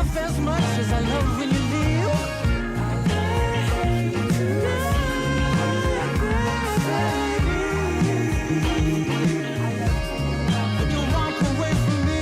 half as much as I love when you leave. When you walk away from me.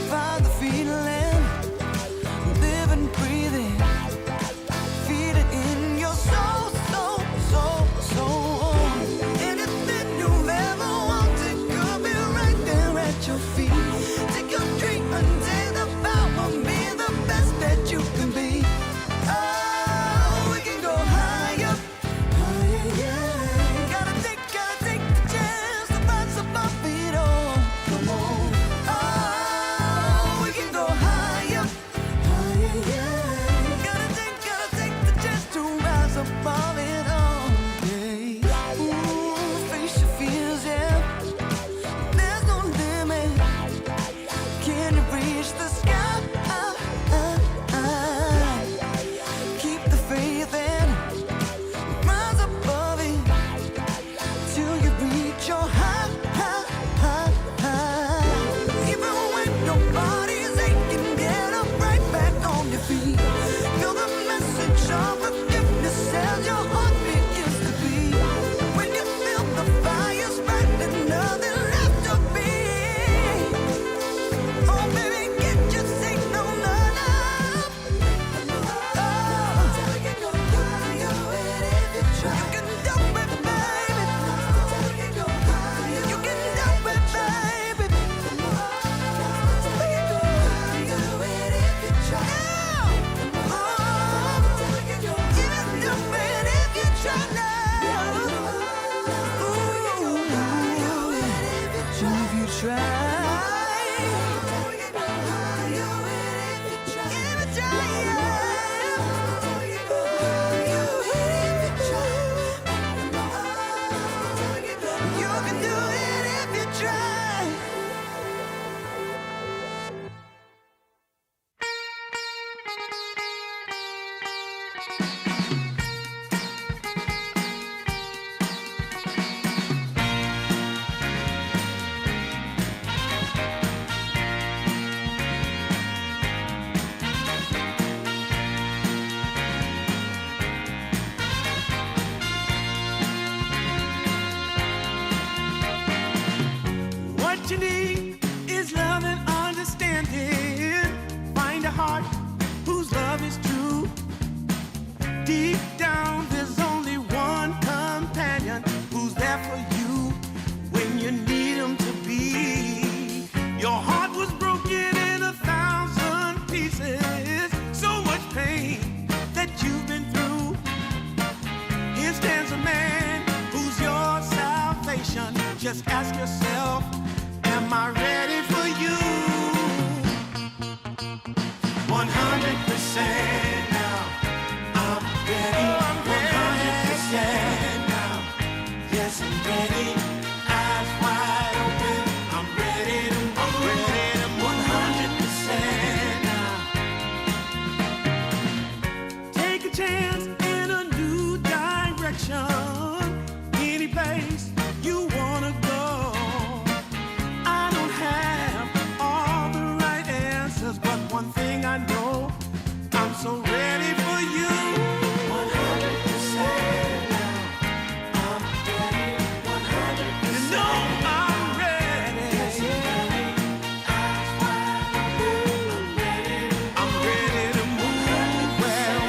Find the feeling, live and breathe it, feel it in your soul, soul, soul, soul. Anything you've ever wanted could be right there at your feet. Take your dream and take the power, be the best that you can be. Oh, we can go higher, higher, yeah. Gotta take the chance to rise above it all. Come on. Oh, we can go higher, higher, yeah. Gotta take the chance to rise above it all. Yeah. Ooh, face your fears, yeah. There's no limit. Can you reach the sky? Keep the faith and rise above it till you reach your high, high, high, high. Even when your body's aching, get up right back on your feet. Feel the message of forgiveness as your heart begins to beat. When you feel the fire's burning, nothing left to be. Oh, baby, get your signal up. Oh, you can go higher if you try. You can do it, baby. You can go higher. You can do it, baby. We can go higher if you try. Oh, you can do it if you try now. Ooh, if you try. You can do it if you try. What you need is love and understanding. Find a heart whose love is true. Deep down, there's only one companion who's there for you when you need him to be. Your heart was broken in 1,000 pieces. So much pain that you've been through. Here stands a man who's your salvation. Just ask yourself, am I ready for you? 100% now. I'm ready. 100% now. Yes, I'm ready. Eyes wide open. I'm ready to move. 100% now. Take a chance in a new direction. Any place you wanna go. I don't have all the right answers, but one thing I know, I'm so ready for you. 100% now. I'm ready. 100%. You know I'm ready. Yes, I'm ready. Eyes wide open. I'm ready to move. Well,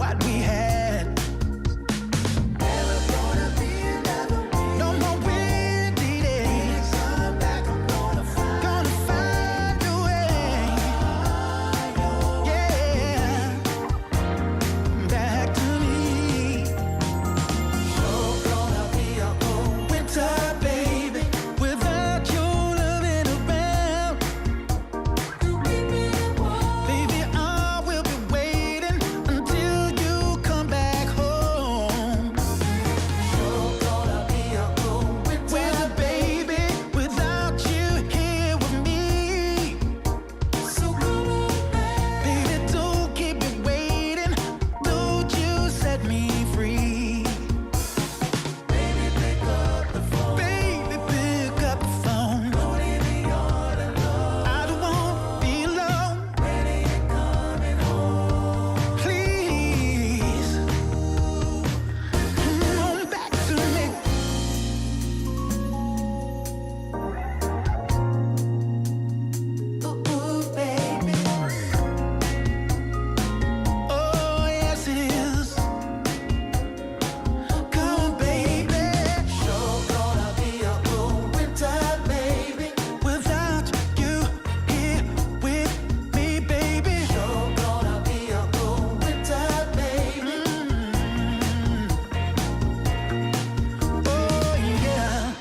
what we had. Never gonna be another way. No more windy days. Come back, I'm gonna find a way. Yeah, back to me. You're gonna be a old winter baby without your loving around. Baby, I will be waiting until you come back home. You're gonna be a old winter baby without you here with me. So come on back. Baby, don't keep me waiting. Don't you set me free. Baby, pick up the phone. Baby, pick up the phone. Don't leave me all alone. I don't want to be alone. When are you coming home? Please, come on back to me. Ooh, baby. Oh, yes it is. Come on, baby. You're gonna be a old winter baby without you here with me, baby. You're gonna be a old winter baby. Oh, yeah.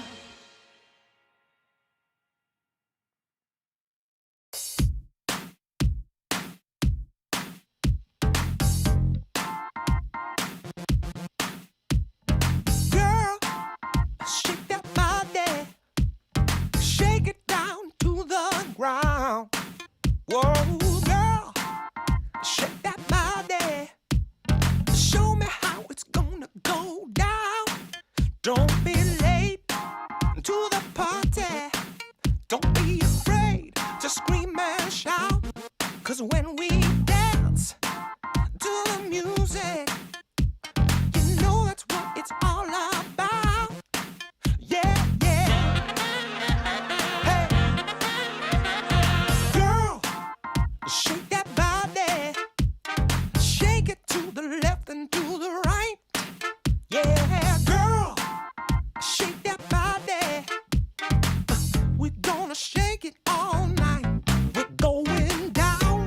Girl, shake that body, shake it down to the ground. Whoa, girl, shake that body, show me how it's gonna go down. Don't be late to the party, don't be afraid to scream and shout. 'Cause when we dance to the music, you know that's what it's all about. Yeah, yeah. Hey, girl, shake that body, shake it to the left and to the right. Yeah, girl, shake that body. We're gonna shake it all night. We're going down.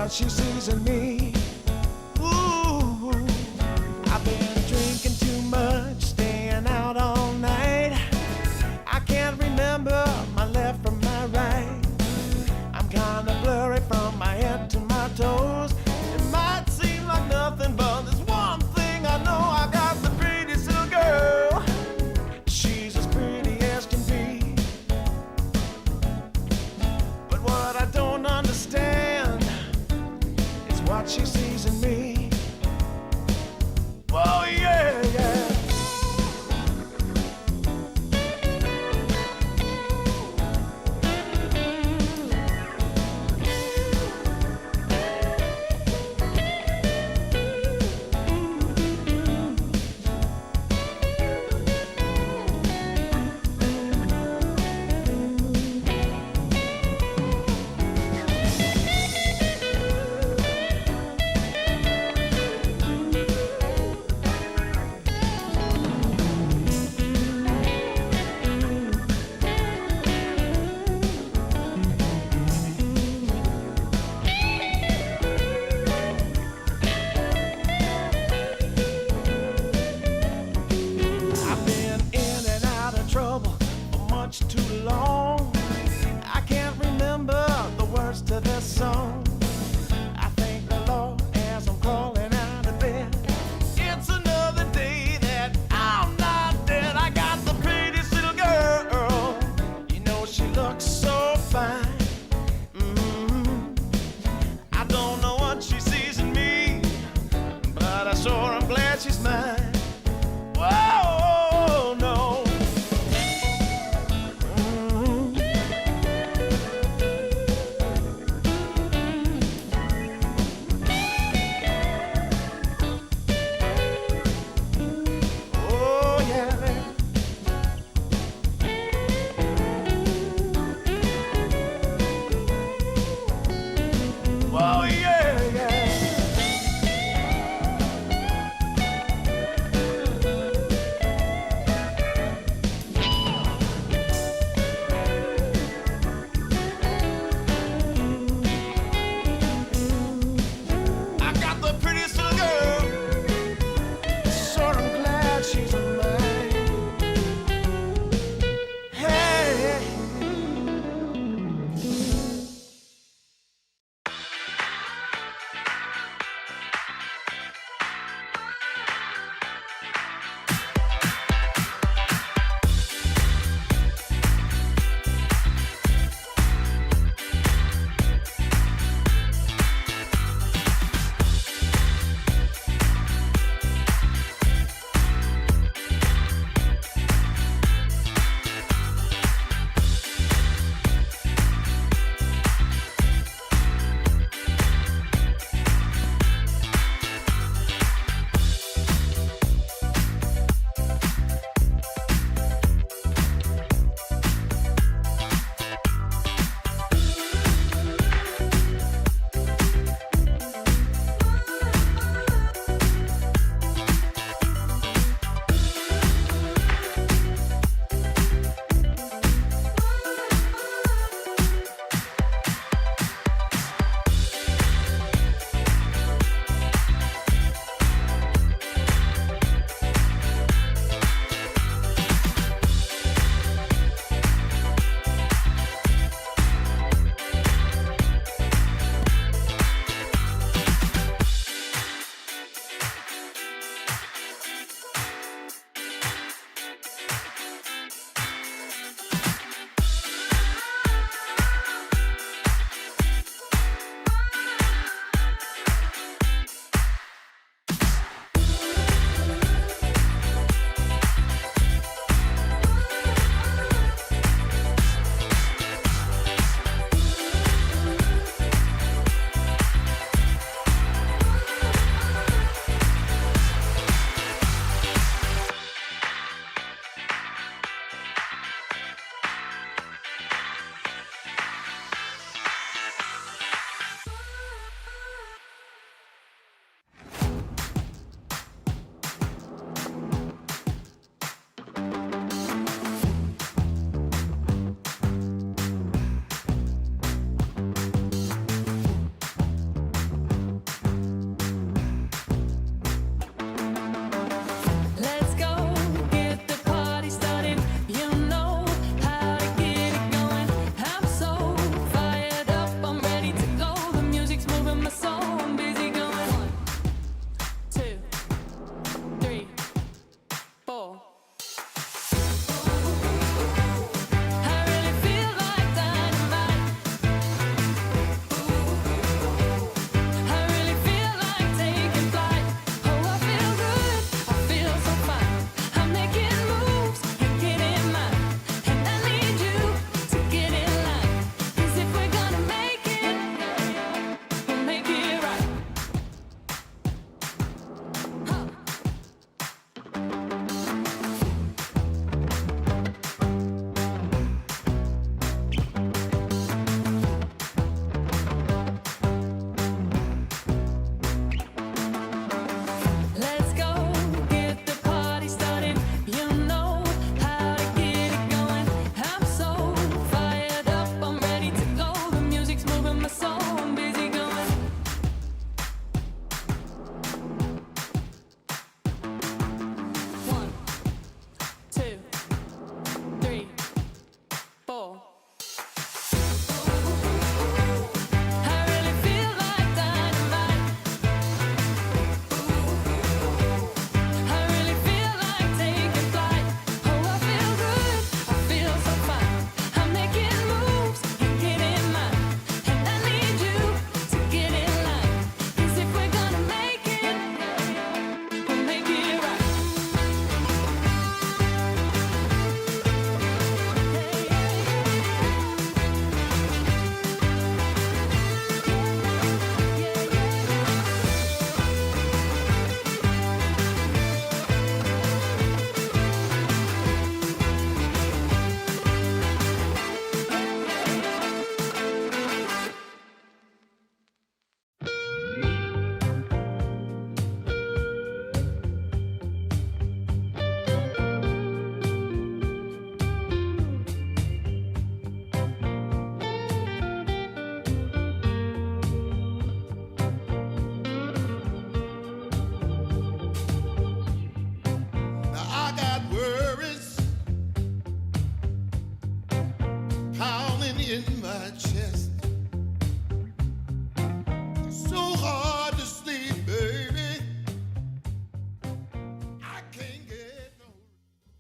what she sees in me. Ooh, I've been drinking too much, staying out all night. I can't remember my left from my right. I'm kinda blurry from my head to my toes. It might seem like nothing, but there's one thing I know. I got the prettiest little girl. She's as pretty as can be. But what I don't understand is what she sees in me. Oh, yeah, yeah.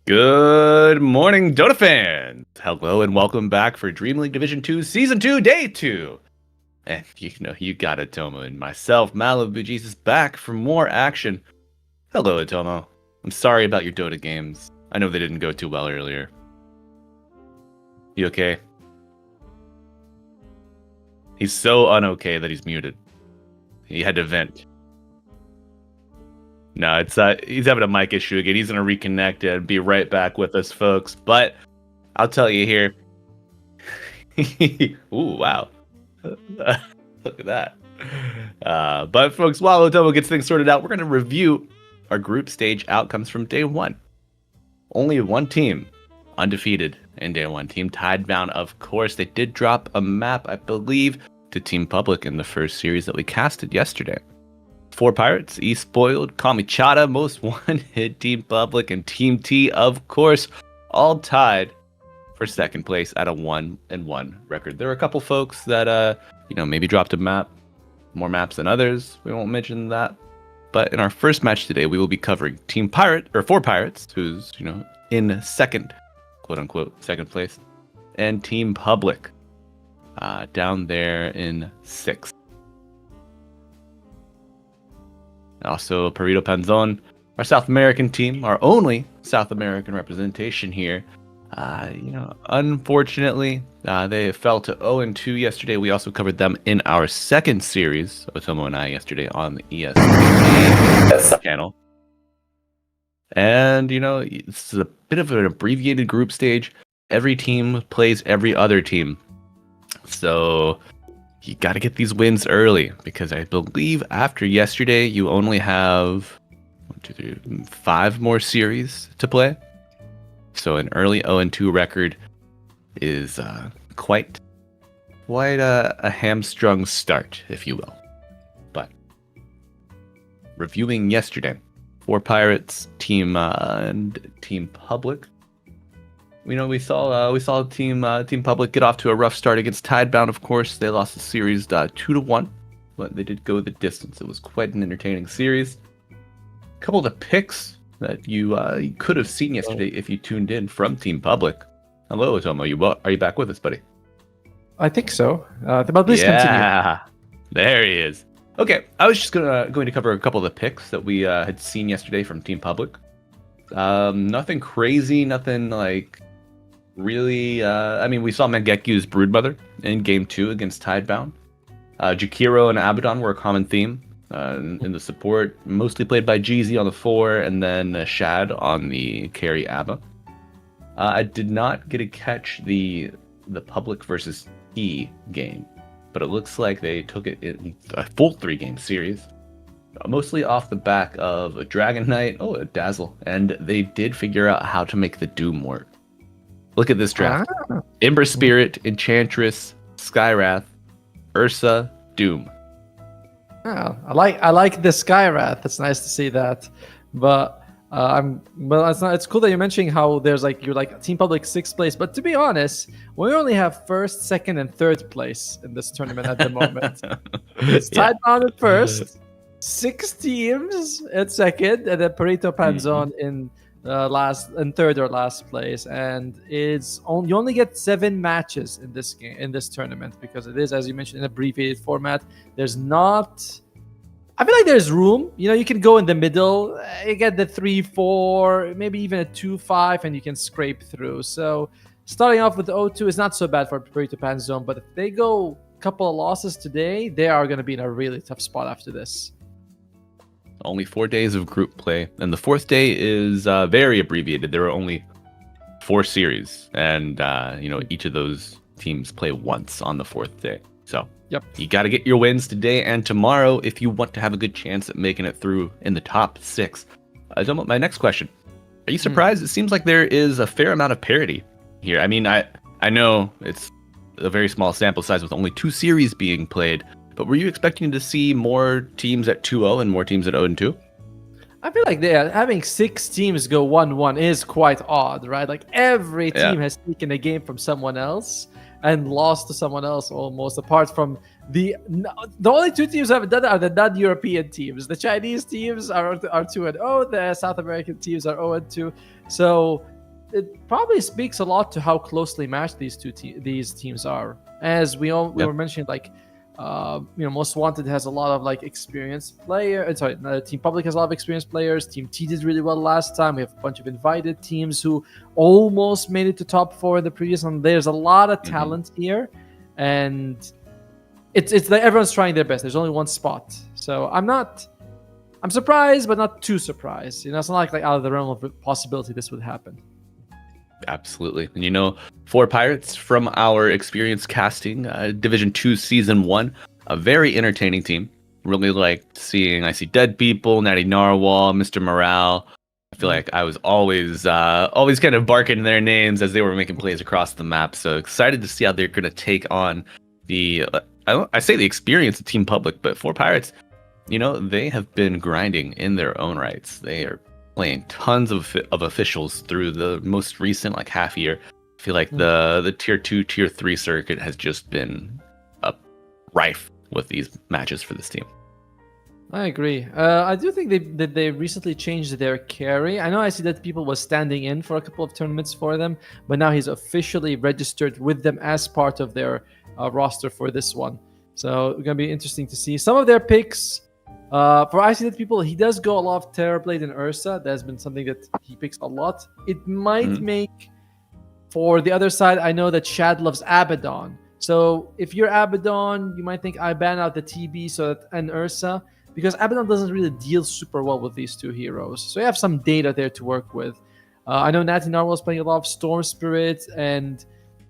Good morning, Dota fans! Hello and welcome back for DreamLeague Division 2 Season 2, Day 2! And you got it, Tomo, and myself, Malibu Jesus, back for more action. Hello, Tomo. I'm sorry about your Dota games. I know they didn't go too well earlier. You okay? He's so un-okay that he's muted. He had to vent. No, it's he's having a mic issue again. He's gonna reconnect and be right back with us, folks. But I'll tell you here. Ooh, wow. Look at that. But folks, while Otomo gets things sorted out, we're gonna review our group stage outcomes from day one. Only one team undefeated in day one. Team Tidebound, of course. They did drop a map, I believe, to Team Public in the first series that we casted yesterday. 4 Pirates, E-Spoiled, Kamichata, Most Wanted, Team Public, and Team T, of course, all tied for second place at a 1-1 record. There were a couple folks that, maybe dropped a map, more maps than others. We won't mention that. But in our first match today, we will be covering Team Pirate, or 4 Pirates, who's, in second, quote-unquote, second place, and Team Public, down there in 6th. Also, Perito Panzon, our South American team, our only South American representation here. Unfortunately, they fell to 0-2 yesterday. We also covered them in our second series, Otomo and I, yesterday on the ESPN channel. And, it's a bit of an abbreviated group stage. Every team plays every other team. So you got to get these wins early, because I believe after yesterday, you only have 5 more series to play. So an early 0-2 record is quite a hamstrung start, if you will. But reviewing yesterday, 4 Pirates team and Team Public. We saw Team Public get off to a rough start against Tidebound. Of course, they lost the series 2-1, but they did go the distance. It was quite an entertaining series. A couple of the picks that you could have seen yesterday if you tuned in from Team Public. Hello, Otomo. Are you back with us, buddy? I think so. But please continue. Yeah, there he is. Okay, I was just going to cover a couple of the picks that we had seen yesterday from Team Public. Nothing crazy, nothing like really. We saw Mangeku's Broodmother in Game 2 against Tidebound. Jakiro and Abaddon were a common theme in the support, mostly played by Jeezy on the 4, and then Shad on the carry Abba. I did not get to catch the Public versus T game, but it looks like they took it in a full 3-game series, mostly off the back of a Dragon Knight, a Dazzle, and they did figure out how to make the Doom work. Look at this draft. Ember Spirit, Enchantress, Skywrath, Ursa, Doom. Oh, I like the Skywrath. It's nice to see that. But it's cool that you're mentioning how you're Team Public 6th place. But to be honest, we only have 1st, 2nd, and 3rd place in this tournament at the moment. It's Tidebound at 1st, 6 teams at 2nd, and then Perito Panzon in last and 3rd or last place. And you only get 7 matches in this game, in this tournament, because it is, as you mentioned, an abbreviated format. I feel like there's room. You can go in the middle. You get the 3-4, maybe even a 2-5, and you can scrape through. So starting off with 0-2 is not so bad for Perito Panzon, but if they go a couple of losses today, they are going to be in a really tough spot after this. Only 4 days of group play, and the 4th day is very abbreviated. There are only 4 series, and each of those teams play once on the 4th day. So you got to get your wins today and tomorrow if you want to have a good chance at making it through in the top 6. My next question: are you surprised? It seems like there is a fair amount of parity here. I know it's a very small sample size with only 2 series being played. But were you expecting to see more teams at 2-0 and more teams at 0-2? I feel like having 6 teams go 1-1 is quite odd, right? Like every team has taken a game from someone else and lost to someone else almost, apart from the only 2 teams who haven't done that are the non-European teams. The Chinese teams are 2-0, the South American teams are 0-2. So it probably speaks a lot to how closely matched these teams are. As we were mentioning, like Most Wanted has a lot of like experienced players. Sorry, Team Public has a lot of experienced players. Team T did really well last time. We have a bunch of invited teams who almost made it to top 4 in the previous one. There's a lot of talent here, and it's like everyone's trying their best. There's only one spot, so I'm surprised, but not too surprised. It's not like out of the realm of possibility this would happen. Absolutely. And 4 Pirates from our experience casting Division 2 Season 1, a very entertaining team. Really liked seeing I See Dead People, Natty Narwhal, Mr. Morale. I feel like I was always kind of barking their names as they were making plays across the map. So excited to see how they're going to take on the I say the experience of Team Public, but 4 Pirates, they have been grinding in their own rights. They are playing tons of officials through the most recent half year. I feel like the tier 2, tier 3 circuit has just been rife with these matches for this team. I agree. I do think they recently changed their carry. I know I see that people was standing in for a couple of tournaments for them, but now he's officially registered with them as part of their roster for this one. So it's gonna be interesting to see some of their picks. For I See That People, he does go a lot of Terrorblade and Ursa. That's been something that he picks a lot. It might make, for the other side, I know that Shad loves Abaddon. So if you're Abaddon, you might think I ban out the TB and Ursa, because Abaddon doesn't really deal super well with these 2 heroes. So you have some data there to work with. I know Natty Narwhal is playing a lot of Storm Spirit, and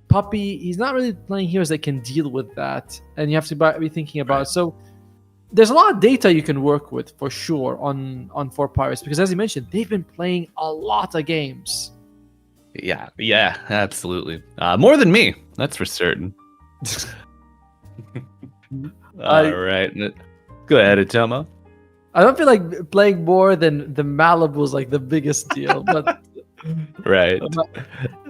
Puppy, he's not really playing heroes that can deal with that. And you have to be thinking about it. So there's a lot of data you can work with for sure on 4 Pirates, because as you mentioned, they've been playing a lot of games. Yeah, absolutely. More than me, that's for certain. All right. Go ahead, Atoma. I don't feel like playing more than the Malibu is like the biggest deal, but right.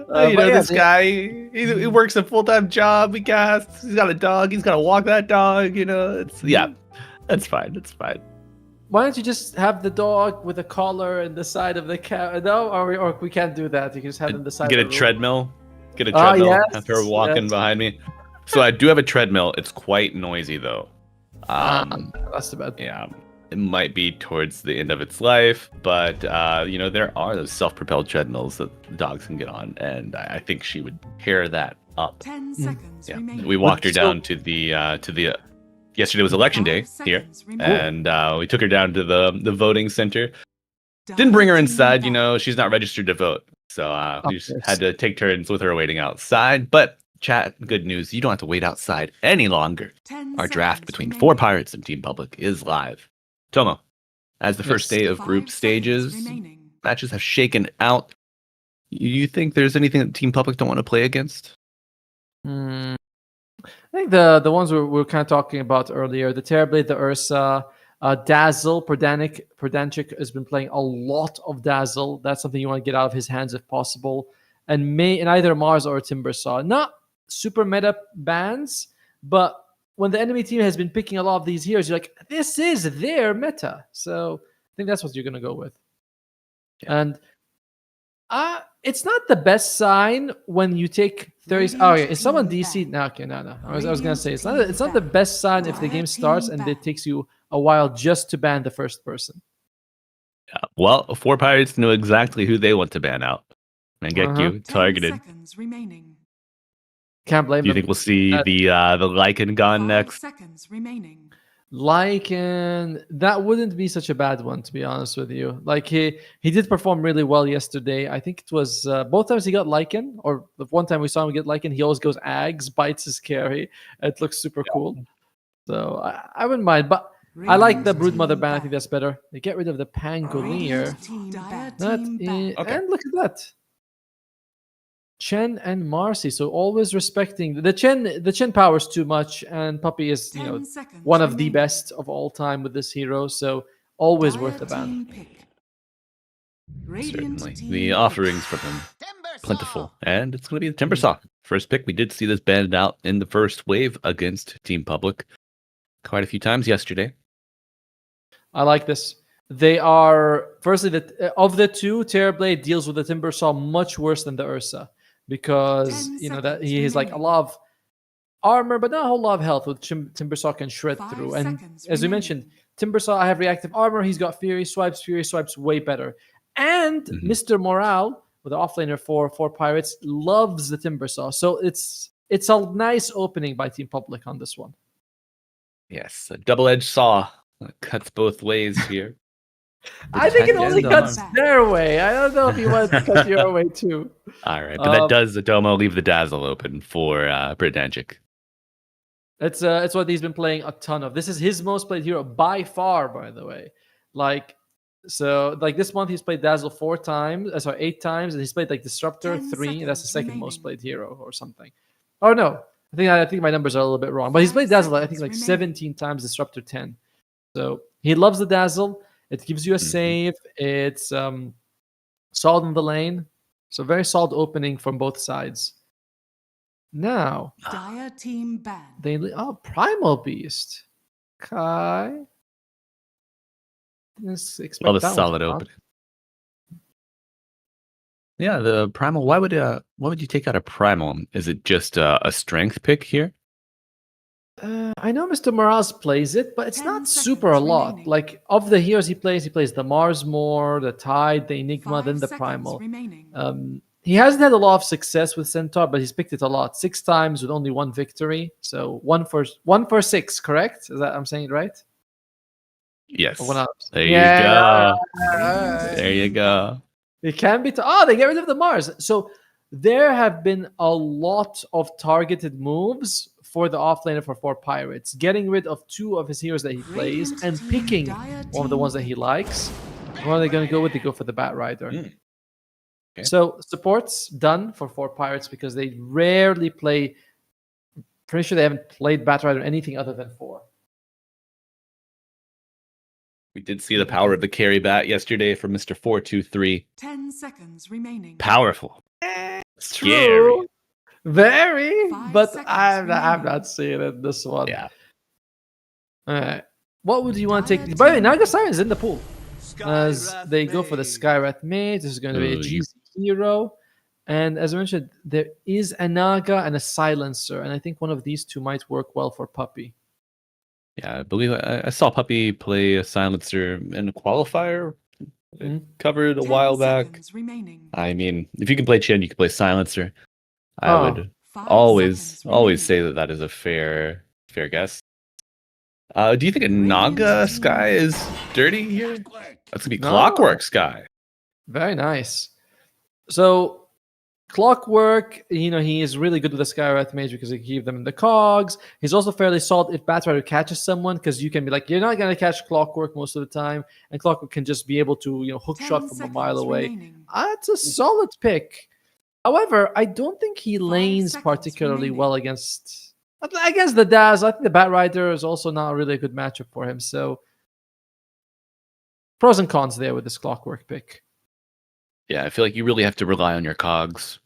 This guy, he works a full-time job. He casts. He's got a dog. He's got to walk that dog. That's fine. That's fine. Why don't you just have the dog with a collar and the side of the cat? No, or we can't do that. You can just have them the side. Get of a the treadmill. Get a treadmill. Yes, have her walking behind me. So I do have a treadmill. It's quite noisy though. That's too bad. Yeah, it might be towards the end of its life, but there are those self-propelled treadmills that dogs can get on, and I think she would tear that up. 10 seconds remaining. We walked her down to the yesterday was election day here, and we took her down to the voting center. Didn't bring her inside, she's not registered to vote, so we just had to take turns with her waiting outside. But chat, good news, you don't have to wait outside any longer. Our draft between 4 Pirates and Team Public is live. Tomo, as the first day of group stages, matches have shaken out. You think there's anything that Team Public don't want to play against? I think the ones we were kind of talking about earlier, the Terrorblade, the Ursa, Dazzle, Perdanchik has been playing a lot of Dazzle. That's something you want to get out of his hands if possible. And either Mars or Timbersaw. Not super meta bans, but when the enemy team has been picking a lot of these heroes, you're like, this is their meta. So I think that's what you're going to go with. Yeah. And it's not the best sign when you take 30. Oh, yeah. Is someone DC? No, okay, no. I was going to say, it's not the best sign if the game starts and it takes you a while just to ban the first person. Yeah. Well, 4 Pirates know exactly who they want to ban out and get you targeted. 10 seconds remaining. Can't blame them. Do you think we'll see the Lycan gone next? 5 seconds remaining. Lycan, that wouldn't be such a bad one, to be honest with you. Like he did perform really well yesterday. I think it was both times he got Lycan, or the one time we saw him get Lycan, he always goes Ags, bites his carry. It looks super cool. So I wouldn't mind, but I like the Broodmother ban. I think that's better. They get rid of the Pangolier. And look at that. Chen and Marcy, so always respecting the Chen powers too much, and Puppy is one of the best of all time with this hero, so always worth the ban. Certainly, the offerings from him plentiful, and it's going to be the Timbersaw first pick. We did see this banned out in the first wave against Team Public quite a few times yesterday. I like this. They are firstly of the two, Terrorblade deals with the Timbersaw much worse than the Ursa because 10 that seconds he has like a remaining. lot of armor, but not a whole lot of health, which Timbersaw can shred 5 through. And seconds as we remaining. mentioned, Timbersaw I have reactive armor. He's got Fury Swipes way better. And Mhm. Mr. Morale, with the offlaner for Pirates, loves the Timbersaw. So it's a nice opening by Team Public on this one. Yes, a double-edged saw that cuts both ways here. I think it Protect only and cuts armor. their way. I don't know if you want it to cut your way too. All right, but that Um, does Adomo leave the dazzle open for Britannic. It's what he's been playing a ton of. This is his most played hero by far, by the way. Like this month he's played Dazzle 8 times, and he's played like Disruptor 10 3. That's the seconds second remaining. most played hero or something. Oh no, I think my numbers are a little bit wrong. But he's 5 played Dazzle I think seconds like remaining. 17 times, Disruptor 10. So he loves the Dazzle. It gives you a Mhm. save. It's solid in the lane. So very solid opening from both sides. Now Dire team ban. Primal Beast. Okay. Let's expect Love a that one to solid come out. opening. Yeah, the primal. Why would you take out a primal? Is it just a strength pick here? I know Mr. Morales plays it, but it's 10 not super a seconds lot. remaining. Like of the heroes he plays the Mars more, the Tide, the Enigma, 5 then the seconds Primal. remaining. He hasn't had a lot of success with Centaur, but he's picked it a lot. 6 times with only 1 victory. So 1 for 6, correct? Is that I'm saying it right? Yes. Or 1 out? There Yeah, you go. Radiant There you team go. It can be. They get rid of the Mars. So there have been a lot of targeted moves for the offlaner for Pirates, getting rid of 2 of his heroes that he plays Radiant and team, picking dire one of the team ones that he pick. likes. What are they going to go with? They go for the Bat Rider. Mm. Okay. So support's done for 4 Pirates because they rarely play. Pretty sure they haven't played Bat Rider anything other than 4. We did see the power of the carry bat yesterday from Mr. 423. 10 seconds remaining. Powerful. Scary. True. Very, 5 but seconds I'm remaining. not seeing it this one. Yeah. All right. What would you want to Dire take? By the way, team. Naga Siren is in the pool. As they go for the Skywrath Mage. This is going to be a Ooh, you- GC hero. And as I mentioned, there is a Naga and a Silencer. And I think one of these 2 might work well for Puppy. Yeah, I believe I saw Puppy play a silencer in a qualifier. Mhm. Covered a 10 while back. seconds remaining. I mean, if you can play Chin, you can play silencer. I Oh. would 5 always seconds always remaining. say that is a fair guess. Do you think a Radiant Naga team Sky pick. is dirty here? That's gonna be No. Clockwork Sky. Very nice. So Clockwork, he is really good with the Skywrath Mage because he can keep them in the cogs. He's also fairly solid if Bat Rider catches someone because you can be like, you're not going to catch Clockwork most of the time. And Clockwork can just be able to, hook 10 shot from a mile seconds away. remaining. That's a solid pick. However, I don't think he 5 lanes seconds particularly remaining. well against the Dazzle. I think the Bat Rider is also not really a good matchup for him. So pros and cons there with this Clockwork pick. Yeah, I feel like you really have to rely on your cogs.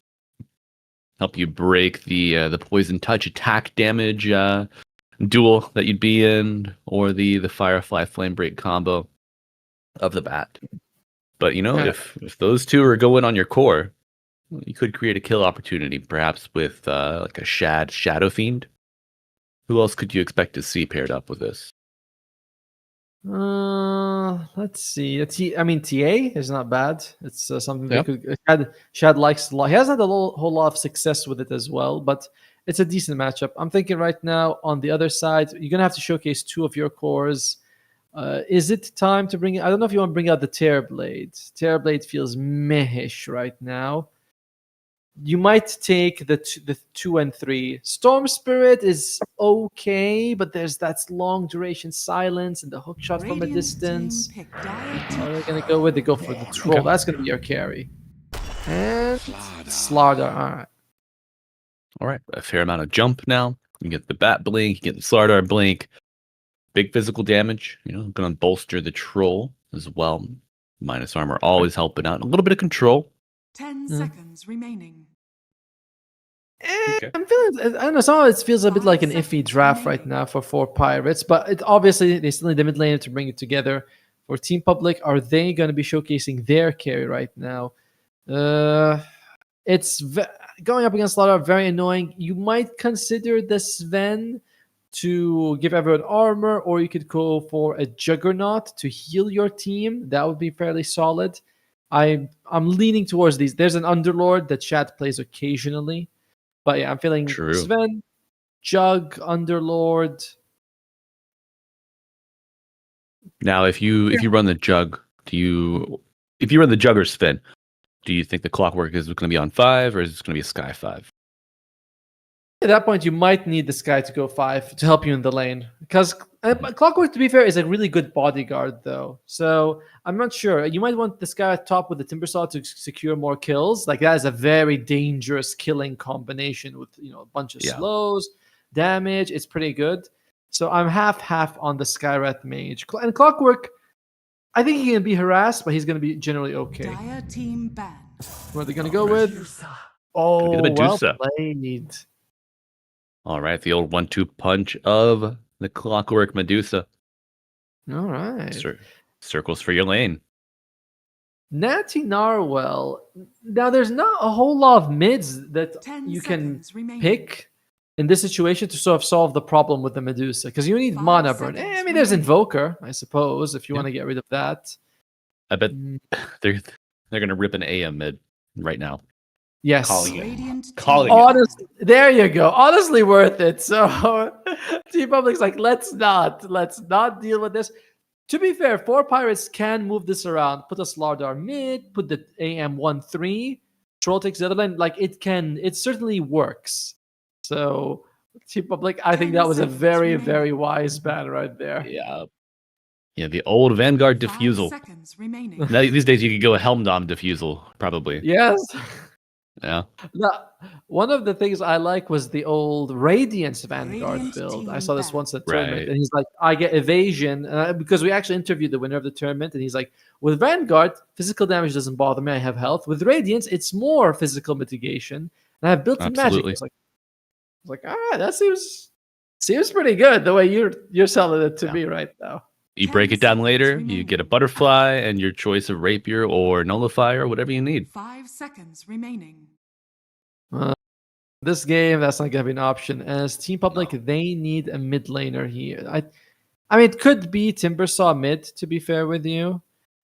Help you break the poison touch attack damage duel that you'd be in, or the Firefly Flame Break combo of the bat. But Yeah. if those 2 are going on your core, you could create a kill opportunity, perhaps with like a Shadow Fiend. Who else could you expect to see paired up with this? Let's see. TA is not bad. It's something Yep. that Shad likes a lot. He hasn't had a whole lot of success with it as well, but it's a decent matchup. I'm thinking right now on the other side, you're gonna have to showcase 2 of your cores. Is it time to bring? I don't know if you want to bring out the Terrorblade. Terrorblade feels mehish right now. You might take the 2 and 3. Storm Spirit is okay, but there's that long duration silence and the hook shot from a Radiant distance. team pick. Dire What team. are they gonna go with? They go for the troll. Okay. That's gonna be your carry. And Slardar. All right. All right, a fair amount of jump now. You get the bat blink, you get the Slardar blink. Big physical damage, gonna bolster the troll as well. Minus armor always helping out. A little bit of control. 10 seconds remaining. Okay. I'm feeling. I don't know. Somehow it feels a bit 5 like an iffy seconds draft right remaining. now for 4 Pirates, but obviously they still need the mid laner to bring it together for Team Public. Are they going to be showcasing their carry right now? It's going up against Lara, very annoying. You might consider the Sven to give everyone armor, or you could go for a Juggernaut to heal your team. That would be fairly solid. I'm leaning towards these. There's an Underlord that Chat plays occasionally, but yeah, I'm feeling True. Sven, Jug, Underlord. Now, if you run the Jug, if you run the Jug or Sven, do you think the Clockwork is going to be on 5, or is it going to be a Sky 5? At that point, you might need this guy to go 5 to help you in the lane. Because Clockwork, to be fair, is a really good bodyguard, though. So I'm not sure. You might want this guy at top with the Timbersaw to secure more kills. Like, that is a very dangerous killing combination with, a bunch of slows, damage. It's pretty good. So I'm half on the Skywrath Mage. And Clockwork, I think he can be harassed, but he's going to be generally okay. Dire team ban. What are they going to go with? Oh, Gonna get a well Medusa. played. All right, the old 1-2 punch of the Clockwork Medusa. All right. Circles for your lane. Natty Narwhal. Now, there's not a whole lot of mids that 10 you can seconds remaining. pick in this situation to sort of solve the problem with the Medusa, because you need 5 mana burn. seconds I mean, there's remaining. Invoker, I suppose, if you want to get rid of that. I bet they're gonna rip an AM mid right now. Yes. Calling it. Radiant Calling team. it. Honestly, there you go. Honestly, worth it. So, Team Public's like, let's not deal with this. To be fair, 4 Pirates can move this around. Put a Slardar mid, put the AM 1-3, Troll takes the other lane. Like, it certainly works. So, Team Public, I think that was a 10 very, seconds very wise ban right there. Yeah, the old Vanguard 5 Diffusal. seconds remaining. Now, these days you could go a Helmdom Diffusal, probably. Yes. Yeah. Now, one of the things I like was the old Radiance Vanguard Radiant build. I team saw this ban. once at the tournament, Right. and he's like, I get evasion, because we actually interviewed the winner of the tournament, and he's like, with Vanguard, physical damage doesn't bother me. I have health. With Radiance, it's more physical mitigation, and I have built-in magic. Absolutely. I was like, all right, that seems pretty good the way you're selling it to me right now. You 10 break it down seconds later, you remaining. get a Butterfly and your choice of Rapier or Nullifier, whatever you need. 5 seconds remaining. This game, that's not going to be an option. As Team Public, they need a mid laner here. I mean, it could be Timbersaw mid, to be fair with you.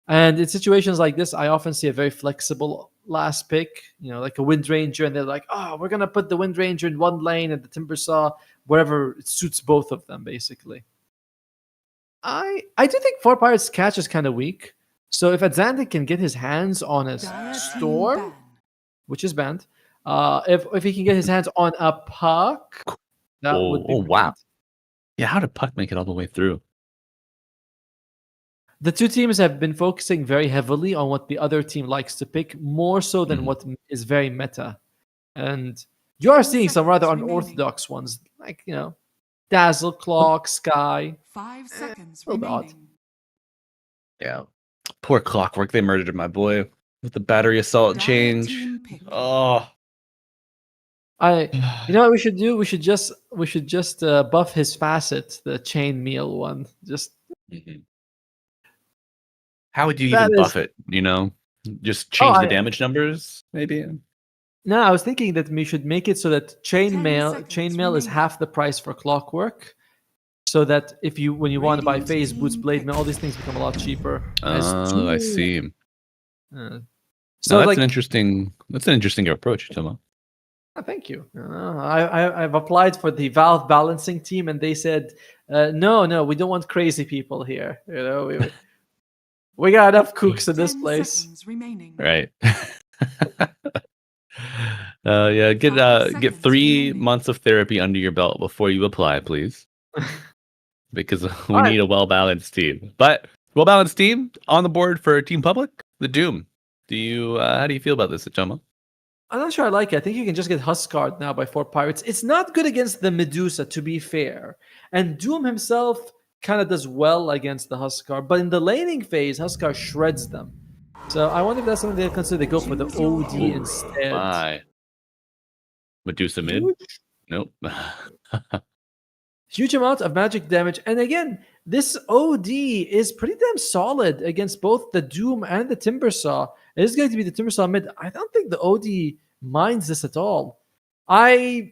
And in situations like this, I often see a very flexible last pick, like a Wind Ranger, and they're like, oh, we're going to put the Wind Ranger in one lane and the Timbersaw wherever it suits both of them, basically. I do think 4 Pirates catch is kind of weak. So if Adzantic can get his hands on a Dire team Storm, ban. which is banned, if he can get his hands on a Puck, that would be wow. great. Yeah, how did Puck make it all the way through? The two teams have been focusing very heavily on what the other team likes to pick, more so than what is very meta. And you are seeing some rather seconds remaining. unorthodox ones, like, Dazzle Clock, Sky. 5 seconds a little bit odd. remaining. Yeah. Poor Clockwork, they murdered my boy with the battery assault Dire change. team pick. Oh. You know what we should do? We should just buff his facet, the chain meal one. Just How would you That even is- buff it? Just change the I- damage numbers, maybe? No, I was thinking that we should make it so that 10 chainmail is seconds half the price for Clockwork, so that when you want to buy Radiant phase boots, team blade pick. mail, all these things become a lot cheaper. Oh, I see. So So that's like, an interesting approach, Tomo. thank you. I've applied for the Valve balancing team, and they said, no, we don't want crazy people here. We got enough kooks in this 10 place. seconds remaining. Right. Yeah, get 5 seconds 3 remaining. months of therapy under your belt before you apply, please. Because we All right. need a well-balanced team. But well-balanced team on the board for Team Public, the Doom. How do you feel about this, Tomo? I'm not sure I like it. I think you can just get Huskard now by 4 Pirates. It's not good against the Medusa, to be fair. And Doom himself kind of does well against the Huskar, but in the laning phase, Huskar shreds them. So I wonder if that's something they consider. They go for the OD instead. My Medusa mid? Nope. Huge amount of magic damage. And again, this OD is pretty damn solid against both the Doom and the Timbersaw. It is going to be the Timbersaw mid. I don't think the OD minds this at all. The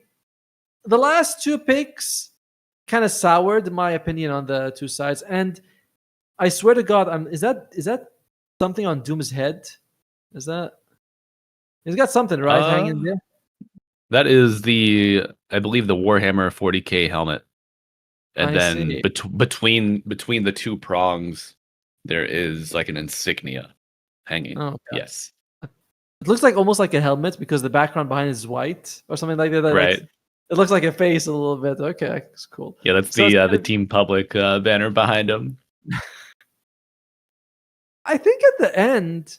last two picks kind of soured my opinion on the two sides. And I swear to God, is that something on Doom's head? Is that... He's got something, right, hanging there? That is I believe the Warhammer 40k helmet. And then between the two prongs, there is like an insignia hanging. Oh, okay. Yes. It looks like almost like a helmet because the background behind is white or something like that. Right. It looks like a face a little bit. Okay, it's cool. Yeah, that's So the Team Public banner behind him. I think at the end,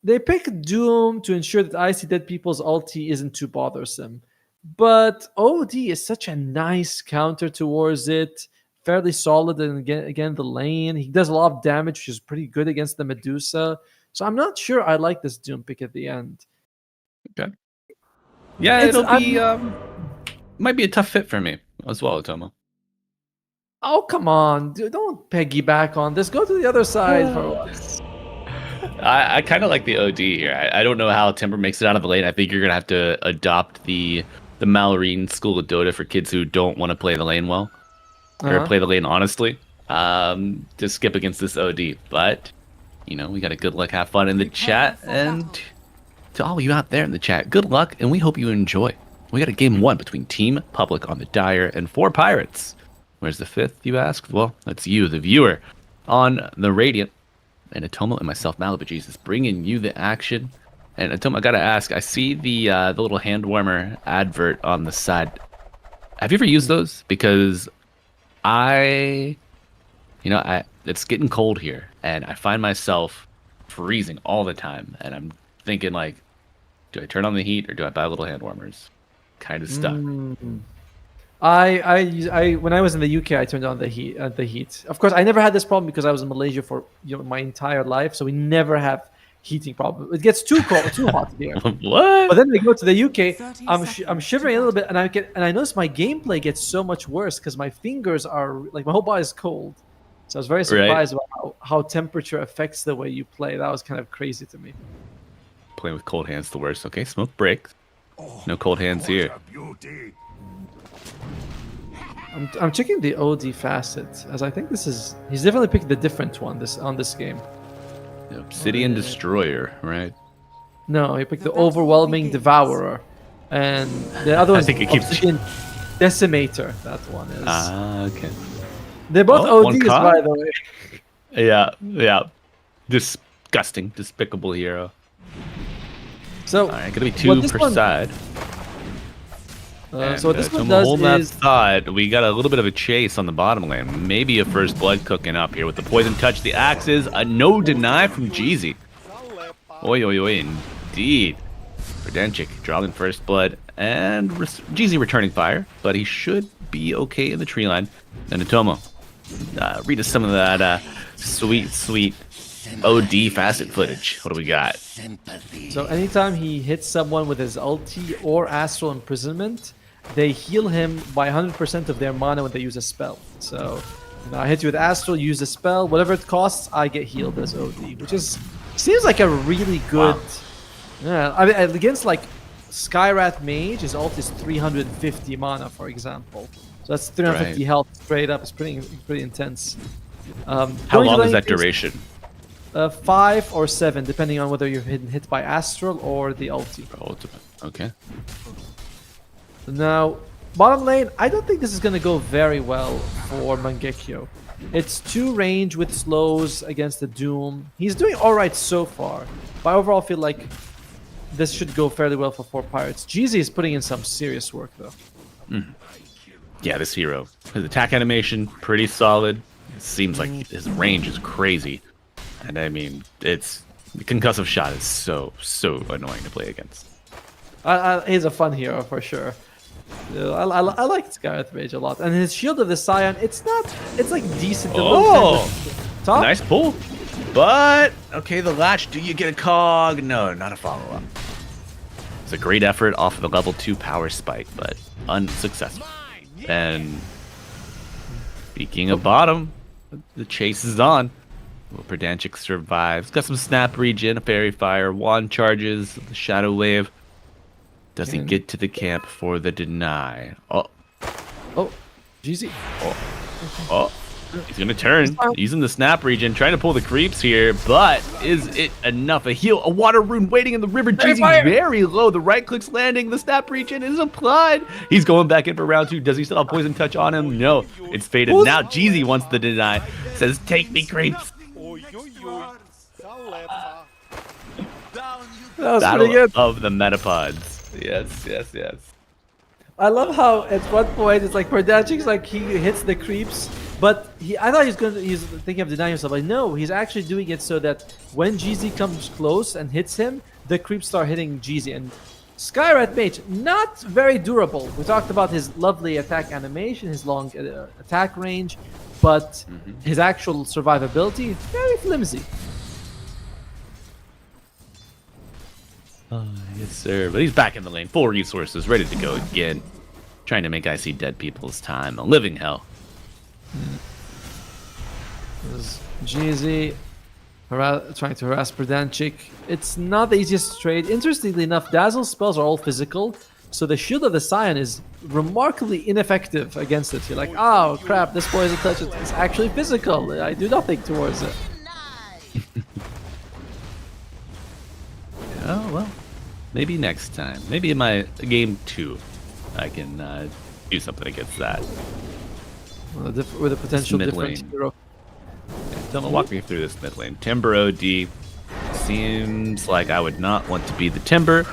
they pick Doom to ensure that Icy Dead People's ulti isn't too bothersome. But OD is such a nice counter towards it. Fairly solid, and again the lane. He does a lot of damage, which is pretty good against the Medusa. So I'm not sure I like this Doom pick at the end. Okay. Yeah, might be a tough fit for me as well, Tomo. Oh, come on. Dude, don't piggyback on this. Go to the other side for once. I kind of like the OD here. I don't know how Timber makes it out of the lane. I think you're going to have to adopt the Malorine school of Dota for kids who don't want to play the lane well. Or play the lane honestly. To skip against this OD. But, we got a good luck, have fun in the chat. And to all you out there in the chat, good luck, and we hope you enjoy. We got a game 1 between Team Public on the Dire and 4 Pirates. Where's the 5th, you ask? Well, that's you, the viewer, on the Radiant. And Atomo and myself, Malibu Jesus, bringing you the action. And Atomo, I gotta ask, I see the little hand warmer advert on the side. Have you ever used those? Because it's getting cold here, and I find myself freezing all the time. And I'm thinking, like, do I turn on the heat or do I buy little hand warmers? Kind of stuck. I when I was in the UK, I turned on the heat. Of course, I never had this problem because I was in Malaysia for my entire life, so we never have heating problem. It gets too hot here. What? But then I go to the UK, I'm shivering a little bit, and I notice my gameplay gets so much worse because my fingers are like my whole body is cold. So I was very surprised about how temperature affects the way you play. That was kind of crazy to me. Playing with cold hands the worst. Okay, smoke breaks. No cold hands here. I'm checking the OD facet as I think he's definitely picked the different one on this game. The Obsidian Destroyer, right? No, he picked the Overwhelming Devourer, and the other one is Obsidian Decimator. That one is. Okay. They're both ODs, by the way. Yeah. Disgusting, despicable hero. So, all right, gonna be 2 per side. So what this one does is... side, we got a little bit of a chase on the bottom lane. Maybe a first blood cooking up here with the poison touch. The axes, a no deny from Jeezy. Oi, indeed. Verdanchik drawing first blood, and Jeezy returning fire, but he should be okay in the tree line. And Atomo, read us some of that sweet OD facet footage. What do we got? So anytime he hits someone with his ulti or astral imprisonment, they heal him by 100% of their mana when they use a spell. So I hit you with astral, use a spell, whatever it costs, I get healed as OD, which seems like a really good. Wow. Yeah, I mean, against like Skyrath Mage, his ult is 350 mana, for example. So that's 350 health straight up. It's pretty intense. How long is that duration? 5 or 7, depending on whether you're hit by astral or the ulti. Ultimate. Okay. Now, bottom lane, I don't think this is going to go very well for Mangekyo. It's 2 range with slows against the Doom. He's doing alright so far, but I overall feel like this should go fairly well for 4 Pirates. Jeezy is putting in some serious work, though. Yeah, this hero. His attack animation, pretty solid. It seems like his range is crazy. And I mean, the concussive shot is so annoying to play against. He's a fun hero for sure. I like Skyrath Mage a lot, and his Shield of the Scion. It's like decent. Top. Nice pull, but okay, the latch. Do you get a cog? No, not a follow up. It's a great effort off of the level 2 power spike, but unsuccessful. And Speaking of bottom, the chase is on. Will Perdanchik survives. Got some snap regen, a fairy fire, wand charges, the shadow wave. Does he get to the camp for the deny? Oh, GZ. oh. He's gonna turn, using the snap regen, trying to pull the creeps here, but is it enough? A heal, a water rune waiting in the river. Jeezy very low. The right click's landing. The snap regen is applied. He's going back in for round 2. Does he still have poison touch on him? No, it's faded. Now Jeezy wants the deny. Says, "Take me, creeps." That was Battle pretty good. of the metapods. Yes. I love how at one point it's like Perdanchik's like he hits the creeps, but I thought he's thinking of denying himself. But no, he's actually doing it so that when GZ comes close and hits him, the creeps start hitting GZ. And Skyrat Mage, not very durable. We talked about his lovely attack animation, his long attack range, but his actual survivability, very flimsy. Yes, sir. But he's back in the lane, full resources, ready to go again. Trying to make I See Dead People's time a living hell. This is GZ trying to harass Perdanchik. It's not the easiest trade. Interestingly enough, Dazzle's spells are all physical, so the Shield of the Scion is remarkably ineffective against it. You're like, oh crap, this poison touch is actually physical. I do nothing towards it. Oh, well. Maybe next time. Maybe in my game 2, I can do something against that. With a potential Mid different lane. hero. Tell me, walk me through this mid lane. Timber OD. Seems like I would not want to be the Timber,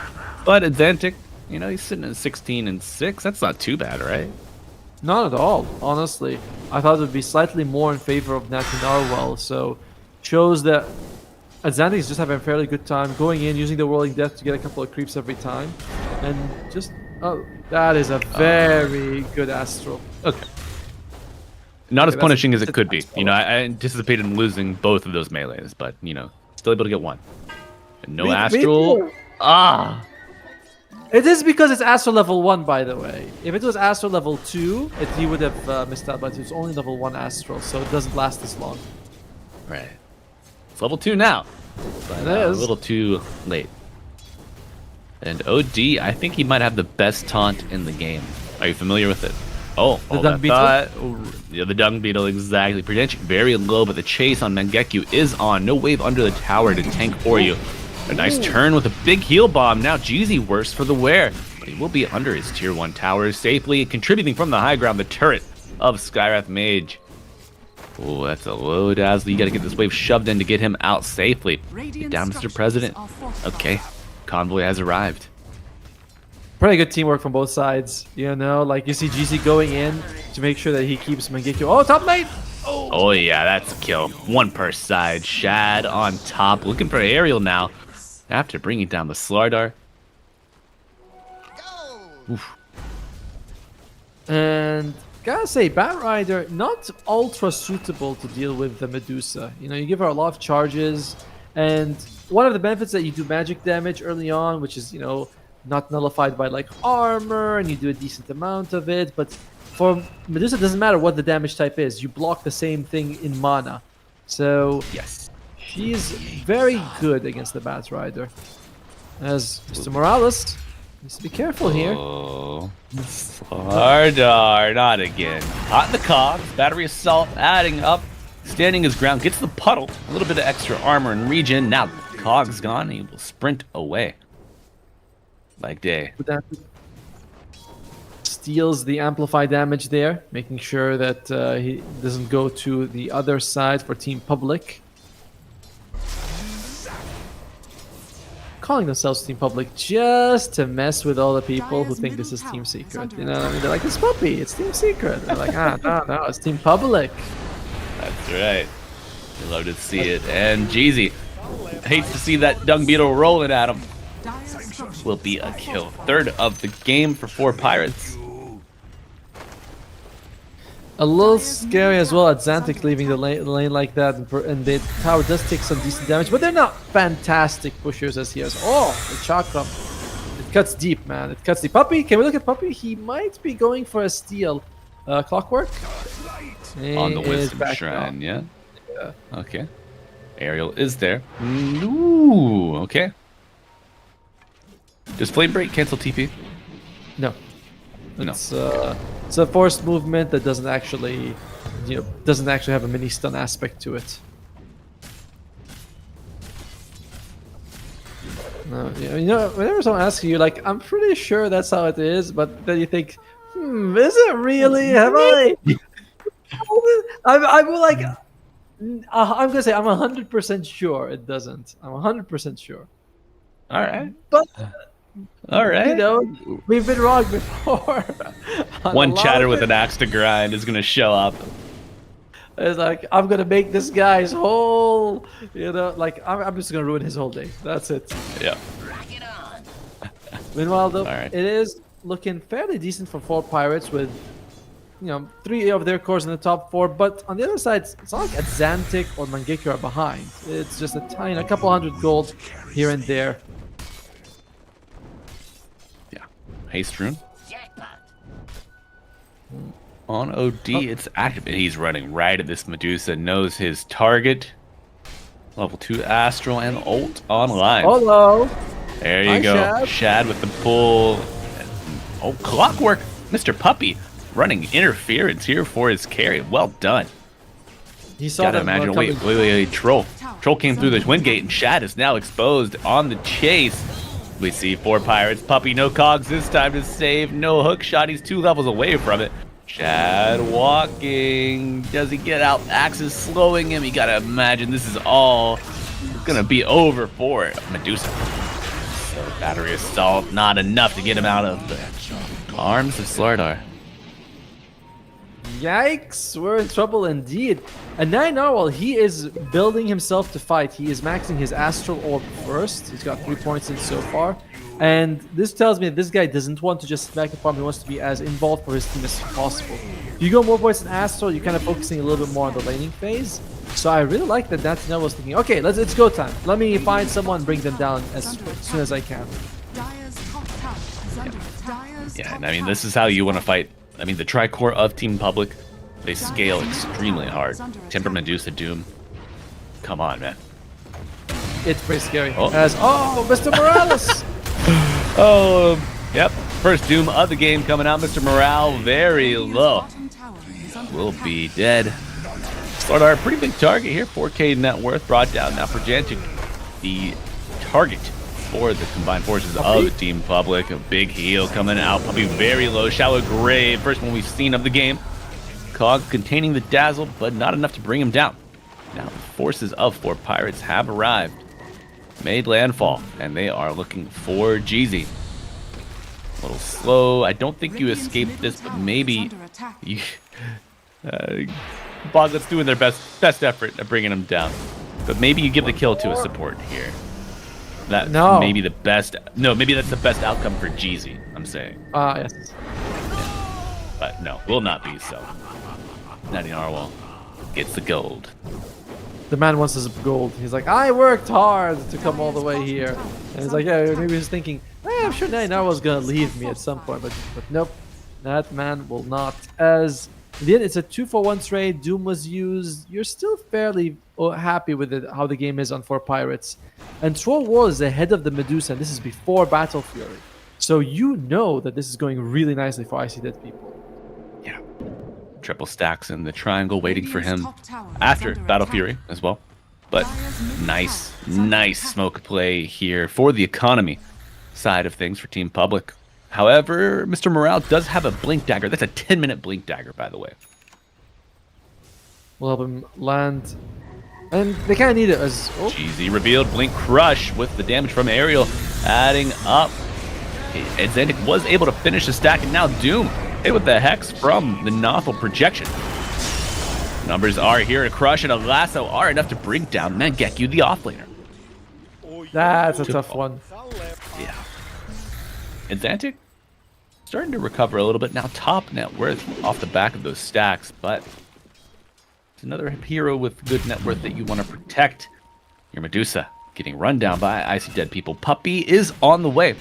but Advantic, he's sitting at 16 and 6. That's not too bad, right? Not at all, honestly. I thought it would be slightly more in favor of Natty Narwhal, so shows that Advantic is just having a fairly good time going in, using the Whirling Death to get a couple of creeps every time, and just that is a very good Astral. Okay. Not as that's punishing a- as it that's could a be. nice I anticipated him losing both of those melees, but still able to get one. And no Me Astral. too. It It is because it's Astral level 1, by the way. If it was Astral level 2, he would have missed out, but it's only level 1 Astral, so it doesn't last as long. Right. It's level 2 now. But, It a is. little too late. And OD, I think he might have the best taunt in the game. Are you familiar with it? Oh, The Dung Beetle? Yeah, the Dung Beetle, exactly. Prudential very low, but the chase on Mangekyu is on. No wave under the tower to tank for you. A nice turn with a big heal bomb. Now Jeezy worse for the wear, but he will be under his tier 1 tower safely, contributing from the high ground, the turret of Skywrath Mage. Oh, that's a low Dazzle. You gotta get this wave shoved in to get him out safely. Get Radiant down, Mr. structures President. are fortified. Okay, convoy has arrived. Pretty good teamwork from both sides. Like you see GC going in to make sure that he keeps Mangekyo. Oh, top lane! Oh yeah, that's a kill. One per side. Shad on top, looking for Ariel now. After bringing down the Slardar. Oof. And gotta say, Batrider not ultra suitable to deal with the Medusa. You give her a lot of charges, and one of the benefits that you do magic damage early on, which is not nullified by like armor, and you do a decent amount of it. But for Medusa, it doesn't matter what the damage type is. You block the same thing in mana, so Yes. she's very good against the Batrider. As Mr. Morales needs to be careful here. Oh, Slardar, not again. Hot in the cogs, battery assault, adding up, standing his ground, gets the puddle, a little bit of extra armor and regen. Now cogs gone, he will sprint away. Like day. But that steals the amplify damage there, making sure that he doesn't go to the other side for Team Public. Calling themselves Team Public just to mess with all the people who think this is Team Secret. You know what I mean? They're like, it's Puppy, it's Team Secret. They're like, no, it's Team Public. That's right. You love to see it. And Jeezy hates to see that Dung Beetle rolling at him. Dire structures Will be a kill. Third of the game for 4 Pirates. A little scary as well at Xantic leaving the lane like that, and the tower does take some decent damage, but they're not fantastic pushers as he has. Oh, the chakra. It cuts deep, man. It cuts deep. Puppy, can we look at Puppy? He might be going for a steal. Clockwork? On the He is Wisdom back Shrine, on. yeah? Yeah. Okay. Ariel is there. Ooh, okay. Does Flame Break cancel TP? No. No. It's a forced movement that doesn't actually have a mini stun aspect to it. No, whenever someone asks you, like, I'm pretty sure that's how it is, but then you think, is it really? Have I? I'm like, I'm gonna say I'm 100% sure it doesn't. I'm 100% sure. All right. But All right. we've been wrong before. On a One lot chatter of with it. an axe to grind is going to show up. It's like, I'm gonna make this guy's whole, like, I'm just gonna ruin his whole day. That's it. Yeah. Meanwhile, though, All right. it is looking fairly decent for 4 pirates with, 3 of their cores in the top 4. But on the other side, it's not like Atlantic or Mangekyo are behind. It's just a couple hundred gold here and there. Yeah. Haste rune. On OD, it's active. And he's running right at this Medusa. Knows his target. Level 2 Astral and ult online. Hello. There you Hi, go. Shad. Shad with the pull. Oh, Clockwork. Mr. Puppy running interference here for his carry. Well done. He saw Gotta that imagine. coming. Wait. Troll. Troll came through the wind gate, and Shad is now exposed on the chase. We see 4 pirates. Puppy, no cogs this time to save. No hook shot. He's 2 levels away from it. Shad walking. Does he get out? Axe is slowing him. You gotta imagine this is all gonna be over for Medusa. So battery assault, not enough to get him out of the arms of Slardar. Yikes, we're in trouble indeed. And now, while he is building himself to fight, he is maxing his Astral Orb first. He's got 3 points in so far. And this tells me that this guy doesn't want to just smack the farm, he wants to be as involved for his team as possible. If you go more points in Astral, you're kind of focusing a little bit more on the laning phase. So I really like that Nathaniel was thinking, okay, it's go time. Let me find someone and bring them down as soon as I can. Dire's top tower is under attack. Yeah, and I mean, this is how you want to fight. I mean, the Tricore of Team Public, they scale extremely hard. Temper Medusa Doom. Come on, man. It's pretty scary. Oh. Mr. Morales! Oh, yep. First Doom of the game coming out. Mr. Morale very low. Will be dead. Slardar, pretty big target here. 4K net worth brought down now for Jantic. The target for the combined forces of Team Public. A big heal coming out. Puppy very low. Shallow Grave. First one we've seen of the game. Cog containing the dazzle, but not enough to bring him down. Now the forces of 4 pirates have arrived. Made landfall, and they are looking for Jeezy. A little slow. I don't think you escaped this, but maybe you... Boglet's doing their best effort at bringing him down. But maybe you give the kill to a support here. That maybe the best... No, maybe that's the best outcome for Jeezy, I'm saying. Yes. But no, will not be so. Natty Narwhal gets the gold. The man wants his gold. He's like, I worked hard to come all the way here. And he's like, yeah, maybe he's thinking, I'm sure Naina was gonna leave me at some point, but nope, that man will not. As in the end, it's a 2-for-1 trade. Doom was used. You're still fairly happy with it, how the game is on 4 pirates. And Troll War is ahead of the Medusa, and this is before Battle Fury. So you know that this is going really nicely for Icy Dead people. Yeah. Triple stacks in the triangle waiting for him after Battle Fury as well. But nice smoke play here for the economy side of things for Team Public. However, Mr. Morale does have a Blink Dagger. That's a 10-minute Blink Dagger, by the way. We'll help him land. And they kind of need it as... Jeezy revealed Blink Crush with the damage from Ariel adding up. And Xantic was able to finish the stack, and now Doom hit with the Hex from the Nothel projection. Numbers are here to crush, and a lasso are enough to bring down Mangekyo, the offlaner. That's a tough one. Yeah. And Xantic starting to recover a little bit now. Top net worth off the back of those stacks, but it's another hero with good net worth that you want to protect. Your Medusa getting run down by Icy Dead people. Puppy is on the way.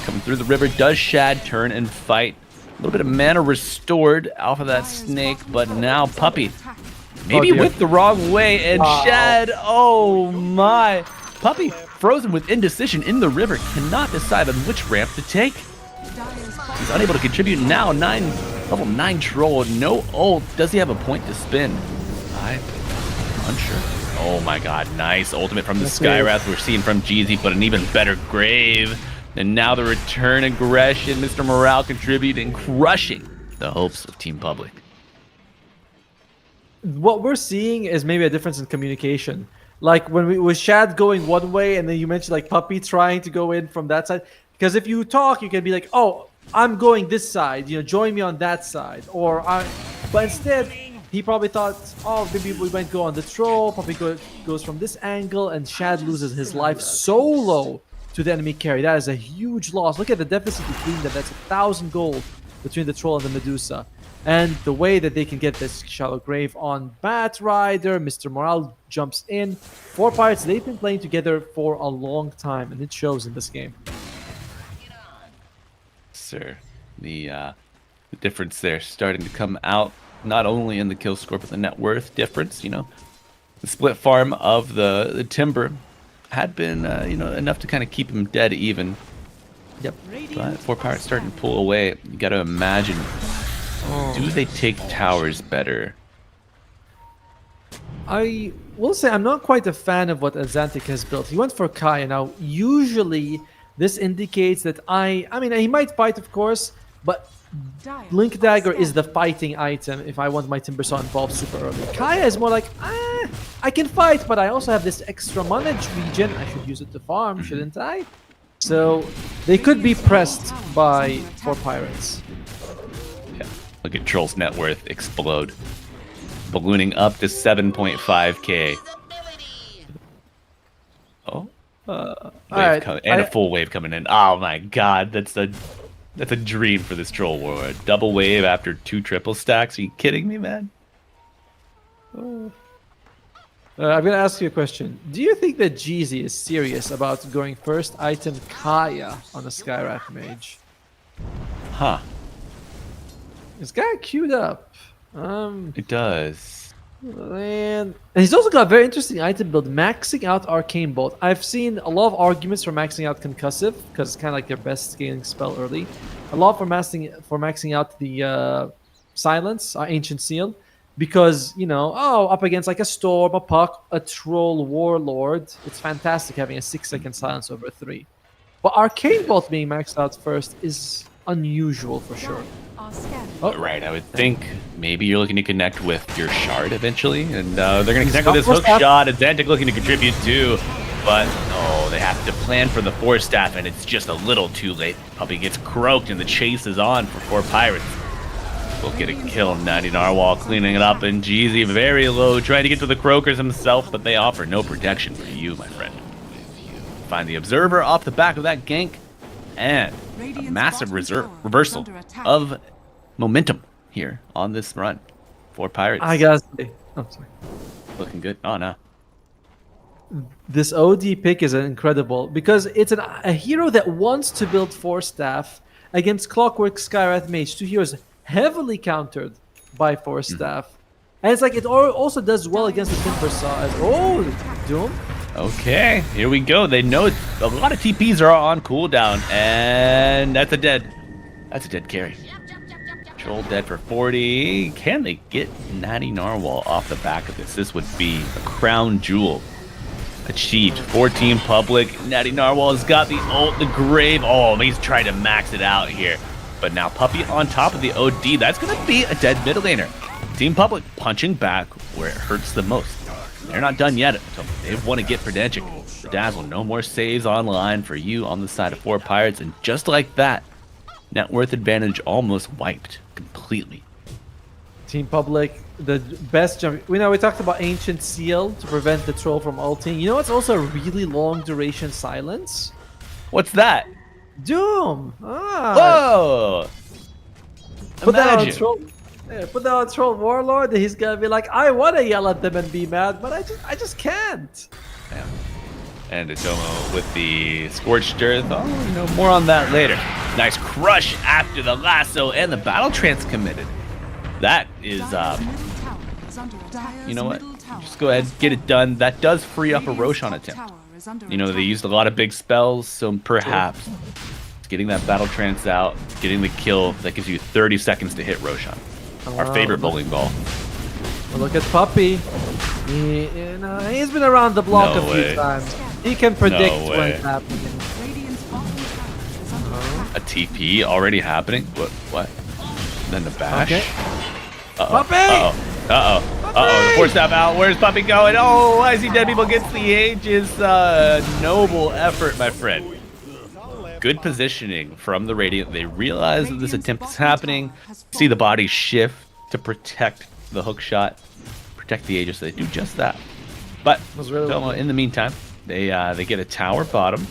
Coming through the river. Does Shad turn and fight? little bit of mana restored off of that snake, but now Puppy, maybe dear. with the wrong way, and Shad, oh my. Puppy, frozen with indecision in the river, cannot decide on which ramp to take. He's unable to contribute now. Level 9 troll, no ult. Does he have a point to spin? I'm unsure. Oh my god, nice ultimate from the Skywrath. We're seeing from Jeezy, but an even better grave. And now the return aggression. Mr. Morale contributing, crushing the hopes of Team Public. What we're seeing is maybe a difference in communication. Like when we was Shad going one way, and then you mentioned like Puppy trying to go in from that side. Because if you talk, you can be like, "Oh, I'm going this side. You know, join me on that side." But instead, he probably thought, "Oh, maybe we might go on the troll." Puppy goes from this angle, and Shad loses his life solo to the enemy carry. That is a huge loss. Look at the deficit between them. That's 1,000 gold between the troll and the Medusa. And the way that they can get this shallow grave on Bat Rider, Mr. Morale jumps in. 4 Pirates, they've been playing together for a long time, and it shows in this game. Sir, the difference there starting to come out, not only in the kill score, but the net worth difference. You know, the split farm of the Timber had been, enough to kind of keep him dead even. Yep. But 4 Pirates starting to pull away. You got to imagine. Do they take towers better? I will say I'm not quite a fan of what Azantic has built. He went for Kaya. Now, usually this indicates that I mean, he might fight, of course, but Blink Dagger is the fighting item if I want my Timbersaw involved super early. Kaya is more like, I can fight, but I also have this extra mana regen. I should use it to farm, shouldn't I? So they could be pressed by 4 Pirates. Look at Troll's net worth explode. Ballooning up to 7.5k. Oh. A full wave coming in. Oh my god, that's a dream for this Troll Warlord. Double wave after 2 triple stacks. Are you kidding me, man? I'm gonna ask you a question. Do you think that Jeezy is serious about going first item Kaya on a Skywrath Mage? Huh. It's got queued up. It does. And he's also got a very interesting item build, maxing out Arcane Bolt. I've seen a lot of arguments for maxing out Concussive, because it's kind of like their best scaling spell early. A lot for maxing out the Silence, Ancient Seal, because, up against like a Storm, a Puck, a Troll Warlord, it's fantastic having a 6-second silence over 3. But Arcane Bolt being maxed out first is unusual for sure. Oh, right, I would think maybe you're looking to connect with your Shard eventually, and they're going to connect with this hook shot. Azantic looking to contribute too, but they have to plan for the Force Staff, and it's just a little too late. Puppy gets croaked, and the chase is on for 4 Pirates. We'll get a kill. Natty Narwhal cleaning it up, and Jeezy very low, trying to get to the Croakers himself, but they offer no protection for you, my friend. Find the Observer off the back of that gank, and a massive reversal of momentum here on this run. 4 Pirates. I gotta say, I'm sorry. Looking good. Oh no. This OD pick is incredible because it's a hero that wants to build 4 staff against Clockwork Skywrath Mage, 2 heroes heavily countered by 4 staff. And it's like it also does well against the Timbersaw as Doom. Okay, here we go. They know a lot of TPs are on cooldown, and that's a dead carry. Troll dead for 40. Can they get Natty Narwhal off the back of this? This would be a crown jewel achieved. 14 Public. Natty Narwhal has got the ult, the grave. Oh, he's trying to max it out here. But now Puppy on top of the OD. That's going to be a dead mid laner. Team Public punching back where it hurts the most. They're not done yet, so they want to get Predagic. Dazzle, no more saves online for you on the side of 4 Pirates, and just like that, net worth advantage almost wiped completely. Team Public, the best jump. We talked about Ancient Seal to prevent the troll from ulting. You know what's also a really long duration silence? What's that? Doom! Whoa! Put that on Troll. Yeah, put that on Troll Warlord, and he's gonna be like, I wanna yell at them and be mad, but I just can't. Yeah. And Atomo with the Scorched Earth. Oh, more on that later. Nice crush after the lasso and the battle trance committed. That is, you know what? Just go ahead, get it done. That does free up a Roshan attempt. They used a lot of big spells, so perhaps getting that battle trance out, getting the kill, that gives you 30 seconds to hit Roshan. Our favorite bowling ball. Well, look at Puppy. He's been around the block a few times. He can predict when it's happening. A TP already happening? What? Then the bash. Okay. Puppy! The force stab out. Where's Puppy going? Oh, I see dead people gets the Aegis. Noble effort, my friend. Good positioning from the Radiant. They realize that this attempt is happening. See the body shift to protect the hook shot, protect the Aegis. They do just that. But in the meantime, they get a tower bottom,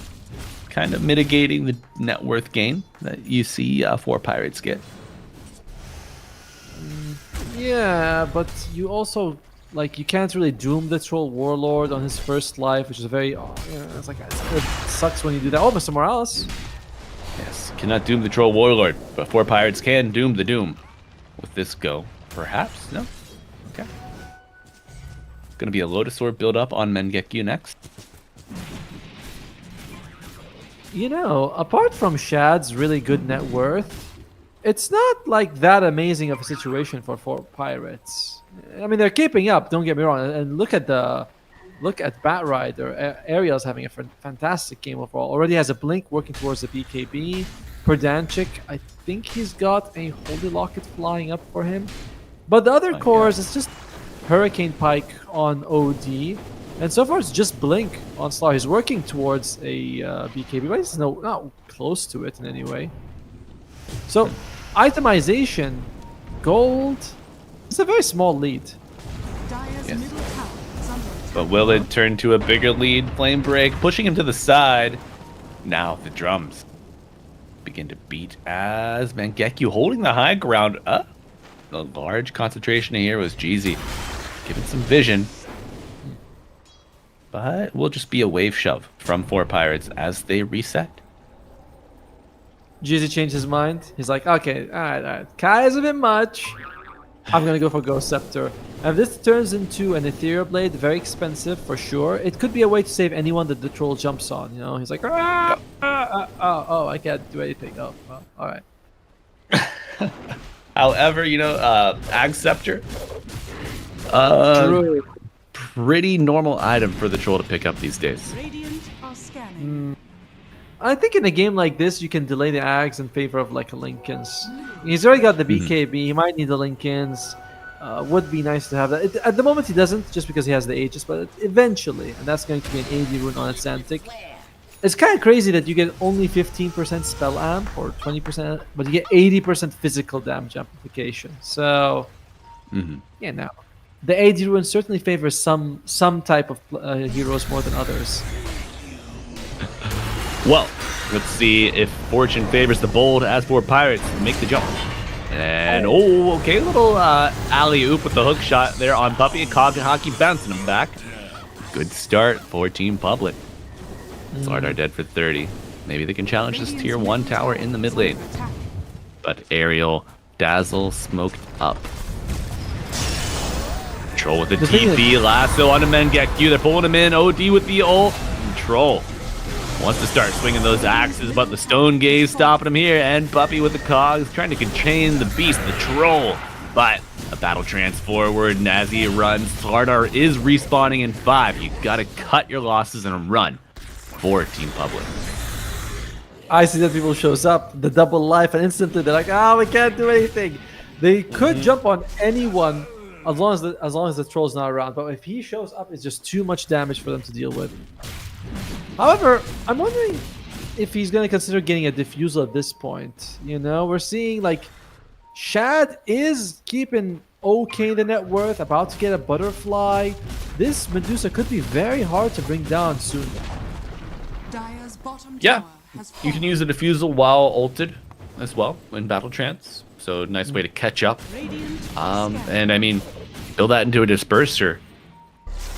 kind of mitigating the net worth gain that you see 4 pirates get. Yeah, but you also you can't really doom the troll warlord on his first life, which is very it sucks when you do that. Oh, Mr. Morales. Yes, cannot doom the troll warlord, but 4 pirates can doom the doom. With this go, perhaps? No? Okay. Gonna be a Lotus Sword build up on Mengekyu next. Apart from Shad's really good net worth, it's not that amazing of a situation for 4 pirates. I mean, they're keeping up, don't get me wrong. And look at Bat Rider. Ariel's having a fantastic game overall. Already has a blink working towards the BKB. Perdanchik, I think he's got a Holy Locket flying up for him. But the other cores, it's just Hurricane Pike on OD. And so far, it's just Blink on Slar. He's working towards a BKB, but he's not close to it in any way. So, itemization, gold, it's a very small lead. Yes. But will it turn to a bigger lead? Flame Break, pushing him to the side. Now the drums begin to beat as Mengekyu holding the high ground. The large concentration here was Jeezy giving some vision. But will just be a wave shove from 4 pirates as they reset. Jeezy changed his mind. He's like, okay, all right. Kai is a bit much. I'm going to go for Ghost Scepter. And if this turns into an Ethereal Blade, very expensive for sure. It could be a way to save anyone that the troll jumps on. He's like, I can't do anything. Oh, all right. However, Ag Scepter, pretty normal item for the troll to pick up these days. I think in a game like this, you can delay the Ags in favor of a Linken's. He's already got the BKB. He might need the Linken's. Would be nice to have that. At the moment, he doesn't, just because he has the Aegis, but eventually, and that's going to be an AD rune on its Antic. It's kind of crazy that you get only 15% spell amp or 20%, but you get 80% physical damage amplification. So, the AD rune certainly favors some type of heroes more than others. Well, let's see if fortune favors the bold as 4 pirates make the jump. And okay, little alley-oop with the hook shot there on Puppy. Kagahaki bouncing him back. Good start for Team Public. Slardar dead for 30. Maybe they can challenge this tier 1 tower in the mid lane. But Ariel, Dazzle smoked up. Troll with the TP, lasso on the Mengekyu. They're pulling him in. OD with the ult. Troll wants to start swinging those axes, but the Stone Gaze stopping him here. And Puppy with the cogs trying to contain the beast, the troll. But a battle trance forward, and as he runs, Slardar is respawning in 5. You gotta cut your losses and run for Team Public. I see that people shows up, the double life, and instantly they're like, we can't do anything. They could jump on anyone as long as the troll's not around, but if he shows up, it's just too much damage for them to deal with. However, I'm wondering if he's going to consider getting a diffusal at this point. We're seeing Shad is keeping okay the net worth, about to get a butterfly. This Medusa could be very hard to bring down soon. Yeah, you can use a diffusal while ulted as well in battle trance, so nice way to catch up. And I mean, build that into a disperser.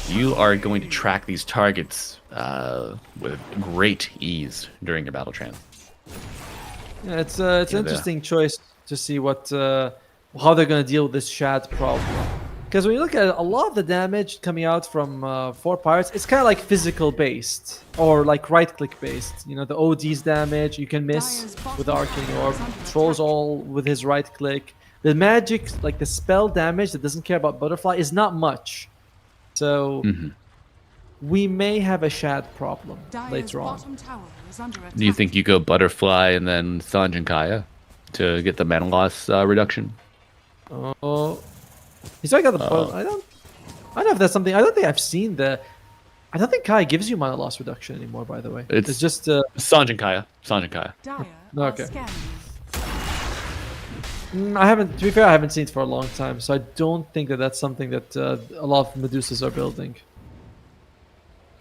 you are going to track these targets with great ease during your battle trance. Yeah, it's an interesting choice to see what how they're going to deal with this shad problem. Because when you look at it, a lot of the damage coming out from 4 pirates, it's kind of like physical based or like right click based. You know, the OD's damage you can miss with the Arcane Orb, Trolls all with his right click. The magic, like the spell damage that doesn't care about Butterfly, is not much. So we may have a shad problem later on. Bottom tower is under attack. Do you think you go Butterfly and then Sanj and Kaya to get the mana loss reduction? Oh, he's already got the. I don't know if that's something. I don't think I've seen the. I don't think Kai gives you mana loss reduction anymore. By the way, it's just Sanj and Kaya. Sanj and Kaya. Dire Okay. are scanning. I haven't. To be fair, I haven't seen it for a long time, so I don't think that that's something that a lot of Medusas are building.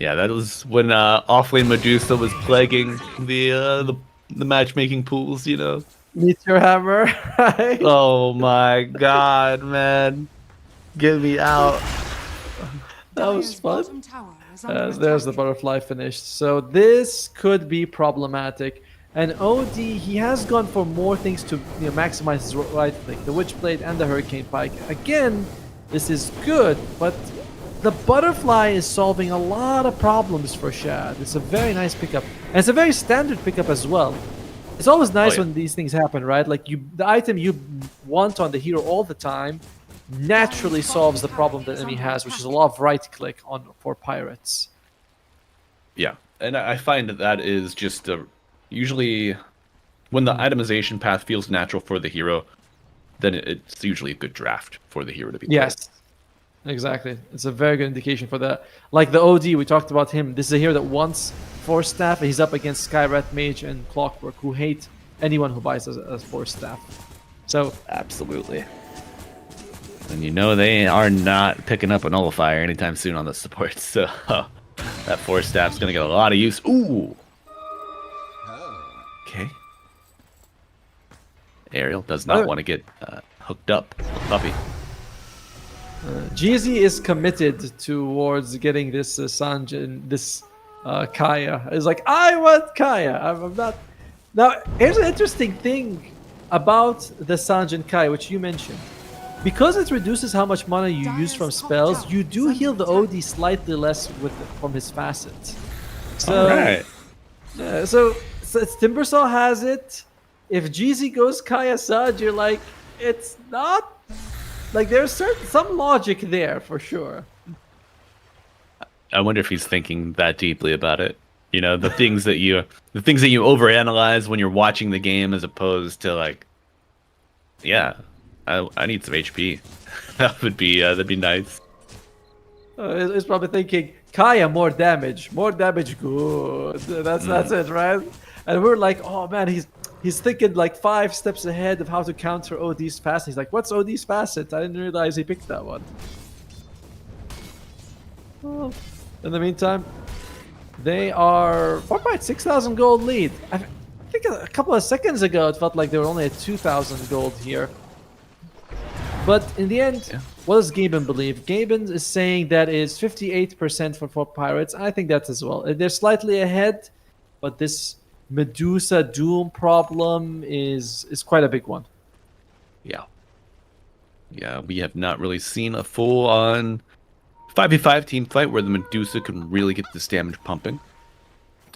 Yeah, that was when offlane Medusa was plaguing the matchmaking pools. You know. Meteor Hammer, right? Oh my god, man! Get me out. That was Dire's fun. bottom tower is under There's the attack. butterfly finished. So this could be problematic. And OD, he has gone for more things to maximize his right click, the Witchblade and the Hurricane Pike. Again, this is good, but the butterfly is solving a lot of problems for Shad. It's a very nice pickup, and it's a very standard pickup as well. It's always nice when these things happen, right? Like the item you want on the hero all the time naturally solves the problem that enemy has, which is a lot of right click for pirates. Yeah, and I find that is just usually when the itemization path feels natural for the hero, then it's usually a good draft for the hero to be played. Yes, exactly. It's a very good indication for that. Like the OD, we talked about him. This is a hero that wants Force Staff, and he's up against Skywrath Mage and Clockwork, who hate anyone who buys a Force Staff. So Absolutely. And you know they are not picking up a nullifier anytime soon on the support, so that Force Staff's gonna get a lot of use. Ooh! Okay. Ariel does not want to get hooked up with Puppy. GZ is committed towards getting this Sanj and this Kaya. It's like, I want Kaya. I'm not. Now, here's an interesting thing about the Sanj and Kaya, which you mentioned. Because it reduces how much mana you use from spells, you do heal the OD slightly less from his facets. So, Alright. so Timbersaw has it. If GZ goes Kaya Sanj, you're like, it's not. Like there's some logic there for sure. I wonder if he's thinking that deeply about it. You know, the things that you overanalyze when you're watching the game, as opposed to like, yeah, I need some HP. that'd be nice. He's probably thinking Kaya more damage, good. That's it, right? And we're like, oh man, he's thinking like 5 steps ahead of how to counter OD's facet. He's like, what's OD's facet? I didn't realize he picked that one. Well, in the meantime, they are 6,000 gold lead. I think a couple of seconds ago it felt like they were only at 2,000 gold here. But in the end, what does Gaben believe? Gaben is saying that is 58% for Pirates. I think that's as well. They're slightly ahead, but this Medusa Doom problem is quite a big one. Yeah, we have not really seen a full-on 5v5 team fight where the Medusa can really get this damage pumping.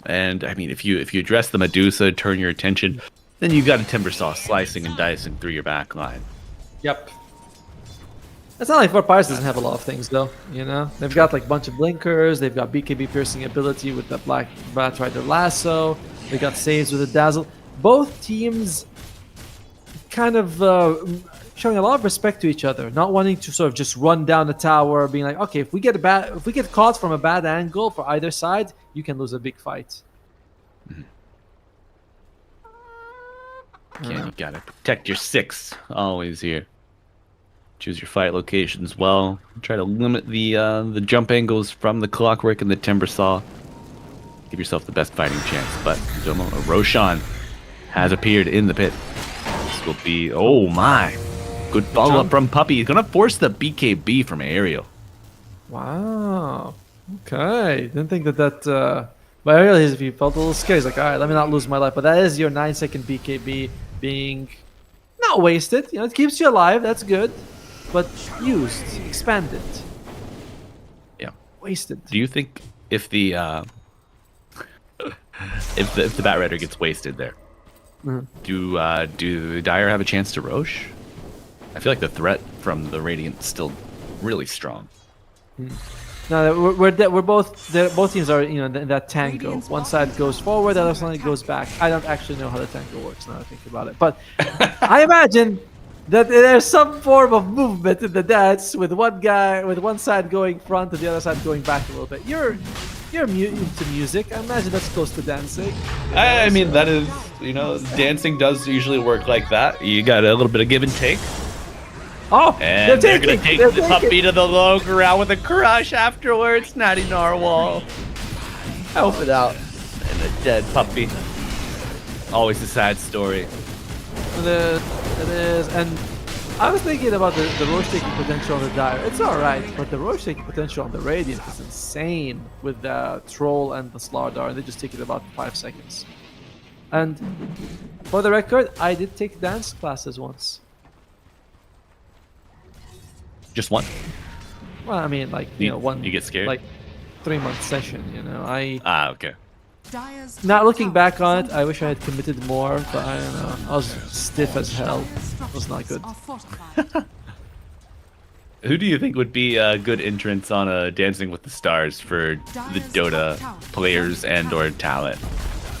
And I mean, if you address the Medusa, turn your attention, then you've got a Timbersaw slicing and dicing through your back line. Yep. It's not like Fort Pirates doesn't have a lot of things though, you know? They've got like a bunch of blinkers, they've got BKB piercing ability with the Black Batrider Lasso, they got saves with the Dazzle. Both teams kind of showing a lot of respect to each other, not wanting to sort of just run down the tower, being like, okay, if we get caught from a bad angle for either side, you can lose a big fight. Again, you gotta protect your 6 always here. Choose your fight locations well. Try to limit the jump angles from the Clockwork and the Timbersaw. Give yourself the best fighting chance. But Roshan has appeared in the pit. This will be, oh my, good follow up from Puppy. He's gonna force the BKB from Ariel. Wow. Okay. Didn't think that. But I realized if you felt a little scared, he's like, all right, let me not lose my life. But that is your 9-second BKB being not wasted. You know, it keeps you alive. That's good. But used, expanded. Yeah. Wasted. Do you think if the if the Bat Rider gets wasted there, do Dire have a chance to Roche? I feel like the threat from the Radiant is still really strong. No, we're both teams are in that tango. One side goes forward, the other side goes back. I don't actually know how the tango works now that I think about it, but I imagine that there's some form of movement in the dance with one side going front and the other side going back a little bit. You're into music. I imagine that's close to dancing. I mean, that is, dancing does usually work like that. You got a little bit of give and take. Oh, And they're going to take the puppy to the low ground with a crush afterwards. Natty Narwhal. Help it out. And a dead puppy. Always a sad story. It is, and I was thinking about the Roche taking potential on the Dire. It's alright, but the Roche taking potential on the Radiant is insane with the Troll and the Slardar, and they just take it about 5 seconds. And for the record, I did take dance classes once. Just one. Well, I mean, like, one. You get scared? Like, 3-month session, Okay. Dire's Not looking top back tower on is it, I wish I had committed more, but I don't know. I was stiff as hell. It was not good. are fortified. Who do you think would be a good entrance on a Dancing with the Stars for the Dota players and or talent?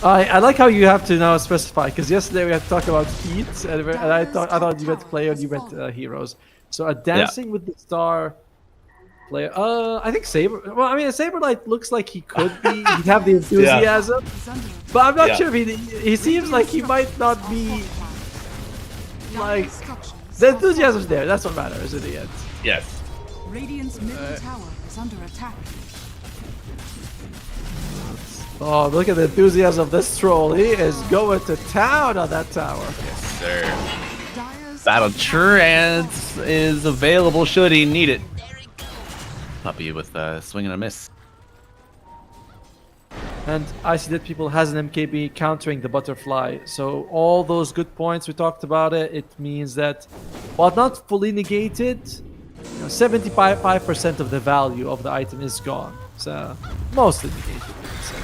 I like how you have to now specify, because yesterday we had to talk about feats, and I thought you meant player and you meant heroes. So a Dancing with the Star player, I think Saber. Well, I mean, a Saberlight looks like he could be. He'd have the enthusiasm, Is under attack. but I'm not Yeah. sure if he seems like he might not be. Like, Dire's structures the are enthusiasm's there. fortified. That's what matters in the end. Yes. Radiant's middle tower is under attack. Oh, look at the enthusiasm of this troll. He is going to town on that tower. Yes, sir. Dire's Battle top tower Trance is available should he need it. Puppy with a swing and a miss. And I see that people has an MKB countering the butterfly. So all those good points we talked about it means that while not fully negated, 75% of the value of the item is gone. So mostly negated. So,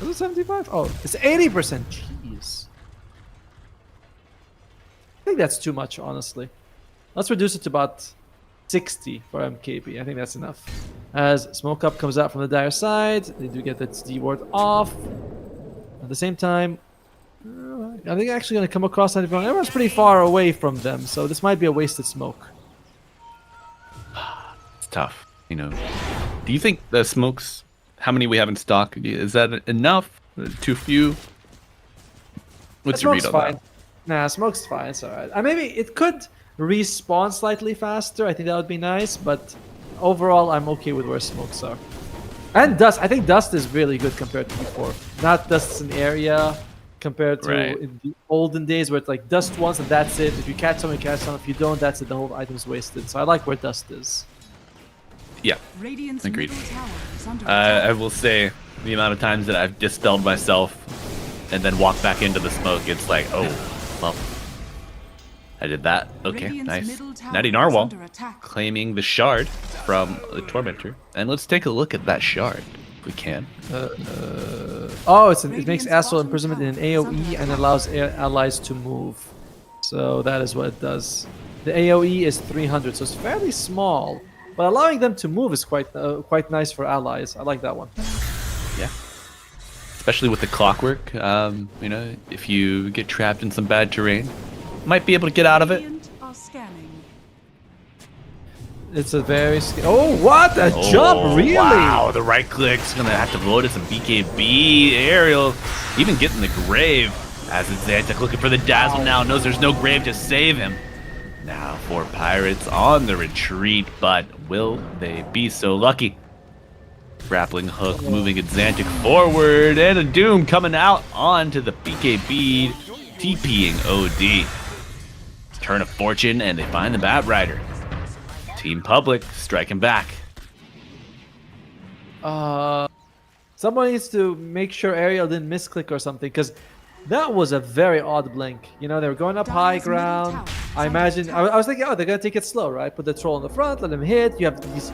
is it 75? Oh, it's 80%. Jeez. I think that's too much, honestly. Let's reduce it to about 60 for MKB. I think that's enough. As Smoke Up comes out from the Dire side, they do get that D ward off. At the same time, I think actually going to come across everyone. Everyone's pretty far away from them, so this might be a wasted smoke. It's tough, Do you think the smokes, how many we have in stock, is that enough? Too few? What's your read Smoke's on fine. Nah, Smoke's fine. It's alright. Maybe it could respawn slightly faster. I think that would be nice, but overall, I'm okay with where smokes are. And dust. I think dust is really good compared to before. Not dust's an area compared to Right. in the olden days where it's like dust once and that's it. If you catch someone, you catch someone. If you don't, that's it. The whole item's wasted. So I like where dust is. Yeah. Radiant's Agreed. middle tower is under attack. I will say the amount of times that I've dispelled myself and then walked back into the smoke, it's like, oh, well, I did that. Okay, Radiant's nice. middle tower Natty is Narwhal under attack. claiming the shard from the Tormentor. And let's take a look at that shard, if we can. Oh, it makes astral imprisonment in an AoE and allows allies to move. So that is what it does. The AoE is 300, so it's fairly small, but allowing them to move is quite nice for allies. I like that one. Yeah. Especially with the clockwork, if you get trapped in some bad terrain, might be able to get out of it. Radiant are scanning. It's a very oh, what a jump! Really? Wow, the right click's gonna have to load it some BKB aerial, even get in the grave. As it's Xantic looking for the dazzle now, knows there's no grave to save him. Now for Pirates on the retreat, but will they be so lucky? Grappling hook moving Xantic forward, and a Doom coming out onto the BKB, TPing OD. Turn of fortune, and they find the Bat Rider. Team Public striking back. Someone needs to make sure Ariel didn't misclick or something, because that was a very odd blink. You know, they were going up high Dyer's middle ground. tower is I under imagine, attack. I was thinking, oh, they're going to take it slow, right? Put the troll in the front, let him hit. You have these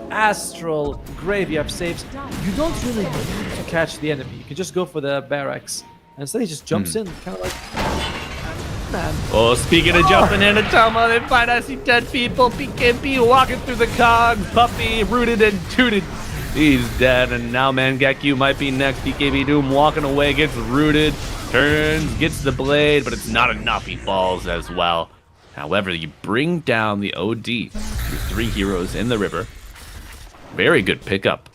astral grave, you have saves. You don't really need to catch the enemy. You can just go for the barracks. And instead he just jumps in, kind of like, man. Oh, speaking of jumping in, Atoma, they find I see dead people. BKB walking through the cogs. Puppy rooted and tooted. He's dead, and now Mangekyo might be next. BKB Doom walking away, gets rooted, turns, gets the blade, but it's not enough. He falls as well. However, you bring down the OD. Your 3 heroes in the river. Very good pickup.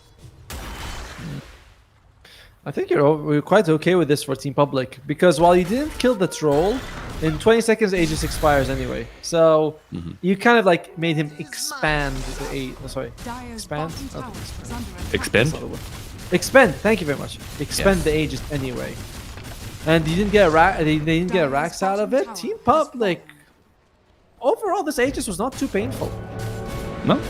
I think we're quite okay with this for Team Public, because while you didn't kill the troll, in 20 seconds Aegis expires anyway. So you kind of like made him expand the Dyer's expand? bottom tower is under attack. Expend? Expend, thank you very much. Expend the Aegis anyway. And you didn't get they didn't get racks out of it. Team Public, overall this Aegis was not too painful. No.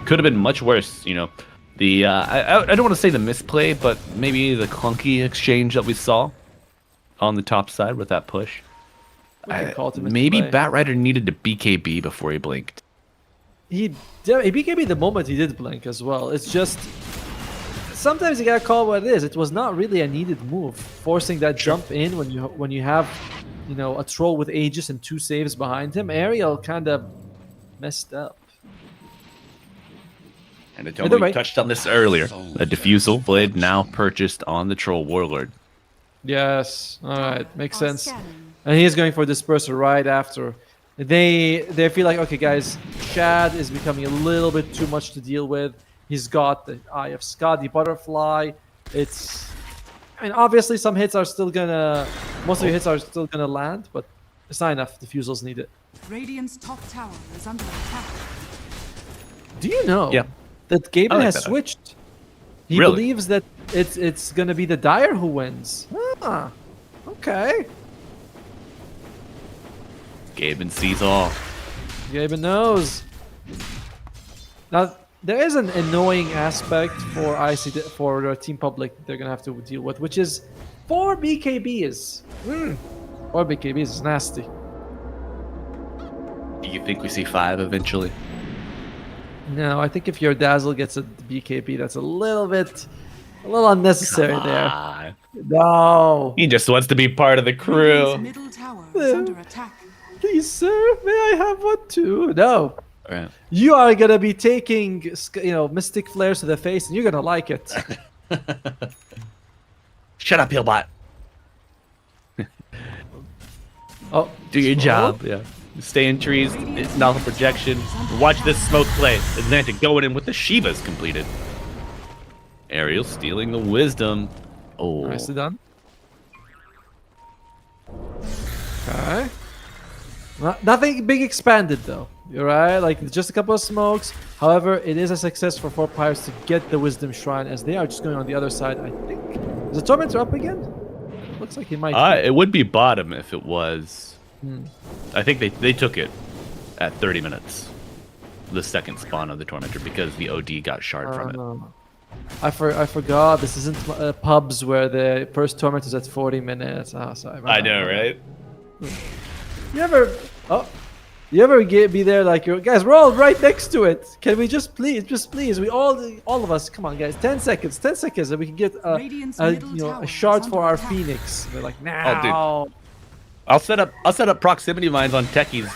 Could have been much worse, you know. The I don't want to say the misplay, but maybe the clunky exchange that we saw on the top side with that push. We can call it a Maybe misplay. Batrider needed to BKB before he blinked. He BKB the moment he did blink as well. It's just sometimes you gotta call it what it is. It was not really a needed move, forcing that jump in when you have, you know, a troll with Aegis and 2 saves behind him. Ariel kind of messed up. And Either Atoma, way. we touched on this earlier. A diffusal blade now purchased on the Troll Warlord. Yes, all right, makes Are sense. scanning. And he is going for Disperser right after. They feel like, okay, guys, Shad is becoming a little bit too much to deal with. He's got the Eye of Scott, the Butterfly. It's, I mean, obviously some hits are still gonna, most of your hits are still gonna land, but it's not enough. Diffusals need it. Radiant's top tower is under attack. Do you know Yeah. that Gaben I like has that. switched? He Really? believes that it's gonna be the Dyer who wins. Ah, okay. Gaben sees all. Gaben knows. Now there is an annoying aspect for for Team Public that they're gonna have to deal with, which is 4 BKBs. 4 BKBs is nasty. Do you think we see 5 eventually? No, I think if your Dazzle gets a BKB, that's a little unnecessary there. Ah, No. he just wants to be part of the crew. Radiant's middle tower is under attack. Please, sir, may I have one too? No. Right. You are gonna be taking, Mystic Flares to the face, and you're gonna like it. Shut up, Healbot. Oh, Do your smoke? job. Yeah. Stay in trees. It's not a projection. Watch this smoke play. Atlantic going in with the Shivas completed. Ariel stealing the wisdom. Oh. Nicely done. Okay. Nothing big expanded though. You're right, like just a couple of smokes. However, it is a success for 4 Pirates to get the Wisdom Shrine, as they are just going on the other side. I think. Is the Tormentor up again? Looks like he might. be. It would be bottom if it was. I think they took it at 30 minutes. The second spawn of the Tormentor because the OD got shard from it. I forgot. This isn't pubs where the first Tormentor is at 40 minutes. Oh, sorry. I know, right? You ever be there like guys? We're all right next to it. Can we just please? We all of us. Come on, guys. 10 seconds, and we can get Radiant's middle tower a shard is for under our attack. Phoenix. They're like, Oh, now. I'll set up proximity mines on techies.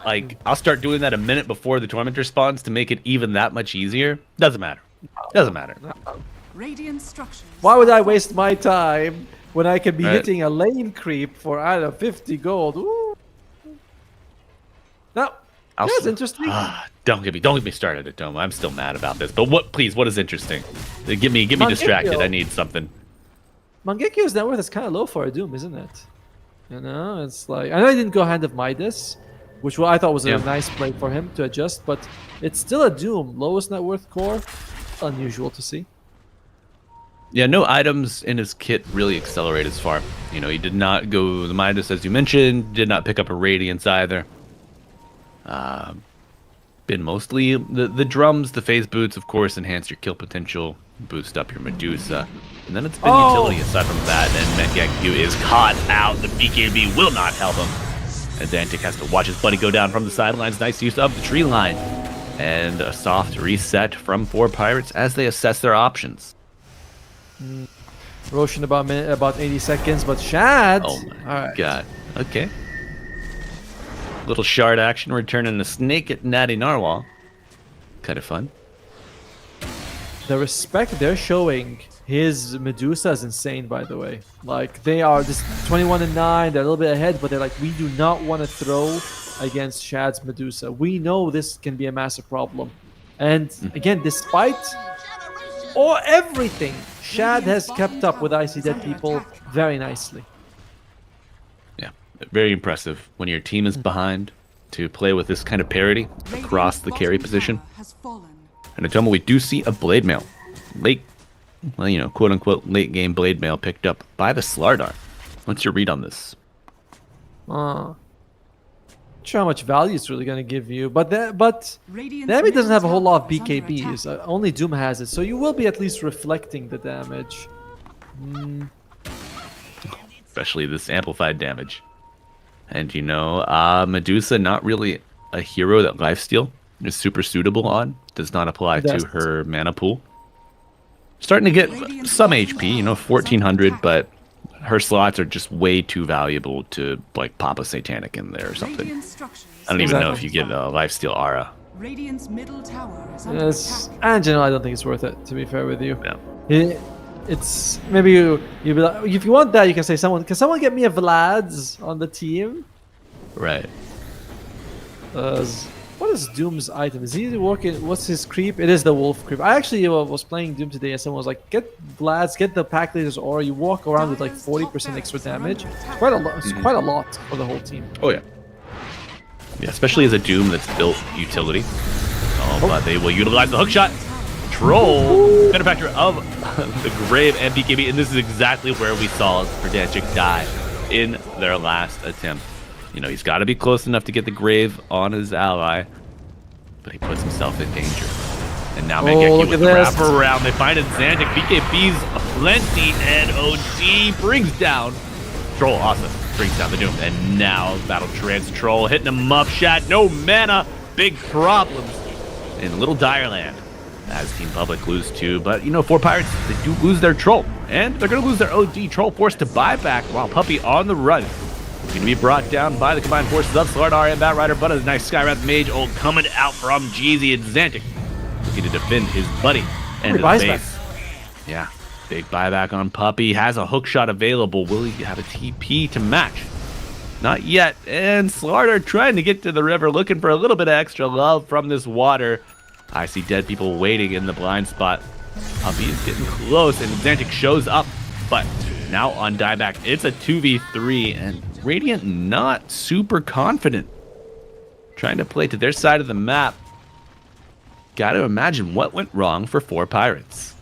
Like I'll start doing that a minute before the Tormentor spawns to make it even that much easier. Doesn't matter. Radiant structures. Why would I waste my time when I can be Right. hitting a lane creep for I don't know 50 gold? Ooh. No, that's interesting. Don't get me started, Atoma. I'm still mad about this. But what is interesting? Get me distracted. Mangekyo. I need something. Mangekyo's net worth is kind of low for a Doom, isn't it? You know, it's like I know he didn't go Hand of Midas, which I thought was a Yeah. nice play for him to adjust, but it's still a Doom, lowest net worth core. Unusual to see. Yeah, no items in his kit really accelerate as far. You know, he did not go the Midas as you mentioned. Did not pick up a Radiance either. been mostly the drums, the phase boots, of course, enhance your kill potential, boost up your Medusa. And then it's been utility aside from that, and Mengekyu is caught out. The BKB will not help him. And Xantic has to watch his buddy go down from the sidelines. Nice use of the tree line. And a soft reset from 4 Pirates as they assess their options. Roshan about 80 seconds, but Shad. Oh my god. Okay. Little shard action, returning the snake at Natty Narwhal. Kind of fun. The respect they're showing his Medusa is insane, by the way. Like, they are just 21-9, they're a little bit ahead, but they're like, we do not want to throw against Shad's Medusa. We know this can be a massive problem. And again, despite everything, Shad has kept up with Icy Dead People very nicely. Yeah, very impressive when your team is behind to play with this kind of parity across the carry position. And Atomo, we do see a Blade Mail. Late, well, you know, quote unquote, late game Blade Mail picked up by the Slardar. What's your read on this? Not sure how much value it's really going to give you, but the enemy doesn't have a whole lot of BKBs. Only Doom has it, so you will be at least reflecting the damage. Especially this amplified damage. And you know, Medusa, not really a hero that lifesteal is super suitable on. Does not apply to her mana pool. Starting to get some HP, you know, 1400, but her slots are just way too valuable to like pop a Satanic in there or something. I don't even know if you get a lifesteal aura. Radiant's middle tower is under Yes, attack. and in general, I don't think it's worth it, to be fair with you. Yeah. It's maybe you be like, if you want that, you can say can someone get me a Vlad's on the team? Right. What is Doom's item? Is he working? What's his creep? It is the wolf creep. I actually was playing Doom today, and someone was like, "Get Vlad's, get the pack leaders, or you walk around with like 40% extra damage." It's quite a lot. It's quite a lot for the whole team. Oh yeah. Yeah, especially as a Doom that's built utility. But they will utilize the hookshot. Troll, benefactor of the Grave and BKB, and this is exactly where we saw Verdansk die in their last attempt. You know, he's got to be close enough to get the Grave on his ally, but he puts himself in danger. And now Mengekyu with the wrap around. They find a Xantic. BKB's plenty, and OG brings down Troll. Awesome. Brings down the Doom. And now Battle Trance Troll hitting him up. Shad, no mana. Big problems in Little Direland as Team Public lose 2. But, you know, 4 Pirates, they do lose their Troll. And they're going to lose their OD. Troll forced to buy back while Puppey on the run. Going to be brought down by the combined forces of Slardar and Batrider, but a nice Skywrath Mage ult coming out from Jeezy and Xantic. Looking to defend his buddy and his base. Yeah, big buyback on Puppey. Has a hook shot available. Will he have a TP to match? Not yet. And Slardar trying to get to the river, looking for a little bit of extra love from this water. I see dead people waiting in the blind spot. Puppey is getting close, and Xantic shows up, but now on dieback, it's a 2v3, and Radiant not super confident. Trying to play to their side of the map. Got to imagine what went wrong for 4 Pirates.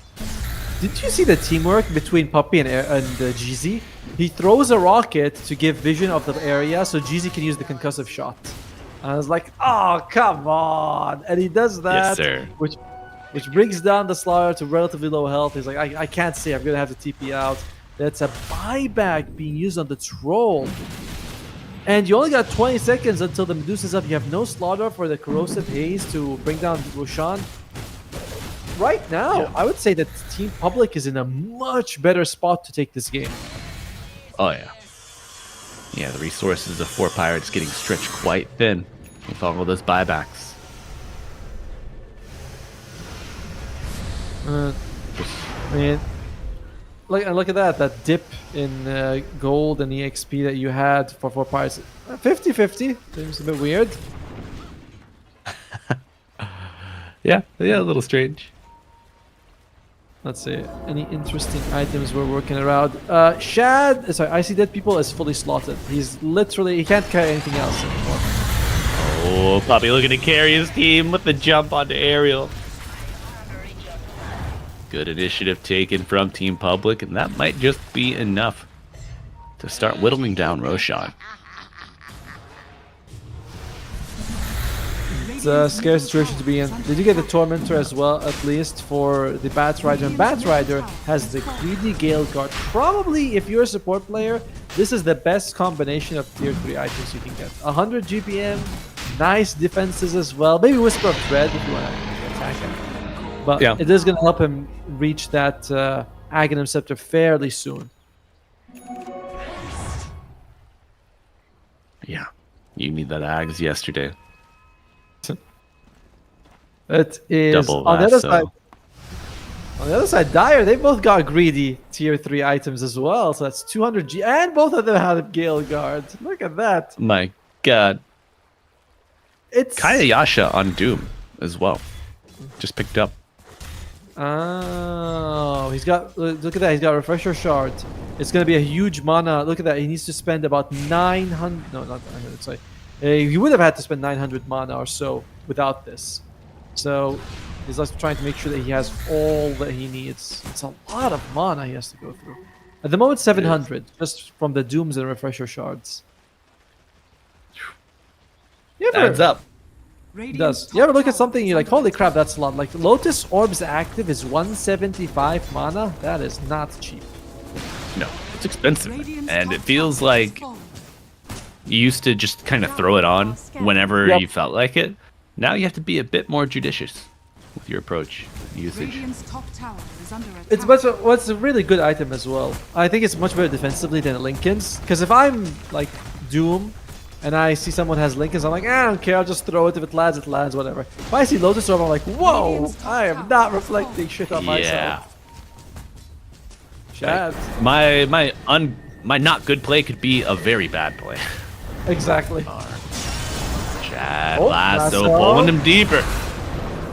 Did you see the teamwork between Puppey and Jeezy? He throws a rocket to give vision of the area so Jeezy can use the concussive shot. And I was like, oh, come on. And he does that, Yes, sir. which brings down the Slayer to relatively low health. He's like, I can't see. I'm going to have to TP out. That's a buyback being used on the Troll. And you only got 20 seconds until the Medusa's up. You have no Slaughter for the Corrosive Haze to bring down Roshan. Right now, I would say that Team Public is in a much better spot to take this game. Oh, yeah. Yeah, the resources of 4 Pirates getting stretched quite thin with all of those buybacks. I mean, look at that dip in gold and EXP that you had for 4 Pirates. 50-50. Seems a bit weird. Yeah, a little strange. Let's see. Any interesting items we're working around? Shad, sorry, I see Dead People is fully slotted. He's literally, he can't carry anything else anymore. Oh, Puppey looking to carry his team with the jump onto Aerial. Good initiative taken from Team Public, and that might just be enough to start whittling down Roshan. a scary situation to be in. They do get the Tormentor as well, at least for the Bat Rider. And Bat Rider has the greedy Gale Guard. Probably, if you're a support player, this is the best combination of tier 3 items you can get. 100 GPM, nice defenses as well. Maybe Whisper of Dread if you want to attack him. But Yeah. it is going to help him reach that Aghanim Scepter fairly soon. Yeah. You need that Ags yesterday. It is Double on the other lasso. side. On the other side, Dire, they both got greedy tier 3 items as well. So that's 200 G, and both of them had a Gale Guard. Look at that. My God. It's Kayayasha on Doom as well. Just picked up. Oh, he's got. Look at that. He's got Refresher Shard. It's gonna be a huge mana. Look at that. He needs to spend about 900. No, not 900. Sorry. He would have had to spend 900 mana or so without this. So he's just trying to make sure that he has all that he needs. It's a lot of mana he has to go through. At the moment, 700 just from the Dooms and Refresher Shards. You ever- Adds up. It does. You ever look at something and you're like, holy crap, that's a lot. Like Lotus Orb's active is 175 mana. That is not cheap. No, it's expensive. And it feels like you used to just kind of throw it on whenever Yep. you felt like it. Now you have to be a bit more judicious with your approach usage. Radiant's top tower is under attack. It's much. What's a really good item as well. I think it's much better defensively than Linken's. Because if I'm like Doom and I see someone has Linken's, I'm like, I don't care. I'll just throw it. If it lands, whatever. If I see Lotus Orb, I'm like, whoa! I am not reflecting shit on Yeah. myself. Shad. My not good play could be a very bad play. Exactly. Chad Oh, Lasso Lasso. pulling him deeper.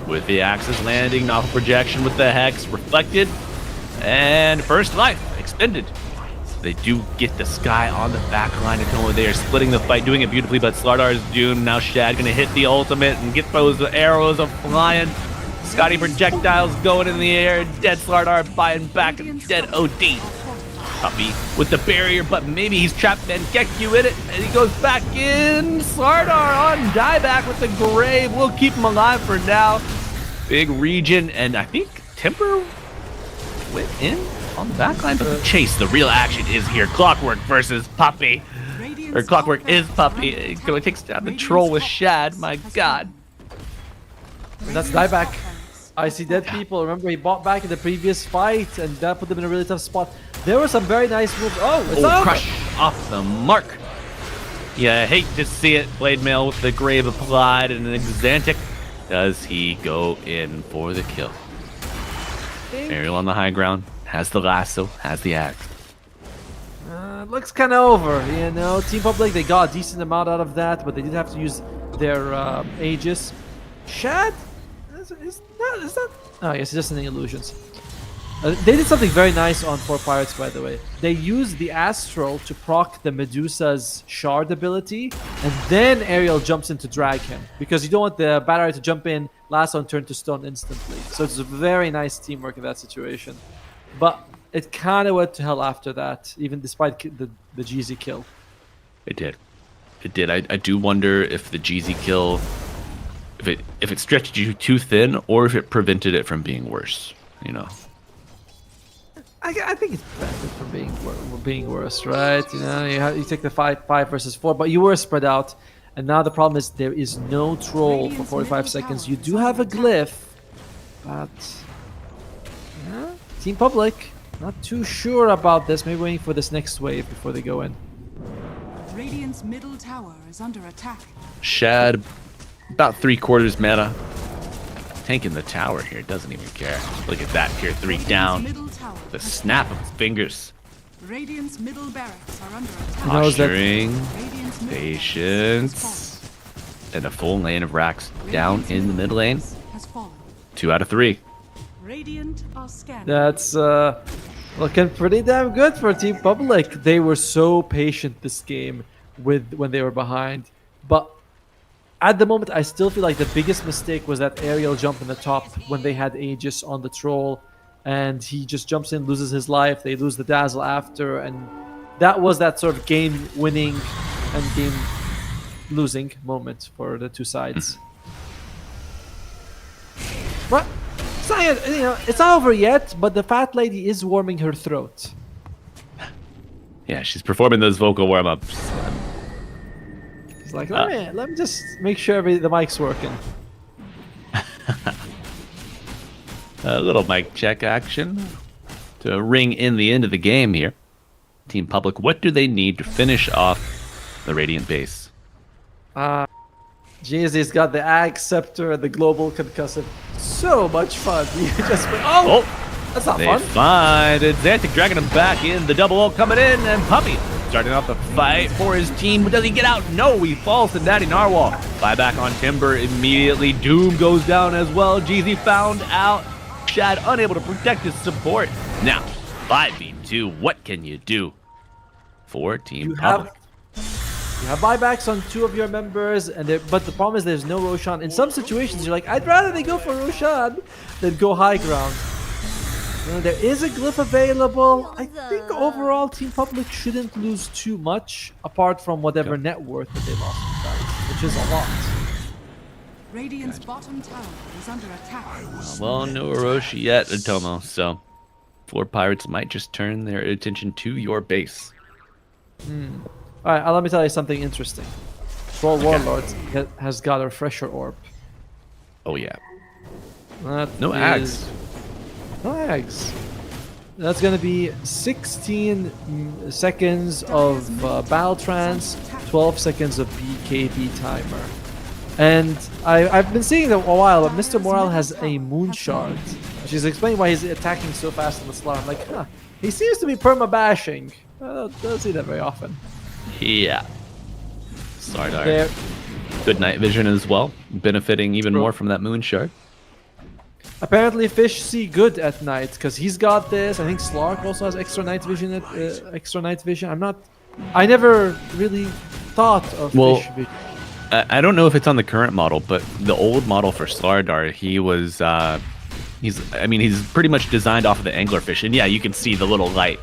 With the Axis landing, novel projection with the Hex reflected. And first life extended. They do get the Sky on the back line of Toma. They are splitting the fight, doing it beautifully, but Slardar is doomed. Now Shad gonna hit the ultimate and get those arrows of flying. Scotty projectiles going in the air. Dead Slardar buying back. Dead OD. Puppy with the barrier, but maybe he's trapped. Then Gekyu in it, and he goes back in. Slardar on dieback with the grave. We'll keep him alive for now. Big region, and I think Timber went in on the backline, but the chase, the real action is here. Clockwork versus Puppy. Or Clockwork is Puppy. It takes down the troll with Shad. My God. And that's dieback. I see dead people. Remember, he bought back in the previous fight, and that put them in a really tough spot. There were some very nice moves. Oh, it's over. Crush off the mark. Yeah, I hate to see it. Blade Mail with the grave applied, and an Xantic. Does he go in for the kill? Ariel on the high ground, has the lasso, has the axe. Looks kind of over, you know. Team Public, they got a decent amount out of that, but they did have to use their Aegis. Shad? Is that? Oh, yes, it's just an illusions. They did something very nice on 4 Pirates, by the way. They used the Astral to proc the Medusa's Shard ability, and then Ariel jumps in to drag him. Because you don't want the battery to jump in, lasso, and turn to stone instantly. So it's a very nice teamwork in that situation. But it kind of went to hell after that, even despite the GZ kill. It did. It did. I do wonder if the GZ kill, if it stretched you too thin, or if it prevented it from being worse. You know. I think it's prevented from being worse, right? You know, you take the 5 versus 4, but you were spread out, and now the problem is there is no troll for 45 seconds. You do have a glyph, but yeah, Team Public not too sure about this. Maybe waiting for this next wave before they go in. Radiant's middle tower is under attack. Shad, about 3/4 mana. Tanking the tower here, doesn't even care. Look at that, tier 3 down. Middle tower The has snap of his fingers. Radiant's middle barracks are under attack. You know, is that- Posturing, Radiant's middle patience, and a full lane of racks down Radiant's in the mid lane. has fallen. 2 out of 3. Radiant are scanning. That's looking pretty damn good for Team Public. They were so patient this game when they were behind, but at the moment, I still feel like the biggest mistake was that aerial jump in the top when they had Aegis on the troll, and he just jumps in, loses his life. They lose the dazzle after, and that was that sort of game-winning and game-losing moment for the two sides. What? It's not, it's not over yet, but the fat lady is warming her throat. Yeah, she's performing those vocal warm-ups. He's like, let me just make sure the mic's working. A little mic check action to ring in the end of the game here. Team Public, what do they need to finish off the Radiant base? Jeez, got the Ag Scepter and the Global Concussive. So much fun. You just oh, that's not They fun. find it. Xantic dragging him back in. The double ult coming in, and Puppy starting off the fight for his team. Does he get out? No, he falls to Daddy Narwhal. Buyback on Timber immediately. Doom goes down as well. Jeezy found out. Shad unable to protect his support. Now, 5v2. What can you do for Team Public? You have buybacks on 2 of your members, but the problem is there's no Roshan. In some situations, you're like, I'd rather they go for Roshan than go high ground. There is a glyph available. I think overall Team Public shouldn't lose too much, apart from whatever net worth that they lost, which is a lot. Radiant's bottom tower is under attack. Well, no Orochi yet, Atomo, so 4 Pirates might just turn their attention to your base. All right, let me tell you something interesting. Troll Warlord has got a Refresher Orb. Oh, yeah. That No is- Ags. No Ags. That's going to be 16 seconds of Battle Trance, 12 seconds of BKB timer. And I've been seeing it a while, but Mr. Morale has a Moon Shard. She's explaining why he's attacking so fast on the slot. I'm like, huh, he seems to be perma-bashing. I don't see that very often. Yeah. Sardar. There, Good night vision as well, benefiting even more from that moon shard. apparently, fish see good at night because he's got this. I think Slark also has extra night vision. I never really thought of fish vision. I don't know if it's on the current model, but the old model for Slardar, he was, he's pretty much designed off of the anglerfish, and yeah, you can see the little light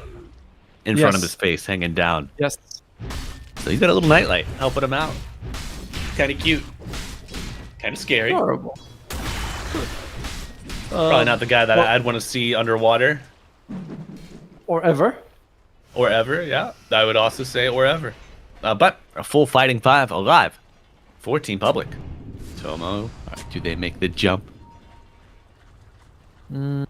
in front of his face hanging down. Yes. So he's got a little nightlight helping him out. Kind of cute. Kind of scary. Horrible. Probably not the guy that I'd want to see underwater. Or ever. Or ever, yeah. I would also say or ever. But a full fighting 5 alive for Team Public. Tomo, do they make the jump? I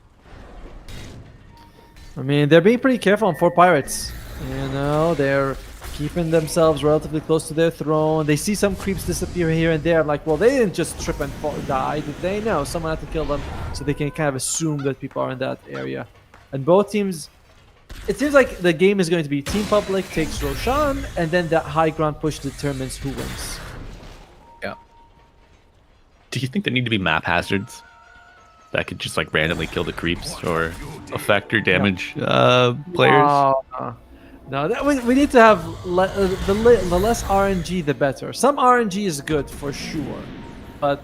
mean, they're being pretty careful on 4 Pirates. They're keeping themselves relatively close to their throne. They see some creeps disappear here and there. Like, well, they didn't just trip and die, did they? No, someone had to kill them. So they can kind of assume that people are in that area. And both teams... It seems like the game is going to be Team Public takes Roshan, and then that high ground push determines who wins. Yeah. Do you think there need to be map hazards that could just like randomly kill the creeps or affect or damage players? No, we need to have the less RNG, the better. Some RNG is good for sure, but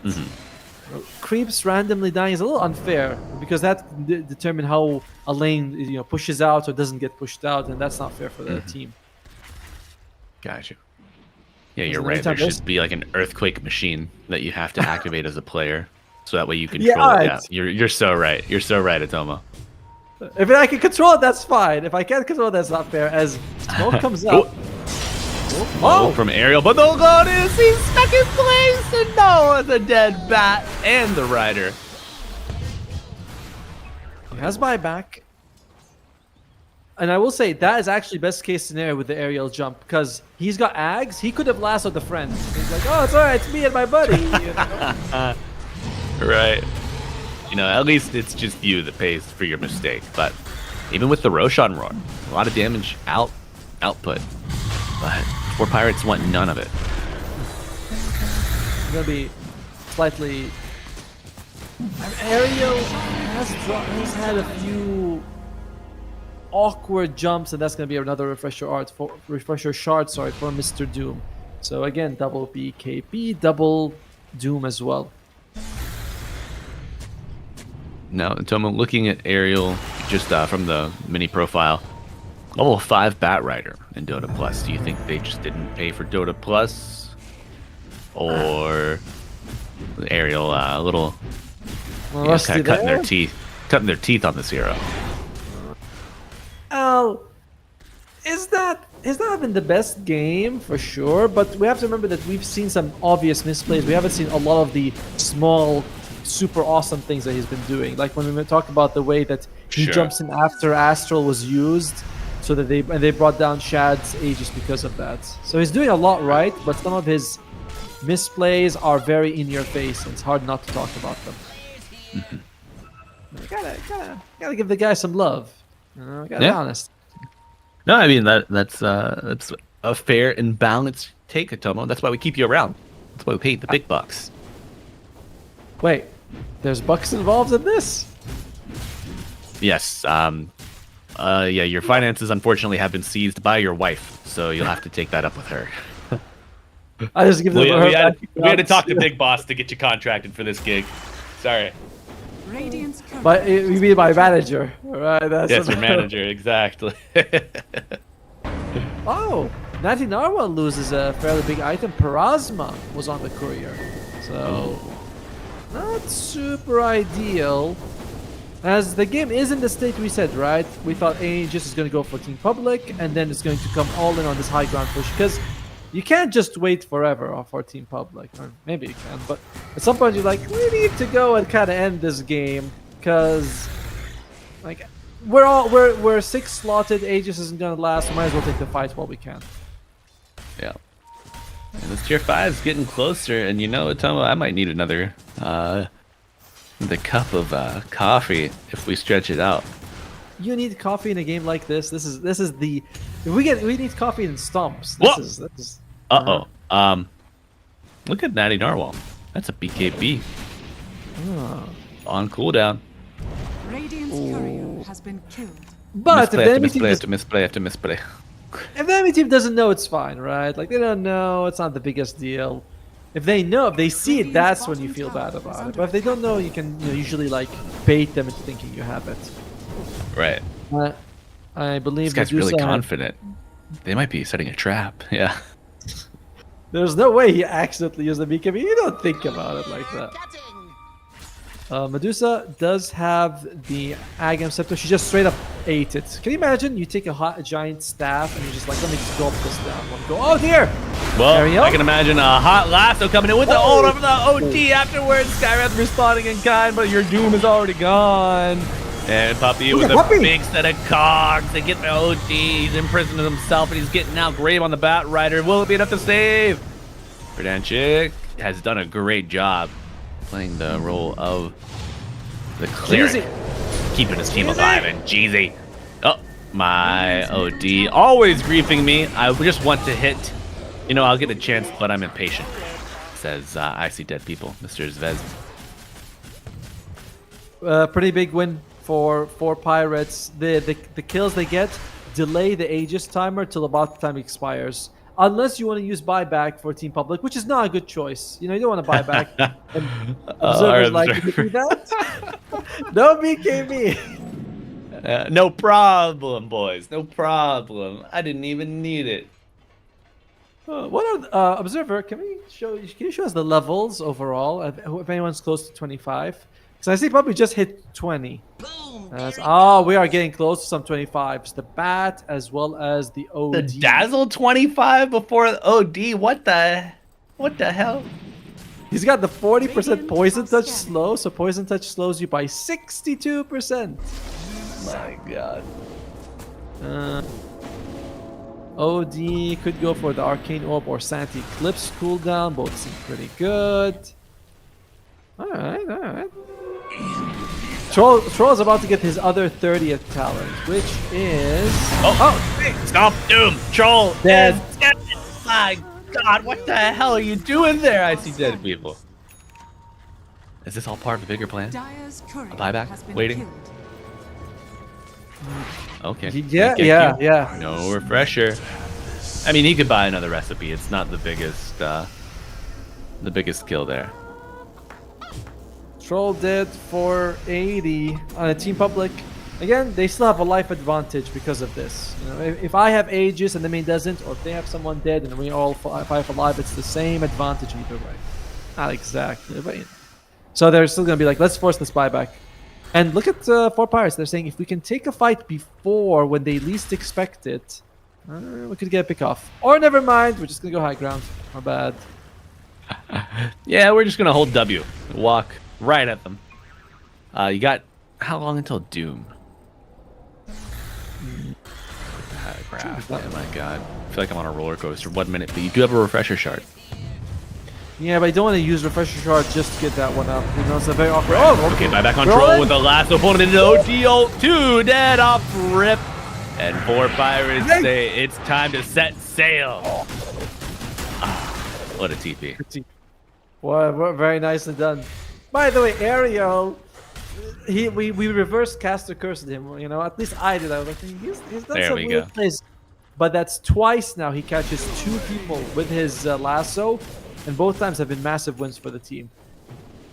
creeps randomly dying is a little unfair because that determines how a lane pushes out or doesn't get pushed out, and that's not fair for the team. Gotcha. Yeah, you're right. There should be like an earthquake machine that you have to activate as a player, so that way you control it. Yeah, you're so right. You're so right, Atomo. If I can control it, that's fine. If I can't control it, that's not fair. As smoke comes up. Oh, from Ariel, but the goal is he's stuck in place, and no, the dead bat and the rider. He has buyback. And I will say, that is actually best case scenario with the aerial jump, because he's got Ags, he could have lassoed the friend. He's like, oh, it's alright, it's me and my buddy. Right. At least it's just you that pays for your mistake. But even with the Roshan Roar, a lot of damage output. But 4 Pirates want none of it. It's going to be slightly... Ariel has had a few awkward jumps, and that's going to be another refresher shard for Mr. Doom. So again, double BKB, double Doom as well. Now, Tomo, looking at Ariel just from the mini profile, level 5 Bat Rider in Dota Plus. Do you think they just didn't pay for Dota Plus, or Ariel a little Yeah, Rusty cutting there. cutting their teeth on this hero. Well, is that been the best game for sure? But we have to remember that we've seen some obvious misplays. We haven't seen a lot of the small, super awesome things that he's been doing. Like when we talked about the way that he Sure. jumps in after Astral was used, so that they brought down Shad's Aegis because of that. So he's doing a lot right, but some of his misplays are very in your face, and it's hard not to talk about them. Gotta give the guy some love. Gotta be Yeah. honest. No, I mean that's a fair and balanced take, Atomo. That's why we keep you around. That's why we pay the big bucks. Wait, there's bucks involved in this? Yes. Yeah. Your finances unfortunately have been seized by your wife, so you'll have to take that up with her. I just give them We her had back. to talk to Big Boss to get you contracted for this gig. Sorry. Radiant's courier. But you mean my manager, right? That's Yes, your manager, exactly. Oh, Natty Narwhal loses a fairly big item. Parasma was on the courier, so not super ideal. As the game is in the state we said, right? We thought Aegis is going to go for Team Public, and then it's going to come all in on this high ground push, because you can't just wait forever for Team Public. Or maybe you can, but at some point you're like, we need to go and kind of end this game, because like we're 6 slotted. Aegis isn't going to last. We might as well take the fight while we can. Yeah. And this tier 5 is getting closer, and you know, Atomo, I might need another the cup of coffee if we stretch it out. You need coffee in a game like this. This is the we need coffee in stumps. Whoa! This is Look at Natty Narwhal. That's a BKB oh. on cooldown. Radiant's courier has been killed. But if the enemy team misplay after misplay. if the enemy team doesn't know, it's fine, right? Like they don't know, it's not the biggest deal. If they know, if they see it, that's when you feel bad about it. But if they don't know, you can usually like bait them into thinking you have it. Right. I believe This guy's really Medusa had- confident. They might be setting a trap. Yeah. There's no way he accidentally used the BKB. You don't think about it like that. Medusa does have the Agam Scepter. She just straight up ate it. Can you imagine? You take a giant staff and you're just like, let me just gulp this down. Go, oh dear! Well, There we go. I can imagine a hot lasso coming in with the ult over the OT afterwards. Skywrath responding in kind, but your doom is already gone. And Puppy with a Puppy? big set of cogs. They get the OT. He's imprisoned himself, and he's getting out Grave on the Bat Rider. Will it be enough to save? Verdanchik has done a great job playing the role of the cleric, Jeezy. keeping his team alive. And Jeezy, oh, my OD, always griefing me. I just want to hit. You know, I'll get a chance, but I'm impatient. Says I see dead people, Mr. Zvez. Pretty big win for Pirates. The kills they get delay the Aegis timer till about the time it expires. Unless you want to use buyback for Team Public, which is not a good choice. You know, you don't want to buy back. And observers like, you do that? No BKB. No problem, boys. No problem. I didn't even need it. What are observer? Can you show us the levels overall? If anyone's close to 25, because I see probably just hit 20. We are getting close to some 25s. The Bat as well as the OD. The Dazzle 25 before the OD. What the hell? He's got the 40% poison touch slow, so poison touch slows you by 62%. My God. OD could go for the Arcane Orb or Santi Eclipse cooldown. Both seem pretty good. Alright. Troll is about to get his other 30th talent, which is... Stop Doom! Troll! Dead. is dead. My God, what the hell are you doing there? I see dead people. Is this all part of a bigger plan? Dire's courier buyback? has been Waiting? killed. Okay. Yeah. No refresher. I mean, he could buy another recipe. It's not the biggest kill there. Troll dead for 80 on a Team Public. Again, they still have a life advantage because of this. You know, if I have Aegis and the main doesn't, or if they have someone dead and we all 5 alive, it's the same advantage either way. Not exactly, but you know. So they're still going to be like, let's force this buyback. And look at 4 Pirates. They're saying if we can take a fight before when they least expect it, we could get a pick off. Or never mind, we're just going to go high ground. My bad. Yeah, we're just going to hold W. Walk right at them. You got how long until Doom? Paragraph. Oh my god. I feel like I'm on a roller coaster. 1 minute, but you do have a refresher shard. Yeah, but I don't want to use refresher shard just to get that one up. You know, it's a very awkward. Right. Oh, Okay, buyback control with the last opponent in the OT ult. 2 dead off rip. And 4 Pirates say it's time to set sail. What a TP. Well, very nicely done. By the way, Ariel, we reverse caster cursed him. You know, at least I did. I was like, he's done There some we weird go. plays. But that's twice now he catches 2 people with his lasso, and both times have been massive wins for the team.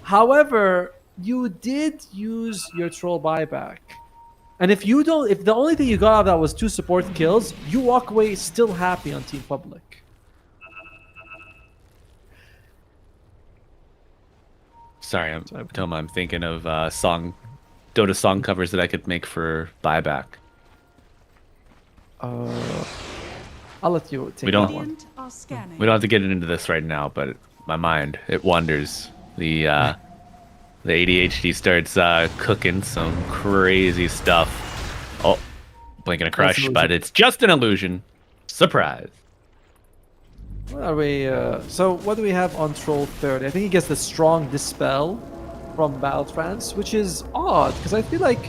However, you did use your troll buyback. And if the only thing you got out of that was 2 support kills, you walk away still happy on Team Public. Sorry, I'm thinking of Dota song covers that I could make for buyback. I'll let you take We don't- that one. Radiant are scanning. We don't have to get into this right now, but my mind, it wanders. The ADHD starts cooking some crazy stuff. Oh, blinking a crush, illusion. but it's just an illusion. Surprise. What are we? So what do we have on Troll 30? I think he gets the strong dispel from Battle Trance, which is odd because I feel like,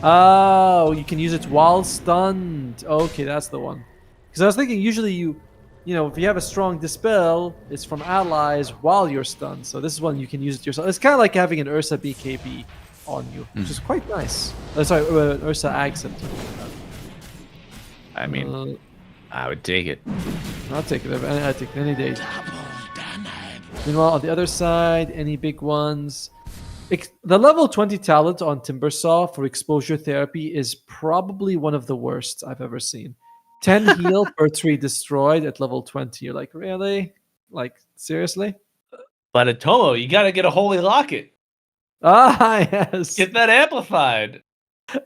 oh, you can use it while stunned. Okay, that's the one. Because I was thinking usually you know, if you have a strong dispel, it's from allies while you're stunned. So this is one you can use it yourself. It's kind of like having an Ursa BKB on you, which is quite nice. Sorry, Ursa Ag 17. I mean, I would take it. I'll take it. I'll take it any day. Meanwhile, on the other side, any big ones? The level 20 talent on Timbersaw for exposure therapy is probably one of the worst I've ever seen. 10 heal per 3 destroyed at level 20. You're like, really? Like, seriously? But Atomo, you gotta get a holy locket. Ah, yes. Get that amplified.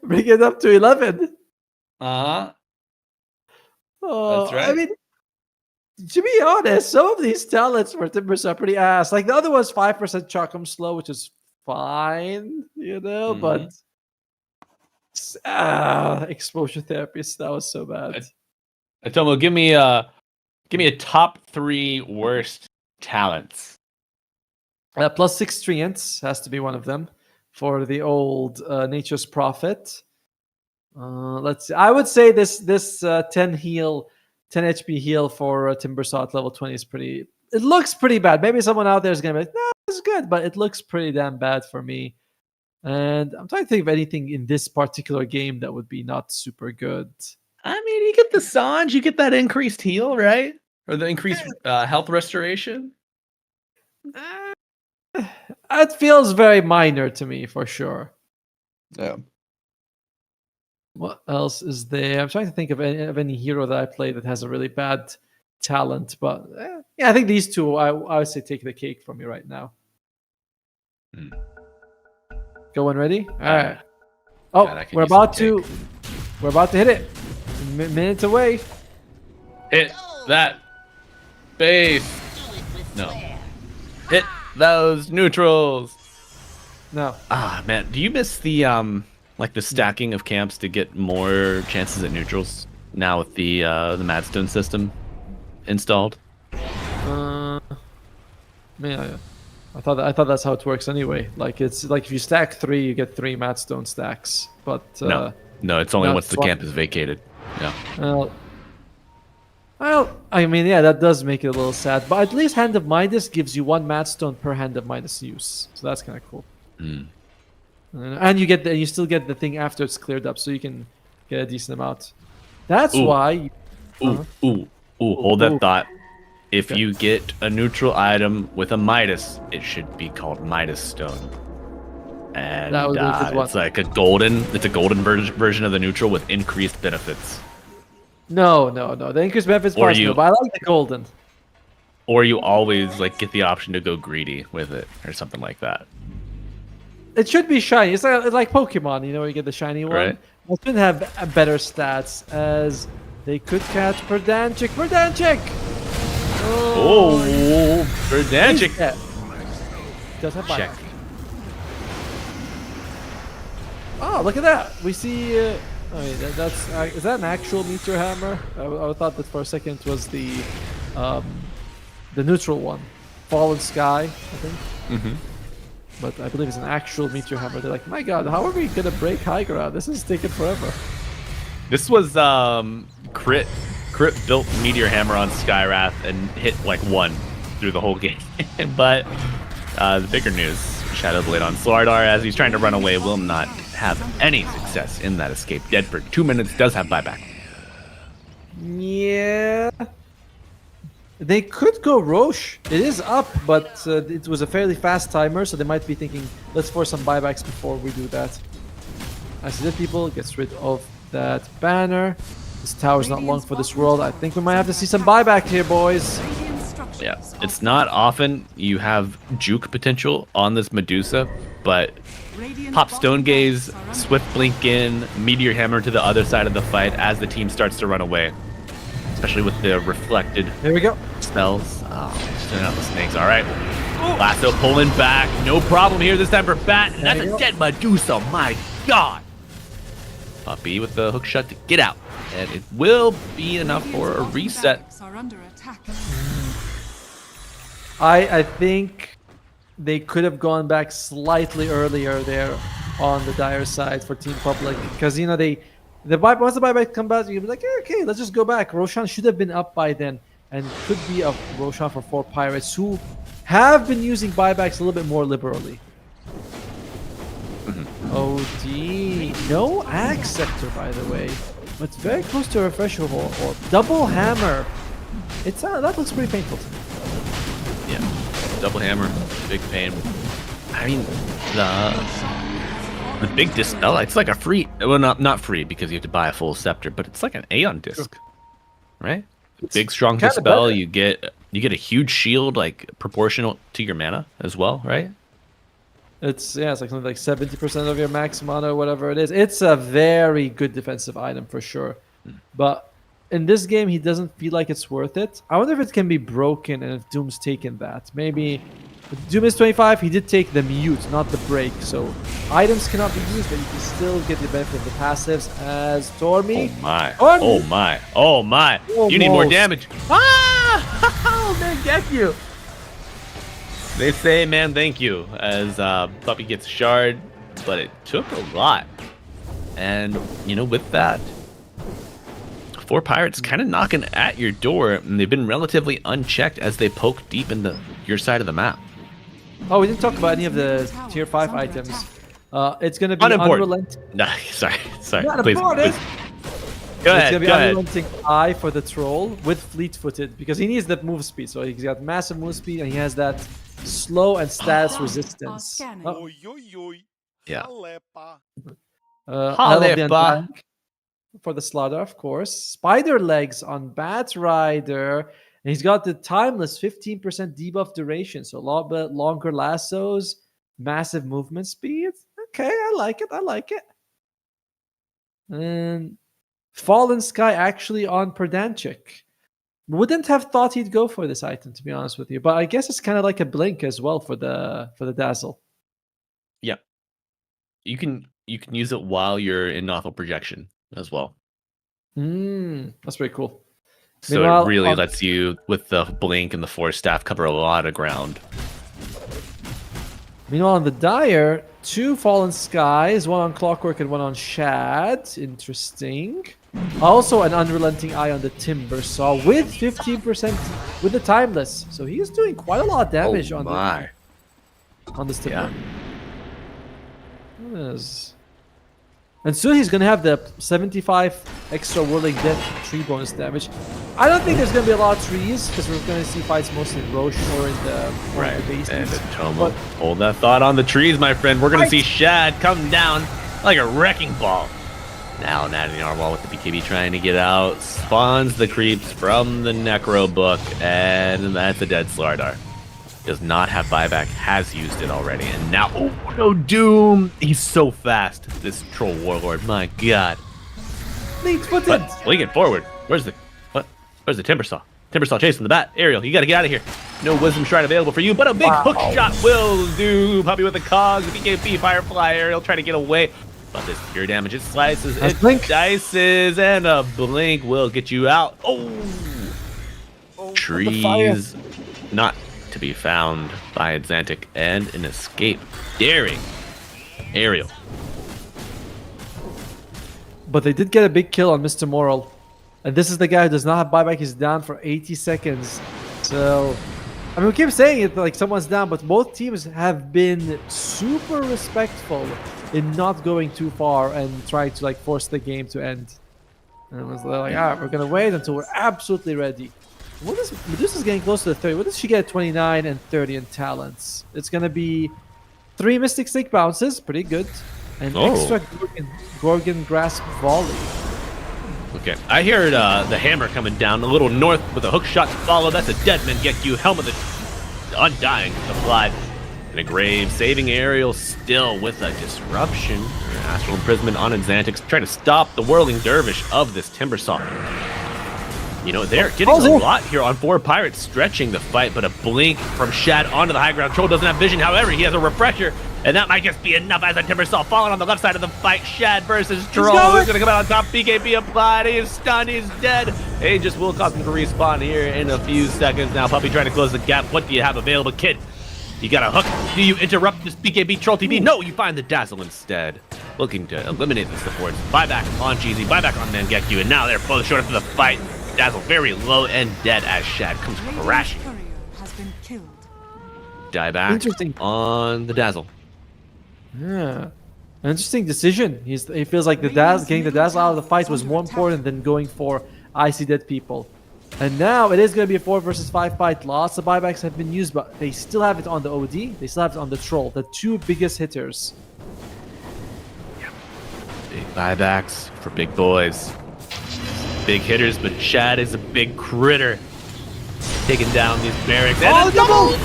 Bring it up to 11. Uh-huh. Oh, That's right. I mean, to be honest, some of these talents for Timbers are pretty ass. Like the other one's 5% Chuck 'em slow, which is fine, you know, but exposure therapist, that was so bad. Atomo, give me a top 3 worst talents. Plus 6 treants has to be one of them for the old Nature's Prophet. Let's see. I would say this 10 HP heal for Timbersaw at level 20 is pretty. It looks pretty bad. Maybe someone out there is gonna be like, "No, it's good," but it looks pretty damn bad for me. And I'm trying to think of anything in this particular game that would be not super good. I mean, you get the Sanj, you get that increased heal, right? Or the increased health restoration. It feels very minor to me for sure. Yeah. What else is there? I'm trying to think of any hero that I play that has a really bad talent, but yeah, I think these two I would say take the cake from me right now. Going ready? All right. Oh, God, I could we're use about some to hit it. Minutes away. Hit that base. No. Hit those neutrals. No. Ah, man, do you miss the like the stacking of camps to get more chances at neutrals now with the Madstone system installed? Man, I thought that's how it works anyway. Like it's like if you stack 3, you get 3 Madstone stacks. But No, it's only no, once the it's camp is vacated. Yeah. Well, I mean, yeah, that does make it a little sad. But at least Hand of Midas gives you 1 Madstone per Hand of Midas use, so that's kind of cool. And you still get the thing after it's cleared up, so you can get a decent amount. That's why. Hold that thought. If you get a neutral item with a Midas, it should be called Midas Stone. And That would be a good one. it's like a golden version of the neutral with increased benefits. No. The increased benefits Or part, you- no, but I like the golden. Or you always like get the option to go greedy with it or something like that. It should be shiny. It's like Pokemon, you know, where you get the shiny one. Right. It should have better stats as they could catch Verdantic. Verdantic! Oh, Verdantic. Yeah. Does have Check. buyback. Oh, look at that. We see... is that an actual meteor hammer? I thought that for a second it was the neutral one. Fallen Sky, I think. Mm-hmm. But I believe it's an actual meteor hammer. They're like, my god, how are we gonna break high ground? This is taking forever. This was Crit built Meteor Hammer on Skywrath and hit like 1 through the whole game. But the bigger news, Shadowblade on Slardar as he's trying to run away will not have any success in that escape. Dead for 2 minutes, does have buyback. Yeah. They could go Roche. It is up, but it was a fairly fast timer, so they might be thinking, let's force some buybacks before we do that. I see that people gets rid of that banner. This tower's not long for this world. I think we might have to see some buyback here, boys. Yeah, it's not often you have juke potential on this Medusa, but pop Stone Gaze, Swift Blink in, Meteor Hammer to the other side of the fight as the team starts to run away. Especially with the reflected Here we go. spells. Oh, sending out the snakes. All right. Lasso pulling back. No problem here this time for Bat. And that's a dead Medusa. My God. Puppy with the hook shot to get out. And it will be enough for a reset. Are under attack. I think they could have gone back slightly earlier there on the dire side for Team Public. Because, you know, once the buyback comes back, you'll be like, okay, let's just go back. Roshan should have been up by then, and could be a Roshan for 4 Pirates who have been using buybacks a little bit more liberally. OD. No Axe Scepter, by the way. But it's very close to a Refresher or Double Hammer. That looks pretty painful to me. Yeah. Double hammer. Big pain. I mean, the big dispel, it's like a free, well, not free because you have to buy a full scepter, but it's like an Aeon disc, right? Big strong kinda dispel. better. You get a huge shield like proportional to your mana as well, right? It's like something like 70% of your max mana or whatever it is. It's a very good defensive item for sure. But in this game, he doesn't feel like it's worth it. I wonder if it can be broken and if Doom's taken that. Maybe Doom is 25, he did take the mute, not the break. So items cannot be used, but you can still get the benefit of the passives as Tormy. Oh my. Tormy! Oh my. Oh my. You need more Almost. damage. Ah! Oh, man, get you. They say, man, thank you, as Puppy gets shard, but it took a lot. And, you know, with that, 4 Pirates kind of knocking at your door, and they've been relatively unchecked as they poke deep into your side of the map. Oh, we didn't talk about any of the tier 5 items. It's going to be Unimportant. Unrelenting. No, sorry. Not Please. important. Go It's ahead, gonna be go ahead. Unrelenting Eye for the troll with fleet-footed because he needs that move speed. So he's got massive move speed and he has that slow and status resistance. scanning. Oh, Oi, oi, oi. Yeah. Alepa. I love the Halepa. untank for the slaughter, of course. Spider legs on Bat Rider. And he's got the timeless 15% debuff duration. So a lot bit longer lassos, massive movement speed. Okay, I like it. And Fallen Sky actually on Perdanchik. Wouldn't have thought he'd go for this item, to be honest with you. But I guess it's kind of like a blink as well for the Dazzle. Yeah. You can use it while you're in Nothel projection as well. That's pretty cool. So Meanwhile, it really on- lets you, with the blink and the force staff, cover a lot of ground. Meanwhile, on the Dire, 2 Fallen Skies, 1 on Clockwork and 1 on Shad. Interesting. Also, an Unrelenting Eye on the Timber Saw with 15% with the Timeless. So he is doing quite a lot of damage on this Timber. Yes. And soon he's going to have the 75 extra Whirling Death tree bonus damage. I don't think there's going to be a lot of trees because we're going to see fights mostly in Roche or in the basements. And Tomo, But- hold that thought on the trees, my friend. We're going Right. to see Shad come down like a wrecking ball. Now Natty Narwhal with the BKB trying to get out. Spawns the creeps from the Necro book, and that's a dead Slardar. Does not have buyback, has used it already, and now, oh no, Doom! He's so fast, this Troll Warlord, my god. Leads footed. But leaking forward, where's the Timbersaw? Timbersaw chasing the bat. Ariel, you gotta get out of here. No Wisdom Shrine available for you, but a big hook shot will do. Puppy with the cogs, BKB, Firefly, Ariel trying to get away. But this pure damage, it slices, it dices, and a blink will get you out. Oh! Trees not to be found by Xantic, and an escape. Daring Ariel. But they did get a big kill on Mr. Moral. And this is the guy who does not have buyback. He's down for 80 seconds. So, I mean, we keep saying it like someone's down, but both teams have been super respectful in not going too far and trying to like force the game to end. And it was like, we're gonna wait until we're absolutely ready. What is Medusa's getting close to the 30? What does she get at 29 and 30 in talents? It's gonna be 3 Mystic Stick bounces, pretty good, and extra Gorgon Grasp volley. Okay, I heard the hammer coming down a little north with a hook shot to follow. That's a Deadman Gekyu, Helm of the Undying applied. And a grave saving Ariel still with a disruption. Astral Imprisonment on Xantix, trying to stop the Whirling Dervish of this Timbersaw. You know, they're getting a lot here on 4 Pirates, stretching the fight, but a blink from Shad onto the high ground. Troll doesn't have vision, however, he has a refresher, and that might just be enough as a Timbersaw falling on the left side of the fight. Shad versus Troll. Who's going to come out on top? BKB applied. He is stunned. He's dead. Aegis will cause him to respawn here in a few seconds. Now, Puppy trying to close the gap. What do you have available, kid? You got a hook. Do you interrupt this BKB Troll TV? No, you find the Dazzle instead. Looking to eliminate the supports. Buyback on Cheesy, buyback on Mangekyu, and now they're both short after the fight. Dazzle very low and dead as Shad comes crashing. Has been killed. Die back on the Dazzle. Yeah, an interesting decision. He feels like getting the Dazzle out of the fight was more important than going for I see dead people. And now it is going to be a 4 versus 5 fight. Lots of buybacks have been used, but they still have it on the OD. They still have it on the Troll, the 2 biggest hitters. Yeah. Big buybacks for big boys. Big hitters, but Shad is a big critter. Taking down these barracks. And double!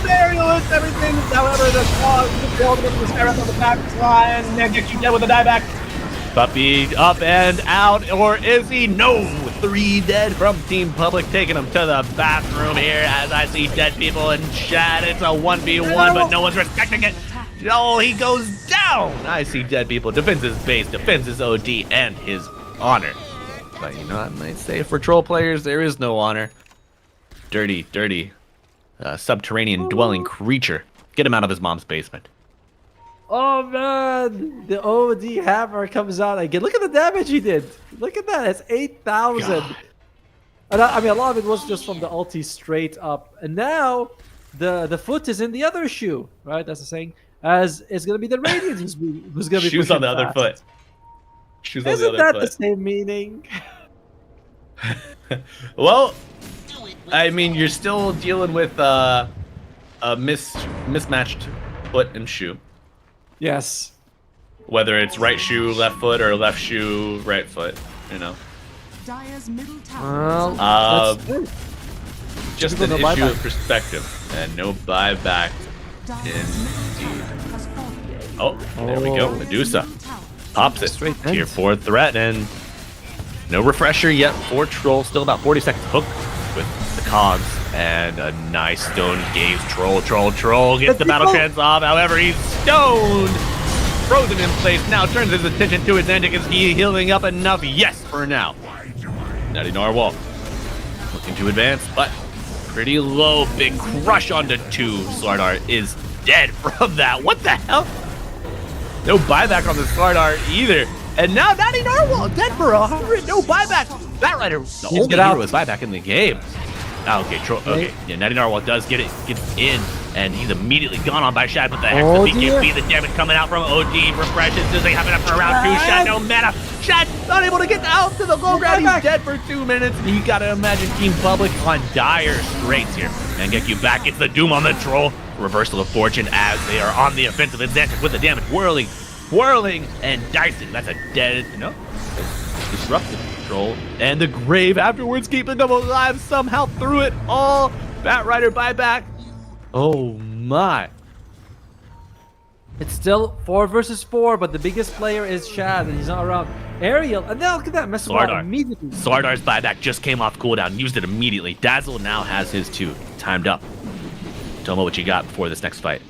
Ariel is everything. However, the cause is building up the Skyrath on the back line. And get you dead with a dieback. Puppy up and out, or is he? No! 3 dead from Team Public, taking him to the bathroom here as I see dead people and Shad. It's a 1v1, but no one's respecting it. Oh, he goes down! I see dead people. Defends his base, defends his OD, and his honor. But you know, I might say for Troll players, there is no honor. Dirty, dirty, subterranean dwelling creature. Get him out of his mom's basement. Oh man, the OD hammer comes out again. Look at the damage he did. Look at that, it's 8,000. And I mean, a lot of it was just from the ulti straight up. And now, the foot is in the other shoe, right? That's the saying. As it's going to be the Radiant who's going to be shoes on the other foot. Shoes on the Isn't other that foot. the same meaning? Well, I mean, you're still dealing with a mismatched foot and shoe. Yes. Whether it's right shoe, left foot, or left shoe, right foot, you know. Dire's middle tower. Well, that's good. Just People an no issue buyback. of perspective, and no buyback. Indeed. Oh, there we go. Medusa pops it. Straight Tier ends. 4 threat, and no refresher yet for Troll. Still about 40 seconds. Hook with the cogs, and a nice stone gaze. Troll gets the battle trance off. However, he's stoned, frozen in place. Now turns his attention to his Xantic. Is he healing up enough? Yes, for now. Natty Narwhal looking to advance, but pretty low. Big crush onto 2. Slardar is dead from that. What the hell? No buyback on the Slardar either. And now Natty Narwhal dead for 100. No buyback. That Rider, the only hero is buyback in the game. Okay, yeah, Natty Narwhal does get in, and he's immediately gone on by Shad, but the heck, the BKB, the damage coming out from OD, refreshes, does they have enough for round 2? Shad, no mana. Shad, not able to get out to the low ground, he's dead for 2 minutes, and you gotta imagine Team Public on dire straits here. And get you back, it's the Doom on the Troll. Reversal of fortune as they are on the offensive. Xantic with the damage, whirling swirling and dicing. That's a dead, no, disruptive control. And the Grave afterwards keeping them alive somehow through it all. Bat Rider buyback. Oh my. It's still 4 versus 4, but the biggest player is Shad, and he's not around. Ariel, and now look at that, mess around immediately. Slardar's buyback just came off cooldown, used it immediately. Dazzle now has his 2 timed up. Tell me what you got before this next fight.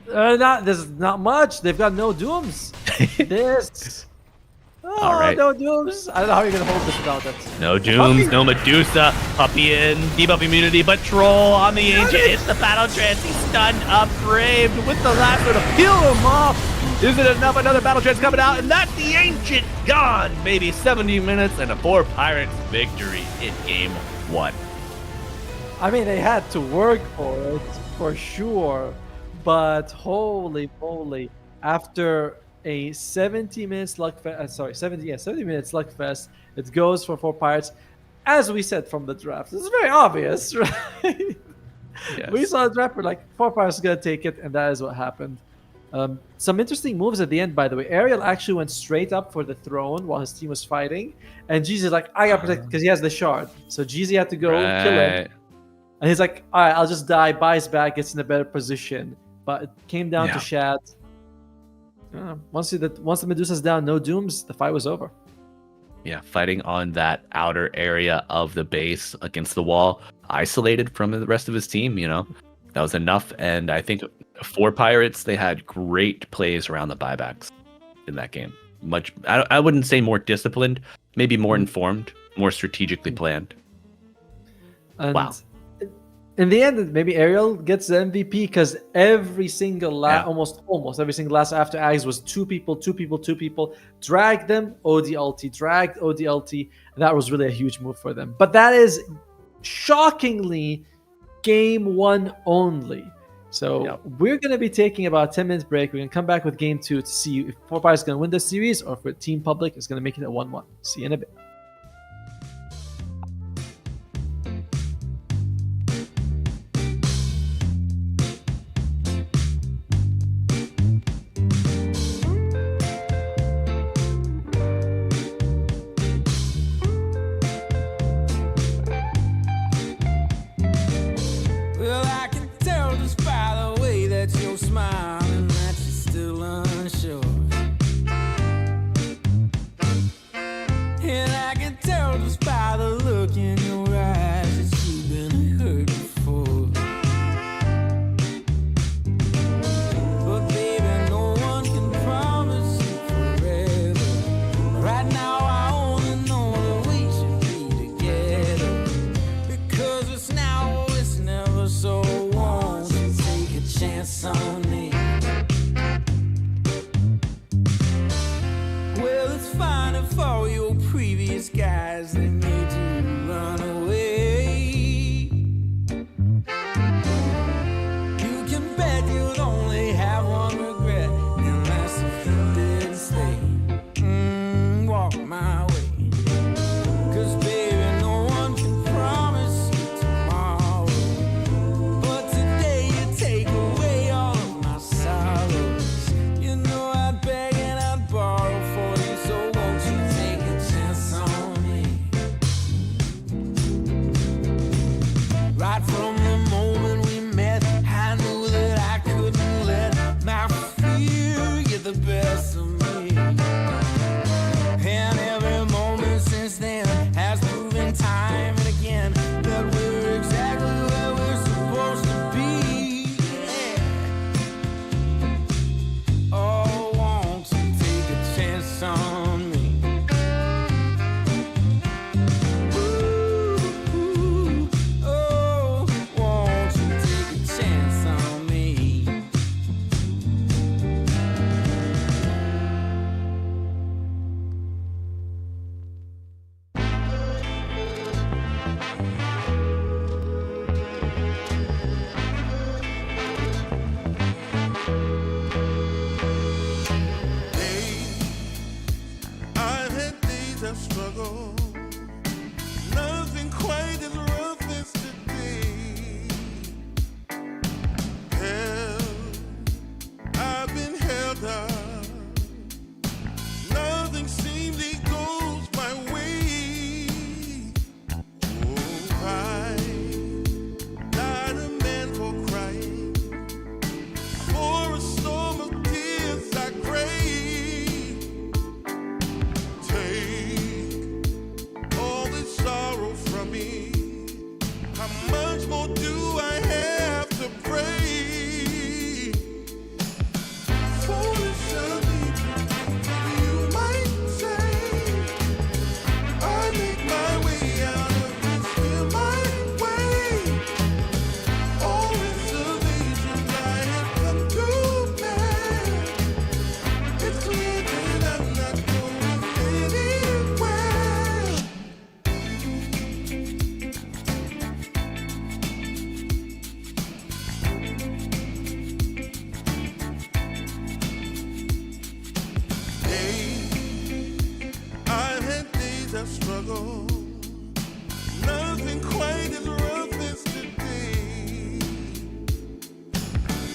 There's not much. They've got no dooms. All right. No dooms. I don't know how you're gonna hold this without it. No dooms, no Medusa. Puppy in, debuff immunity, but Troll on the Ancient. Hits the battle trance. He's stunned up, Braved with the last one to peel him off. Is it enough? Another battle trance coming out, and that's the Ancient gone, baby. 70 minutes and a 4 Pirates victory in game 1. I mean, they had to work for it, for sure. But holy moly, after a 70 minutes slugfest, 70 minutes slugfest, it goes for 4 Pirates. As we said from the draft, it's very obvious, right? Yes. We saw the draft, we're like, 4 Pirates is going to take it, and that is what happened. Some interesting moves at the end, by the way. Ariel actually went straight up for the throne while his team was fighting, and Jeezy's like, I got protected because he has the shard. So Jeezy had to go kill him. And he's like, all right, I'll just die, buys back, gets in a better position. But it came down to Shad. Once the Medusa's down, no dooms, the fight was over. Yeah, fighting on that outer area of the base against the wall, isolated from the rest of his team, you know. That was enough. And I think 4 Pirates, they had great plays around the buybacks in that game. I wouldn't say more disciplined, maybe more informed, more strategically planned. And wow. In the end, maybe Ariel gets the MVP because every single almost every single last after Ags was 2 people. Dragged them, OD ulti, dragged OD ulti. And that was really a huge move for them. But that is shockingly game 1 only. So we're going to be taking about a 10-minute break. We're going to come back with game 2 to see if 4 Pirates is going to win the series or if Team Public is going to make it a 1-1. See you in a bit. Smiling that you're still unsure, and I can tell just by the look in your eyes that you've been hurt before. But baby, no one can promise you forever. Right now I only know that we should be together, because it's now or it's never. So won't you take a chance on me? Well, it's fine if all your previous guys, they made you run away. You can bet you'd only have one regret, and that's if you didn't stay. Walk my way, 'cause baby, no one can promise you tomorrow. But today you take away all of my sorrows. You know I'd beg and I'd borrow for you, so won't you take a chance on me? Right from the moment we met, I knew that I couldn't let my fear get the best of me. And every moment since then has proven time and again that we're exactly where we're supposed to be. Yeah. Oh, won't you take a chance on me? Ooh, oh, won't you take a chance on me? me. How much more do I have to pray? Foolish of me, you might say. I make my way out of this here my way. All reservations I have come to bear. It's clear that I'm not going anywhere. I've had days of struggle, nothing quite as rough as today.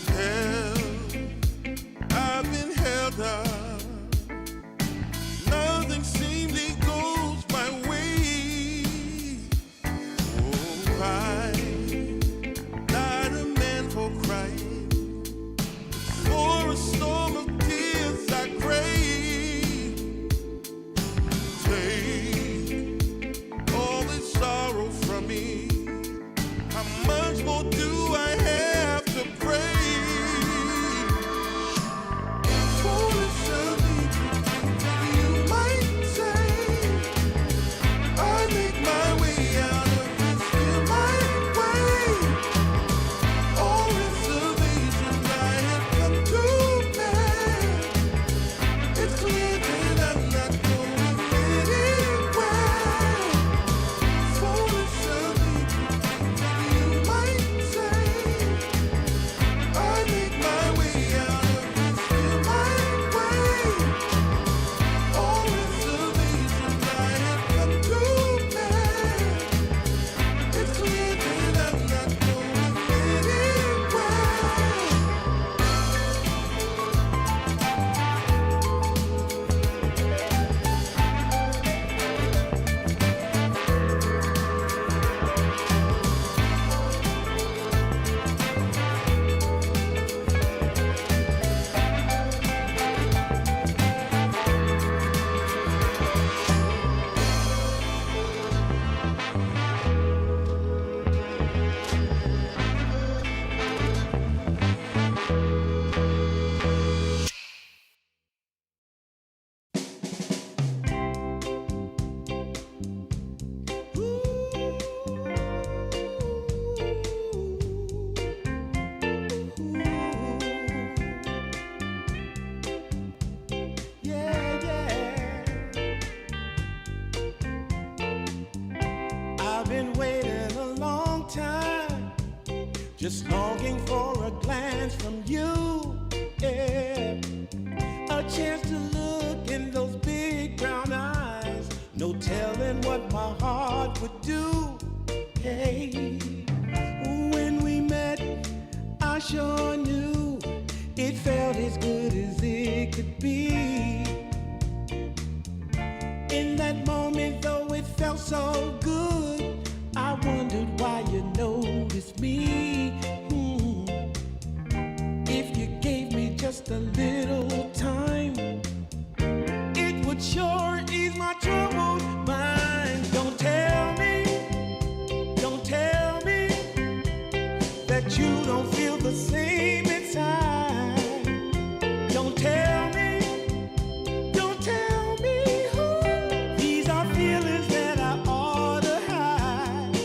Hell, I've been held up, nothing seemingly goes my way. Oh, I'm not a man for crying, for a storm of tears I crave. Take all this sorrow from me. How much more do I have to pray? Foolish of me, you might say. I make my way out of this here my way. All reservations I have come to bear. It's clear that I'm not going anywhere. Foolish of me, you might say. I make my way out of this here my way. All reservations I have come to bear. It's clear that I'm not going anywhere. Yeah, yeah. I've been waiting a long time, just longing for a glance from you. Yeah, a chance to look in those big brown eyes. No telling what my heart would do. Hey, when we met, I sure knew it felt as good as it could be. In that moment, though it felt so good, I wondered why you noticed me. If you gave me just a little time, it would sure ease my troubled mind. Don't tell me that you don't feel the same inside. Don't tell me, these are feelings that I ought to hide.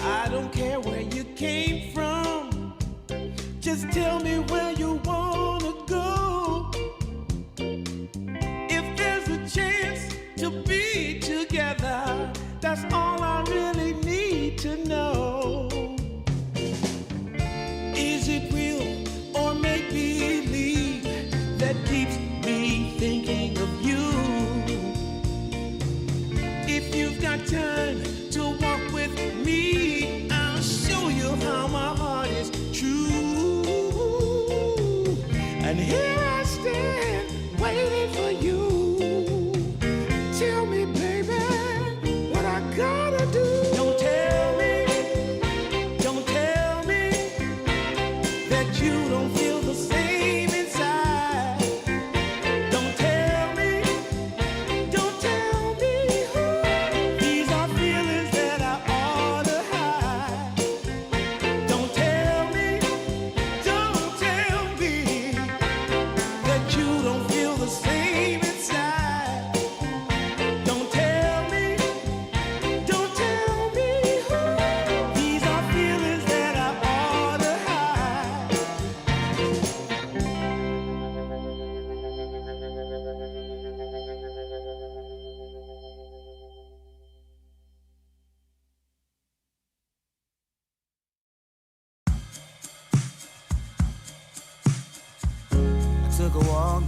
I don't care where you came from, just tell me where you wanna go. If there's a chance to be together, that's all I really need to know.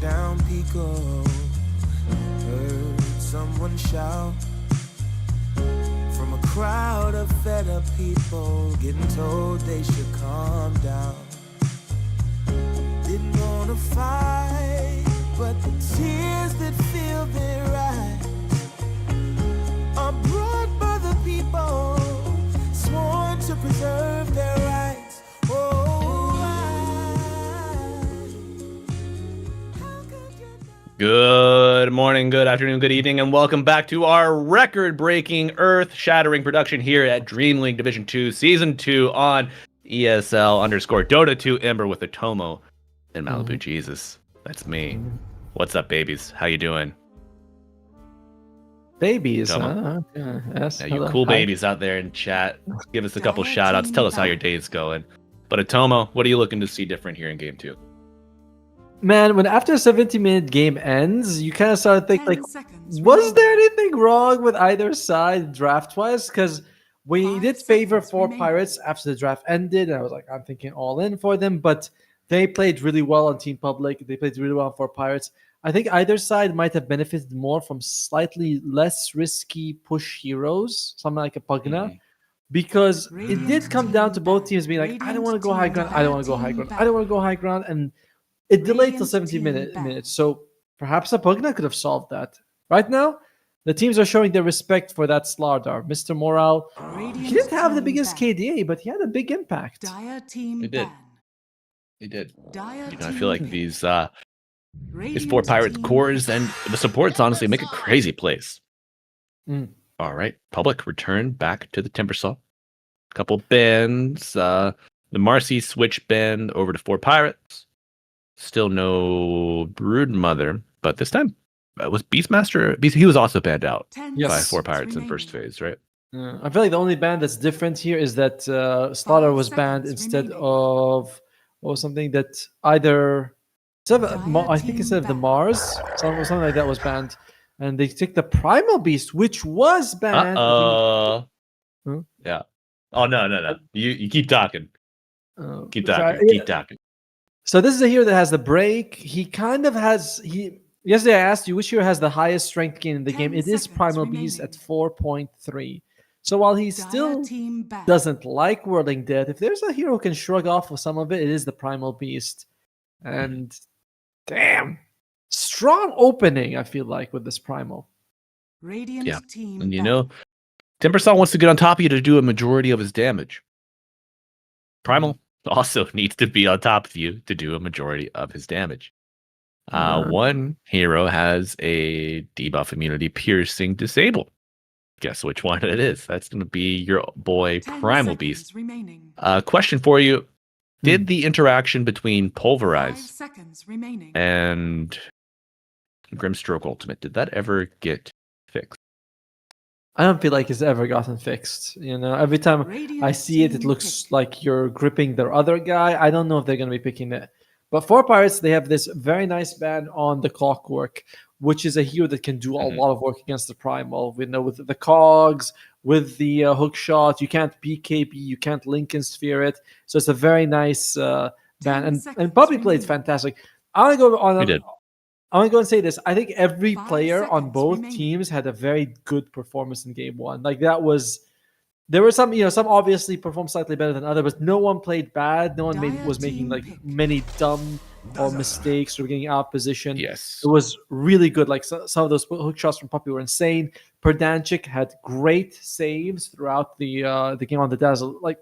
down Pico. Heard someone shout from a crowd of fed up people, getting told they should calm down. Didn't wanna fight, but the tears that fill their eyes are brought by the people sworn to preserve their rights. Good morning, good afternoon, good evening, and welcome back to our record-breaking, earth-shattering production here at DreamLeague Division 2, Season 2 on ESL_Dota 2 Ember with Atomo and Malibu Jesus. That's me. What's up, babies? How you doing? Babies, Atomo? huh? Okay. Yes. Yeah, you hello. cool Hi. babies out there in chat. Give us a couple shout-outs. Tell us how your day's going. But Atomo, what are you looking to see different here in Game 2? Man, when after a 70-minute game ends, you kind of start to think, 10 like, seconds was remaining. there anything wrong with either side draft-wise? Because we 5 did favor seconds 4 remaining. Pirates after the draft ended, and I was like, I'm thinking all in for them, but they played really well on Team Public. They played really well for Pirates. I think either side might have benefited more from slightly less risky push heroes, something like a Pugna. Because it did come down to both teams being like, I don't want to go high ground, I don't want to go high ground, I don't want to go high ground, and it delayed till Radiant 70 team back. minutes. So perhaps a Pugna could have solved that. Right now, the teams are showing their respect for that Slardar. Mr. Morale, he didn't have the biggest KDA, but he had a big impact. Dire team He did. ban. He did. Dire You know, I team feel like ban. these 4 Radiant Pirates team cores ban. and the supports honestly make a crazy place. Mm. All right, Public return back to the Timbersaw. Couple bans. The Marcy switch ban over to 4 Pirates. Still no Broodmother, but this time was Beastmaster. He was also banned out 10 Yes. by seconds 4 Pirates in remaining. first phase, right? I feel like the only band that's different here is that Slaughter 5 was banned seconds instead remaining. of something that either instead of, Dire I think team instead of the ban. Mars, something like that was banned, and they took the Primal Beast, which was banned. Huh? Yeah. Oh no. You keep talking. Keep So talking. Keep talking. So this is a hero that has the break. He kind of has Yesterday I asked you which hero has the highest strength gain in the 10 game. It is seconds Primal Beast remaining. at 4.3. So while he Dire still team ban. doesn't like Whirling Death, if there's a hero who can shrug off of some of it, it is the Primal Beast. And damn, strong opening, I feel like, with this Primal. Radiant Yeah. team And you ban. know, Timbersaw wants to get on top of you to do a majority of his damage. Primal also needs to be on top of you to do a majority of his damage. One hero has a debuff immunity piercing disable. Guess which one it is? That's going to be your boy 10 Primal seconds Beast. remaining. Question for you. Did the interaction between 5 Pulverize seconds remaining. and Grimstroke Ultimate, did that ever get fixed? I don't feel like it's ever gotten fixed. You know, every time Radiant I see it, it team looks pick. like you're gripping their other guy. I don't know if they're going to be picking it. But for Pirates, they have this very nice ban on the Clockwork, which is a hero that can do a lot of work against the Primal. We know with the Cogs, with the hook shot, you can't BKB, you can't Lincoln Sphere it. So it's a very nice ban. 10 And seconds Puppy played remaining. fantastic. I want to go on. We did. I want to go and say this. I think every 5 player on seconds both remaining. teams had a very good performance in game 1. Like that was, there were some, some obviously performed slightly better than others, but no one played bad. No one was making team like pick. many dumb or mistakes or getting out of position. Yes. It was really good. Like some of those hook shots from Puppy were insane. Perdanchik had great saves throughout the game on the Dazzle. Like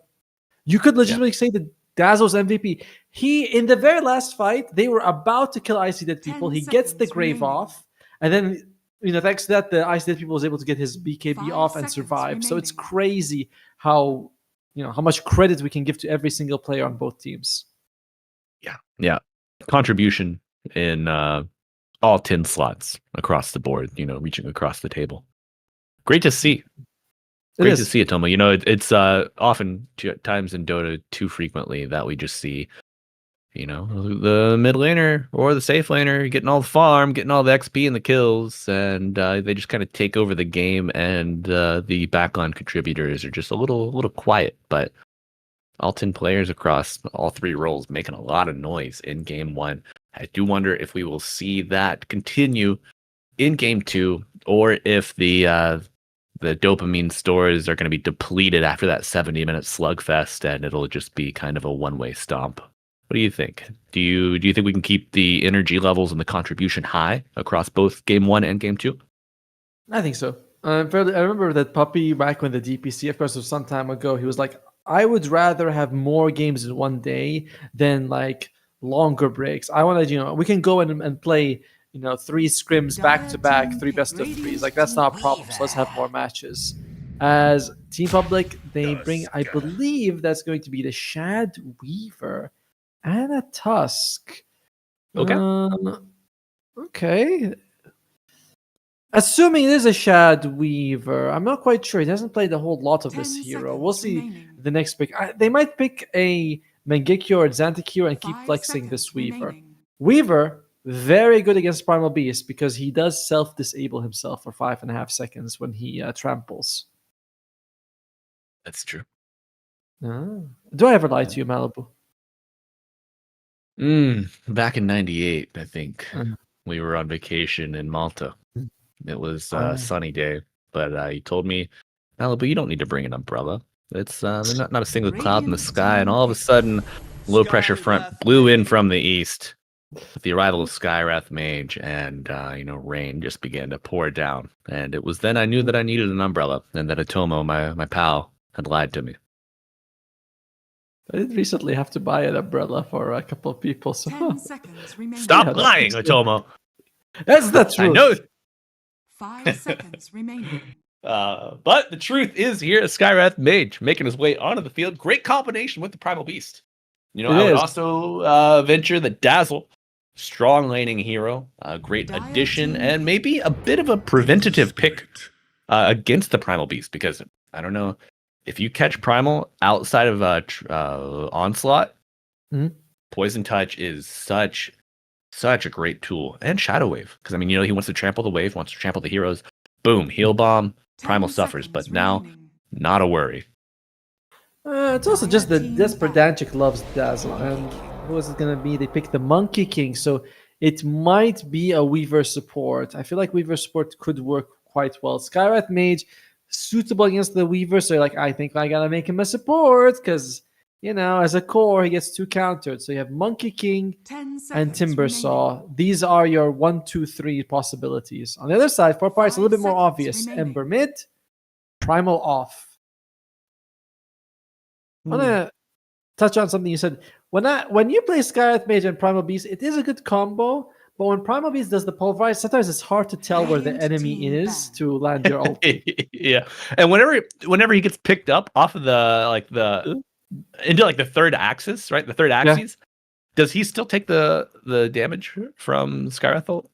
you could legitimately say that Dazzle's MVP. He, in the very last fight, they were about to kill Icy Dead 10 people. He gets the seconds grave remaining. off, and then thanks to that, the Icy Dead people was able to get his BKB 5 off and seconds survive. So it's remaining. crazy how how much credit we can give to every single player on both teams. Yeah. Contribution in all 10 slots across the board, reaching across the table. Great to see. Great to see it, Tomo. It's often times in Dota too frequently that we just see, the mid laner or the safe laner getting all the farm, getting all the XP and the kills, and they just kind of take over the game, and the backline contributors are just a little quiet. But all 10 players across all 3 roles making a lot of noise in game 1. I do wonder if we will see that continue in game 2, or if the dopamine stores are going to be depleted after that 70-minute slugfest, and it'll just be kind of a one-way stomp. What do you think? Do you think we can keep the energy levels and the contribution high across both game 1 and game 2? I think so. I remember that Puppy back when the DPC, of course, was some time ago. He was like, I would rather have more games in one day than like longer breaks. I want to, we can go in and play, 3 scrims back to back, 3 best of 3s. Like, that's not a problem. So let's have more matches. As Team Public, they bring, I believe that's going to be the Shad Weaver and a Tusk. Okay. Okay. Assuming it is a Shad Weaver, I'm not quite sure. He hasn't played a whole lot of this hero. We'll see the next pick. They might pick a Mangekyo or Xantakyo and keep flexing this Weaver. Weaver, very good against Primal Beast because he does self-disable himself for 5.5 seconds when he tramples. That's true. Do I ever lie to you, Malibu? Back in 98, I think, we were on vacation in Malta. It was a sunny day, but you told me, Malibu, you don't need to bring an umbrella. It's there's not a single cloud in the sky, and all of a sudden, low pressure front blew in from the east with the arrival of Skywrath Mage, and rain just began to pour down. And it was then I knew that I needed an umbrella, and that Atomo, my pal, had lied to me. I did recently have to buy an umbrella for a couple of people. So 10 seconds remaining. Stop lying, Atomo. That's the truth. I know. 5 seconds remaining. But the truth is here, Skywrath Mage making his way onto the field. Great combination with the Primal Beast. I would also venture that Dazzle, strong laning hero, a great addition, and maybe a bit of a preventative pick against the Primal Beast, because I don't know if you catch Primal outside of Onslaught, Poison Touch is such a great tool, and Shadow Wave, because he wants to trample the wave, wants to trample the heroes. Boom, heal bomb, Primal suffers, but now not a worry. It's also just that Desperdantic loves Dazzle, and who is it going to be? They picked the Monkey King, so it might be a Weaver support. I feel like Weaver support could work quite well. Skywrath Mage, suitable against the Weaver, so I think I gotta make him a support, because as a core, he gets 2 countered. So you have Monkey King and Timbersaw. These are your 1, 2, 3 possibilities. On the other side, 4 parts, a little bit more obvious. Ember mid, Primal off. I want to touch on something you said. When you play Skywrath Mage and Primal Beast, it is a good combo. But when Primal Beast does the pulverize, sometimes it's hard to tell where the enemy is to land your ult. Yeah, and whenever he gets picked up off of into the third axis, right? The third axis. Yeah. Does he still take the damage from Skywrath ult?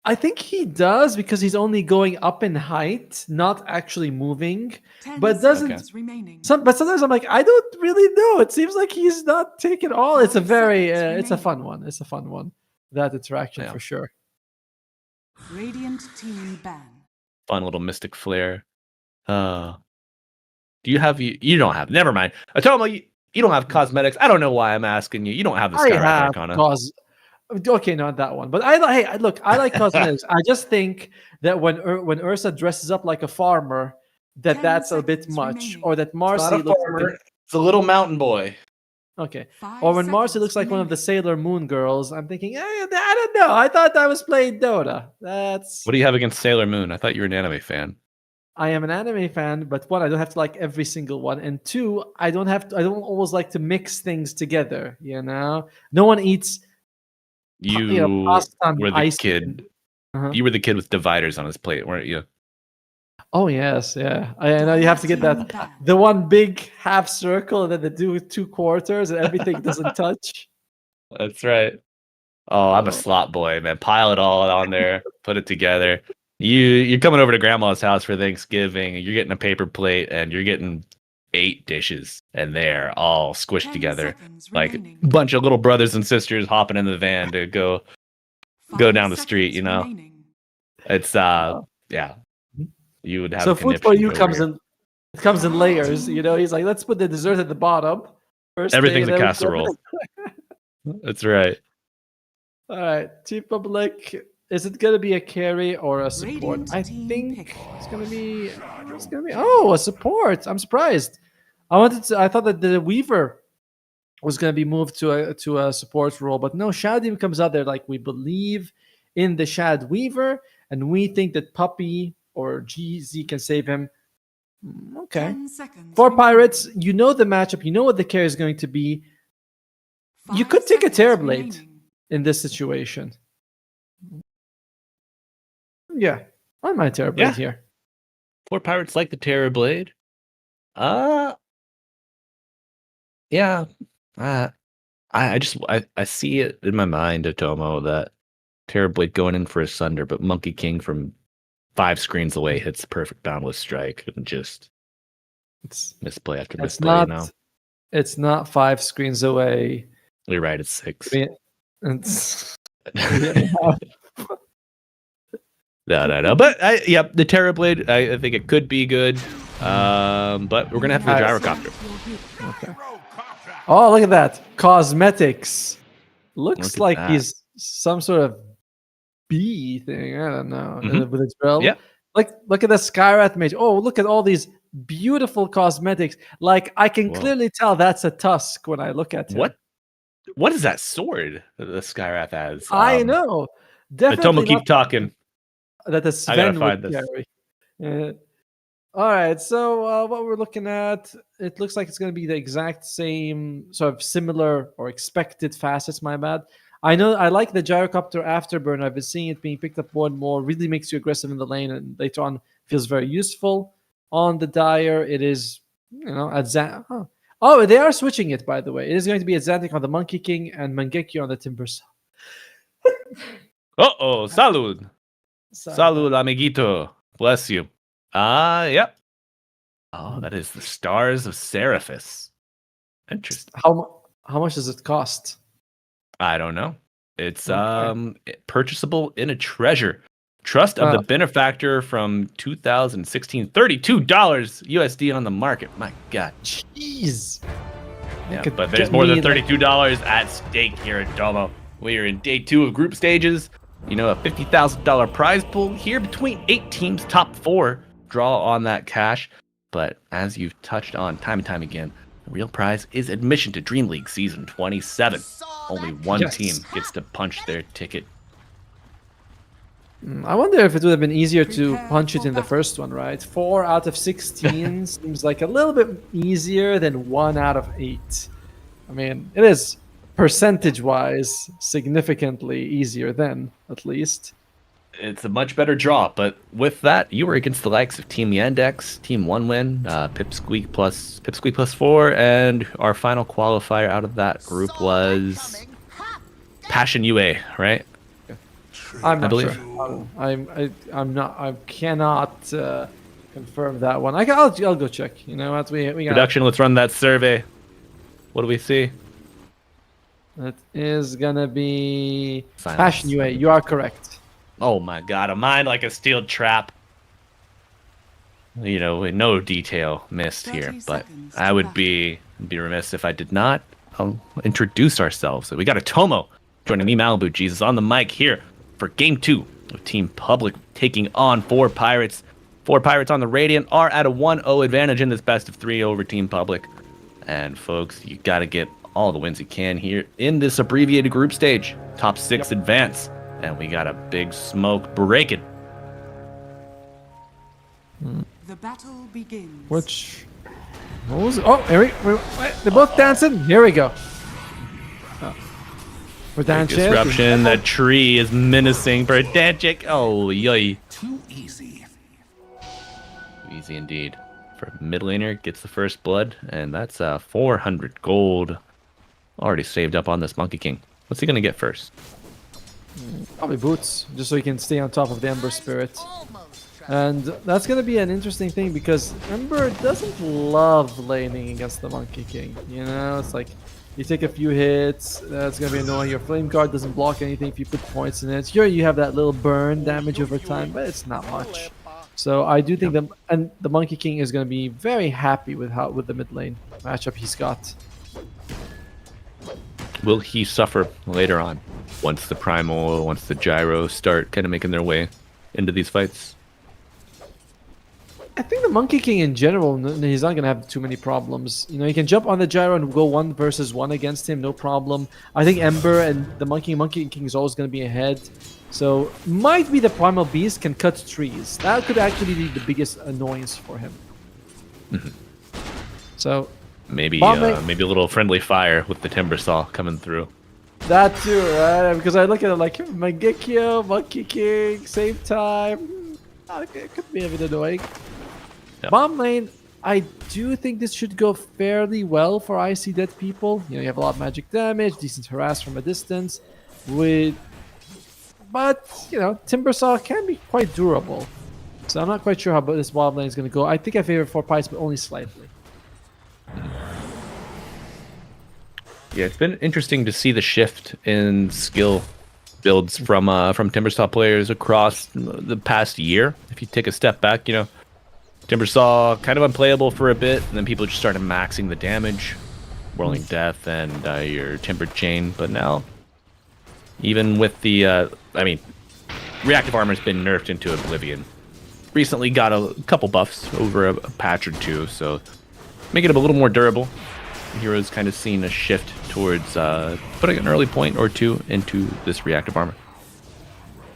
I think he does, because he's only going up in height, not actually moving. But doesn't. Remaining. But sometimes I'm like, I don't really know. It seems like he's not taking all. It's a very, it's a fun one. It's a fun one. That interaction for sure. Radiant team ban. Fun little mystic flare. Do you have you don't have? Never mind. Atomo, you don't have cosmetics. I don't know why I'm asking you. You don't have the Skywrath Arcana. Okay, not that one. But I like cosmetics. I just think that when Ursa dresses up like a farmer, that's a bit much, or that Marcy looks like it's a little mountain boy. Okay. Or when Marcy looks like one of the Sailor Moon girls, I'm thinking, I don't know. I thought I was playing Dota. What do you have against Sailor Moon? I thought you were an anime fan. I am an anime fan, but 1, I don't have to like every single one, and 2, I don't always like to mix things together. No one eats. You were the kid. You were the kid with dividers on his plate, weren't you? Oh yes, yeah. I know you have to get that the one big half circle, and then the 2 quarters, and everything doesn't touch. That's right. Oh, I'm a slot boy, man. Pile it all on there, put it together. You're coming over to grandma's house for Thanksgiving, and you're getting a paper plate, and you're getting 8 dishes, and they're all squished together like a bunch of little brothers and sisters hopping in the van to go down the street. It's yeah. You would have so food for you comes in layers. He's like, let's put the dessert at the bottom. Everything's a casserole. That's right. All right, Team Public. Is it gonna be a carry or a support? Radiant I team think pick. it's gonna be. It's gonna be. Oh, a support. I'm surprised. I thought that the Weaver was gonna be moved to a support role, but no. Shad even comes out there like we believe in the Shad Weaver, and we think that Puppy or GZ can save him. Okay. 10 seconds. For remaining. Pirates, you know the matchup. You know what the carry is going to be. You 5 could take a seconds Terrorblade remaining. in this situation. Yeah, I might Terrorblade Yeah. here. 4 pirates like the Terrorblade. Yeah. I see it in my mind, Atomo, that Terrorblade going in for a Sunder, but Monkey King from 5 screens away hits perfect boundless strike and just It's misplay after it's misplay. not it's not 5 screens away. You're right, it's 6. I mean, it's, No. But the Terrorblade, I think it could be good. But we're gonna have the gyrocopter. okay. Oh, look at that cosmetics. Looks Look at like that. he's some sort of bee thing. I don't know Mhm. with his belt. Yeah. Like look at the Skyrath mage. Oh, look at all these beautiful cosmetics. Like I can Whoa. clearly tell that's a tusk when I look at him. What is that sword that the Skyrath has? I know. Atomo, Definitely keep not talking. that the I gotta Sven find would this. carry. All right, so what we're looking at, it looks like it's going to be the exact same, sort of similar or expected facets, my bad. I know I like the gyrocopter afterburn. I've been seeing it being picked up more and more. Really makes you aggressive in the lane, and later on feels very useful. On the Dire, it is, Oh, they are switching it, by the way. It is going to be Xantic on the Monkey King and Mangekyo on the Timbers. Salud. Salud, amiguito. Bless you. Yep. Oh, that is the Stars of Seraphis. Interesting. How much does it cost? I don't know. It's Okay. purchasable in a treasure. Trust of the benefactor from 2016. $32 USD on the market. My God. Jeez. Yeah, could but there's get more than me, like- $32 at stake here at Domo. We are in day 2 of group stages. You know, a $50,000 prize pool here between 8 teams, top 4 draw on that cash. But as you've touched on time and time again, the real prize is admission to DreamLeague Season 27. Only one Yes. team gets to punch their ticket. I wonder if it would have been easier to punch it in the first one, right? 4 out of 16 seems like a little bit easier than 1 out of 8. I mean, it is percentage-wise significantly easier then, at least. It's a much better draw, but with that, you were against the likes of Team Yandex, Team One Win, Pipsqueak plus 4, and our final qualifier out of that group was Passion UA, right? I'm not believe. sure. I'm not. I cannot confirm that one. I'll go check. You know what? We got. Production, let's run that survey. What do we see? It is gonna be Silence. Passion UA. You are correct. Oh my God, a mind like a steel trap. You know, no detail missed 30 here, but seconds I to would battle. be remiss if I did not introduce ourselves. So we got a Tomo joining me, Malibu Jesus, on the mic here for Game 2 of Team Public taking on 4 Pirates. 4 Pirates on the Radiant are at a 1-0 advantage in this best of 3 over Team Public. And folks, you got to get all the wins you can here in this abbreviated group stage. Top 6 advance. And we got a big smoke breaking. The battle begins. Which? What was it? Oh, here they're both dancing. Here we go. Oh. We're dancing. Disruption. That tree is menacing. Verdantic. Oh, yoy. Too easy. Easy indeed. For mid laner, gets the first blood, and that's 400 gold already saved up on this Monkey King. What's he gonna get first? Probably boots, just so he can stay on top of the Ember Spirit. And that's going to be an interesting thing because Ember doesn't love laning against the Monkey King. You know, it's like you take a few hits, that's going to be annoying. Your Flame Guard doesn't block anything if you put points in it. Here you have that little burn damage over time, but it's not much. So I do think the Monkey King is going to be very happy with the mid lane matchup he's got. Will he suffer later on? once the primal, once the gyro start kind of making their way into these fights. I think the Monkey King in general, he's not going to have too many problems. You know, you can jump on the gyro and go 1 versus 1 against him, no problem. I think Ember and the Monkey King is always going to be ahead. So, might be the Primal Beast can cut trees. That could actually be the biggest annoyance for him. So, maybe maybe a little friendly fire with the Timber Saw coming through. That too, right? Because I look at it like Mangekyo, Monkey King, same time. It could be a bit annoying. Yep. Bomb lane, I do think this should go fairly well for Icy Dead people. You know, you have a lot of magic damage, decent harass from a distance. But, you know, Timbersaw can be quite durable. So I'm not quite sure how this bottom lane is going to go. I think I favor 4 Pies, but only slightly. Yeah, it's been interesting to see the shift in skill builds from Timbersaw players across the past year. If you take a step back, you know, Timbersaw kind of unplayable for a bit, and then people just started maxing the damage, Whirling Death, and your Timber Chain. But now, even with the, reactive armor's been nerfed into oblivion. Recently got a couple buffs over a patch or two, so making it a little more durable. The hero's kind of seen a shift towards putting an early point or two into this reactive armor.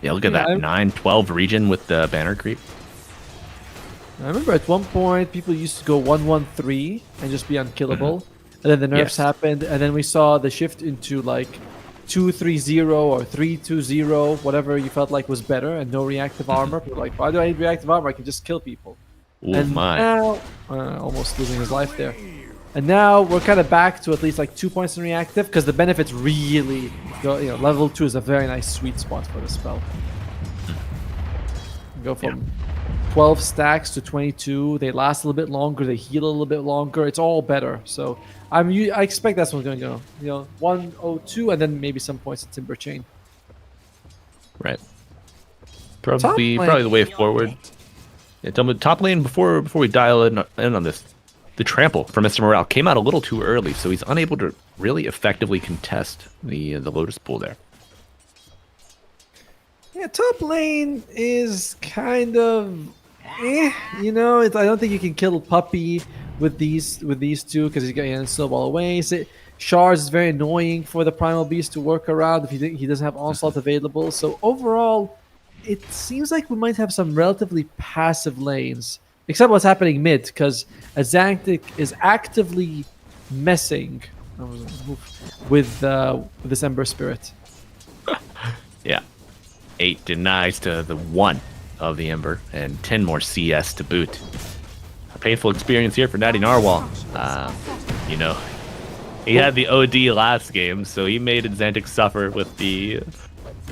Yeah, look at that 9-12 region with the banner creep. I remember at one point people used to go 1-1-3 and just be unkillable, and then the nerfs happened, and then we saw the shift into like 2-3-0 or 3-2-0, whatever you felt like was better, and no reactive armor. People were like, why do I need reactive armor? I can just kill people. Ooh, and my. now, almost losing his life there. And now we're kind of back to at least like 2 points in reactive, because the benefits really go. You know, level 2 is a very nice sweet spot for the spell. Go from 12 stacks to 22. They last a little bit longer. They heal a little bit longer. It's all better. So I expect that's what's going to go. You know, 102 and then maybe some points of Timber Chain. Right. Probably the way forward. Yeah, tell me, top lane before we dial in on this. The trample from Mr. Morale came out a little too early, so he's unable to really effectively contest the Lotus Pool there. Yeah, top lane is kind of, you know. I don't think you can kill Puppy with these two because he's going to snowball away. Shards is very annoying for the Primal Beast to work around if he doesn't have Onslaught available. So overall, it seems like we might have some relatively passive lanes. Except what's happening mid, because Azantic is actively messing with this Ember Spirit. Yeah. 8 denies to the 1 of the Ember, and 10 more CS to boot. A painful experience here for Natty Narwhal. You know, he had the OD last game, so he made Azantic suffer with the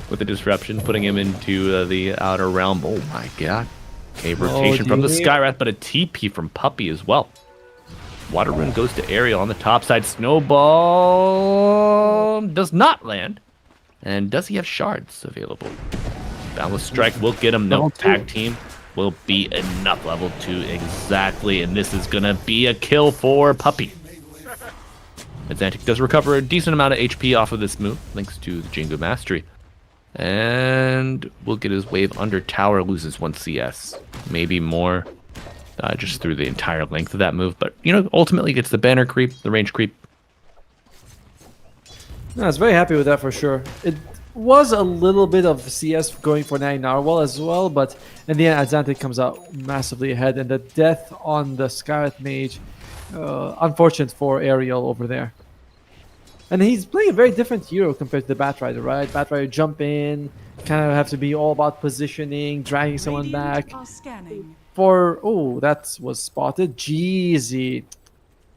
disruption, putting him into the outer realm. Oh my god. Okay, rotation from the Skywrath, but a TP from Puppy as well. Water Rune goes to Ariel on the top side. Snowball does not land. And does he have shards available? Boundless Strike will get him. No, tag team will be enough. Level 2 exactly. And this is going to be a kill for Puppy. Azantic does recover a decent amount of HP off of this move, thanks to the Jingu Mastery. And we'll get his wave under tower, loses 1 CS. Maybe more, just through the entire length of that move. But, you know, ultimately gets the banner creep, the range creep. No, I was very happy with that for sure. It was a little bit of CS going for Natty Narwhal as well, but in the end, Azantic comes out massively ahead. And the death on the Skywrath Mage, unfortunate for Ariel over there. And he's playing a very different hero compared to the Batrider, right? Batrider jump in, kind of have to be all about positioning, dragging someone back. That was spotted. Jeezy.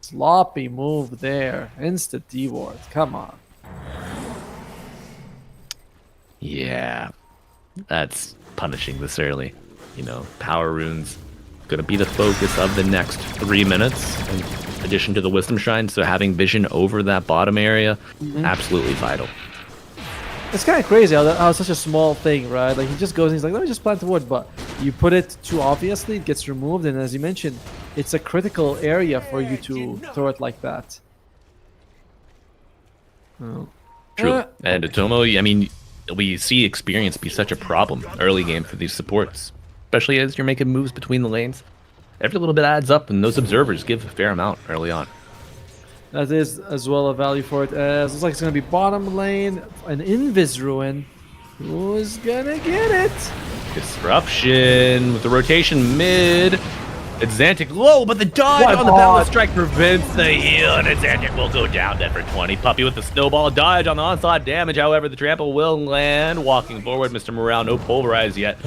Sloppy move there. Instant D-ward. Come on. Yeah. That's punishing this early. You know, power runes going to be the focus of the next 3 minutes. In addition to the Wisdom Shrine, so having vision over that bottom area, absolutely vital. It's kind of crazy how it's such a small thing, right? Like he just goes and he's like, let me just plant the wood, but you put it too obviously, it gets removed, and as you mentioned, it's a critical area for you to throw it like that. Oh. True. And Atomo, I mean, we see experience be such a problem early game for these supports, especially as you're making moves between the lanes. Every little bit adds up, and those observers give a fair amount early on. That is as well a value for it. As looks like it's gonna be bottom lane, an Invis Ruin. Who's gonna get it? Disruption with the rotation mid. It's Xantic low, but the dodge on the Balance Strike prevents the heal, and Xantic will go down there for 20. Puppey with the snowball dodge on the onslaught damage. However, the trample will land. Walking forward, Mr. Morale, no pulverize yet.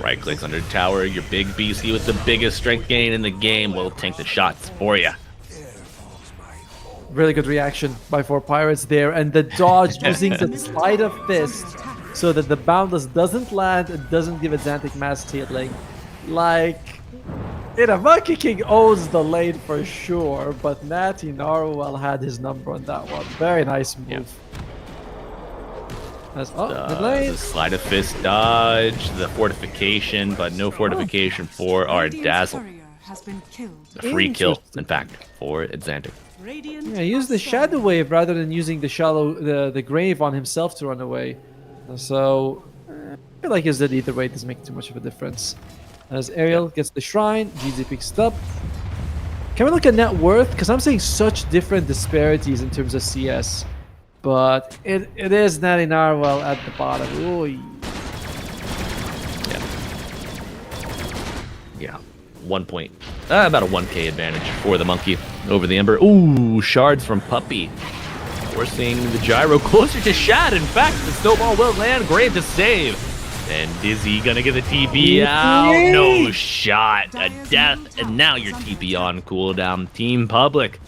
Right clicks under tower. Your big BC with the biggest strength gain in the game will tank the shots for you. Really good reaction by 4 Pirates there, and the dodge using the Slide of Fist so that the Boundless doesn't land and doesn't give it Xantic mass healing. Like, Monkey King owns the lane for sure, but Natty Narwhal had his number on that one. Very nice move. Yep. Mid lane. The Slide of Fist dodge, the fortification, but no fortification for our Dazzle. A free kill, in fact, for Xantic. Yeah, use the Shadow Wave rather than using the Grave on himself to run away. So, I feel like that either way doesn't make too much of a difference. As Ariel gets the Shrine, GZ picks it up. Can we look at net worth? Because I'm seeing such different disparities in terms of CS. But it is Natty Narwhal at the bottom. Ooh. Yeah. 1 point. About a 1k advantage for the Monkey over the Ember. Ooh, shards from Puppey. Forcing the gyro closer to Shad. In fact, the snowball will land. Great to save. And Dizzy gonna get the TP out. No shot. A death. And now your TP on cooldown. Team Public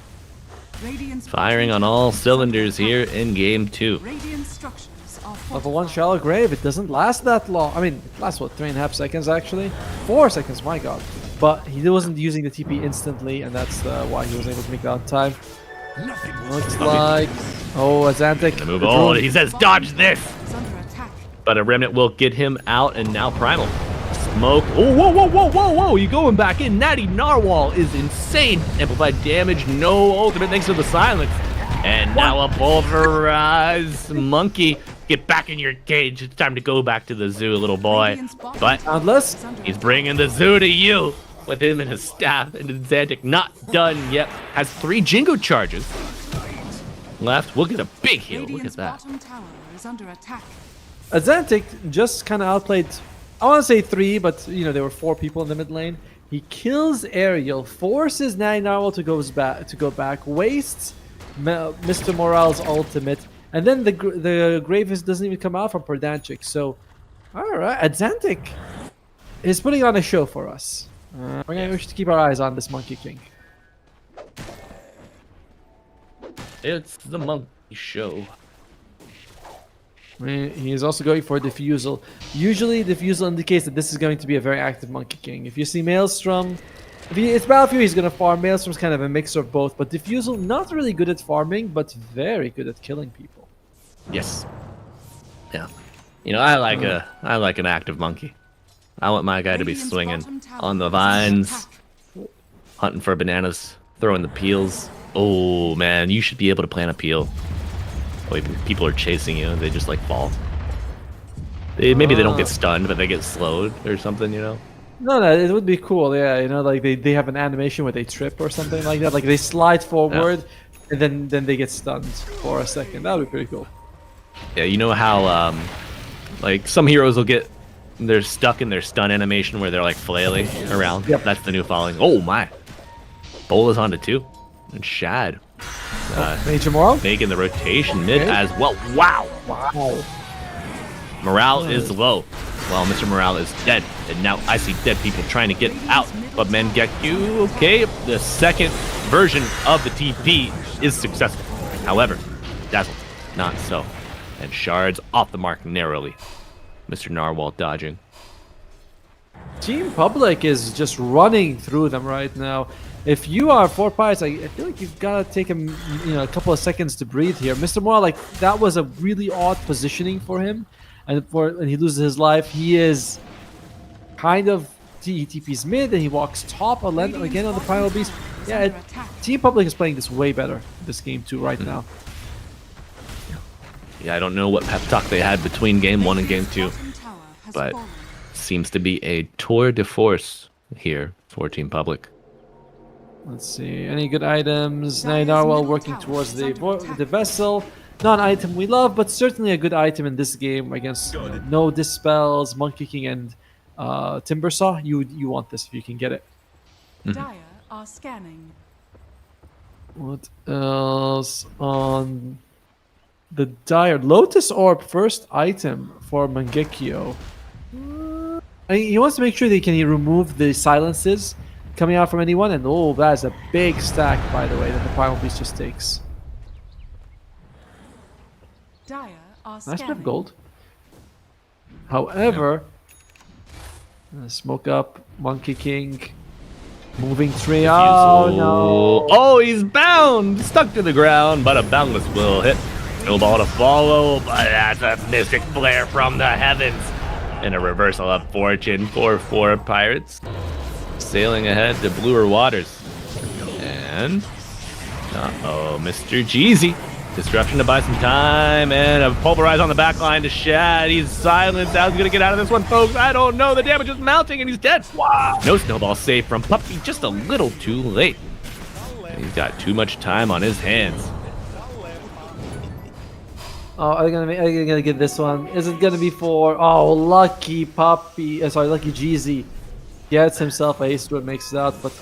firing on all cylinders here in game 2. Level 1 Shallow Grave, it doesn't last that long. I mean, it lasts, what, 3.5 seconds actually? 4 seconds, my god. But he wasn't using the TP instantly, and that's why he was able to make that on time. Looks like... Oh, Xantic. Move on. He says, dodge this! But a Remnant will get him out, and now Primal. Smoke. Oh, whoa. You going back in. Natty Narwhal is insane. Amplified damage, no ultimate thanks to the silence. And now a pulverize. Monkey, get back in your cage. It's time to go back to the zoo, little boy. But he's bringing the zoo to you with him and his staff. And Xantic not done yet. Has 3 Jingo charges left. We'll get a big heal. Look at that. Xantic just kind of outplayed, I want to say 3, but you know, there were 4 people in the mid lane. He kills Ariel, forces Natty Narwhal to go back, wastes Mr. Morale's ultimate, and then the Gravis doesn't even come out from Perdanchik. So, alright, Xantic is putting on a show for us. We should keep our eyes on this Monkey King. It's the Monkey Show. He's also going for Diffusal. Usually, Diffusal indicates that this is going to be a very active Monkey King. If you see Maelstrom, it's Battlefield, he's going to farm. Maelstrom's kind of a mix of both, but Diffusal, not really good at farming, but very good at killing people. Yes. Yeah. You know, I like an active monkey. I want my guy to be swinging on the vines, hunting for bananas, throwing the peels. Oh, man, you should be able to plant a peel. People are chasing you, they just like fall. Maybe they don't get stunned, but they get slowed or something, you know? No, it would be cool, yeah, you know, like they have an animation where they trip or something like that. Like they slide forward, and then they get stunned for a second. That would be pretty cool. Yeah, you know how, like some heroes will they're stuck in their stun animation where they're like flailing around? Yep. That's the new following. Oh my. Bola's onto 2. And Shad. Major Morale? Making the rotation mid as well. Wow. Morale is low. Well, Mr. Morale is dead. And now I see dead people trying to get out. But Mangekyu, okay. The second version of the TP is successful. However, Dazzle, not so. And Shards off the mark narrowly. Mr. Narwhal dodging. Team Public is just running through them right now. If you are 4 Pirates, I feel like you've got to take a couple of seconds to breathe here. Mr. Morale, like that was a really odd positioning for him, and he loses his life. He is kind of TP's mid, and he walks top again on the Primal Beast. Yeah, Team Public is playing this way better this game too right now. Yeah, I don't know what pep talk they had between game 1 and game 2, Tower has but fallen. seems to be a tour de force here for Team Public. Let's see. Any good items? Dire's Narwhal middle working tower towards is the under attack. the vessel. Not an item we love, but certainly a good item in this game against no dispels, Monkey King, and Timbersaw. You want this if you can get it. Dire are scanning. What else on the Dire? Lotus Orb, first item for Mangekyo. He wants to make sure that he remove the silences coming out from anyone, and oh, that's a big stack, by the way, that the Primal Beast just takes. Dire are Nice scanning. bit of gold. However, smoke up, Monkey King, moving tree. Oh no! Oh, he's bound! Stuck to the ground, but a boundless will hit. Snowball to follow, but that's a mystic flare from the heavens. And a reversal of fortune for 4 pirates. Sailing ahead to bluer waters. And... uh-oh, Mr. Jeezy. Disruption to buy some time, and a pulverize on the back line to Shad. He's silenced. How's he gonna get out of this one, folks? I don't know. The damage is mounting, and he's dead. Wow. No snowball save from Puppy, just a little too late. And he's got too much time on his hands. Oh, are they gonna get this one? Is it gonna be for? Oh, lucky Puppy. Lucky Jeezy gets himself a ace to it, makes it out, but.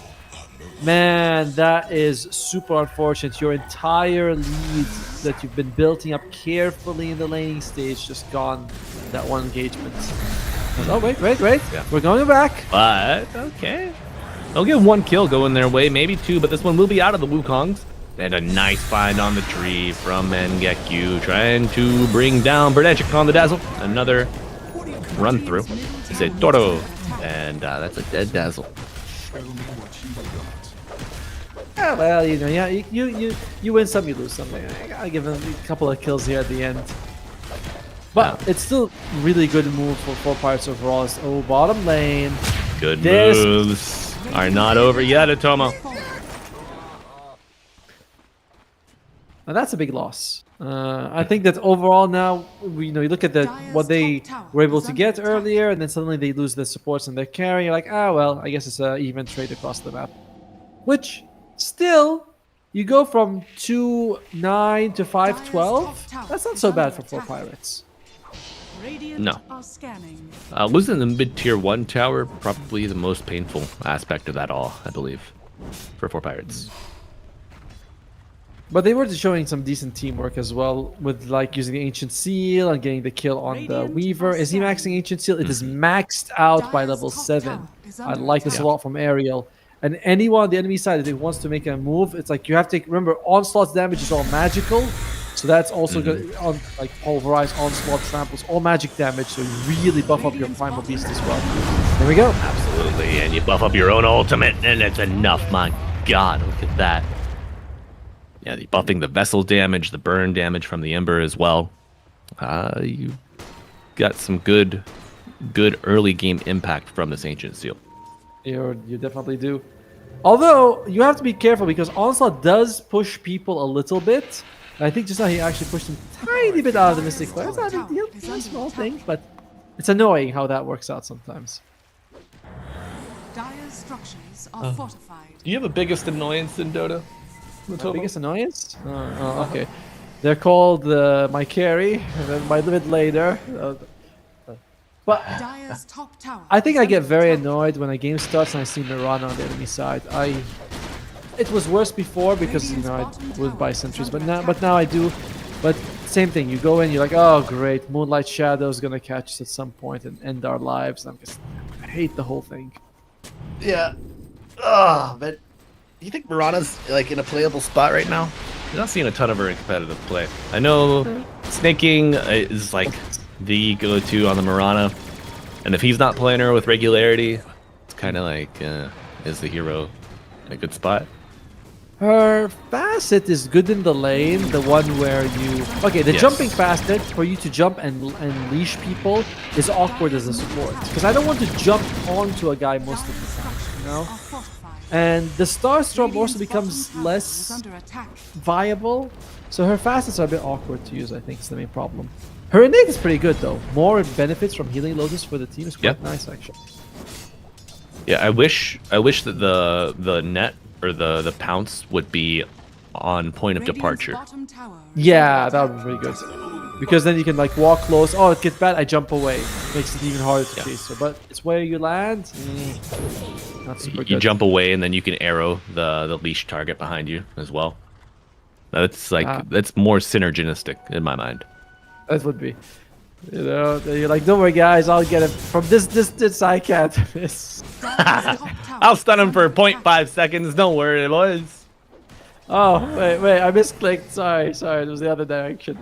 Man, that is super unfortunate. Your entire lead that you've been building up carefully in the laning stage just gone that one engagement. Oh, wait. Yeah. We're going back. But, okay. They'll get 1 kill going their way, maybe 2, but this one will be out of the Wukongs. And a nice find on the tree from Mangekyo, trying to bring down Berdechik on the Dazzle. Another run through. It's a Toro, and that's a dead Dazzle. Yeah, well, you know, yeah, you win some, you lose some. I gotta give him a couple of kills here at the end. But it's still really good move for 4 pirates overall. Oh, bottom lane. Good This- moves are not over yet, Atomo. And that's a big loss. I think that overall now, you look at what they were able to get earlier, and then suddenly they lose their supports and their carry. You're like, well, I guess it's an even trade across the map. Which, still, you go from 2-9 to 5-12. That's not so bad for 4 pirates. Radiant No. are scanning. Losing the mid-tier 1 tower, probably the most painful aspect of that all, I believe, for 4 pirates. But they were showing some decent teamwork as well, with like using the Ancient Seal and getting the kill on the Radiant Weaver. are Is he maxing scanning. Ancient Seal? It is maxed out by level 7. I like this a lot from Ariel. And anyone on the enemy side that wants to make a move, it's like you have to remember Onslaught's damage is all magical. So that's also good on like Pulverize, Onslaught, Tramples, all magic damage. So you really buff up your Primal Beast as well. There we go. Absolutely, and you buff up your own ultimate, and it's enough. My God, look at that. Yeah, buffing the vessel damage, the burn damage from the Ember as well. You got some good early game impact from this Ancient Seal. You definitely do. Although, you have to be careful because Onslaught does push people a little bit. And I think just now he actually pushed him a tiny bit out of the Mystic Flare. It's not a big deal. It's a small thing, but it's annoying how that works out sometimes. Dire's structures are fortified. Do you have a biggest annoyance in Dota? My biggest annoyance? Okay. They're called my carry, and then my bit later. But Dire's top tower. I think is I get under very attack. annoyed when a game starts and I see Mirana on the enemy side. It was worse before because I would buy sentries, but now I do. But same thing, you go in, you're like, oh great, Moonlight Shadow's gonna catch us at some point and end our lives. I hate the whole thing. Yeah. But do you think Mirana's like in a playable spot right now? I'm not seeing a ton of her in competitive play. I know snaking is like the go-to on the Mirana, and if he's not playing her with regularity, it's kind of like is the hero in a good spot? Her facet is good in the lane, the one where you... Okay, the Yes. jumping facet, for you to jump and leash people, is awkward as a support. Because I don't want to jump onto a guy most of the time, you know? Are fortified. And the Starstorm also Radiant's becomes bottom tower is less under attack. viable. So her facets are a bit awkward to use, I think, is the main problem. Her innate is pretty good, though. More benefits from healing Lotus for the team is quite Yep. nice, actually. Yeah, I wish that the net or the pounce would be on point of Radiant's departure. bottom tower is Yeah, under that would be pretty good. Because then you can like walk close. Oh, it gets bad. I jump away. Makes it even harder to Yeah. chase her. But it's where you land. Not super You good. jump away and then you can arrow the leash target behind you as well. That's like that's more synergistic in my mind. That would be. You know, then you're like, don't worry, guys. I'll get it from this distance. I can't miss. Dire's top tower I'll stun is him for under attack. 0.5 seconds. Don't worry, boys. Oh, wait. I misclicked. Sorry. It was the other direction.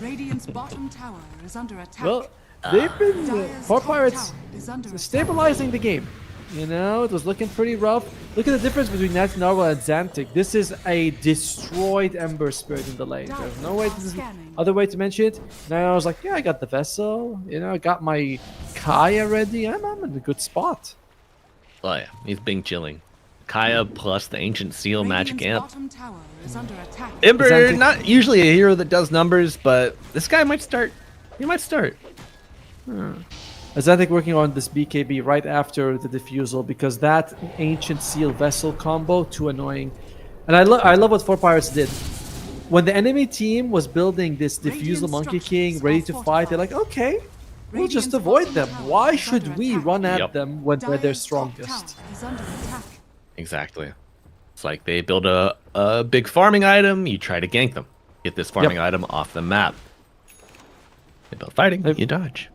Radiant's bottom tower is under attack. Well, they've been Dire's Four top Pirates tower is under attack. stabilizing the game. You know, it was looking pretty rough. Look at the difference between Nat Narwhal and Xantic. This is a destroyed Ember Spirit in the lane. There's no way, other way to mention it. Now I was like, yeah, I got the Vessel. You know, I got my Kaya ready. I'm in a good spot. Oh yeah, he's being chilling. Kaya plus the Ancient Seal Magic Radiant's Amp. bottom tower is under attack. Ember, Xantic- not usually a hero that does numbers, but this guy might start. He might start. Xantic working on this BKB right after the Diffusal because that Ancient Seal Vessel combo, too annoying. And I love what Four Pirates did. When the enemy team was building this Diffusal Radiant Monkey structures King ready to are fight, they're like, okay, we'll just Radiant's avoid bottom them. tower Why is should under we attack. run at Yep. them when they're their Dire's top strongest? tower is under attack. Exactly. It's like they build a big farming item, you try to gank them. Get this farming item off the map. They build fighting, you dodge.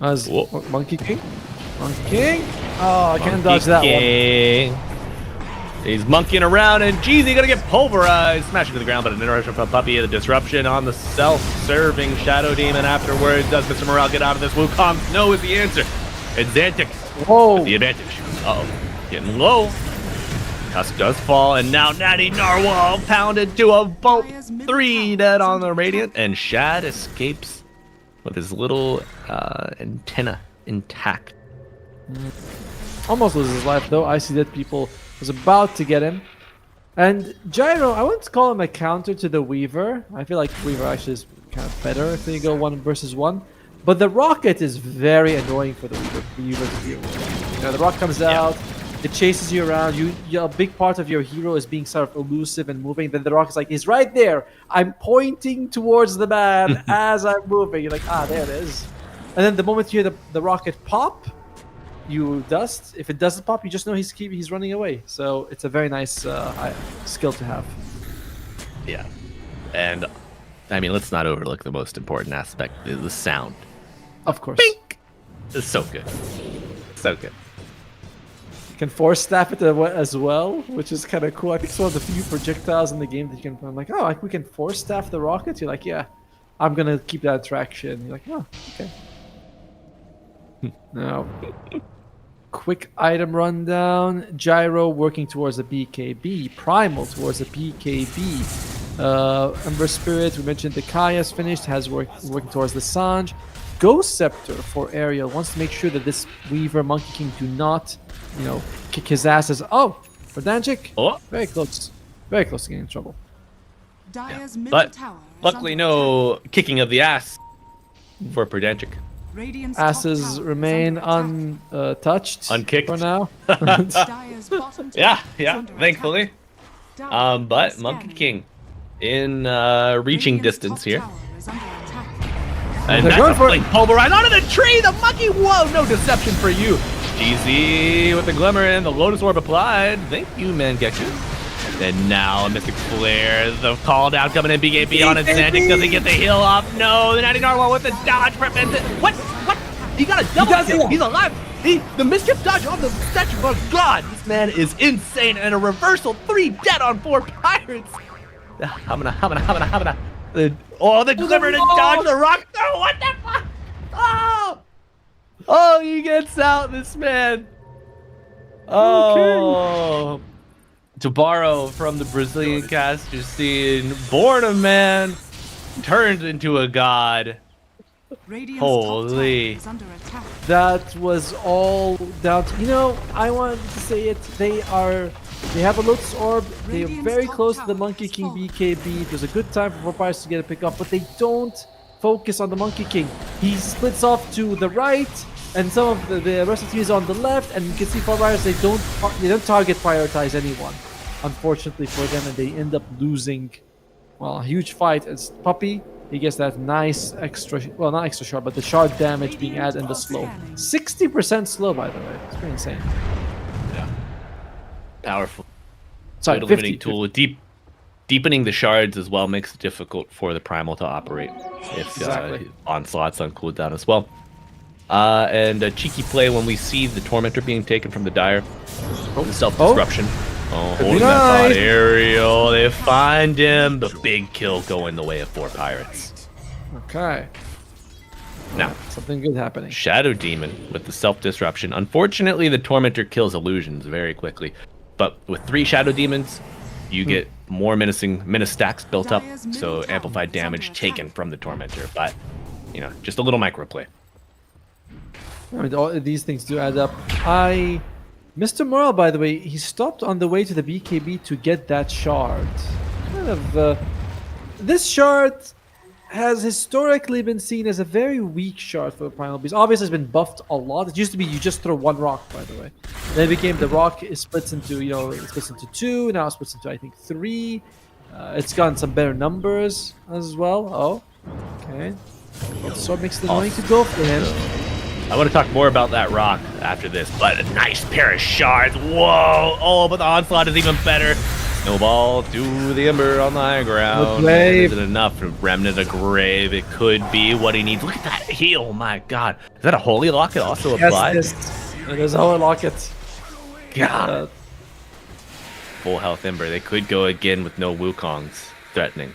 As Whoa. Monkey King? Monkey King? Oh, I can't dodge that one. one. He's monkeying around and Jeezy gonna get pulverized. Smashing to the ground, but an interruption from Puppy. The disruption on the self-serving Shadow Demon afterwards. Does Mr. Morale get out of this? Wukong, no is the answer. And Xantic Whoa. with the advantage. Uh-oh. Getting low. Tusk does fall, and now Natty Narwhal pounded to a boat. 3 dead on the Radiant, and Shad escapes with his little antenna intact. Almost loses his life though. I see that people was about to get him. And Gyro, I wouldn't call him a counter to the Weaver. I feel like Weaver actually is kind of better if they go 1 versus 1. But the Rocket is very annoying for the Weaver to deal with. You know, the Rocket comes out, it chases you around. A big part of your hero is being sort of elusive and moving. Then the Rocket's like, he's right there. I'm pointing towards the man as I'm moving. You're like, there it is. And then the moment you hear the Rocket pop, you dust. If it doesn't pop, you just know he's running away. So it's a very nice skill to have. Yeah. And, I mean, let's not overlook the most important aspect, the sound. Of course. Bink! It's so good. So good. You can force staff it as well, which is kind of cool. I think it's one of the few projectiles in the game that you can. I'm like, oh, we can force staff the rocket. You're like, yeah, I'm gonna keep that interaction. You're like, oh, okay. Now, quick item rundown. Gyro working towards a BKB. Primal towards a BKB. Ember Spirit, we mentioned the Kaya's finished, has working towards the Sanj. Ghost Scepter for Ariel wants to make sure that this Weaver Monkey King do not, kick his asses. Oh, for Danjik, very close to getting in trouble. Dire's middle But tower is luckily, under no kicking of the ass for Perdantic. attack. Radiant's top Asses tower is remain under attack. untouched, Unkicked. for now. Dire's bottom tower is under thankfully. attack. Dire But is Monkey scanning. King in reaching Radiant's distance top here. tower is under attack. And They're that's going a for it. blink pulverized onto the tree. The monkey. Whoa, no deception for you. GZ with the glimmer and the Lotus Orb applied. Thank you, Mangeksu. And now a Mystic Flare. The call down coming in. BKB on Xantic. Doesn't get the heal off. No, the Natty Narwhal with the dodge prevents it. What? He got a double kill. He's alive. The mischief dodge on the statue. Oh, God. This man is insane. And a reversal. 3 dead on 4 pirates. Hamana. The glimmer to dodge the rock. Oh, what the fuck? Oh, he gets out, this man. Oh. To borrow from the Brazilian caster scene, born a man, turned into a god. Radiant's top tower Holy. is under attack. That was all down to, I wanted to say it. They have a Lotus Orb. They are Radiant's very top close to the tower Monkey has King fallen. BKB. There's a good time for Pirates to get a pick up, but they don't focus on the Monkey King. He splits off to the right, and some of the rest of the team is on the left, and you can see Pirates, they don't target prioritize anyone, unfortunately for them, and they end up losing. Well, a huge fight as Puppy. He gets that nice extra, well, not extra shard, but the shard damage being added in the slow. 60% slow, by the way. It's pretty insane. Yeah. Powerful. Sorry, Good 50. limiting tool. Deepening the shards as well makes it difficult for the Primal to operate if Exactly. Onslaught's on cooldown as well. And a cheeky play when we see the Tormentor being taken from the Dire. Self-disruption. Oh, holding that thought nice. aerial. They find him. The big kill going the way of 4 pirates. Okay. Now, Something good happening. Shadow Demon with the self-disruption. Unfortunately, the Tormentor kills illusions very quickly. But with 3 Shadow Demons, you get more mina stacks built up, so amplified damage taken from the Tormentor. But, just a little micro play. I mean, all these things do add up. Mr. Morale, by the way, he stopped on the way to the BKB to get that shard. This shard has historically been seen as a very weak shard for Primal Beast. Obviously, it's been buffed a lot. It used to be you just throw 1 rock, by the way. Then it became the rock is splits into, it splits into 2. Now it splits into, I think, 3. It's gotten some better numbers as well. Oh, okay. So it makes it annoying to go for him. I want to talk more about that rock after this, but a nice pair of shards. Whoa! Oh, but the onslaught is even better. Snowball to the Ember on the high ground. Grave. Is it enough to remnant a grave? It could be what he needs. Look at that heal, my god. Is that a Holy Locket also applied? Yes, it is our locket. God. Full health Ember. They could go again with no Wukongs threatening.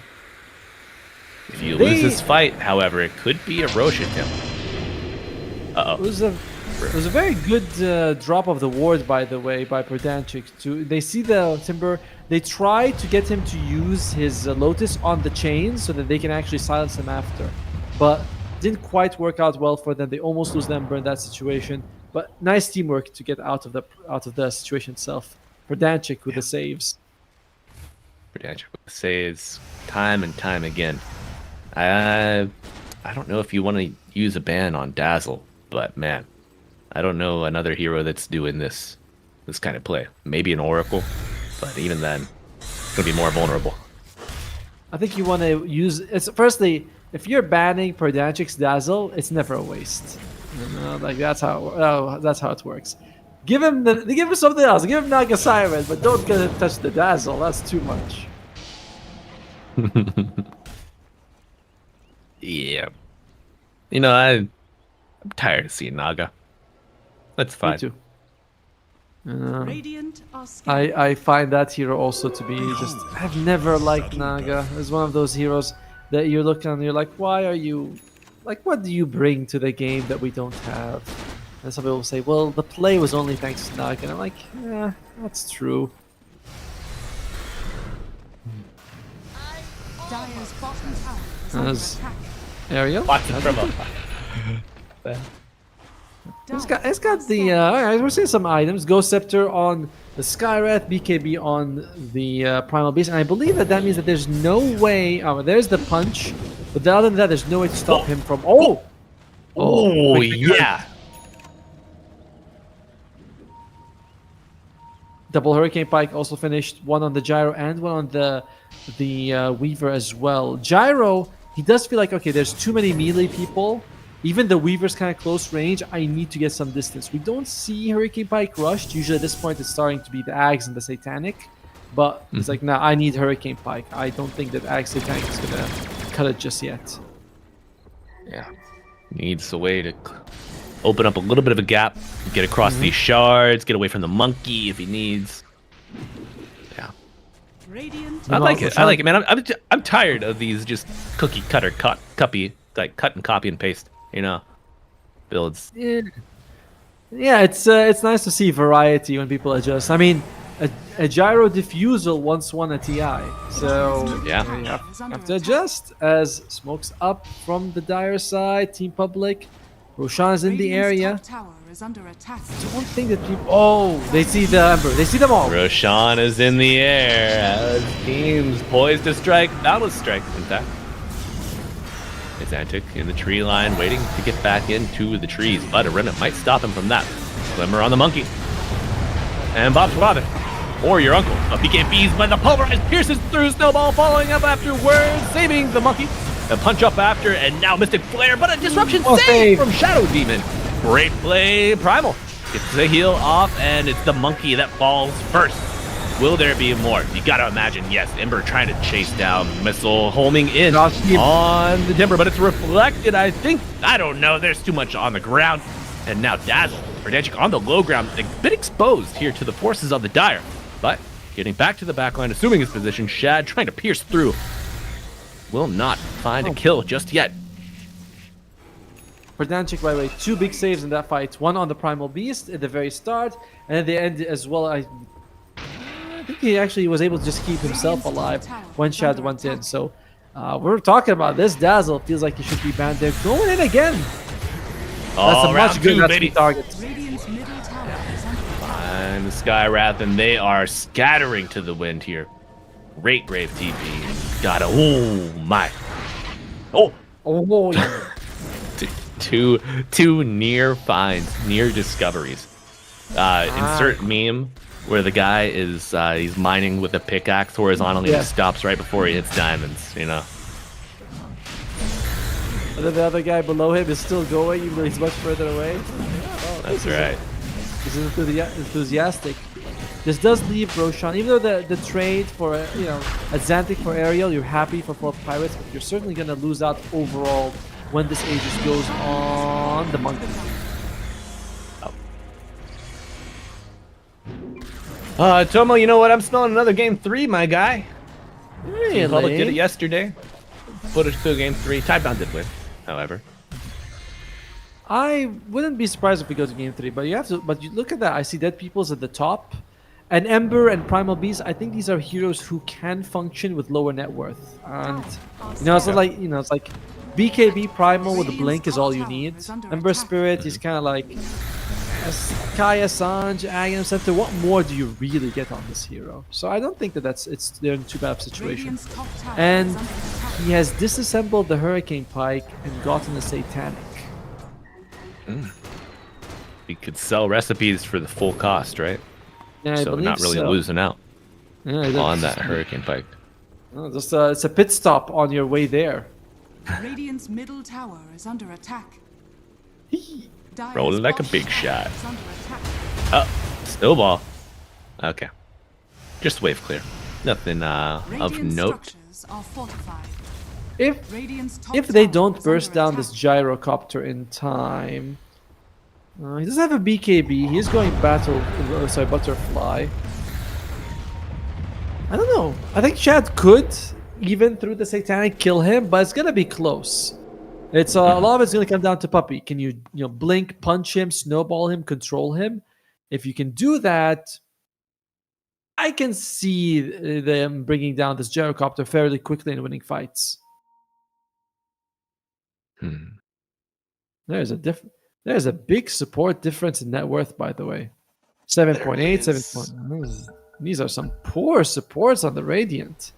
If you lose this fight, however, it could be a Rosh attempt. It was a very good drop of the ward, by the way, by Perdanchik. They see the Timber. They try to get him to use his Lotus on the chain so that they can actually silence him after. But didn't quite work out well for them. They almost lose the Ember in that situation. But nice teamwork to get out of the situation itself. Perdanchik with the saves. Perdanchik with the saves time and time again. I don't know if you want to use a ban on Dazzle. But man, I don't know another hero that's doing this kind of play. Maybe an Oracle, but even then, it's gonna be more vulnerable. I think you want to use. Firstly, if you're banning Perdanchik's Dazzle, it's never a waste. That's how it works. Give him something else. Give him Naga Siren, but don't get him touch the Dazzle. That's too much. Yeah, I'm tired of seeing Naga. That's fine. Me too. Radiant are scared. I find that hero also to be just. I've never liked Naga. It's one of those heroes that you're looking and you're like, why are you? Like, what do you bring to the game that we don't have? And some people will say, well, the play was only thanks to Naga. And I'm like, yeah, that's true. Dire's bottom tower is under As attack. Ariel? Watch it from up. It's got the alright, we're seeing some items. Ghost Scepter on the Skywrath, BKB on the Primal Beast, and I believe that means that there's no way. There's the punch, but other than that, there's no way to stop him from. Oh yeah. Double Hurricane Pike also finished, one on the Gyro and one on the Weaver as well. Gyro, he does feel like, okay, there's too many melee people. Even the Weaver's kind of close range. I need to get some distance. We don't see Hurricane Pike rushed. Usually at this point it's starting to be the Ags and the Satanic. But it's like, nah, I need Hurricane Pike. I don't think that Ag Satanic is going to cut it just yet. Yeah. Needs a way to open up a little bit of a gap, get across these shards, get away from the monkey if he needs. Yeah. Radiant I like it. I like it, man. I'm tired of these just cookie cutter copy, like cut and copy and paste, builds. Yeah, it's nice to see variety when people adjust. I mean, a gyro diffusal once won a TI. So Yeah. you have to adjust as smokes up from the dire side. Team Public, Roshan is in the area. Tower is under attack. One thing that people, oh, they see the Ember. They see them all. Roshan is in the air as teams poised to strike. That was strike, in fact. It's Antic in the tree line, waiting to get back into the trees, but a remnant might stop him from that. Glimmer on the monkey. And Bob's father. Or your uncle. A BKB's when the pulverized pierces through. Snowball following up afterwards, saving the monkey. A punch up after, and now Mystic Flare, but a disruption save from Shadow Demon. Great play, Primal. Gets the heal off, and it's the monkey that falls first. Will there be more? You gotta imagine, yes. Ember trying to chase down Missile, homing in on the Timber, but it's reflected, I think. I don't know, there's too much on the ground. And now Dazzle, Verdansk on the low ground, a bit exposed here to the forces of the Dire. But getting back to the backline, assuming his position, Shad trying to pierce through. Will not find a kill just yet. Verdansk, by the way, 2 big saves in that fight. One on the Primal Beast at the very start, and at the end as well. I think he actually was able to just keep himself alive when Shad went in. So we're talking about this Dazzle. Feels like he should be banned there. Going in again. That's a much good target. Radiant's middle tower is under attack. And the Skywrath, and they are scattering to the wind here. Great Grave TP. Got a, oh my. Oh, Oh, two near finds, near discoveries. Insert meme where the guy is he's mining with a pickaxe horizontally and stops right before he hits diamonds, you know. and then the other guy below him is still going, even though he's much further away. Oh, That's right. This is enthusiastic. This does leave Roshan, even though the trade for a Xantic for Aerial, you're happy for 4 pirates, but you're certainly gonna lose out overall when this Aegis goes on the monkey. Tomo, you know what? I'm smelling another game 3, my guy. Team Public did it yesterday. Put it to game 3. Tidebound did win, however. I wouldn't be surprised if we go to game 3, but you have to. But you look at that. I see Dead Peoples at the top, and Ember and Primal Beast. I think these are heroes who can function with lower net worth, and it's not like it's like BKB Primal with a blink is all you need. Ember Spirit is kind of like Kaya Sanj, Aghanim Center. What more do you really get on this hero? So I don't think that they're in too bad of a situation. And he has disassembled the Hurricane Pike and gotten a Satanic. We could sell recipes for the full cost, right? Yeah, So we're not really losing out Yeah, on that Hurricane Pike. Just it's a pit stop on your way there. Radiant's middle tower is under attack. Dire's Rolling like a bottom big tower shot. is under attack. Oh, snowball. Okay. Just wave clear. Nothing of Radiant note. structures are fortified. If Radiant's top if they tower don't is burst under down attack. this gyrocopter in time, he doesn't have a BKB. He's going butterfly. I don't know. I think Chad could even through the Satanic kill him, but it's gonna be close. It's a lot of it's gonna come down to Puppy. Can you blink, punch him, snowball him, control him? If you can do that, I can see them bringing down this gyrocopter fairly quickly and winning fights. There's a big support difference in net worth, by the way. 7.8, 7.9. These are some poor supports on the Radiant.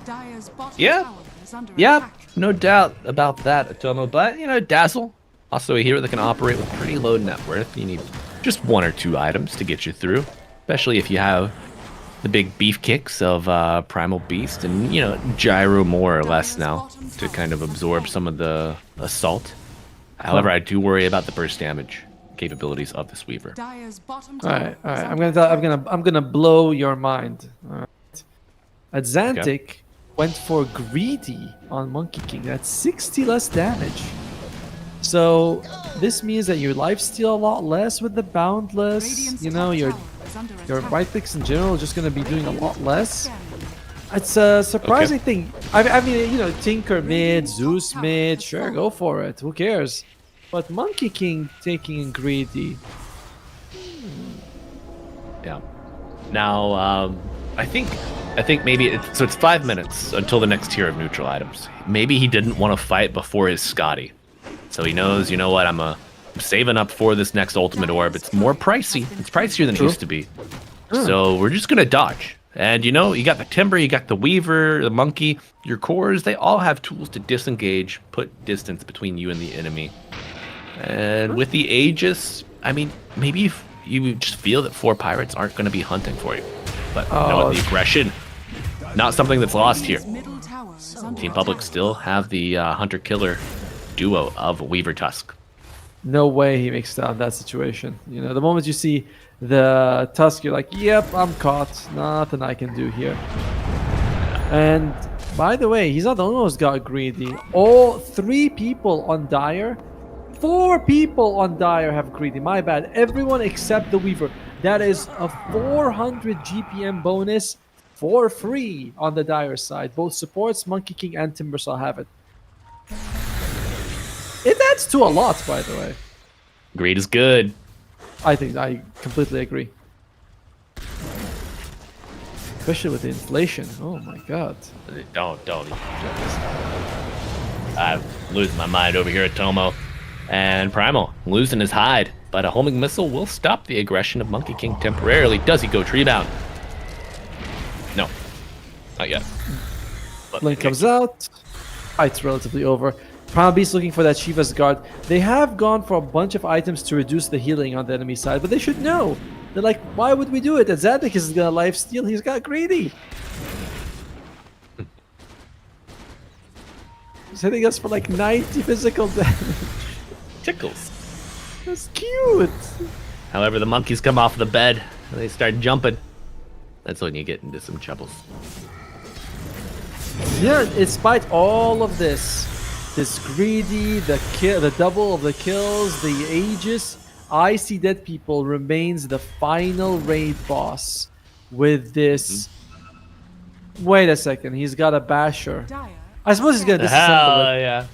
Dire's bottom Yeah. tower is under Yep, attack. no doubt about that, Atomo. But, Dazzle, also a hero that can operate with pretty low net worth. You need just 1 or 2 items to get you through, especially if you have the big beef kicks of Primal Beast and, Gyro more or less now to kind of absorb some of the assault. However, I do worry about the burst damage capabilities of this Weaver. Dire's bottom All tower right. is I'm under I'm gonna blow your mind. All right. Xantic went for greedy on Monkey King. That's 60 less damage. So this means that your lifesteal a lot less with the boundless. Radiant's Your top tower is under your attack. right clicks in general are just gonna be doing a lot less. It's a surprising thing. I mean, Tinker mid, Zeus mid, sure, go for it. Who cares? But Monkey King taking in greedy. Yeah. Now, I think maybe it's 5 minutes until the next tier of neutral items. Maybe he didn't want to fight before his Scotty, so he knows, you know what, I'm saving up for this next ultimate orb. It's more pricey. It's pricier than it used to be. So we're just gonna dodge. And you know, you got the Timber, you got the Weaver, the Monkey, your cores. They all have tools to disengage, put distance between you and the enemy. And with the Aegis, I mean, maybe you just feel that 4 pirates aren't going to be hunting for you. But you know what, the aggression, not something that's lost here. Middle tower is under Team Public attack. still have the hunter-killer duo of Weaver Tusk. No way he makes it out of that situation. You know, the moment you see the Tusk, you're like, yep, I'm caught. Nothing I can do here. And by the way, he's not the only one who's got greedy. All 3 people on Dire, 4 people on Dire have greedy. My bad. Everyone except the Weaver. That is a 400 GPM bonus for free on the Dire side. Both supports, Monkey King, and Timbersaw have it. It adds to a lot, by the way. Greed is good. I think I completely agree. Especially with the inflation. Oh my god. Don't. I'm losing my mind over here at Tomo. And Primal losing his hide, but a homing missile will stop the aggression of Monkey King temporarily. Does he go Treebound? No, not yet. But Link comes out. Fight's relatively over. Primal Beast looking for that Shiva's Guard. They have gone for a bunch of items to reduce the healing on the enemy side, but they should know. They're like, why would we do it? Zadik is gonna lifesteal. He's got greedy. He's hitting us for like 90 physical damage. Tickles. That's cute. However, the monkeys come off the bed and they start jumping. That's when you get into some troubles. Yeah, despite all of this greedy, the double of the kills, the Aegis, I See Dead People remains the final raid boss with this. Wait a second, he's got a basher. Dire I suppose he's gonna disassemble Hell it. yeah.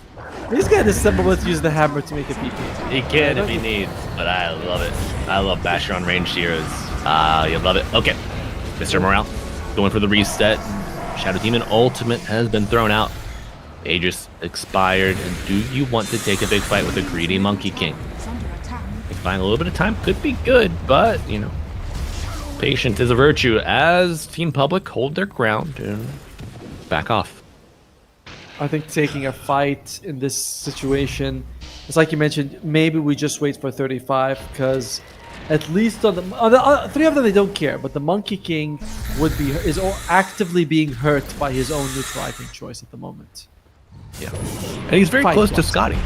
He's gonna disassemble it to use the hammer to make a PP. He can if he needs, but I love it. I love Basher on ranged heroes. You love it. Okay, Mr. Morale going for the reset. Shadow Demon ultimate has been thrown out. Aegis expired. And do you want to take a big fight with a greedy Monkey King? is under attack. Buying a little bit of time could be good, but you know, patience is a virtue. As Team Public hold their ground and back off. I think taking a fight in this situation, it's like you mentioned, maybe we just wait for 35 because at least on the 3 of them they don't care, but the Monkey King is actively being hurt by his own neutral item choice at the moment. Yeah, and he's very Fight close to blocks. Scotty.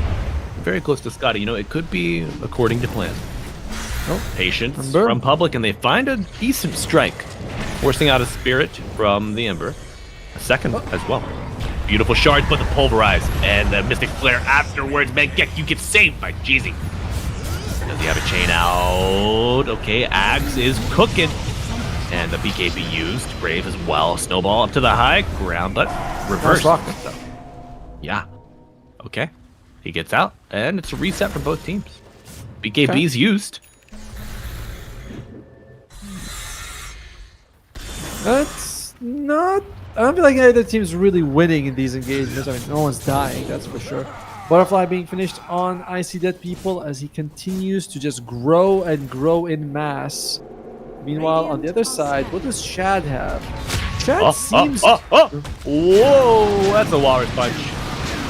Very close to Scotty. You know, it could be according to plan. Oh, Patience Ember. from Public, and they find a decent strike, forcing out a spirit from the Ember. A second as well. Beautiful shards, but the pulverize and the Mystic Flare afterwards. Man, you get saved by Jeezy. Does he have a chain out? Okay, Axe is cooking. And the BKB used. Brave as well. Snowball up to the high ground, but reverse. rock. Yeah. Okay. He gets out, and it's a reset for both teams. BKB's used. That's not. I don't feel like either team's really winning in these engagements. I mean, no one's dying, that's for sure. Butterfly being finished on I See Dead People as he continues to just grow and grow in mass. Meanwhile, on the other side, what does Shad have? Shad seems. Whoa, that's a walrus punch.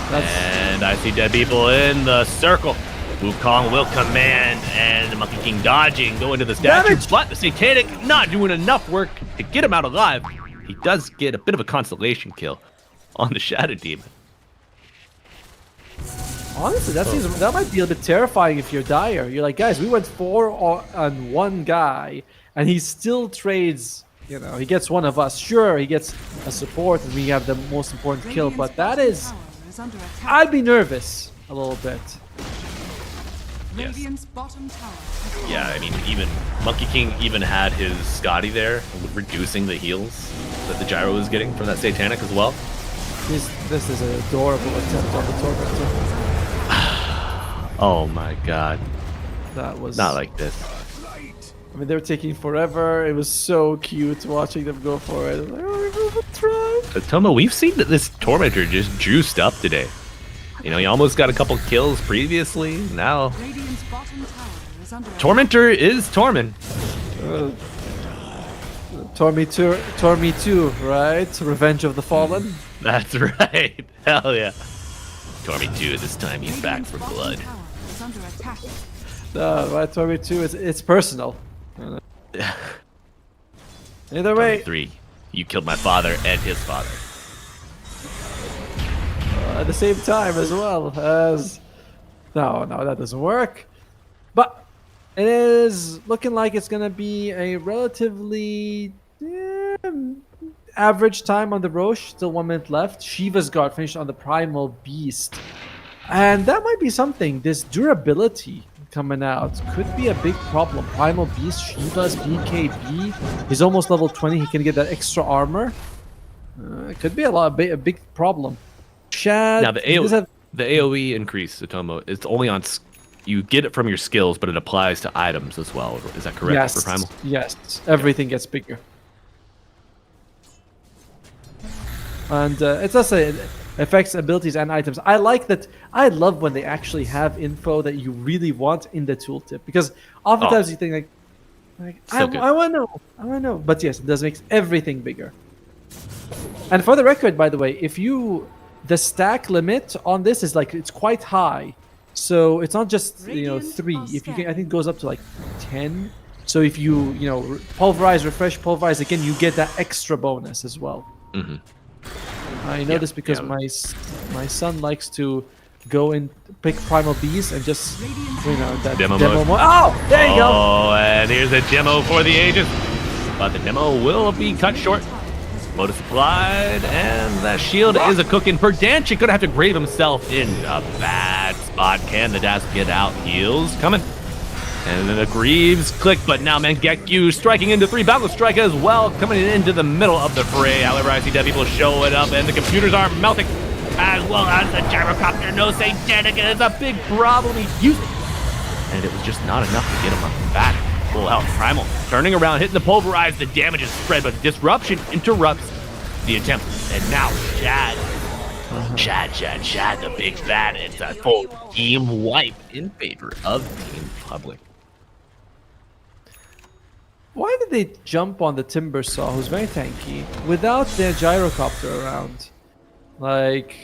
That's, And I see dead people in the circle. Wukong will command, and the Monkey King dodging, going to the statue. Damage. But the Satanic not doing enough work to get him out alive. He does get a bit of a consolation kill on the Shadow Demon. honestly, that might be a bit terrifying if you're Dire. You're like, guys, we went 4 on one guy, and he still trades. You know, he gets one of us. Sure, he gets a support, and we have the most important kill. Radiant's But that bottom is, tower is under attack. I'd be nervous a little bit. Yes. Radiant's bottom tower has fallen. Yeah, I mean, even Monkey King even had his Scotty there, reducing the heals that the Gyro was getting from that Satanic as well. This is an adorable attempt on the Tormentor. Oh my god. That was Not like this. I mean, they were taking forever. It was so cute watching them go for it. Like, oh, we're trying. Tomo, we've seen that this Tormentor just juiced up today. You know, he almost got a couple kills previously. Now, Radiant's bottom tower is under Tormentor is Torment. Tore me too, right? Revenge of the Fallen. That's right. Hell yeah. Tormy 2, this time he's back for blood. tower is under attack. No, right, Tore me too. It's personal. Either way, 3, you killed my father and his father. at the same time as well as... No, that doesn't work. But it is looking like it's going to be a relatively average time on the Roche. Still 1 minute left. Shiva's Guard finished on the Primal Beast. And that might be something. This durability coming out could be a big problem. Primal Beast, Shiva's BKB. He's almost level 20. He can get that extra armor. It could be a big problem. Shad. Now, the AoE increase, Otomo, it's only on... You get it from your skills, but it applies to items as well. Is that correct Yes, for Primal? yes. Everything gets bigger. And it does say it affects abilities and items. I like that. I love when they actually have info that you really want in the tooltip, because oftentimes you think So good. I want to know. But yes, it does make everything bigger. And for the record, by the way, the stack limit on this is like, it's quite high. So it's not just 3. If you can, I think it goes up to like 10. So if you pulverize, refresh, pulverize again, you get that extra bonus as well. Mm-hmm. I know this because my son likes to go and pick Primal Beast and just that Demo mode. mode. Oh, there you go. Oh, and here's a demo for the ages. But the demo will be cut short. Modus applied, and that shield is a cooking. Perdanchik gonna have to grave himself in a bad spot. Can the Dazzle get out? Heals coming. And then the Greaves click, but now Mangekyu striking into 3. Battle Strike as well, coming into the middle of the fray. However, I see dead people showing up, and the computers are melting, as well as the gyrocopter. No Satanic, and it's a big problem. He used it, and it was just not enough to get him up back. Full health. Primal turning around, hitting the pulverize. The damage is spread, but the disruption interrupts the attempt. And now Chad, the big bad. It's a full team wipe in favor of Team Public. Why did they jump on the Timbersaw, who's very tanky, without their gyrocopter around? Like,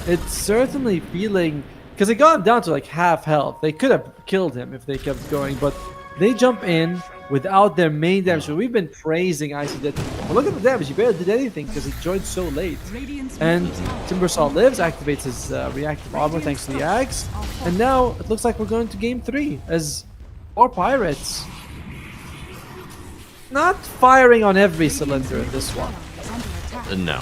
it's certainly feeling... Because it got him down to like half health. They could have killed him if they kept going, but they jump in without their main damage. So we've been praising Icy Dead. Well, look at the damage. He barely did anything because he joined so late. And Timbersaw lives, activates his reactive armor thanks to the Ags. And now it looks like we're going to game 3 as 4 Pirates. Not firing on every cylinder in this one. No,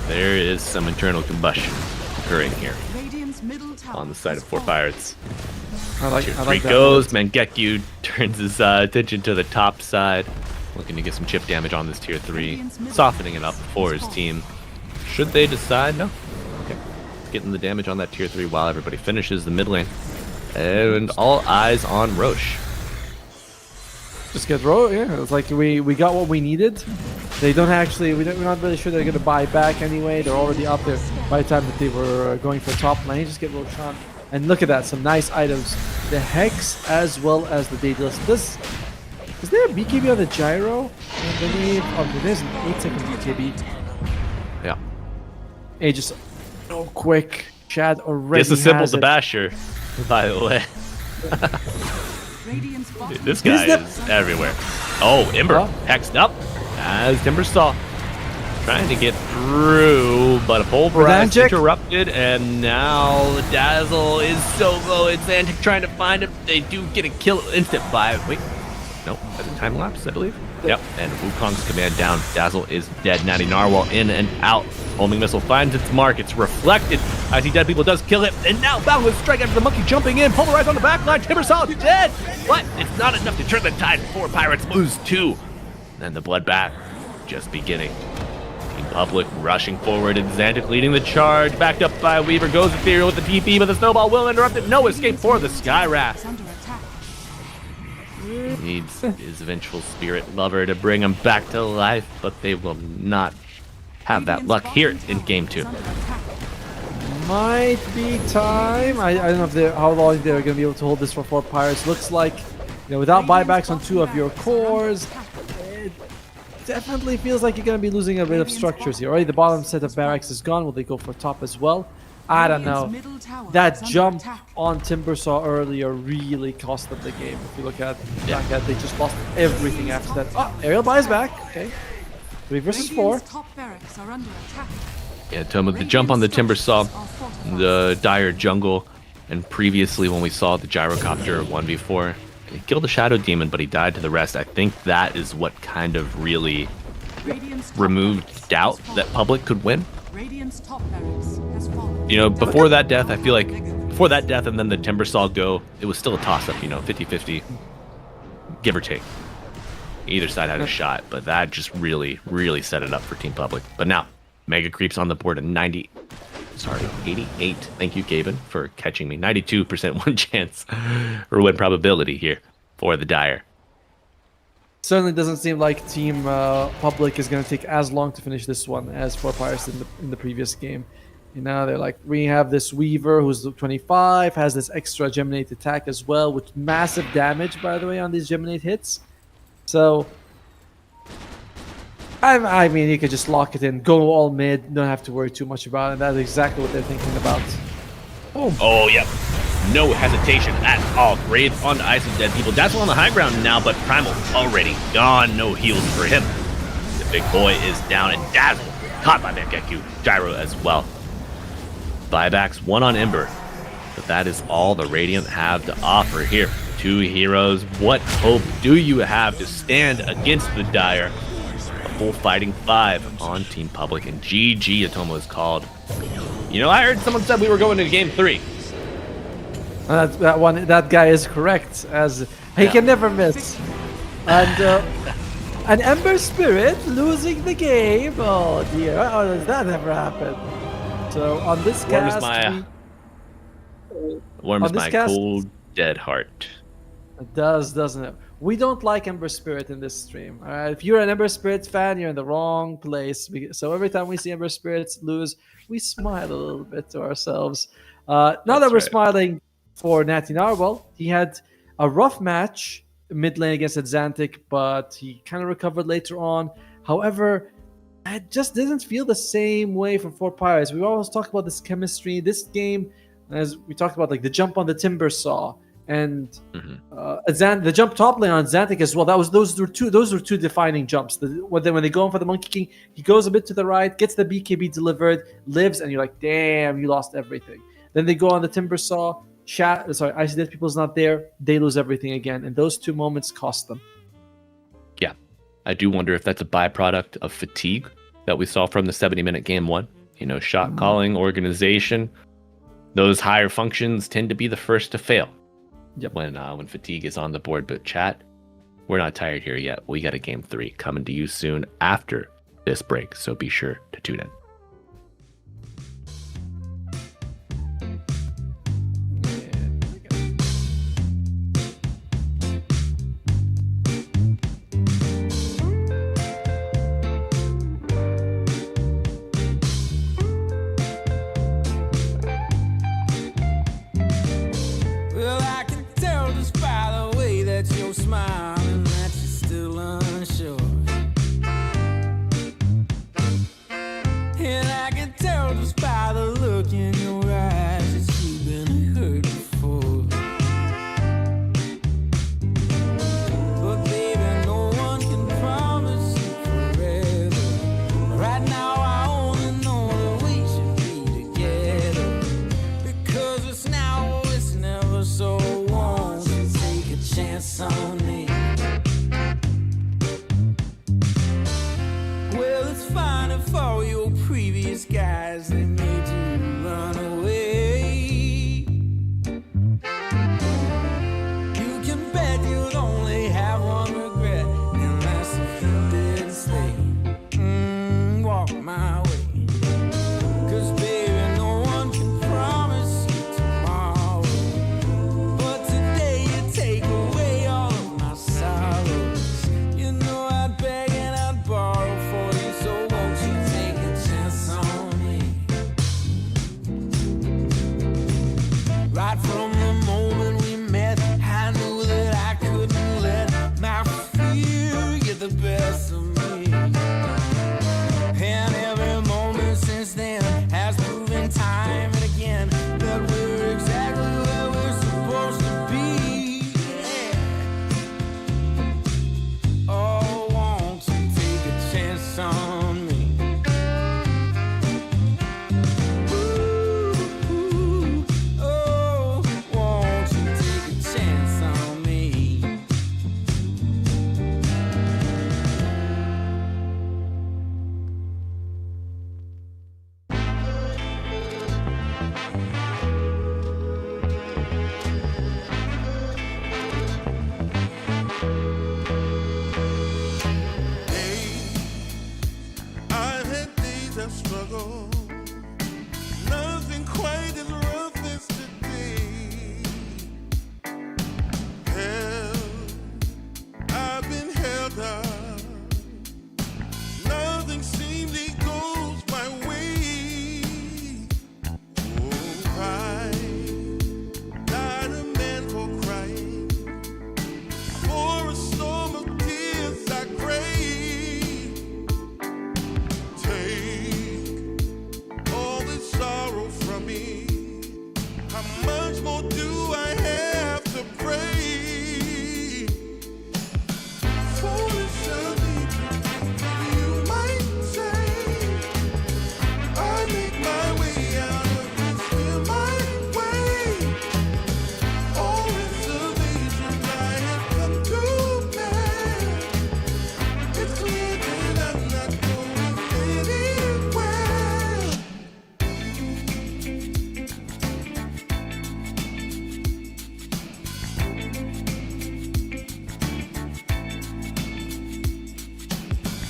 there is some internal combustion occurring here on the side of 4 Pirates. I like Tier 3 that goes, move. Mangekyu turns his attention to the top side, looking to get some chip damage on this tier 3, softening it up for his team. Should they decide? No. Okay. Getting the damage on that tier 3 while everybody finishes the mid lane. And all eyes on Roche. Just get Roche, yeah. It's like we got what we needed. They don't actually, we're not really sure they're going to buy back anyway. They're already up there by the time that they were going for top lane. Just get Roshan. And look at that, some nice items. The Hex as well as the Daedalus. Is there a BKB on the Gyro? I believe. Oh, there's an 8-second BKB. Yeah. Hey, just so quick. Chad already Disassembled has the it. Basher, by the way. Dude, this guy is everywhere. Oh, Ember hexed up as Timbersaw trying to get through, but a pulverize Magic. interrupted, and now the Dazzle is so low. It's Antic trying to find him. They do get a kill instant by. Wait, no, that's a time lapse, I believe. Yep, and Wukong's command down. Dazzle is dead. Natty Narwhal in and out. Homing missile finds its mark. It's reflected. I see dead people does kill it, and now Battle with Strike after the monkey jumping in. Pulverize on the backline. Timbersaw dead, but it's not enough to turn the tide. 4 Pirates lose 2. Then the bloodbath just beginning. Team Public rushing forward, and Xantic leading the charge. Backed up by Weaver, goes Ethereal with the TP, but the snowball will interrupt it. No escape for the Skywrath. Needs his vengeful spirit lover to bring him back to life, but they will not have that luck here in game 2. Might be time. I don't know if how long they're going to be able to hold this for 4 Pirates. Looks like, without buybacks on 2 of your cores, it definitely feels like you're going to be losing a bit of structures here. Already the bottom set of barracks is gone. Will they go for top as well? I don't know. That jump on Timbersaw earlier really cost them the game. If you look at that, they just lost everything after that. Oh, aerial buys back. Okay. 3 versus 4. Yeah, Toma, the jump on the Timbersaw, the dire jungle, and previously when we saw the gyrocopter 1v4, he killed the Shadow Demon, but he died to the rest. I think that is what kind of really removed doubt that Public could win. Before that death, I feel like before that death and then the Timbersaw go, it was still a toss-up, 50-50, give or take. Either side had a shot, but that just really, really set it up for Team Public. But now, Mega Creep's on the board at 88. Thank you, Gaben, for catching me. 92% win chance or win probability here for the Dire. Certainly doesn't seem like Team Public is going to take as long to finish this one as 4 Pirates in the previous game. They're like, we have this Weaver who's 25, has this extra Geminate attack as well, with massive damage, by the way, on these Geminate hits. So, I mean, you could just lock it in, go all mid, don't have to worry too much about it. That's exactly what they're thinking about. Oh, yep. No hesitation at all. Grave on the Ice of Dead People. Dazzle on the high ground now, but Primal already gone. No heals for him. The big boy is down, and Dazzle caught by Mangekyou. Gyro as well. Buybacks, 1 on Ember. But that is all the Radiant have to offer here. 2 heroes. What hope do you have to stand against the Dire? A full fighting 5 on Team Public, and GG Atomo is called. I heard someone said we were going to game 3. That guy is correct, as he can never miss. And an Ember Spirit losing the game. Oh dear, how does that ever happen? So on this cast, warms my cold dead heart. It does, doesn't it? We don't like Ember Spirit in this stream. All right, if you're an Ember Spirit fan, you're in the wrong place. So every time we see Ember Spirits lose, we smile a little bit to ourselves. Now that we're smiling for Natty Narwhal, he had a rough match mid lane against Xantic, but he kind of recovered later on. However, it just didn't feel the same way from 4 Pirates. We always talk about this chemistry. This game, as we talked about, like the jump on the Timbersaw and the jump top lane on Xantic as well. Those were two defining jumps. When they go in for the Monkey King, he goes a bit to the right, gets the BKB delivered, lives, and you're like, damn, you lost everything. Then they go on the Timbersaw. Icy Dead People's not there. They lose everything again, and those 2 moments cost them. Yeah, I do wonder if that's a byproduct of fatigue that we saw from the 70-minute game 1. Shot calling, organization, those higher functions tend to be the first to fail. Yep. When fatigue is on the board. But chat, we're not tired here yet. We got a game 3 coming to you soon after this break, so be sure to tune in. the best of me. And every moment since then has proven time and again that we're exactly where we're supposed to be. Yeah. Oh, won't you take a chance on me? Ooh, oh, won't you take a chance on me? I've had days of struggle, nothing quite as rough as today. Hell, I've been held up, nothing seemingly goes my way. Oh, I died a man for crying, for a storm of tears I crave. Take all this sorrow from me. How much more do I have to pray? Foolish of me, you might say. I make my way out of this, feel my way. All reservations I have come to bear. It's clear that I'm not going anywhere.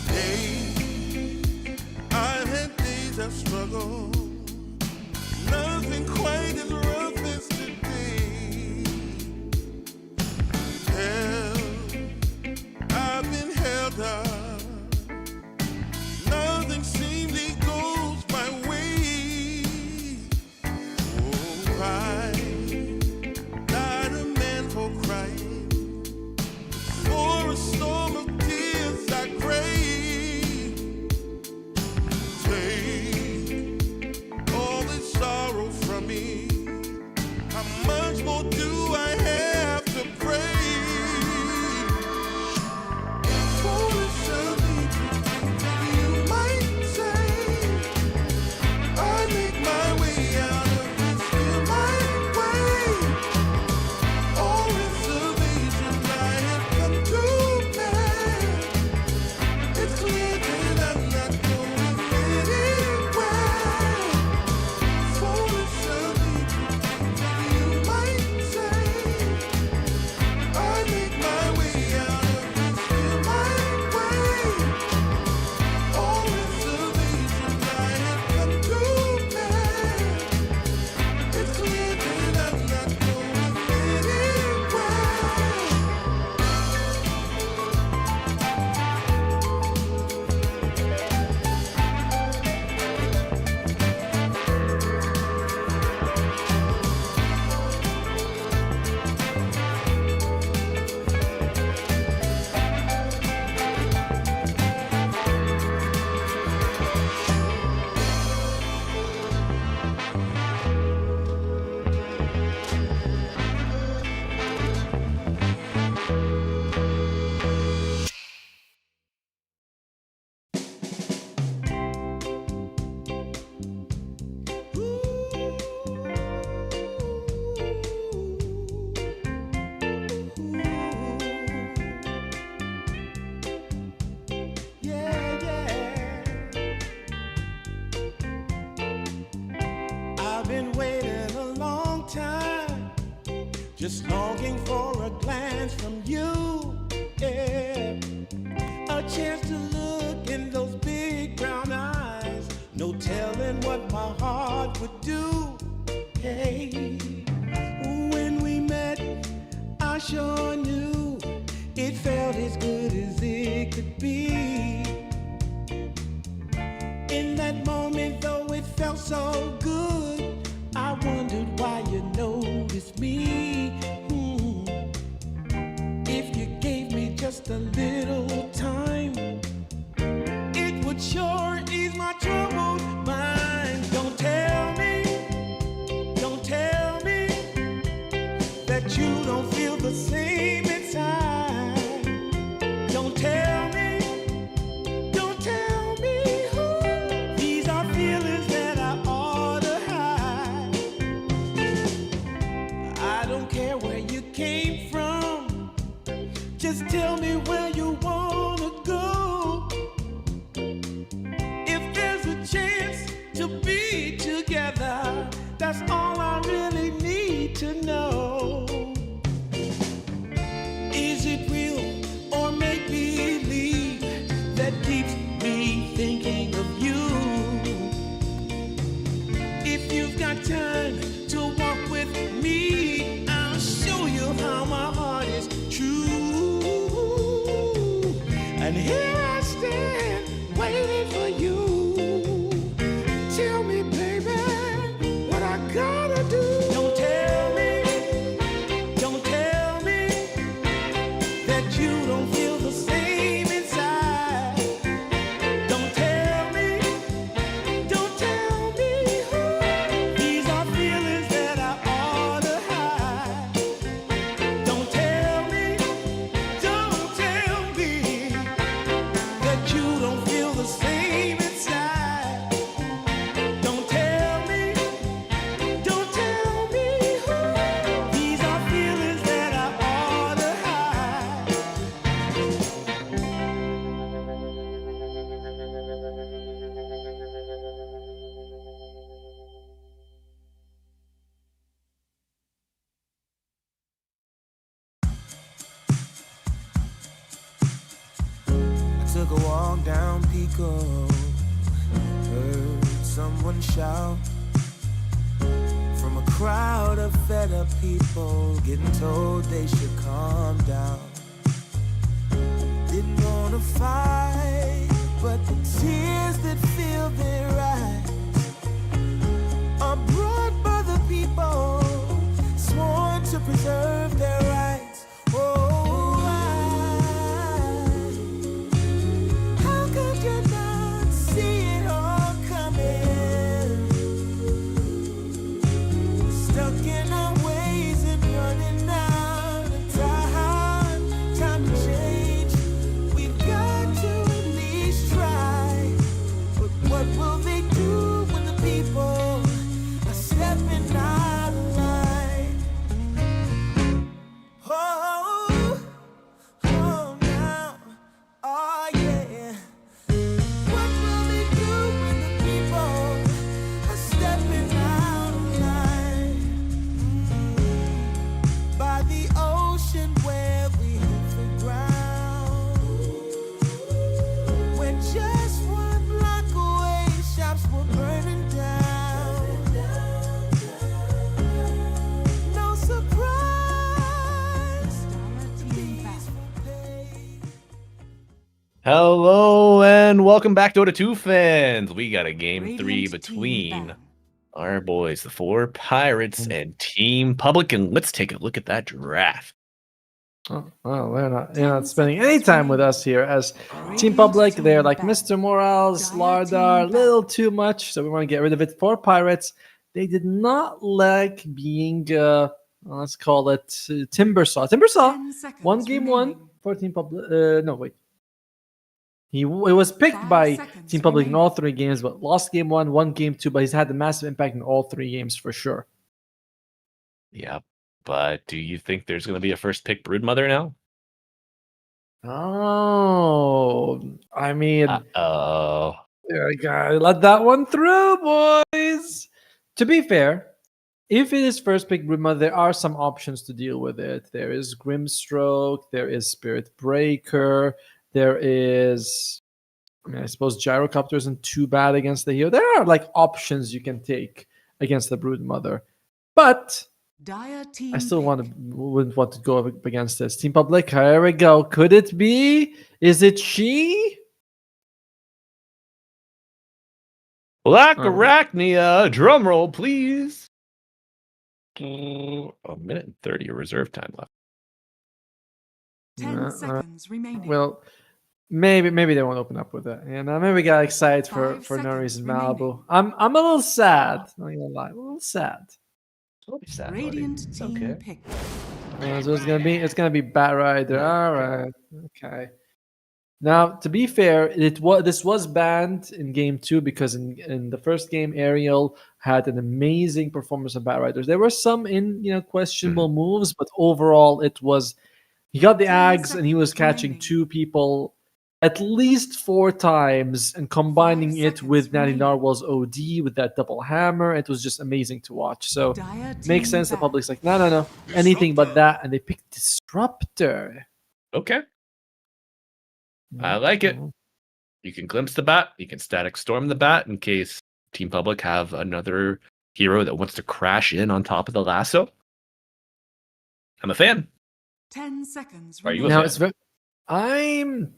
Hey, I've had days of struggle, nothing quite as rough as today. Hell, I've been held up, nothing seemingly goes my way. Oh, I died a man for crying, for a storm of tears I crave. Take all this sorrow from me. How much more do I have to pray? Foolish of me, you might say. I make my way out of this, feel my way. All reservations I have come to bear. It's clear that I'm not going anywhere. Foolish of me, you might say. I make my way out of this, feel my way. All reservations I have come to bear. It's clear that I'm not going anywhere. Yeah, yeah. I've been waiting a long time, just longing for a glance from you. Yeah, a chance to look in those big brown eyes. No telling what my heart would do. Hey, when we met, I sure knew it felt as good as it could be. In that moment, though it felt so good, I wondered why you noticed me. If you gave me just a little time, Tell me where you wanna go. If there's a chance to be together, that's all I really need to know. Is it real or make believe that keeps me thinking of you? If you've got time to walk with me, I'll show you how my heart is true. And here I stand waiting for you. Tell me, baby, what I gotta do. Don't tell me that you don't feel the same inside. Don't tell me these are feelings that I ought to hide. Don't tell me that you don't feel the same inside. Don't tell me these are feelings that I ought to hide. I took a walk down Pico, heard someone shout from a crowd of fed up people, getting told they should calm down. Didn't wanna fight, but the tears that fill their eyes are brought by the people sworn to preserve their rights. Oh, how could you not see it all coming? Stuck in our ways and running out of time to change. We've got to at least try. But what will they do when the people are stepping out of line? Oh, now, oh yeah. What will they do when the people are stepping out of line? By the ocean where we hit the ground, when just one block away, shops were burning down. No surprise, the peace will pay. Hello and welcome back to Dota 2 fans. We got a game 3 Radiant between team ban. our boys, the 4 Pirates, and Team Public, and let's take a look at that draft. Oh, well, they're not spending any time with us here as Team Public. They're like Mr. Morales, Lardar, a little too much, so we want to get rid of it. For Pirates, they did not like being, let's call it Timbersaw. Timbersaw 10 seconds won game remaining. 1 for Team Public. No, wait. It was picked 5 by seconds Team Public in remaining. all 3 games, but lost game 1, won game 2, but he's had a massive impact in all 3 games for sure. Yeah, but do you think there's going to be a first pick Broodmother now? Oh, I mean, Oh, yeah, gotta let that one through, boys. To be fair, if it is first pick Broodmother, there are some options to deal with it. There is Grimstroke, there is Spirit Breaker, there is, I mean, I suppose Gyrocopter isn't too bad against the hero. There are like options you can take against the Broodmother, but Dire team I still pick. wouldn't want to go up against this. Team Public, here we go. Could it be? Is it she? Black Oh. Arachnia, drum roll, please. A minute and 30 of reserve time left. 10 seconds remaining. Well, maybe they won't open up with it. And maybe we got excited for 5 no seconds reason. remaining. Malibu. I'm a little sad. Not gonna lie, a little sad. Don't be sad, buddy. Radiant It's team okay. pick. So it's gonna be Bat Rider. All right, okay. Now, to be fair, this was banned in game 2 because in the first game, Ariel had an amazing performance of Bat Riders. There were some questionable moves, but overall, it was He got the 10 Ags and he was seconds catching remaining. 2 people at least 4 times and combining 5 it with seconds Natty remaining. Narwhal's OD with that double hammer. It was just amazing to watch. So Dire makes team sense. The ban. public's like, no, anything but that. And they picked Disruptor. Okay. I like it. You can glimpse the bat. You can static storm the bat in case Team Public have another hero that wants to crash in on top of the lasso. I'm a fan. 10 seconds Are you remaining. a Now fan? it's very. I'm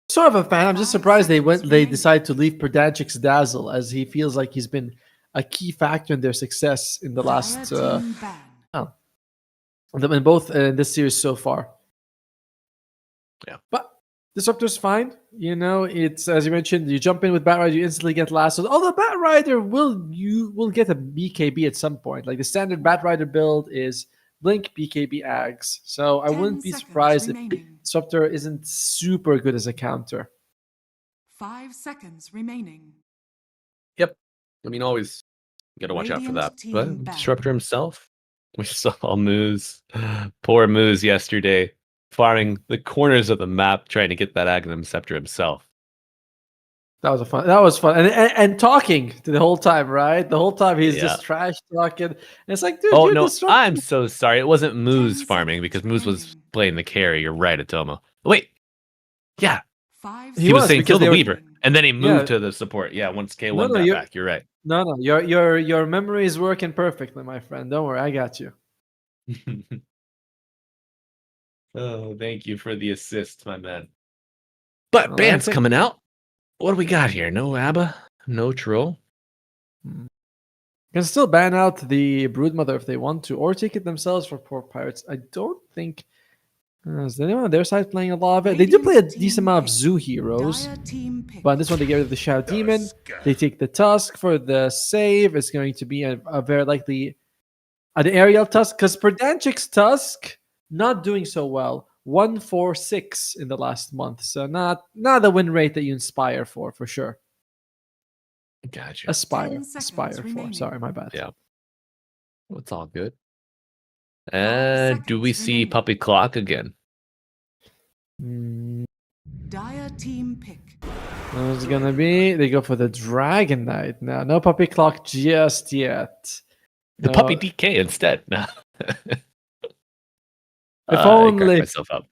sort of a fan. I'm just surprised they decided to leave Perdagic's Dazzle, as he feels like he's been a key factor in their success in the last Dire team ban. in both this series so far. Yeah. But Disruptor's fine. You know, it's as you mentioned, you jump in with Batrider, you instantly get lassos. Although Batrider will get a BKB at some point. Like the standard Batrider build is Blink, BKB, Ags. So I 10 wouldn't be seconds surprised if remaining. Disruptor isn't super good as a counter. 5 seconds remaining. Yep. I mean, always got to watch out for Radiant that. team But ban. Disruptor himself, we saw Moose, poor Moose yesterday, farming the corners of the map, trying to get that Aghanim Scepter himself. That was fun, and talking to the whole time, right? The whole time he's Yeah. just trash talking. And it's like, dude, Oh you're no, Disruptor. I'm so sorry. It wasn't Moose 10 farming seconds because Moose was remaining. playing the carry. You're right, Atomo. Wait, yeah, 5 He he was was, saying because kill the they were- Weaver, and then he moved Yeah. to the support. Yeah, once K1 No, got you're- back. You're right. No, your memory is working perfectly, my friend. Don't worry, I got you. Oh, thank you for the assist, my man. But Well, band's I think- coming out. What do we got here? No ABBA, no Troll. Can still ban out the Broodmother if they want to, or take it themselves for poor pirates. I don't think. Is anyone on their side playing a lot of it? They do play a Radiant decent team amount of pick. Zoo heroes, Dire team pick. but in this one they get rid of the Shadow Demon. They take the Tusk for the save. It's going to be a very likely an aerial Tusk, because Perdagic's Tusk not doing so well. 146 in the last month, so not the win rate that you inspire for sure. Gotcha. Aspire 10 seconds for. remaining. Sorry, my bad. Yeah. Well, it's all good. Do 5 we seconds see remaining. Puppy Clock again? Dire team pick. It's gonna be they go for the Dragon Knight now. No Puppy Clock just yet. The No, Puppy DK instead. No. If I cracked only. myself up.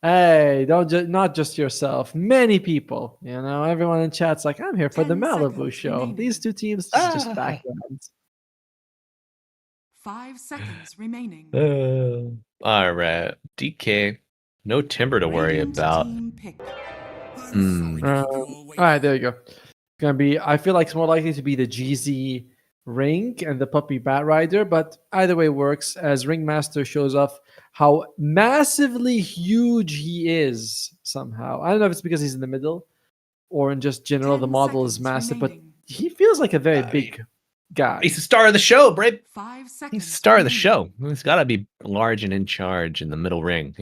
Hey, not just yourself. Many people, everyone in chat's like, I'm here for the 10 Malibu seconds show. remaining. These two teams this is just Ah. background. 5 seconds remaining. All right. DK. No Timber to worry Radiant about. team pick. All right, there you go. It's gonna be. I feel like it's more likely to be the GZ Ring and the Puppy Batrider, but either way works. As Ringmaster shows off how massively huge he is somehow. I don't know if it's because he's in the middle, or in just general the 10 model is seconds massive, remaining. but he feels like a very big guy. He's the star of the show, Brave. 5 seconds. He's the star of the remaining. show. He's got to be large and in charge in the middle ring,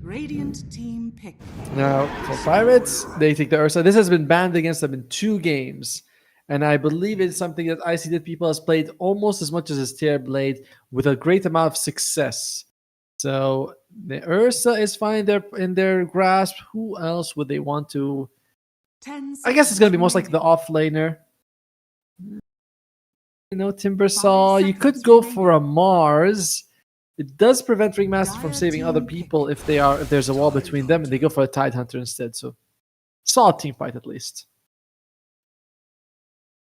Radiant team pick. Now, for Pirates, they take the Ursa. This has been banned against them in 2 games. And I believe it's something that IC People has played almost as much as his Tear Blade with a great amount of success. So the Ursa is fine in their grasp. Who else would they want to? 10 I guess it's going to be most like remaining. the offlaner. Timbersaw. 5 You could seconds go remaining. for a Mars. It does prevent Ringmaster from Dire saving other team pick. people if there's a wall between them, and they go for a Tidehunter instead. So solid team fight at least.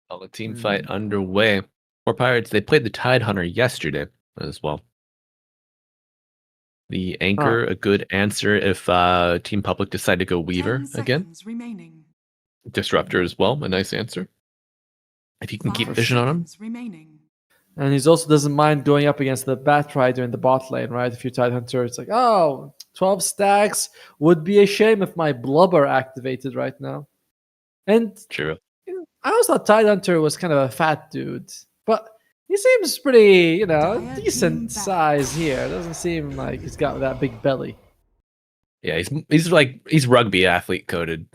All the team fight underway. For Pirates, they played the Tidehunter yesterday as well. The Anchor, a good answer if Team Public decide to go Weaver 10 again. seconds remaining. Disruptor as well, a nice answer. If you can keep 5 vision on him. seconds remaining. And he also doesn't mind going up against the Batrider in the bot lane, right? If you're Tidehunter, it's like, 12 stacks. Would be a shame if my Blubber activated right now. And True. I always thought Tidehunter was kind of a fat dude. But he seems pretty, Dire team decent back. size here. Doesn't seem like he's got that big belly. Yeah, he's rugby athlete coded.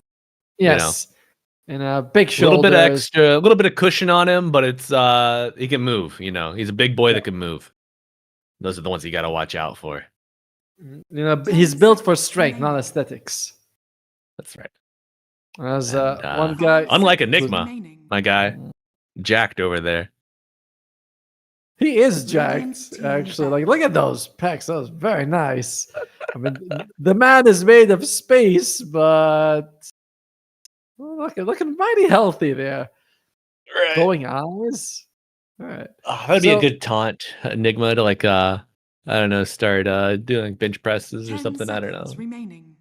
Yes. And a big A shoulders. little bit extra, a little bit of cushion on him, but it's he can move. He's a big boy that can move. Those are the ones you got to watch out for. He's built for strength, not aesthetics. That's right. As And, one guy, unlike Enigma, remaining. my guy, jacked over there. he is jacked. Radiant team Actually, back. like look at those pecs. That was very nice. I mean, the man is made of space, but looking mighty healthy there. Glowing eyes. All right. Oh, that'd be a So- good taunt, Enigma, to like I don't know, start doing bench presses or 10 something. I don't know. seconds remaining.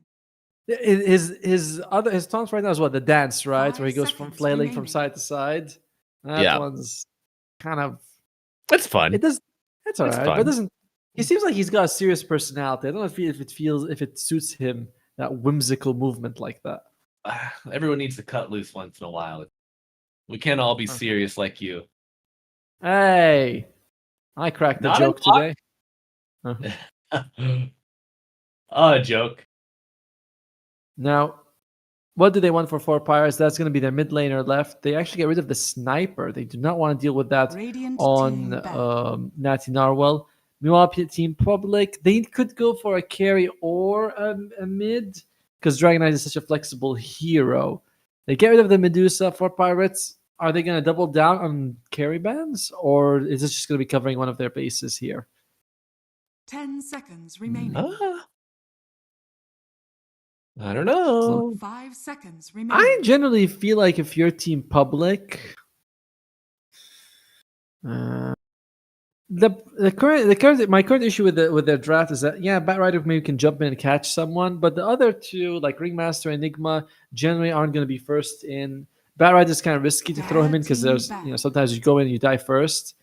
His taunts right now is what, the dance, right? 5 Where he goes from seconds flailing from remaining. side to side. That Yeah. one's kind of It's fun. it does. It's alright, but fun. it doesn't. He seems like he's got a serious personality. I don't know if it suits him, that whimsical movement like that. Everyone needs to cut loose once in a while. We can't all be serious like you. Hey, I cracked the Not a joke lot. today. Oh, a joke. Now, what do they want for 4 Pirates? That's going to be their mid laner left. They actually get rid of the sniper. They do not want to deal with that Radiant on team back. Natty Narwhal. Meanwhile, Team Public, they could go for a carry or a mid, because Dragon Knight is such a flexible hero. They get rid of the Medusa for Pirates. Are they going to double down on carry bans, or is this just going to be covering one of their bases here? 10 seconds remaining. I don't know. 5 seconds I remaining. generally feel like if you're Team Public, my current issue with their draft is that Batrider maybe can jump in and catch someone, but the other two like Ringmaster, Enigma, generally aren't going to be first in. Batrider is kind of risky to throw him in because there's sometimes you go in and you die first.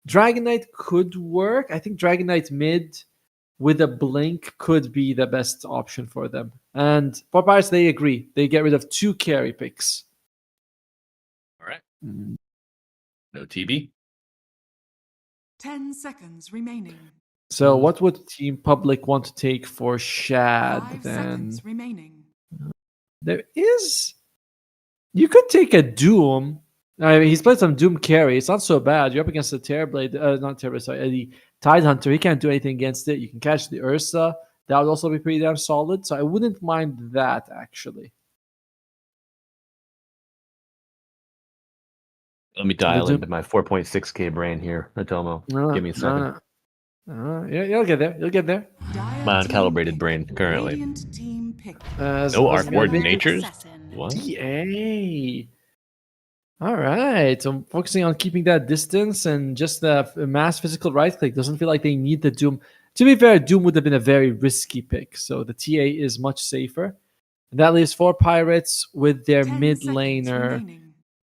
Dragon Knight could work. I think Dragon Knight mid with a blink could be the best option for them. And for Pirates, they agree. They get rid of 2 carry picks. All right. No TB. 10 seconds remaining. So what would Team Public want to take for Shad 5 then? seconds remaining. There is... You could take a Doom. I mean, he's played some Doom carry. It's not so bad. You're up against the Terrorblade. Not Terrorblade, sorry. The Tidehunter. He can't do anything against it. You can catch the Ursa. That would also be pretty damn solid. So I wouldn't mind that, actually. Let me dial do- into my 4.6K brain here, Natomo. Give me a second. Yeah, you'll get there. You'll get there. Dire My team uncalibrated pick. brain currently. Radiant team pick. No Arc Ward Big Natures? What? DA. All right. So I'm focusing on keeping that distance and just the mass physical right click. Doesn't feel like they need the Doom. To be fair, Doom would have been a very risky pick. So the TA is much safer. And that leaves 4 Pirates with their 10 mid seconds laner.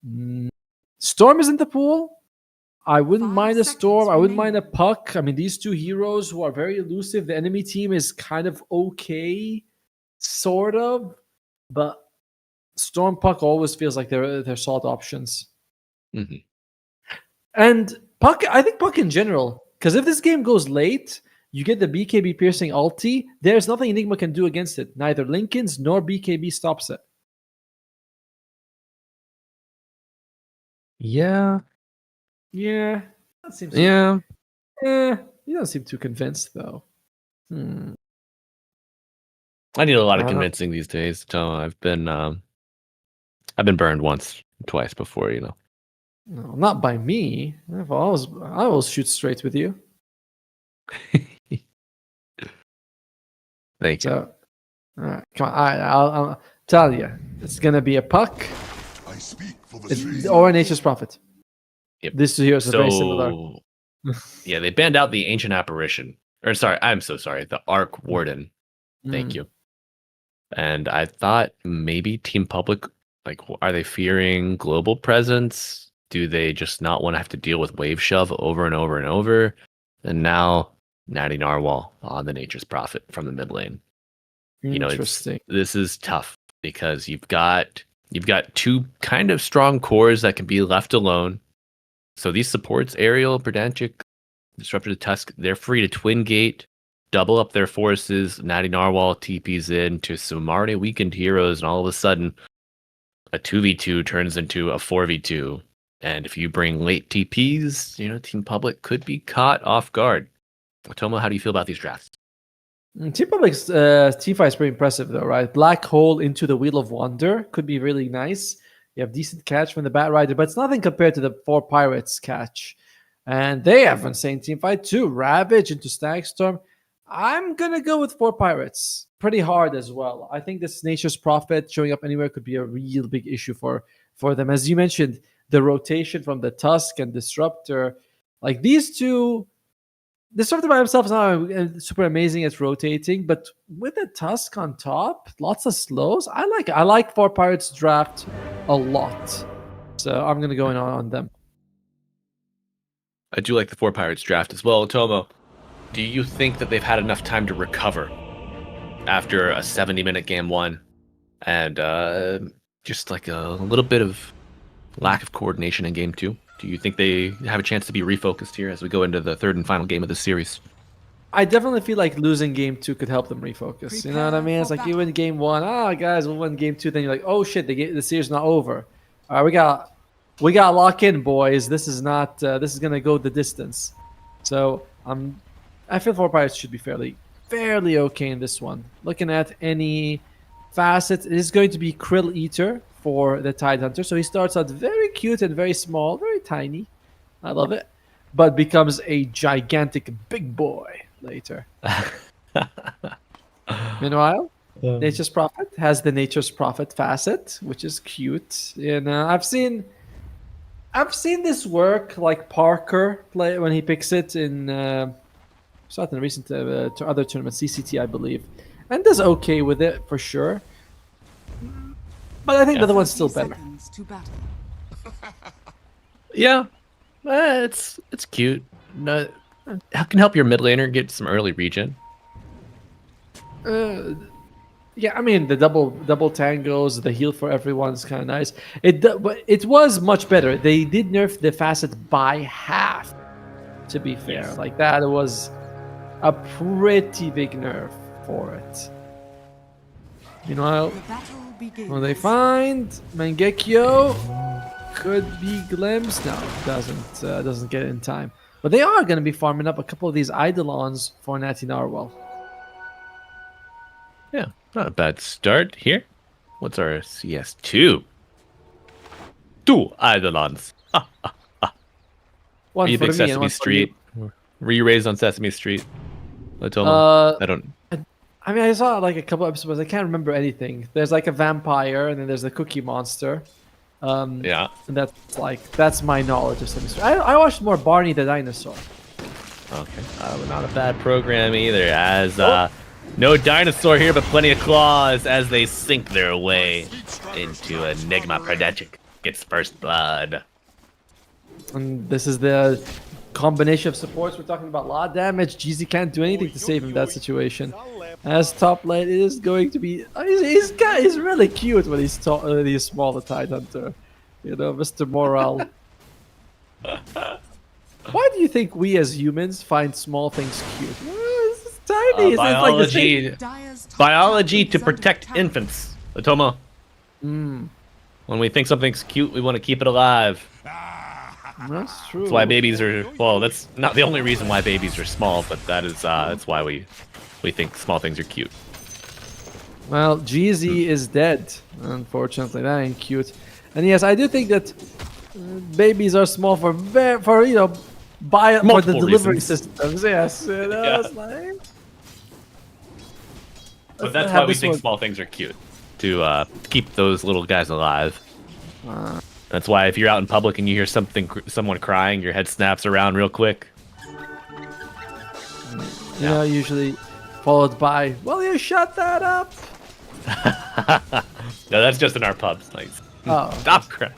remaining. Storm is in the pool. I wouldn't 5 mind a Storm. seconds I wouldn't mind a remaining. Puck. I mean, these 2 heroes who are very elusive. The enemy team is kind of okay, sort of. But Storm, Puck always feels like they're solid options. Mhm. And Puck, I think Puck in general, because if this game goes late, you get the BKB piercing ulti. There's nothing Enigma can do against it. Neither Linken's nor BKB stops it. Yeah. Yeah, that seems. Yeah. You don't seem too convinced though. I need a lot of I don't- convincing these days. So I've been burned once, twice before, you know. No, not by me. I will shoot straight with you. Thank you. So, all right, come on. I'll tell you, it's gonna be a Puck I speak for the trees. or a Nature's Prophet. Yep. These 2 heroes are very similar. Yeah, they banned out the Ancient Apparition. Or sorry, I'm so sorry. The Arc Warden. Thank you. And I thought maybe Team Public, like, are they fearing global presence? Do they just not want to have to deal with wave shove over and over and over? And now Natty Narwhal on the Nature's Prophet from the mid lane. You know, Interesting. this is tough because you've got 2 kind of strong cores that can be left alone. So these supports, Aerial, Pedantic, Disrupted Tusk, they're free to twin gate, double up their forces. Natty Narwhal TPs in to some already weakened heroes, and all of a sudden, a 2v2 turns into a 4v2. And if you bring late TPs, you know, Team Public could be caught off guard. Tomo, how do you feel about these drafts? Team Public's team fight is pretty impressive, though, right? Black Hole into the Wheel of Wonder could be really nice. You have decent catch from the Bat Rider, but it's nothing compared to the 4 Pirates catch. And they have insane team fight too. Ravage into Stagstorm. I'm going to go with 4 Pirates. Pretty hard as well. I think this Nature's Prophet showing up anywhere could be a real big issue for them. As you mentioned, the rotation from the Tusk and Disruptor. Like these two... Disruptor by himself is not super amazing at rotating, but with a Tusk on top, lots of slows. I like 4 Pirates draft a lot. So I'm going to go in on them. I do like the 4 Pirates draft as well. Tomo, do you think that they've had enough time to recover after a 70-minute game 1 and just like a little bit of lack of coordination in game 2? Do you think they have a chance to be refocused here as we go into the 3rd and final game of the series? I definitely feel like losing game 2 could help them refocus. You know what I mean? It's like you win game 1, guys, we'll win game 2. Then you're like, oh shit, the series not over. All right, we got to lock in, boys. This is not. This is gonna go the distance. So I feel 4 Pirates should be fairly okay in this one. Looking at any facets, it is going to be Krill Eater for the Tidehunter. So he starts out very cute and very small, very tiny. I love it. But becomes a gigantic big boy later. Meanwhile, Nature's Prophet has the Nature's Prophet facet, which is cute. And I've seen this work, like Parker play when he picks it in saw it in a recent other tournament, CCT, I believe, and does okay with it for sure. But I think the other one's still better. To battle. Yeah, it's cute. No, how can help your mid laner get some early regen? Yeah, I mean the double tangos, the heal for everyone is kind of nice. But it was much better. They did nerf the facet by half. To be fair, Yes. like that, it was a pretty big nerf for it. Meanwhile, The battle begins. when they find Mangekyo, could be glimpsed. No, doesn't get it in time. But they are going to be farming up a couple of these Eidolons for Natty Narwhal. Yeah, not a bad start here. What's our CS? 2 Eidolons. One Are you for big me and Sesame one for Street? Were you raised on Sesame Street? Uh, I don't. I mean, I saw like a couple episodes. I can't remember anything. There's like a vampire, and then there's the Cookie Monster. Yeah. And that's my knowledge of Sesame Street. I watched more Barney the Dinosaur. Okay. Not a bad program either. As no dinosaur here, but plenty of claws as they sink their way into Enigma Prodigic. Gets first blood. And this is the combination of supports. We're talking about a lot of damage. GZ can't do anything to save him in that situation. As top lane, it is going to be. He's really cute when he's small, the Tidehunter. You know, Mr. Morale. Why do you think we as humans find small things cute? It's tiny. It's like the thing. Biology to protect infants. Otomo. When we think something's cute, we want to keep it alive. That's true. That's why babies are. Well, that's not the only reason why babies are small, but that's why we think small things are cute. Well, GZ is dead. Unfortunately, that ain't cute. And yes, I do think that babies are small for the Multiple delivery reasons. systems. Yes, you know, Yeah. it's like. But that's why we think small things are cute, to keep those little guys alive. That's why if you're out in public and you hear someone crying, your head snaps around real quick. You know, usually followed by, "Will you shut that up?" No, that's just in our pubs. Like, Oh. stop crying.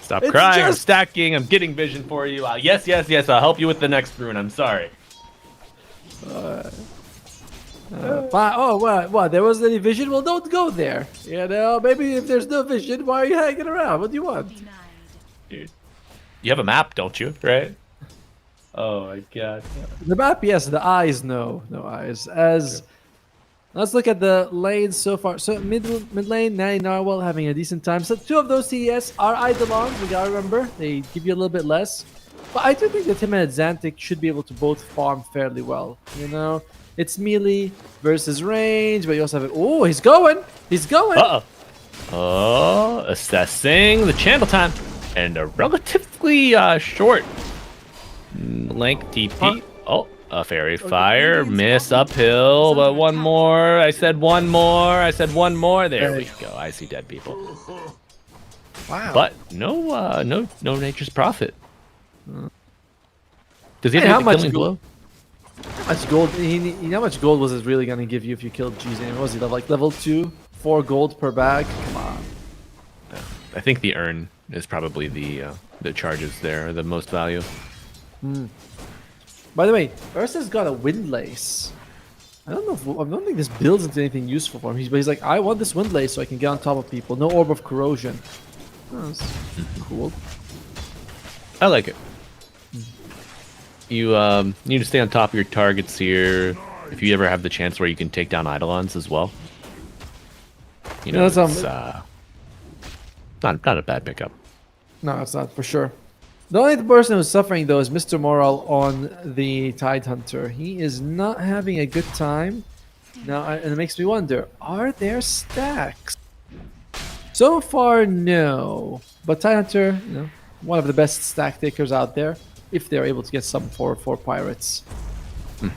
Stop It's crying. I'm just- stacking. I'm getting vision for you. Yes. I'll help you with the next rune. I'm sorry. What? There wasn't any vision? Well, don't go there. You know, maybe if there's no vision, why are you hanging around? What do you want? Dude. You have a map, don't you? Right? Oh my god. The map, yes. The eyes, no eyes. Let's look at the lanes so far. So mid lane, Natty Narwhal having a decent time. So 2 of those CES are Eidolons. We gotta remember they give you a little bit less. But I do think that him and Xantic should be able to both farm fairly well. You know, it's melee versus range, but you also have it. Oh, he's going! He's going! Uh-oh. Oh, assessing the channel time. And a relatively short length TP. Oh, a fairy fire. Miss uphill, but one more. I said one more. I said one more. There we go. I see dead people. Wow. But no nature's prophet. Does he Hey, have how the much killing blow? How much gold? How much gold was it really gonna give you if you killed Gzane? What was he like level 2? 4 gold per bag? Come on. I think the urn is probably the charges there, the most value. By the way, Ursa's got a windlace. I don't think this builds into anything useful for him. But he's like, I want this windlace so I can get on top of people. No orb of corrosion. Oh, that's cool. I like it. You need to stay on top of your targets here. If you ever have the chance where you can take down Eidolons as well. You know, Yeah, it's that's not a bad pickup. No, it's not for sure. The only person who's suffering though is Mr. Moral on the Tide Hunter. He is not having a good time. Now, and it makes me wonder, are there stacks? So far, no. But Tide Hunter, you know, one of the best stack takers out there, if they're able to get some for pirates. And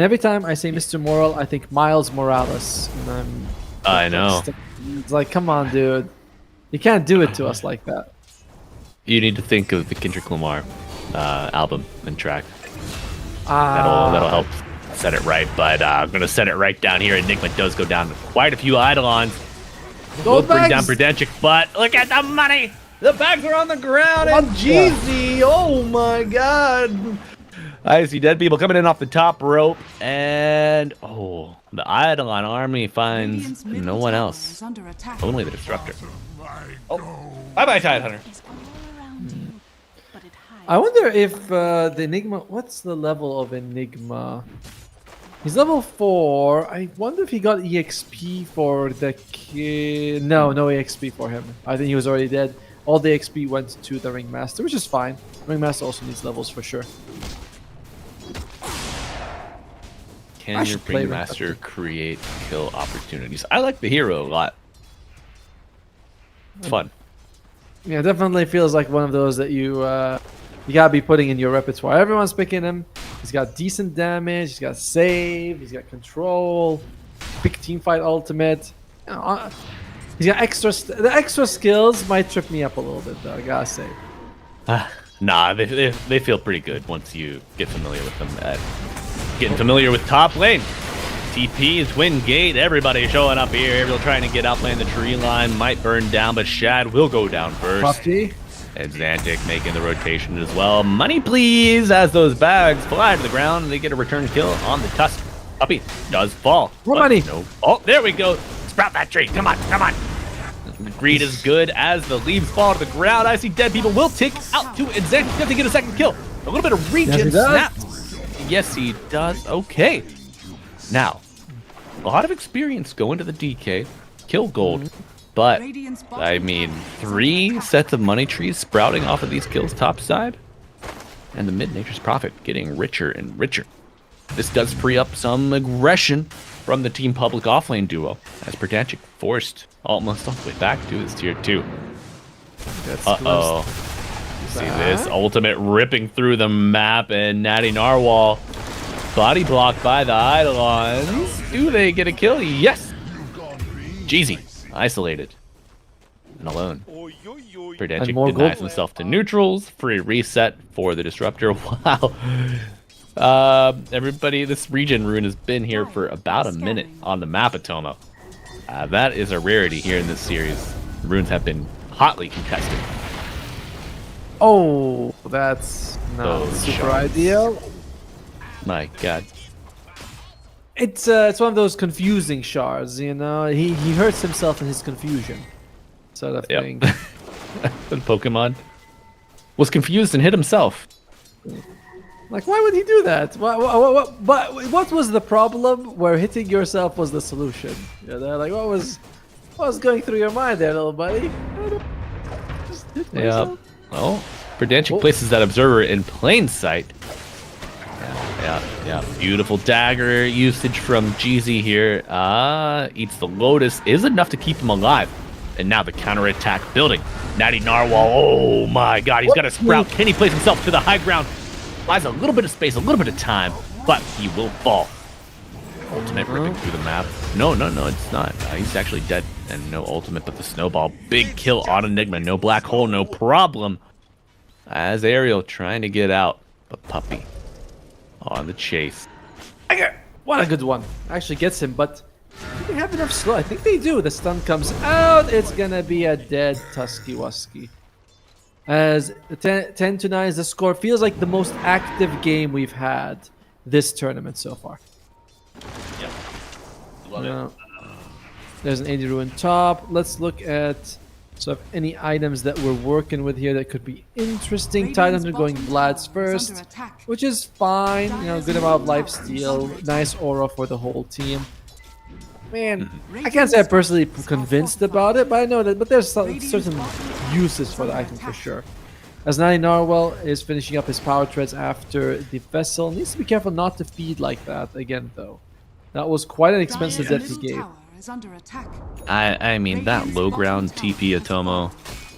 every time I say Mr. Moral, I think Miles Morales. And I know. It's like, come on, dude. You can't do it to us like that. You need to think of the Kendrick Lamar album and track. That'll help set it right. But I'm gonna set it right down here. Enigma does go down to quite a few Eidolons. We'll bring down Predentic, but look at the money. The bags are on the ground, and Jeezy, oh my god. I see dead people coming in off the top rope, and the Eidolon army finds no one else. Only the Disruptor. Oh, bye-bye, Tide Hunter. I wonder if the Enigma... What's the level of Enigma? He's level 4. I wonder if he got EXP for the kid... No EXP for him. I think he was already dead. All the XP went to the Ringmaster, which is fine. Ringmaster also needs levels for sure. Can your Ringmaster create kill opportunities? I like the hero a lot. It's fun. Yeah, definitely feels like one of those that you gotta be putting in your repertoire. Everyone's picking him. He's got decent damage. He's got save. He's got control. Big teamfight ultimate. You know, he's got the extra skills might trip me up a little bit though. I gotta say. Nah, they feel pretty good once you get familiar with them. Getting familiar with top lane. TP, Twin Gate, everybody showing up here. Everyone trying to get outplaying the tree line. Might burn down, but Shad will go down first. Puffy. And Xantic making the rotation as well. Money, please, as those bags fly to the ground. And they get a return kill on the Tusk. Puppy does fall. More money. No. Oh, there we go. Sprout that tree. Come on, come on. The greed is good as the leaves fall to the ground. I see dead people will tick out to Xantic. Got to get a second kill. A little bit of regen snap. Yes, he does. Okay. Now, a lot of experience going to the DK, kill gold, but I mean, 3 sets of money trees sprouting off of these kills topside, and the mid nature's prophet getting richer and richer. This does free up some aggression from the Team Public offlane duo, as Predantic forced almost all the way back to his tier 2. Uh-oh. See this ultimate ripping through the map, and Natty Narwhal body blocked by the Eidolons. Do they get a kill? Yes! Jeezy, isolated and alone. Predentic denies himself to neutrals. Free reset for the Disruptor. Wow. Everybody, this regen rune has been here for about a minute on the map of Tomo. That is a rarity here in this series. The runes have been hotly contested. Oh, that's not super ideal. My god. It's one of those confusing shards, you know. He hurts himself in his confusion, sort of thing. The Pokemon was confused and hit himself. Like, why would he do that? What was the problem where hitting yourself was the solution? You know, like, what was going through your mind there, little buddy? Just hit myself. Well, Verdansk places that observer in plain sight. Yeah. Beautiful dagger usage from Jeezy here. Eats the Lotus. Is enough to keep him alive. And now the counterattack building. Natty Narwhal. Oh my god. He's got a sprout. Can he place himself to the high ground? Buys a little bit of space, a little bit of time. But he will fall. Ultimate ripping through the map. No, it's not. He's actually dead. And no ultimate, but the snowball. Big kill on Enigma. No black hole, no problem. As Ariel trying to get out. But Puppey on the chase. What a good one. Actually gets him, but do they have enough slow? I think they do. The stun comes out. It's gonna be a dead Tusky Wusky. As 10-9 is the score. Feels like the most active game we've had this tournament so far. Yep. Love it. There's an 80 ruin top. Let's look at sort of any items that we're working with here that could be interesting. Tidebound are going Vlad's first, which is fine. You know, good amount of life steal, nice aura for the whole team. Man, I can't say I'm personally convinced about it, but I know that. But there's certain uses for the item for sure. As Natty Narwhal is finishing up his power treads after the vessel, needs to be careful not to feed like that again, though. That was quite an expensive death he gave. I mean, that low ground TP Atomo.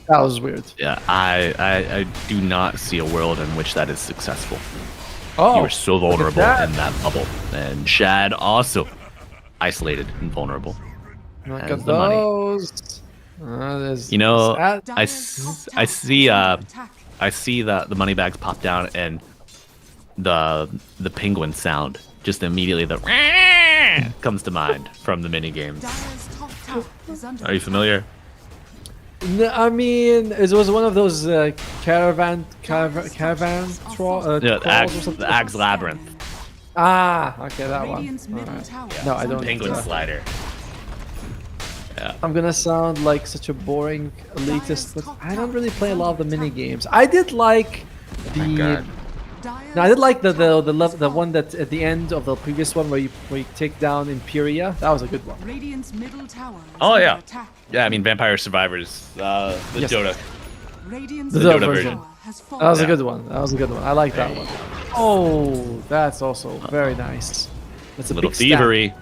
That was weird. Yeah, I do not see a world in which that is successful. Oh, you were so vulnerable that. in that bubble. And Shad also isolated and vulnerable. Look Has at the money. those. You know, I see the money bags pop down and the penguin sound just immediately comes to mind from the mini games. Are you familiar? No, I mean, it was one of those caravan Yeah, crawls or something. the Axe Labyrinth. Ah, okay, that one. Alright. No, I don't. Penguin slider. Yeah. I'm gonna sound like such a boring elitist, but I don't really play a lot of the mini games. I did like the. No, I did like the one that at the end of the previous one where you take down Imperia. That was a good one. Oh yeah. Yeah, I mean Vampire Survivors, the Yes. Dota. The Dota version. That was a Yeah. good one. That was a good one. I like that one. Oh, that's also very nice. That's a Little big stat. thievery.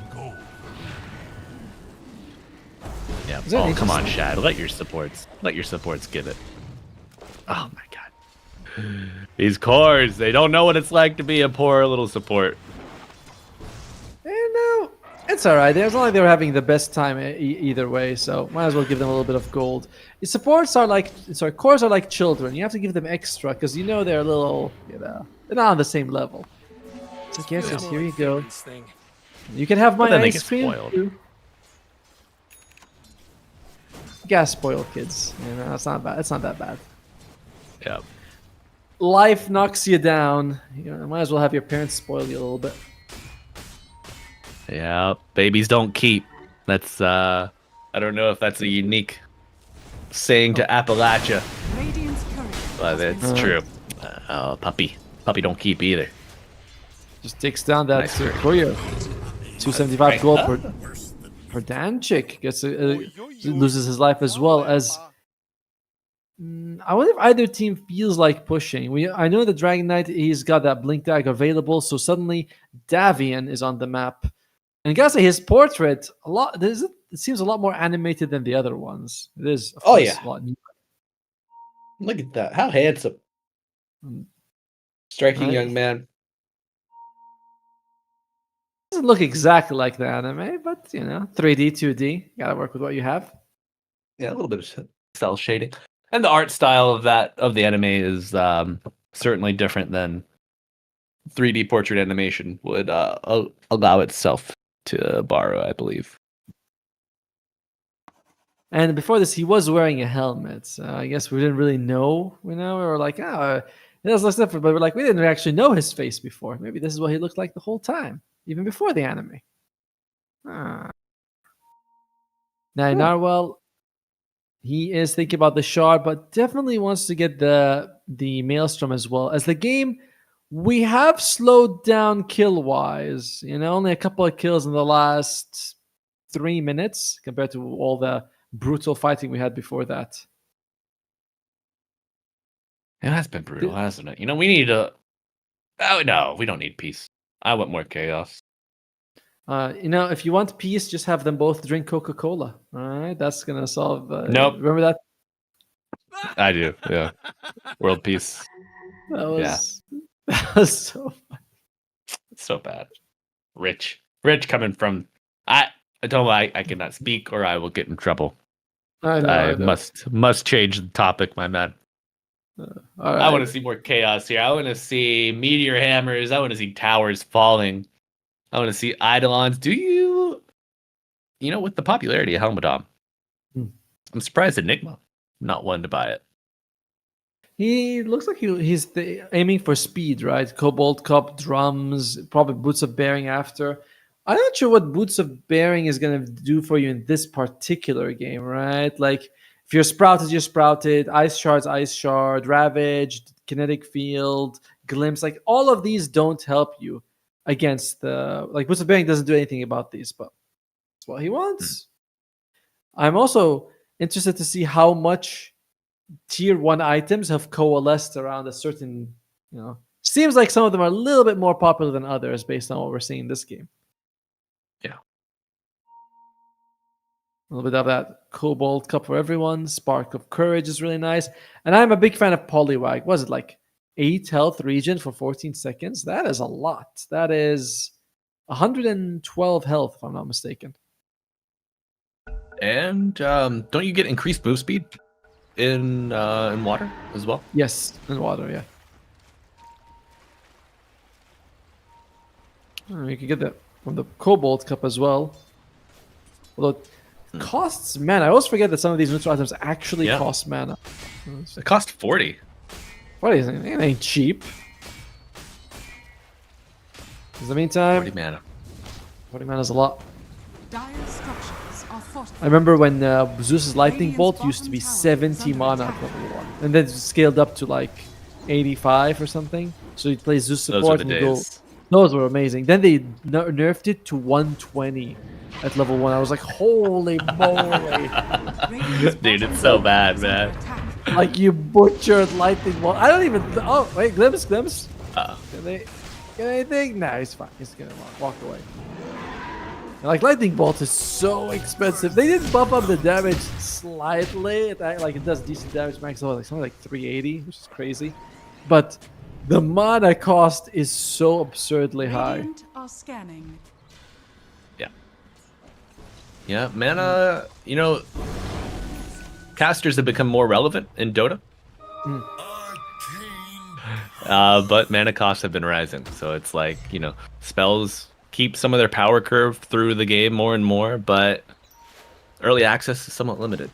Yeah. Is that Oh, come on, interesting? Shad. Let your supports give it. Oh my god. These cores, they don't know what it's like to be a poor little support. No, it's alright. It's not like they were having the best time either way, so might as well give them a little bit of gold. The supports are like, cores are like children. You have to give them extra because you know they're a little, they're not on the same level. So yes, here you go. You can have my then they ice get cream spoiled. too. Gas spoiled kids. You know, it's not bad. It's not that bad. Yeah. Life knocks you down. You know, might as well have your parents spoil you a little bit. Yeah. Babies don't keep. That's I don't know if that's a unique saying to Appalachia, but it's true. Puppy don't keep either. Just takes down that Nice courier. 275 gold for Danchik. Gets loses his life as well as. I wonder if either team feels like pushing. I know the Dragon Knight, he's got that blink tag available, so suddenly Davian is on the map. And gotta say, his portrait it seems a lot more animated than the other ones. It is. Of course, yeah. a lot newer. Look at that. How handsome. Striking Right. young man. Doesn't look exactly like the anime, but 3D, 2D. Gotta work with what you have. Yeah, a little bit of cell shading. And the art style of the anime is certainly different than 3D portrait animation would allow itself to borrow, I believe. And before this, he was wearing a helmet. So I guess we didn't really know. We were like, it does look different, but we're like, we didn't actually know his face before. Maybe this is what he looked like the whole time, even before the anime. Now, Narwhal, he is thinking about the shard, but definitely wants to get the Maelstrom as well. As the game, we have slowed down kill-wise. Only a couple of kills in the last 3 minutes compared to all the brutal fighting we had before that. It has been brutal, hasn't it? You know, we need to. Oh no, we don't need peace. I want more chaos. If you want peace, just have them both drink Coca-Cola. All right, that's gonna solve. Nope. Remember that? I do. Yeah. World peace. That was that was so. It's so bad. Rich coming from. I told him I cannot speak or I will get in trouble. I know. I must change the topic, my man. All right. I want to see more chaos here. I want to see meteor hammers. I want to see towers falling. I want to see eidolons. Do you with the popularity of Helmadom, I'm surprised Enigma not one to buy it. He looks like he's aiming for speed, right? Cobalt Cup, drums, probably Boots of Bearing after. I'm not sure what Boots of Bearing is going to do for you in this particular game, right? Like, if you're sprouted, Ice Shard, Ravage, Kinetic Field, Glimpse, like, all of these don't help you against Boots of Bearing doesn't do anything about these, but that's what he wants. I'm also interested to see how much tier 1 items have coalesced around a certain, seems like some of them are a little bit more popular than others based on what we're seeing in this game. Yeah. A little bit of that Cobalt Cup for everyone. Spark of Courage is really nice. And I'm a big fan of Poliwag. Was it like 8 health regen for 14 seconds? That is a lot. That is 112 health, if I'm not mistaken. And don't you get increased move speed in water as well? Yes, in water, yeah. You can get that from the Cobalt Cup as well. Although it costs mana. I always forget that some of these neutral items actually cost mana. It cost 40. What is it? It ain't cheap. In the meantime, 40 mana. 40 mana is a lot. Dire structures are fortified. I remember when Zeus's Lightning Bolt used to be 70 mana at level 1. And then it scaled up to like 85 or something. So you'd play Zeus Those support were the and go. days. Those were amazing. Then they nerfed it to 120 at level 1. I was like, holy moly. Dude, it's so bad, man. Like, you butchered Lightning Bolt. I don't even. Oh, wait, Glimpse. Uh-oh. Can they get anything? Nah, he's fine. He's gonna walk away. And like, Lightning Bolt is so expensive. They did buff up the damage slightly. It does decent damage max level, like something like 380, which is crazy. But the mana cost is so absurdly high. Radiant are scanning. Yeah, mana, casters have become more relevant in Dota. But mana costs have been rising. So it's like, spells keep some of their power curve through the game more and more, but early access is somewhat limited.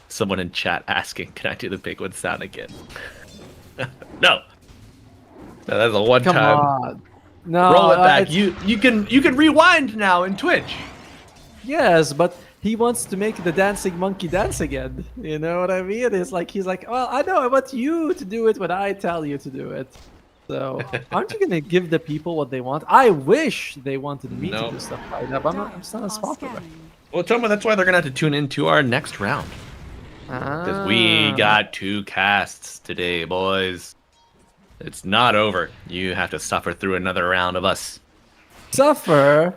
Someone in chat asking, can I do the big one sound again? No, that's a one Come time. on. No, Roll it back. You can rewind now in Twitch. Yes, but he wants to make the dancing monkey dance again. You know what I mean? It's like he's like, well, I know I want you to do it when I tell you to do it. So aren't you gonna give the people what they want? I wish they wanted me to do stuff like that, but I'm not as popular. Well, tell me that's why they're gonna have to tune into our next round. Because we got 2 casts today, boys. It's not over. You have to suffer through another round of us. Suffer?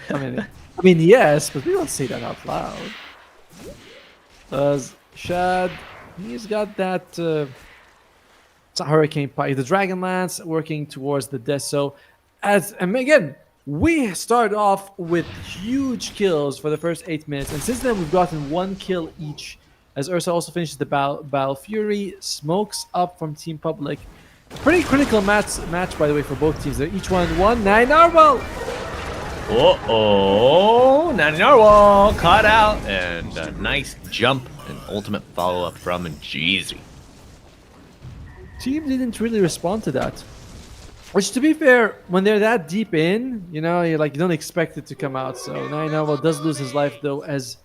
I mean, yes, but we don't say that out loud. Shad, he's got that it's a Hurricane Pike, the Dragonlance working towards the Deso. And again, we start off with huge kills for the first 8 minutes, and since then we've gotten 1 kill each. As Ursa also finishes the Battle Fury, smokes up from Team Public. Pretty critical match, by the way, for both teams. They're each 1-1. 9 Narwhal! Uh-oh, Natty Narwhal caught out, and a nice jump and ultimate follow-up from Jeezy. Team didn't really respond to that. Which, to be fair, when they're that deep in, you don't expect it to come out. So Natty Narwhal does lose his life, though, as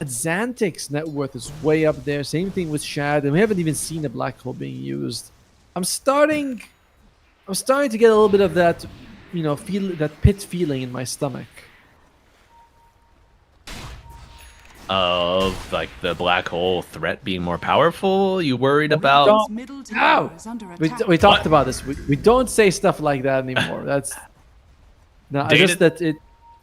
Xantic's net worth is way up there. Same thing with Shad, and we haven't even seen a black hole being used. I'm starting to get a little bit of that, feel that pit feeling in my stomach. of like the black hole threat being more powerful? You worried about? don't- Middle tower is under We, attack. we talked about this. We don't say stuff like that anymore. That's no, I just that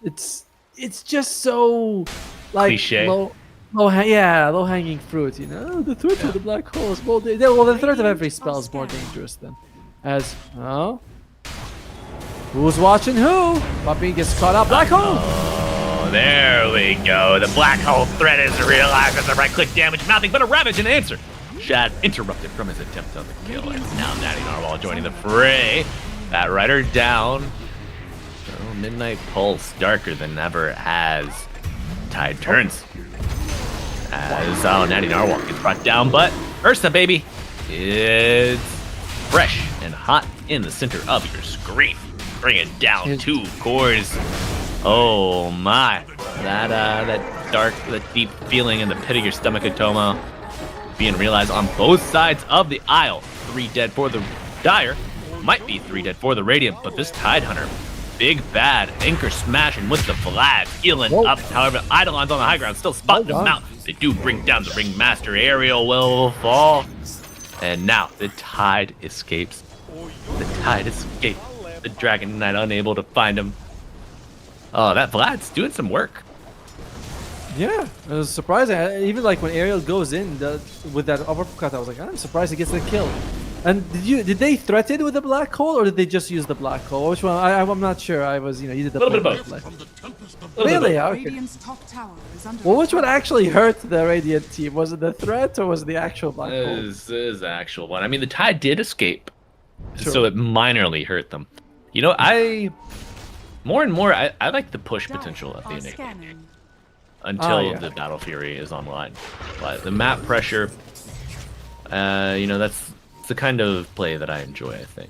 it's just so like Cliche. low hanging fruit. You know, the threat of the black hole is more. Well, the threat of every spell is more dangerous than who's watching who? Puppy gets caught up. Black hole. Oh, there we go. The black hole threat is realized as a right-click damage, nothing but a ravage and answer. Shad interrupted from his attempt on the kill, and now Natty Narwhal joining the fray. That Rider down. Oh, Midnight Pulse, darker than ever as tide turns. As Natty Narwhal gets brought down, but Ursa, baby, is fresh and hot in the center of your screen. Bring it down 2 cores. Oh my, that dark, that deep feeling in the pit of your stomach, Atomo, being realized on both sides of the aisle. 3 dead for the Dire, might be 3 dead for the Radiant, but this Tide Hunter, big bad, anchor smashing with the flag, healing up. However, Eidolon's on the high ground, still spotting them out. They do bring down the Ringmaster. Aerial will fall, and now the Tide escapes. The Tide escapes. The Dragon Knight unable to find him. Oh, that Vlad's doing some work. Yeah, it was surprising. Even like when Ariel goes in with that uppercut, I was like, I'm surprised he gets the kill. And did they threaten with the black hole, or did they just use the black hole? Which one? I'm not sure. I was, you did the little bit of both. Really? Okay. Radiant's top tower is under Well, which attack. one actually hurt the Radiant team? Was it the threat or was it the actual black hole? This is the actual one. I mean, the Tide did escape, Sure. so it minorly hurt them. You know, more and more, I like the push potential of the Are Enigma scanning. until the Battle Fury is online. But the map pressure, that's the kind of play that I enjoy, I think.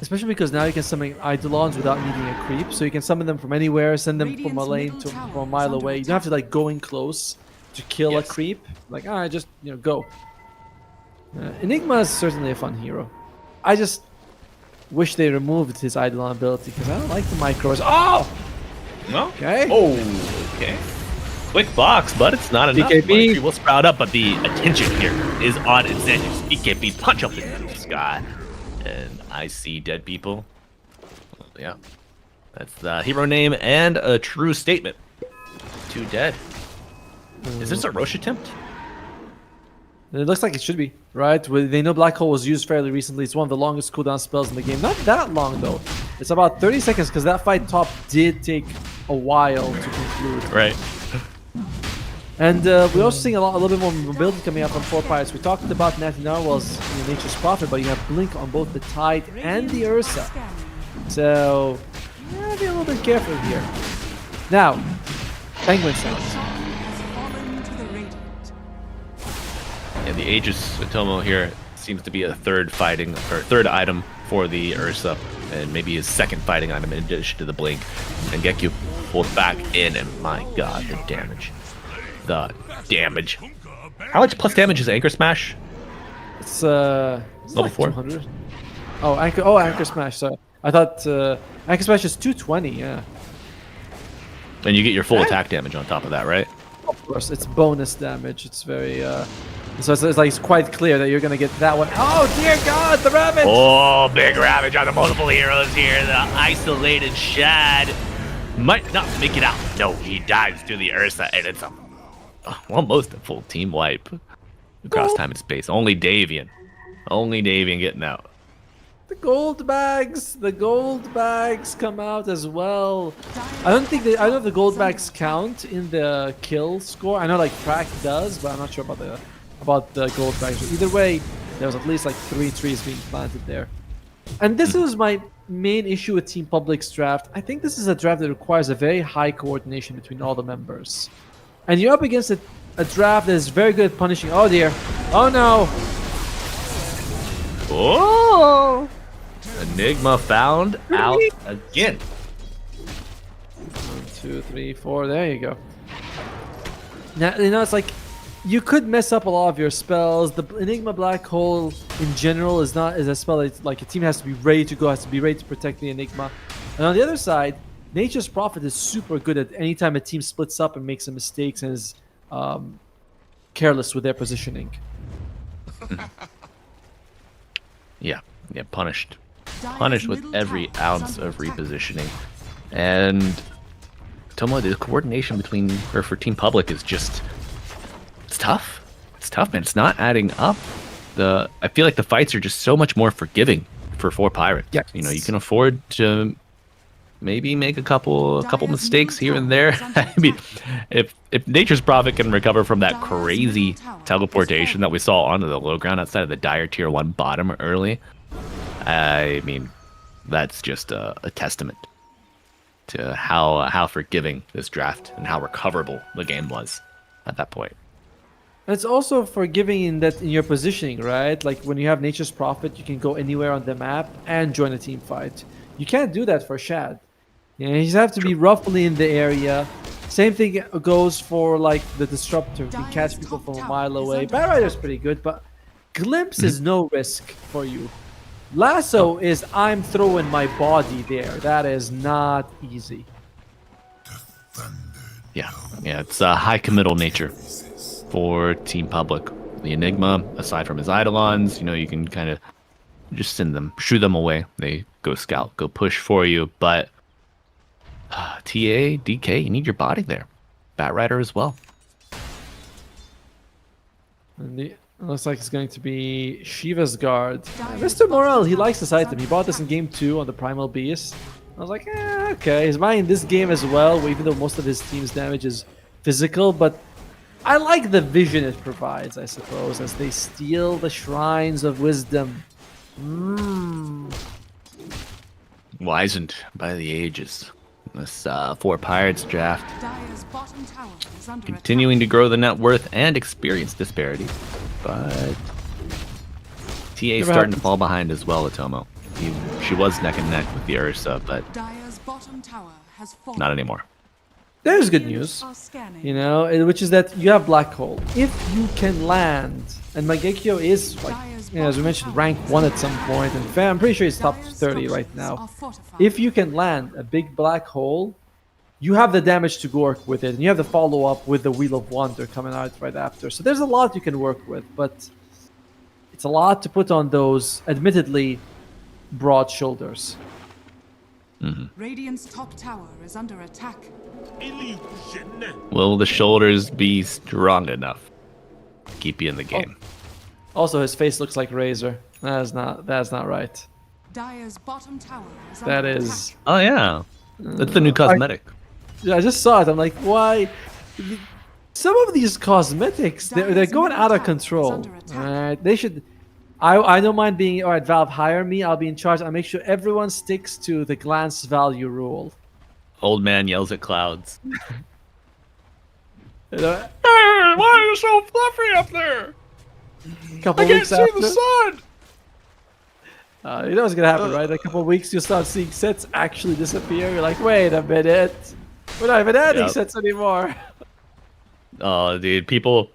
Especially because now you can summon Eidolons without needing a creep, so you can summon them from anywhere, send them from a Radiant's lane middle to tower from a is mile under away. You don't have to like go in close to kill Yes. a creep. Like, just go. Enigma is certainly a fun hero. I just wish they removed his Eidolon ability because I don't like the micros. Oh! No? Okay. Oh, okay. Quick box, but it's not enough. BKB. Monkey will sprout up, but the attention here is on incentives. BKB punch up into the sky. And I see dead people. Yeah. That's the hero name and a true statement. 2 dead. Is this a Roche attempt? It looks like it should be, right? They know Black Hole was used fairly recently. It's one of the longest cooldown spells in the game. Not that long, though. It's about 30 seconds, because that fight top did take a while to conclude. Right. And we're also seeing a little bit more mobility coming up on 4 Pirates. We talked about Natty Narwhal's Nature's Prophet, but you have Blink on both the Tide and the Ursa. Scanning. So, be a little bit careful here. Now, Penguin sounds. Has fallen to the Radiant. And the Aegis Atomo here seems to be a third item for the Ursa, and maybe his second fighting item in addition to the Blink. And Gekyu pulled back in, and my god, the damage. The damage. How much plus damage is Anchor Smash? It's Level like 4? 200. Anchor Smash. Sorry, I thought Anchor Smash is 220. Yeah, And you get your full attack damage on top of that, right? of course, it's bonus damage. It's very so it's quite clear that you're gonna get that one. Oh dear God, the rabbit! Oh, big ravage on the multiple heroes here. The isolated Shad might not make it out. No, he dives to the Ursa, and it's almost a full team wipe across time and space. Only Davian getting out. The gold bags come out as well. I don't know if the gold bags count in the kill score. I know like Crack does, but I'm not sure about the gold bags. Either way, there was at least like 3 trees being planted there. And this was my main issue with Team Public's draft. I think this is a draft that requires a very high coordination between all the members. And you're up against a draft that is very good at punishing. Oh dear. Oh no. Oh! Enigma found out again. 1, 2, 3, 4. There you go. Now it's like you could mess up a lot of your spells. The Enigma Black Hole in general is a spell that like a team has to be ready to go, has to be ready to protect the Enigma. And on the other side, Nature's Prophet is super good at any time a team splits up and makes some mistakes and is careless with their positioning. Yeah, punished Dire's with middle every tower is ounce under of attack. repositioning. And Tomo, the coordination between her for Team Public is just it's tough. It's tough, man. It's not adding up. I feel like the fights are just so much more forgiving for 4 pirates. Yes. You know, you can afford to maybe make a couple mistakes here and there. I mean, if Nature's Prophet can recover from that crazy teleportation that we saw onto the low ground outside of the Dire Tier 1 bottom early, I mean, that's just a testament to how forgiving this draft and how recoverable the game was at that point. It's also forgiving in that in your positioning, right? Like when you have Nature's Prophet, you can go anywhere on the map and join a team fight. You can't do that for Shad. You know, you have to be roughly in the area. Same thing goes for like the Disruptor. You can catch people from a mile away. Bat Rider's pretty good, but Glimpse is no risk for you. Lasso is I'm throwing my body there. That is not easy. Yeah, it's a high committal nature for Team Public. The Enigma, aside from his Eidolons, you know, you can kind of just shoo them away. They go scout, go push for you, but TA, DK, you need your body there. Bat Rider as well. And it looks like it's going to be Shiva's Guard. Mr. Morel, he likes this item. He bought this in game 2 on the Primal Beast. I was like, okay. He's buying this game as well, even though most of his team's damage is physical, but I like the vision it provides, I suppose, as they steal the Shrines of Wisdom. Wizened by the ages. This 4 Pirates draft. Dire's bottom tower is under Continuing to grow the net worth and experience disparity. But TA's starting to fall behind as well, Atomo. She was neck and neck with the Ursa, but attack. Dire's bottom tower has fallen. not anymore. There's good news, Are scanning. you know, which is that you have Black Hole. If you can land, and Mangekyo is, like, you know, as we mentioned, rank 1 at some point, and I'm pretty sure he's top Dire's 30 right structures now. are fortified. If you can land a big Black Hole, you have the damage to work with it, and you have the follow-up with the Wheel of Wonder coming out right after. So there's a lot you can work with, but it's a lot to put on those, admittedly, broad shoulders. Radiant's top tower is under attack. Will the shoulders be strong enough to keep you in the game? Also, his face looks like Razor. That's not right. Dire's bottom tower is That under is... attack. Oh yeah, that's the new cosmetic. Yeah, I just saw it. I'm like, why? Some of these cosmetics, they're going out of control. Alright, they should... I don't mind being... Alright, Valve, hire me. I'll be in charge. I'll make sure everyone sticks to the glance value rule. Old man yells at clouds. You know, Hey, why are you so fluffy up there? couple weeks after, sun. you know what's gonna happen, right? A couple of weeks, you'll start seeing sets actually disappear. You're like, wait a minute, we're not even adding Yep. sets anymore. Oh, dude, people,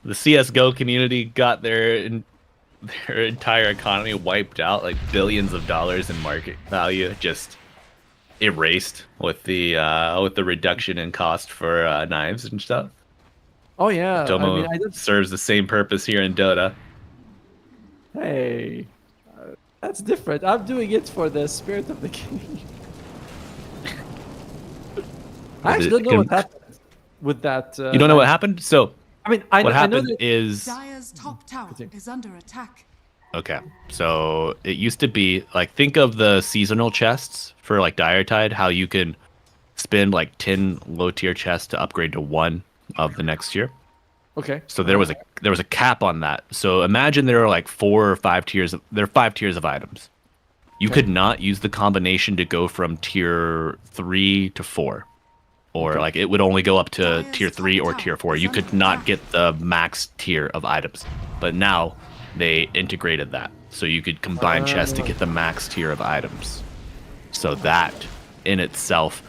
the CS:GO community got their entire economy wiped out, like billions of dollars in market value just erased with the reduction in cost for knives and stuff. Oh yeah, Domo I did, serves the same purpose here in Dota. hey, that's different. I'm doing it for the spirit of the game. I actually don't know what happened with that. You don't know what happened? So I mean, what I know happened that, is Dire's top tower Continue. is under attack. okay. So it used to be like, think of the seasonal chests for like Dire Tide, how you can spend like 10 low tier chests to upgrade to 1 of the next tier. okay. So there was a cap on that. So imagine there are like 4 or 5 tiers. There are 5 tiers of items. You could not use the combination to go from tier 3 to 4, or like it would only go up to tier 3 or tier 4. You could not get the max tier of items. But now they integrated that, so you could combine chests to get the max tier of items. So that in itself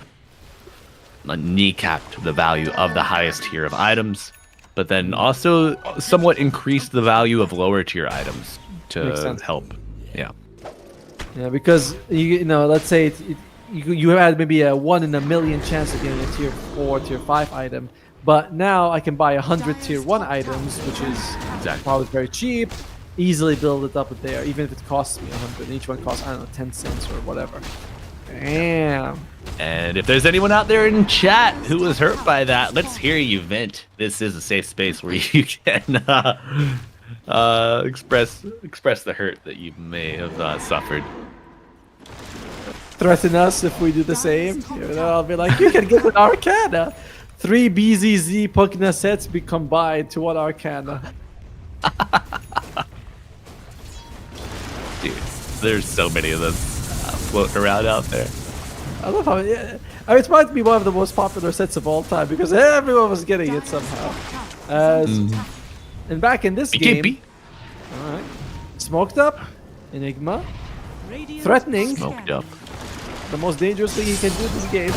kneecapped the value of the highest tier of items, but then also somewhat increased the value of lower tier items Makes to sense. help. Yeah. Yeah, because you know, let's say you had maybe a 1 in a million chance of getting a tier 4, tier 5 item. But now I can buy 100 tier 1 items, which is probably very cheap. Easily build it up there, even if it costs me 100. Each one costs, I don't know, 10 cents or whatever. Damn. And if there's anyone out there in chat who was hurt by that, let's hear you vent. This is a safe space where you can express the hurt that you may have suffered. Threaten us if we do the same. You know, I'll be like, you can get an Arcana. 3 BZZ Pugna sets be combined to 1 Arcana. Dude, there's so many of them floating around out there. I love how it might be one of the most popular sets of all time because everyone was getting it somehow. And back in this game, all right, smoked up, Enigma, threatening, Smoked up. the most dangerous thing he can do in this game.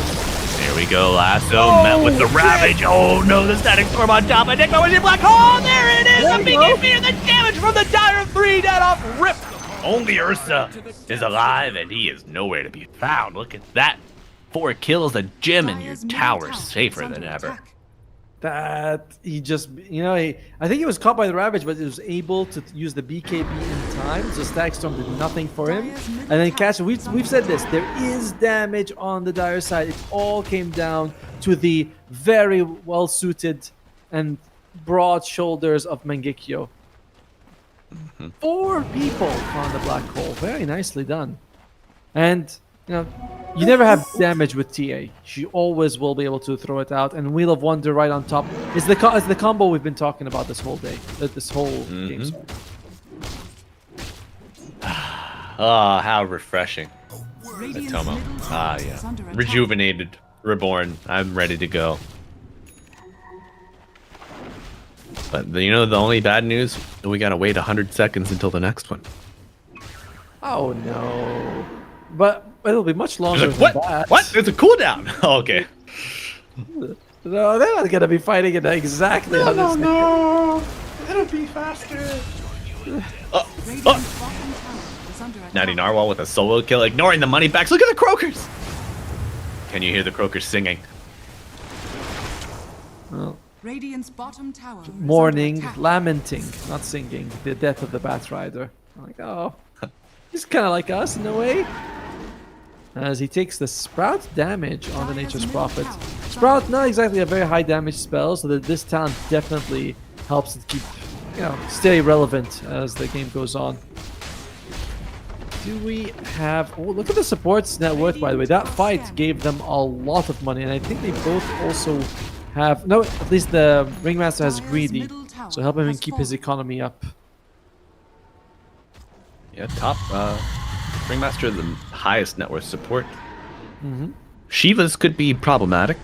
There we go, Lasso met with the Ravage. Oh no, the static storm on top. Enigma was in black hole. There it is. There The you go. BKB and the damage from the Dire 3 dead off rip. Only Ursa is alive and he is nowhere to be found. Look at that. 4 kills, a gem, and your tower's safer than ever. That he just, you know, I think he was caught by the Ravage, but he was able to use the BKB in time. So Static Storm did nothing for him. And then catch. We've said this. There is damage on the Dire side. It all came down to the very well suited and broad shoulders of Mangekyo. 4 people on the black hole. Very nicely done. And you know, you never have damage with TA. She always will be able to throw it out. And Wheel of Wonder right on top is the combo we've been talking about this whole day, this whole game. Sorry. Oh, how refreshing. Tomo. Ah, yeah. Rejuvenated, reborn. I'm ready to go. But you know the only bad news? We gotta wait 100 seconds until the next one. Oh no! But it'll be much longer Like, than that. What? There's a cooldown. Oh, okay. No, they're not gonna be fighting it exactly on this. No, it'll be faster. Radiant's bottom tower is under attack. Natty Narwhal with a solo kill, ignoring the money backs. Look at the croakers. Can you hear the croakers singing? Well, Radiant's bottom tower is under mourning, attack. lamenting, not singing, the death of the Batrider. I'm like, oh, he's kind of like us in a way. As he takes the Sprout damage on the Nature's Prophet. Sprout, not exactly a very high damage spell, so that this talent definitely helps it keep, you know, stay relevant as the game goes on. Do we have... Oh, look at the support's net worth, by the way. That fight gave them a lot of money, and I think they both also have... No, at least the Ringmaster has Greedy, so help him keep his economy up. Yeah, top Ringmaster, the highest net worth support. Shivas could be problematic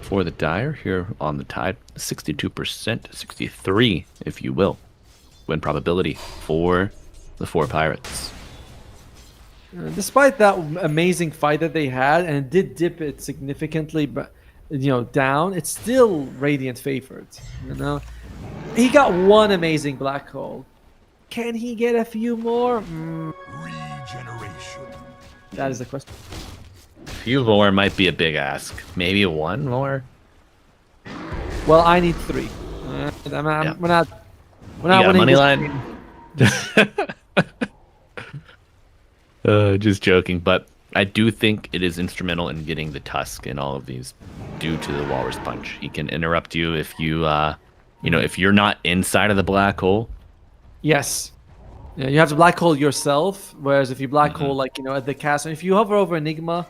for the Dire here on the Tide. 62%, 63 if you will. Win probability for the 4 Pirates. Despite that amazing fight that they had, and it did dip it significantly, but you know, down, it's still Radiant favored. You know, he got 1 amazing black hole. Can he get a few more? Regeneration. That is the question. A few more might be a big ask. Maybe 1 more. Well, I need 3. We're not You got winning money this line? game. Just joking, but I do think it is instrumental in getting the Tusk in all of these due to the Walrus Punch. He can interrupt you if you, you know, if you're not inside of the black hole. Yes. Yeah, you have to black hole yourself, whereas if you black hole, like, you know, at the castle, if you hover over Enigma,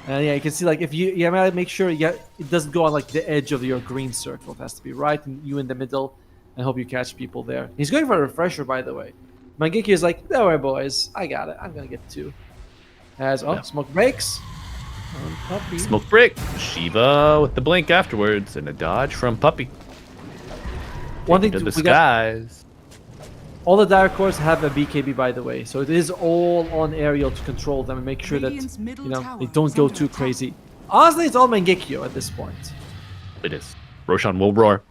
yeah, you can see, like, if you gotta make sure it doesn't go on, like, the edge of your green circle. It has to be right, and you in the middle, and hope you catch people there. He's going for a refresher, by the way. Mangeki is like, don't worry, boys. I got it. I'm gonna get 2. As, smoke breaks. On Puppy. Smoke break. Shiva with the blink afterwards, and a dodge from Puppy. One thing To the we got, skies. all the Dire Cores have a BKB, by the way, so it is all on Aerial to control them and make sure that, Radiant's middle you know, tower they don't is go under too attack. crazy. Honestly, it's all Mangekyo at this point. It is. Roshan will roar.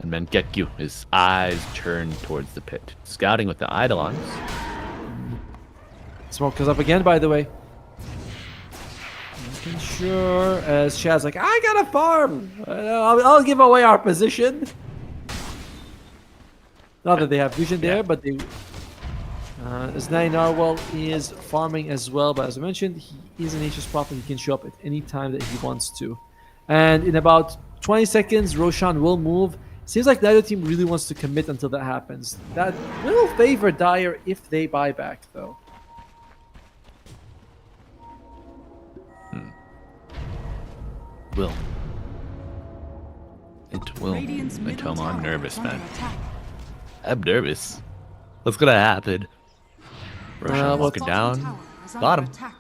And Mangekyo, his eyes turn towards the pit. Scouting with the Eidolons. Smoke goes up again, by the way. Sure, as Shad's like, I got a farm. I'll give away our position. Not that they have vision there, but they. As Nine Narwhal is farming as well, but as I mentioned, he is an Nature's Prophet. He can show up at any time that he wants to. And in about 20 seconds, Roshan will move. Seems like the other team really wants to commit until that happens. That will favor Dire if they buy back, though. Will. It will. Radiant's middle Matoma, I'm tower nervous, is under man. attack. I'm nervous. What's gonna happen? Roshan walking Bottom down. tower is under Bottom. attack.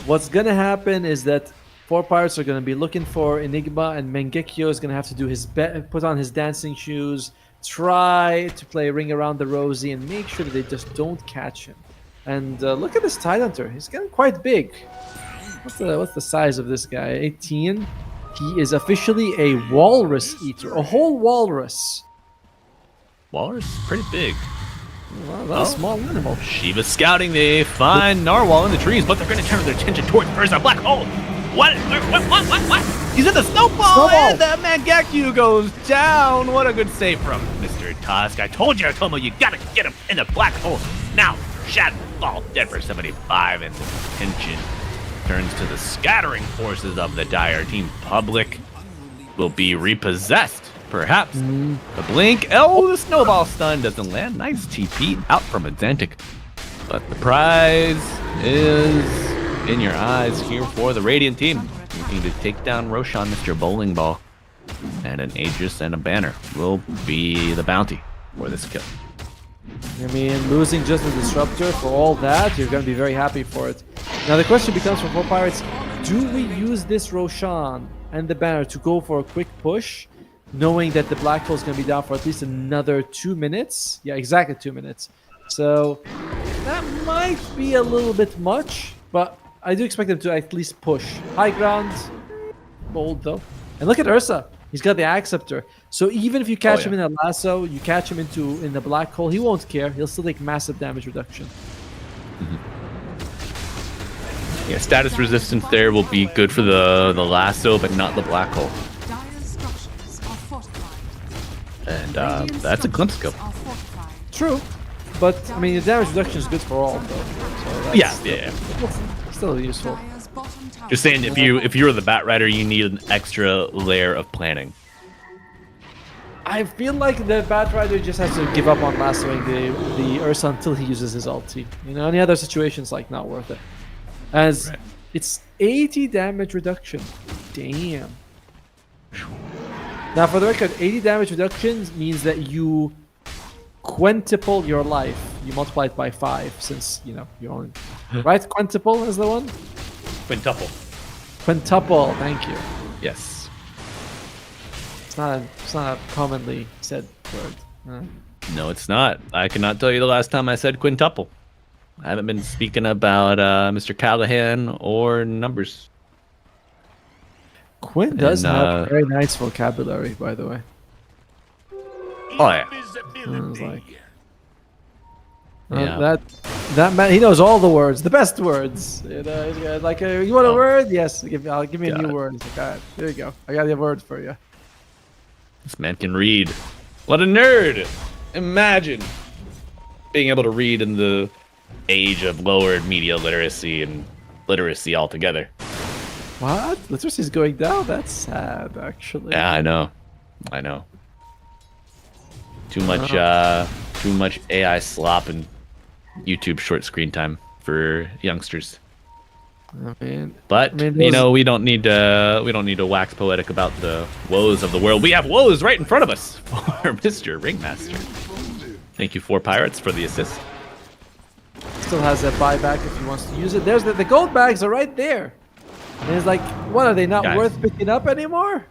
What's gonna happen is that 4 pirates are gonna be looking for Enigma, and Mangekyo is gonna have to do his put on his dancing shoes, try to play Ring Around the Rosie, and make sure that they just don't catch him. And look at this Tidehunter. He's getting quite big. What's the size of this guy? 18. He is officially a walrus eater, a whole walrus. Walrus, pretty big. Well, that's a small animal. Shiva scouting. They find Narwhal in the trees, but they're going to turn their attention towards first a black hole. What? He's in the snowball, and the Mangekyo goes down. What a good save from Mr. Tusk. I told you, Tomo, you got to get him in the black hole. Now, Shad will fall dead for 75, and the attention turns to the scattering forces of the Dire team. Public will be repossessed. Perhaps the blink. Oh, the snowball stun doesn't land. Nice TP out from Azantic. But the prize is in your eyes here for the Radiant team. Looking to take down Roshan, Mr. Bowling Ball. And an Aegis and a banner will be the bounty for this kill. I mean, losing just a disruptor for all that, you're going to be very happy for it. Now the question becomes for 4 pirates, do we use this Roshan and the banner to go for a quick push, knowing that the black hole is going to be down for at least another 2 minutes? Yeah, exactly 2 minutes. So that might be a little bit much, but I do expect them to at least push. High ground, bold though. And look at Ursa. He's got the Acceptor. So even if you catch him in a lasso, you catch him in the black hole, he won't care. He'll still take massive damage reduction. Yeah, status resistance there will be good for the lasso, but not the black hole. Dire's structures are fortified. And Radiant that's a glimpse scope. structures are fortified. True. But, I mean, the damage reduction is good for all, though. So that's Yeah. still useful. Dire's bottom tower Just saying, if you're the Bat Rider, you need an extra layer of planning. I feel like the Bat Rider just has to give up on lassoing the Ursa until he uses his ulti. You know, any other situations, like, not worth it. As it's 80 damage reduction. Damn. Now, for the record, 80 damage reduction means that you quintuple your life. You multiply it by 5, since, you know, you're only... Right? Quintuple is the one? Quintuple. Quintuple, thank you. Yes. It's not a commonly said word. No, it's not. I cannot tell you the last time I said quintuple. I haven't been speaking about Mr. Callahan or numbers. Quinn does have very nice vocabulary, by the way. Oh yeah. I was like, Yeah. that man, he knows all the words, the best words. You know, he's got like, you want a word? Yes, I'll give me a new word. He's like, all right, here you go. I got a word for you. This man can read. What a nerd! Imagine being able to read in the age of lowered media literacy and literacy altogether. What? Literacy's going down? That's sad, actually. Yeah, I know. Too much AI slop and YouTube short screen time for youngsters. But you know, we don't need to wax poetic about the woes of the world. We have woes right in front of us for Mr. Ringmaster. Thank you, 4 pirates, for the assist. Still has that buyback if he wants to use it. There's the gold bags are right there. And it's like, what, are they not worth picking up anymore?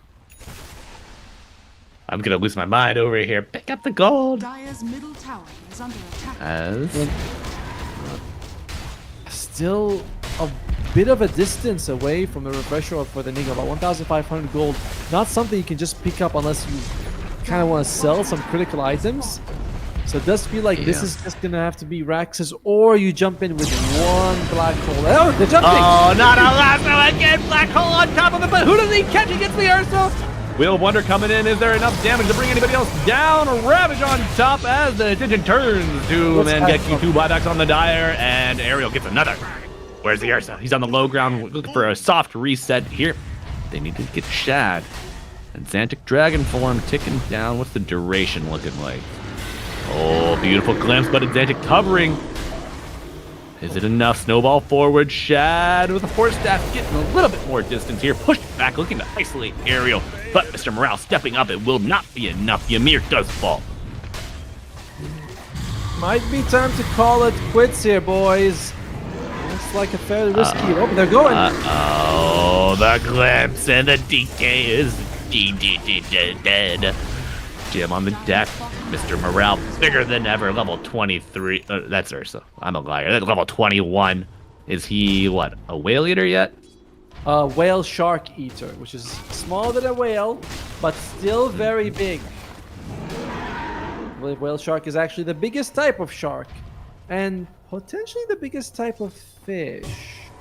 I'm gonna lose my mind over here. Pick up the gold. Dire's middle tower is under attack. Still a bit of a distance away from the refresher for the Nigga, about 1,500 gold. Not something you can just pick up unless you kind of want to sell some critical items. So it does feel like this is just gonna have to be Rax's, or you jump in with one black hole. Oh, they're jumping! Oh, not a lasso again! Black hole on top of it, but who does he catch? He gets the Ursa! Wheel of Wonder coming in. Is there enough damage to bring anybody else down? Ravage on top as the attention turns to Mangeki. 2 buybacks on the Dire, and Ariel gets another. Where's the Ursa? He's on the low ground looking for a soft reset here. They need to get Shad. And Xantic Dragon form ticking down. What's the duration looking like? Oh, beautiful glimpse, but Xantic covering. Is it ymnugh? Snowball forward. Shad with a Force Staff getting a little bit more distance here. Pushed back, looking to isolate Ariel. But Mr. Morale stepping up. It will not be enough. Ymir does fall. Might be time to call it quits here, boys. Looks like a fairly risky. Oh, they're going. Oh, the glimpse and the DK is dead. Jim on the deck. Mr. Morale, bigger than ever. Level 23. That's Ursa. I'm a liar. That's level 21. Is he, what, a whale eater yet? Whale shark eater, which is smaller than a whale, but still very big. Whale shark is actually the biggest type of shark, and potentially the biggest type of fish,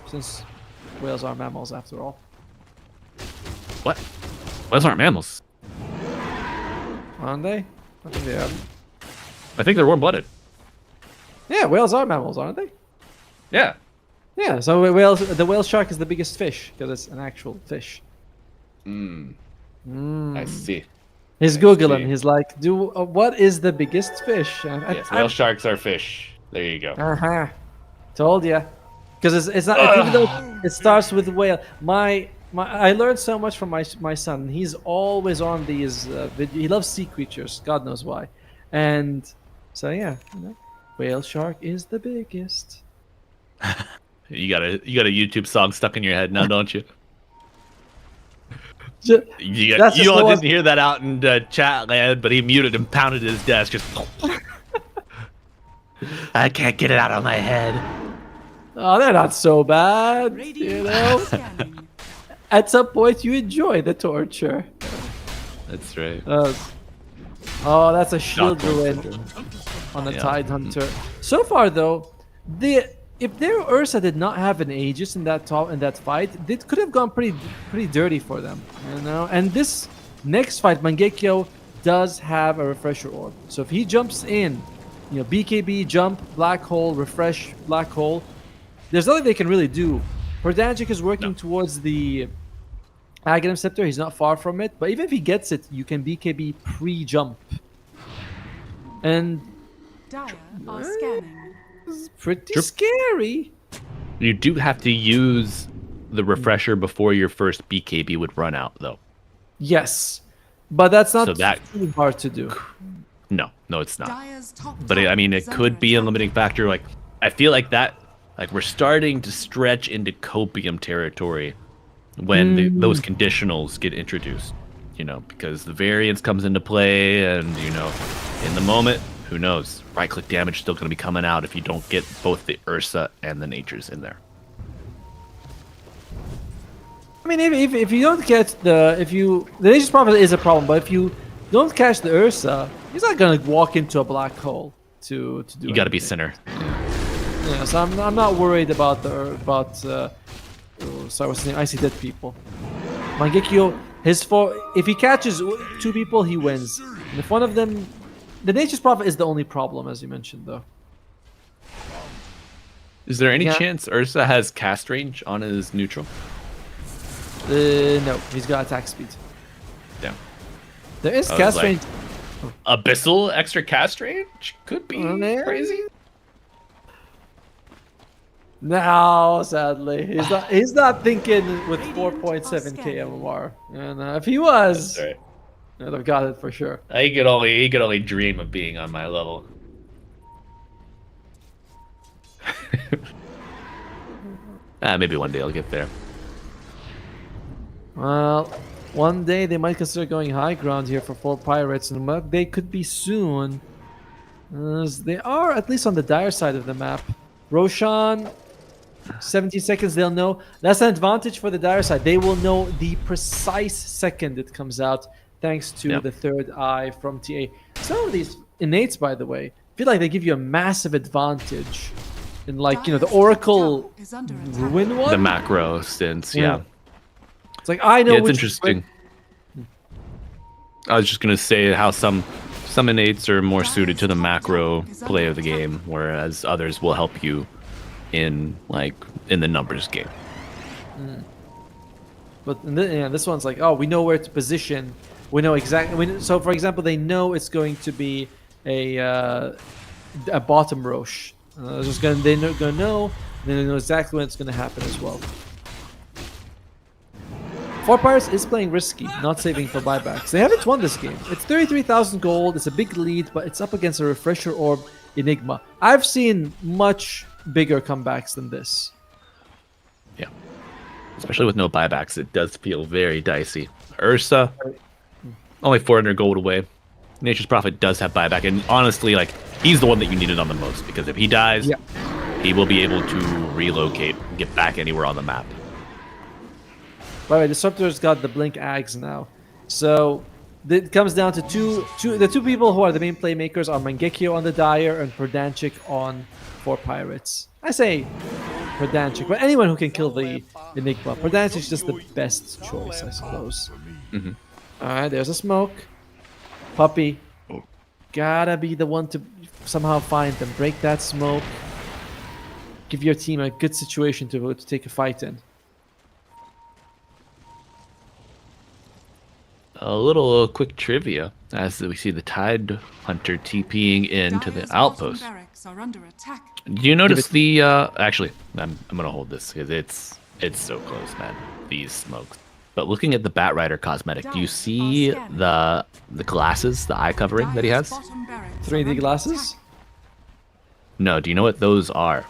since whales are mammals after all. What? Whales aren't mammals. Aren't they? I think they are. I think they're warm-blooded. Yeah, whales are mammals, aren't they? Yeah. Yeah, so the whale shark is the biggest fish because it's an actual fish. I see. He's Googling. He's like, what is the biggest fish? Yes, whale sharks are fish. There you go. Uh-huh. Told ya. Because it's not, even though it starts with whale. I learned so much from my son. He's always on these he loves sea creatures. God knows why. And so yeah, whale shark is the biggest. You got a YouTube song stuck in your head now, don't you? You all didn't hear that out in chat land, but he muted and pounded his desk. Just I can't get it out of my head. Oh, they're not so bad. You know, Scanning. at some point you enjoy the torture. That's right. Oh, that's a shield Not ruin on the Yeah. Tide Hunter. So far, though, if their Ursa did not have an Aegis in that fight, it could have gone pretty dirty for them, you know. And this next fight, Mangekyo does have a refresher orb. So if he jumps in, you know, BKB jump, black hole, refresh, black hole, there's nothing they can really do. Verdangic is working towards the Aghanim Scepter. He's not far from it, but even if he gets it, you can BKB pre-jump. And Dire are scanning. it's pretty scary. You do have to use the refresher before your first BKB would run out, though. Yes, but that's not So too hard to do. No, it's not. Dire's top But I mean, it tower is could under be a attack. limiting factor. Like, I feel like that, like we're starting to stretch into copium territory when those conditionals get introduced. You know, because the variance comes into play, and you know, in the moment, who knows? Right-click damage still going to be coming out if you don't get both the Ursa and the Natures in there. I mean, if you don't catch the Nature's Prophet is a problem, but if you don't catch the Ursa, he's not gonna walk into a black hole to do. You got to be anything. center. Yeah, so I'm not worried about sorry, what's the name? Icy Dead people. Mangekyo, if he catches 2 people, he wins. And if one of them, the Nature's Prophet is the only problem, as you mentioned, though. Is there any Yeah. chance Ursa has cast range on his neutral? No, he's got attack speed. Damn. There is I was cast like- range. Abyssal extra cast range could be there. crazy. No, sadly, he's not thinking with 4.7k MMR. And if he was, That's right. I'd have got it for sure. He could only dream of being on my level. Maybe one day I'll get there. Well, one day they might consider going high ground here for 4 pirates, and they could be soon. As they are at least on the dire side of the map. Roshan, 17 seconds, they'll know. That's an advantage for the dire side. They will know the precise second it comes out, thanks to the third eye from TA. Some of these, innates, by the way, feel like they give you a massive advantage in, like, the Oracle Is under attack. Ruin one. The macro stints, yeah. It's like I know Yeah, it's which interesting. I was just gonna say how some innates are more suited to the macro play of the game, whereas others will help you in the numbers game. But this one's like, oh, we know where to position. We know exactly. So, for example, they know it's going to be a bottom Roche. They're gonna know. Then they know exactly when it's gonna happen as well. 4 Pirates is playing risky, not saving for buybacks. They haven't won this game. It's 33,000 gold. It's a big lead, but it's up against a Refresher Orb Enigma. I've seen much bigger comebacks than this. Yeah. Especially with no buybacks, it does feel very dicey. Ursa, only 400 gold away. Nature's Prophet does have buyback, and honestly, he's the one that you needed on the most, because if he dies, he will be able to relocate and get back anywhere on the map. By the way, Disruptor's got the Blink Ags now. So it comes down to the two people who are the main playmakers are Mangekyo on the Dire and Perdanchik on 4 Pirates. I say Perdanchik, but anyone who can kill the Enigma. Perdanchik is just the best choice, I suppose. Alright, there's a smoke. Puppy. Gotta be the one to somehow find them. Break that smoke. Give your team a good situation to take a fight in. A little quick trivia as we see the Tide Hunter TPing into the Dire's outpost. bottom barracks are under attack. Do you notice the actually I'm gonna hold this because it's so close, man. These smokes. But looking at the Batrider cosmetic, do you see the glasses, the eye covering that he has? Dire's bottom barracks 3D are under glasses? attack. No, do you know what those are?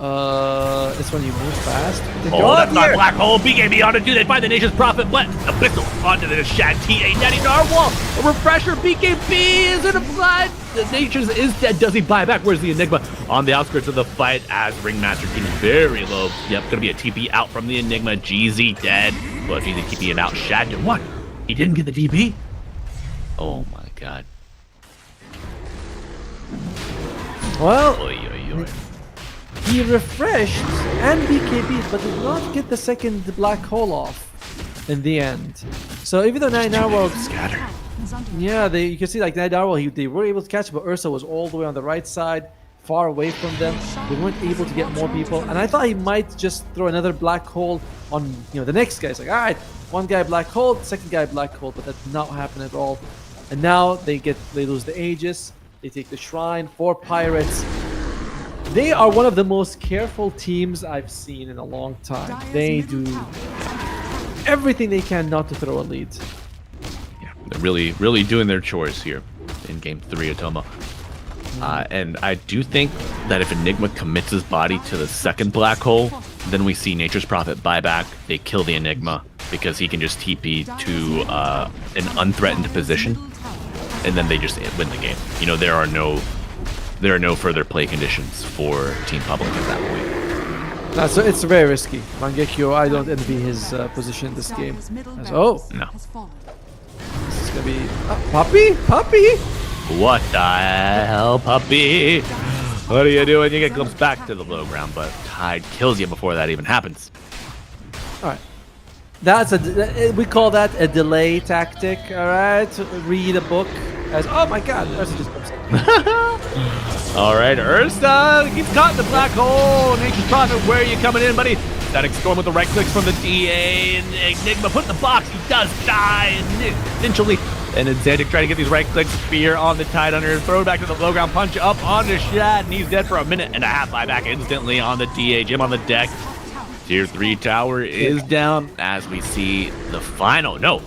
It's when you move fast. Oh, that's not Black Hole. BKB on to do. They find the Nation's Prophet, but a pistol onto the Shad TA. Daddy Narwhal. A refresher. BKB is in a flood. The Nation's is dead. Does he buy back? Where's the Enigma? On the outskirts of the fight as Ringmaster getting very low. Yep, gonna be a TP out from the Enigma. GZ dead. Well, GZ TPing out. Shad, what? He didn't get the DP? Oh my god. Well, Oy, oy, oy. he refreshed and BKB, but did not get the second black hole off in the end. So even though Narwhal, Scatter. Is under yeah, you can see Narwhal, they were able to catch it, but Ursa was all the way on the right side, far away from them. They weren't able to get more people, and I thought he might just throw another black hole on the next guy. It's like, all right, one guy black hole, second guy black hole, but that did not happen at all. And now they lose the Aegis, they take the Shrine. 4 Pirates. They are one of the most careful teams I've seen in a long time. They do everything they can not to throw a lead. Yeah, they're really doing their chores here in Game 3 of Tomo. And I do think that if Enigma commits his body to the second black hole, then we see Nature's Prophet buyback. They kill the Enigma because he can just TP to an unthreatened position, and then they just win the game. There are no further play conditions for Team Public at that point. So it's very risky. Mangekyo, I don't envy his position in this game. Dire's middle Oh, barracks No. has fallen. this is gonna be Puppy. What the hell, puppy? What are you doing? You get glimpsed back to the low ground, but Tide kills you before that even happens. All right. We call that a delay tactic. All right, read a book. Oh my God, Ursa just comes in. All right, Ursa gets caught in the black hole. Nature's Prophet, where are you coming in, buddy? Static Storm with the right clicks from the DA, and Enigma put in the box. He does die eventually. And then Xantic trying to get these right clicks. Spear on the Tide Hunter. Throw it back to the low ground. Punch up onto Shad. And he's dead for a minute and a half. Buyback instantly on the DA. Jim on the deck. Tier 3 tower is down as we see the final. No,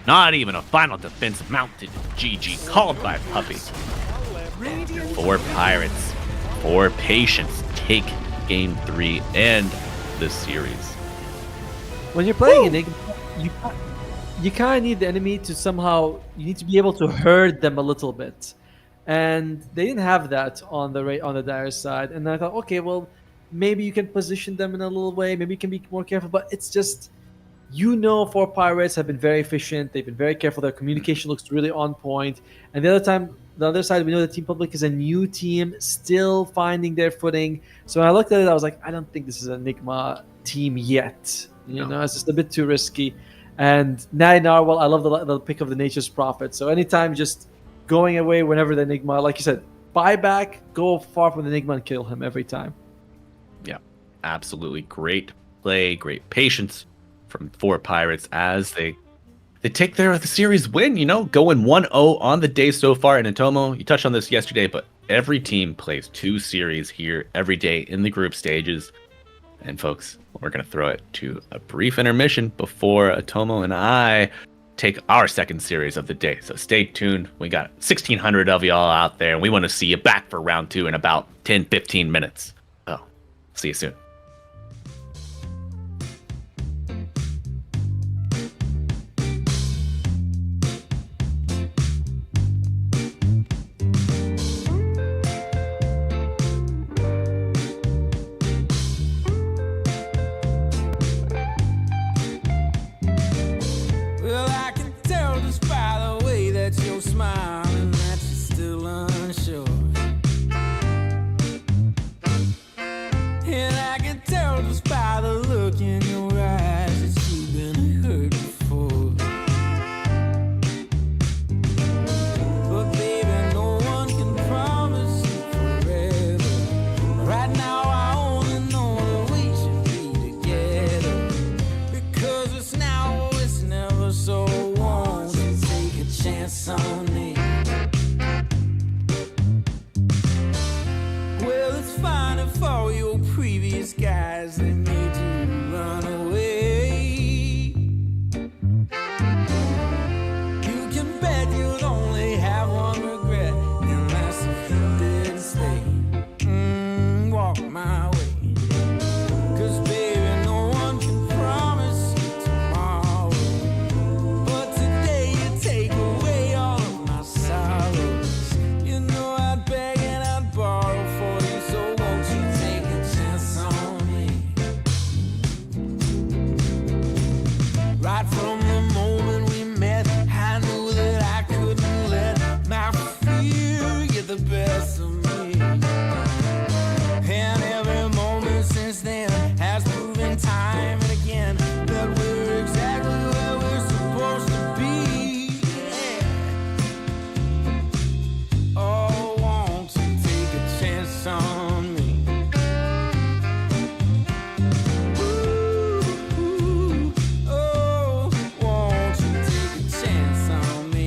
not even a final defense mounted. GG called by Puppy. 4 Pirates. 4 Patience take Game 3 and this series. When you're playing Enigma, you kind of need the enemy to somehow. You need to be able to herd them a little bit, and they didn't have that on the Dire side. And I thought, okay, well, maybe you can position them in a little way. Maybe you can be more careful. But it's just, 4 Pirates have been very efficient. They've been very careful. Their communication looks really on point. And the other time, the other side, we know that Team Public is a new team, still finding their footing. So when I looked at it, I was like, I don't think this is an Enigma team yet. You know, it's just a bit too risky. And Narwhal, I love the pick of the Nature's Prophet. So anytime just going away whenever the Enigma, like you said, buy back, go far from the Enigma and kill him every time. Yeah, absolutely. Great play, great patience from 4 Pirates as they take the series win, you know, going 1-0 on the day so far. And Atomo, you touched on this yesterday, but every team plays 2 series here every day in the group stages. And folks, we're going to throw it to a brief intermission before Atomo and I take our second series of the day. So stay tuned. We got 1,600 of y'all out there, and we want to see you back for round 2 in about 10-15 minutes. Oh, see you soon. Well, I can tell just by the way that you're smiling that you're still unsure. And I can tell just by the look in your eyes that you've been hurt before. But baby, no one can promise you forever. Right now I only know that we should be together. Because it's now or it's never, so won't you take a chance on me? Well, it's fine if all your previous guys, they made you run away. You can bet you'd only have one regret, and that's if you didn't stay. Walk my way. 'Cause baby, no one can promise you tomorrow. But today you take away all of my sorrows. You know I'd beg and I'd borrow for you, so won't you take a chance on me? Right from the moment we met, I knew that I couldn't let my fear get the best of me. And every moment since then has proven time and again that we're exactly where we're supposed to be. Yeah. Oh, won't you take a chance on me? Ooh, oh, won't you take a chance on me?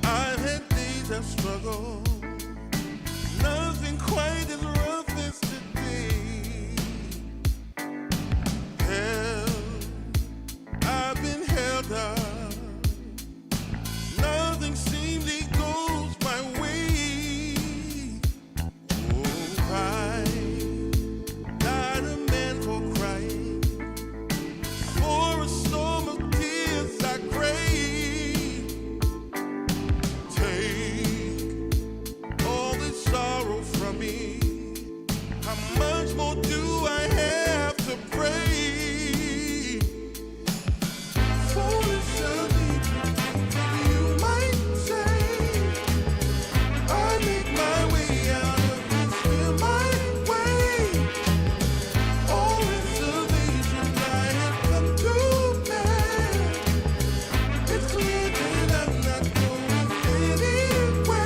I've had days of struggle, nothing quite as rough as today. Held, I've been held up, nothing seemingly goes my way. Oh, pride, not a man for crying, for a storm of tears I crave. Take all this sorrow from me. How much more do I have to pray? Foolish of me, you might say. I make my way out of this here my way. All reservations I have come to bear. It's clear that I'm not going anywhere.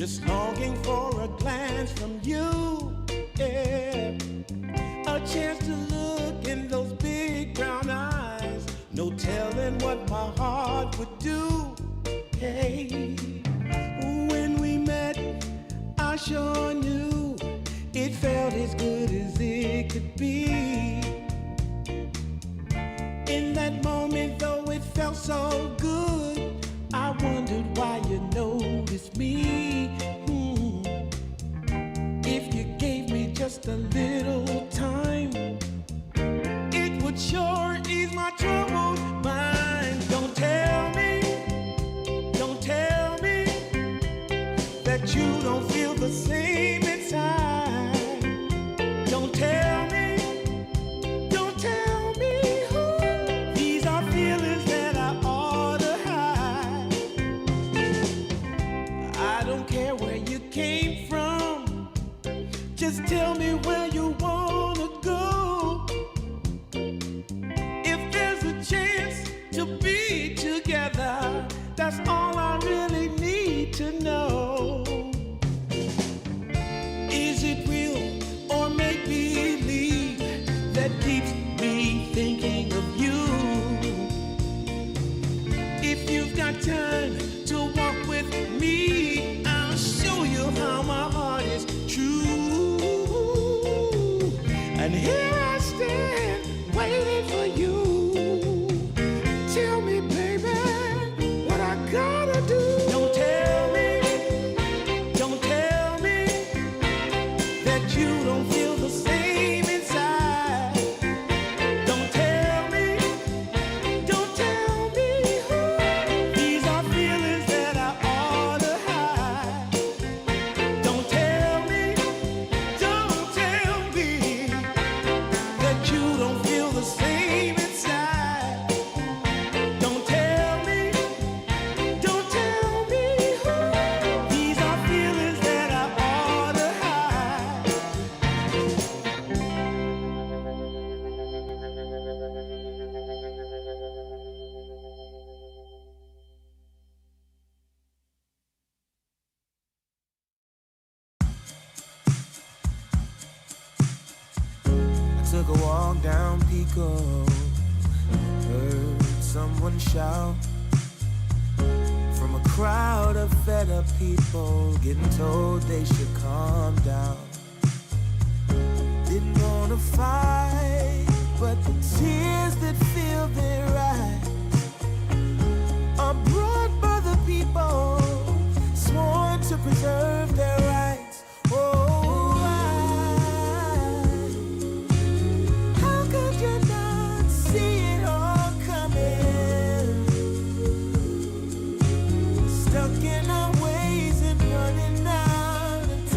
just longing for a glance from you. Yeah. A chance to look in those big brown eyes. No telling what my heart would do. Hey, when we met, I sure knew it felt as good as it could be. In that moment, though it felt so good, I wondered why you noticed me. If you gave me just a little time, it would sure ease my troubled mind. Don't tell me that you don't feel the same inside. Don't tell me who. These are feelings that I ought to hide. I don't care where you came from, just tell me where you wanna go. If there's a chance to be together, that's all I really need to know. Is it real or make believe that keeps me thinking of you? If you've got time to walk with me, I'll show you how my heart is true. And here I stand waiting for you. Tell me, baby, what I gotta do. Don't tell me that you don't feel the same inside. Don't tell me who. These are feelings that I ought to hide. Don't tell me that you don't feel the same inside. Don't tell me who. These are feelings that I ought to hide. I took a walk down Pico, heard someone shout from a crowd of fed up people, getting told they should calm down. Didn't wanna fight, but the tears that fill their eyes are brought by the people sworn to preserve their rights. Oh, how could you not see it all coming? Stuck in our ways and running out of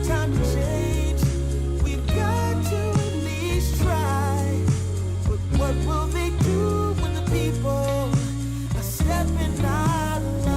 time to change. We've got to at least try. But what will they do when the people are stepping out of line?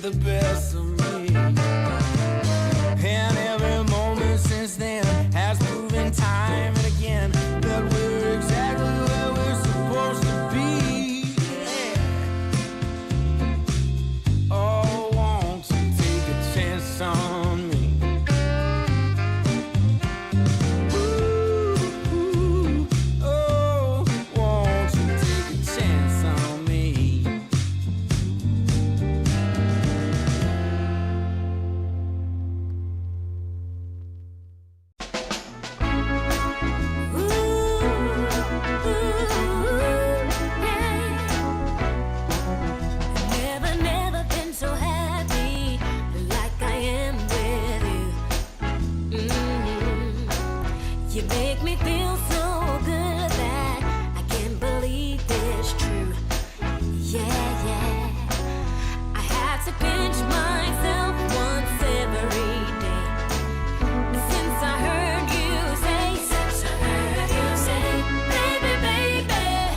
the best of me. And every moment since then has proven time and again that we're exactly where we're supposed to be. Yeah. Oh, won't you take a chance on me? Ooh, oh, won't you take a chance on me? Never been so happy like I am with you. You make me feel so good that I can't believe it's true. Yeah. I have to pinch myself once every day. Since I heard you say, baby,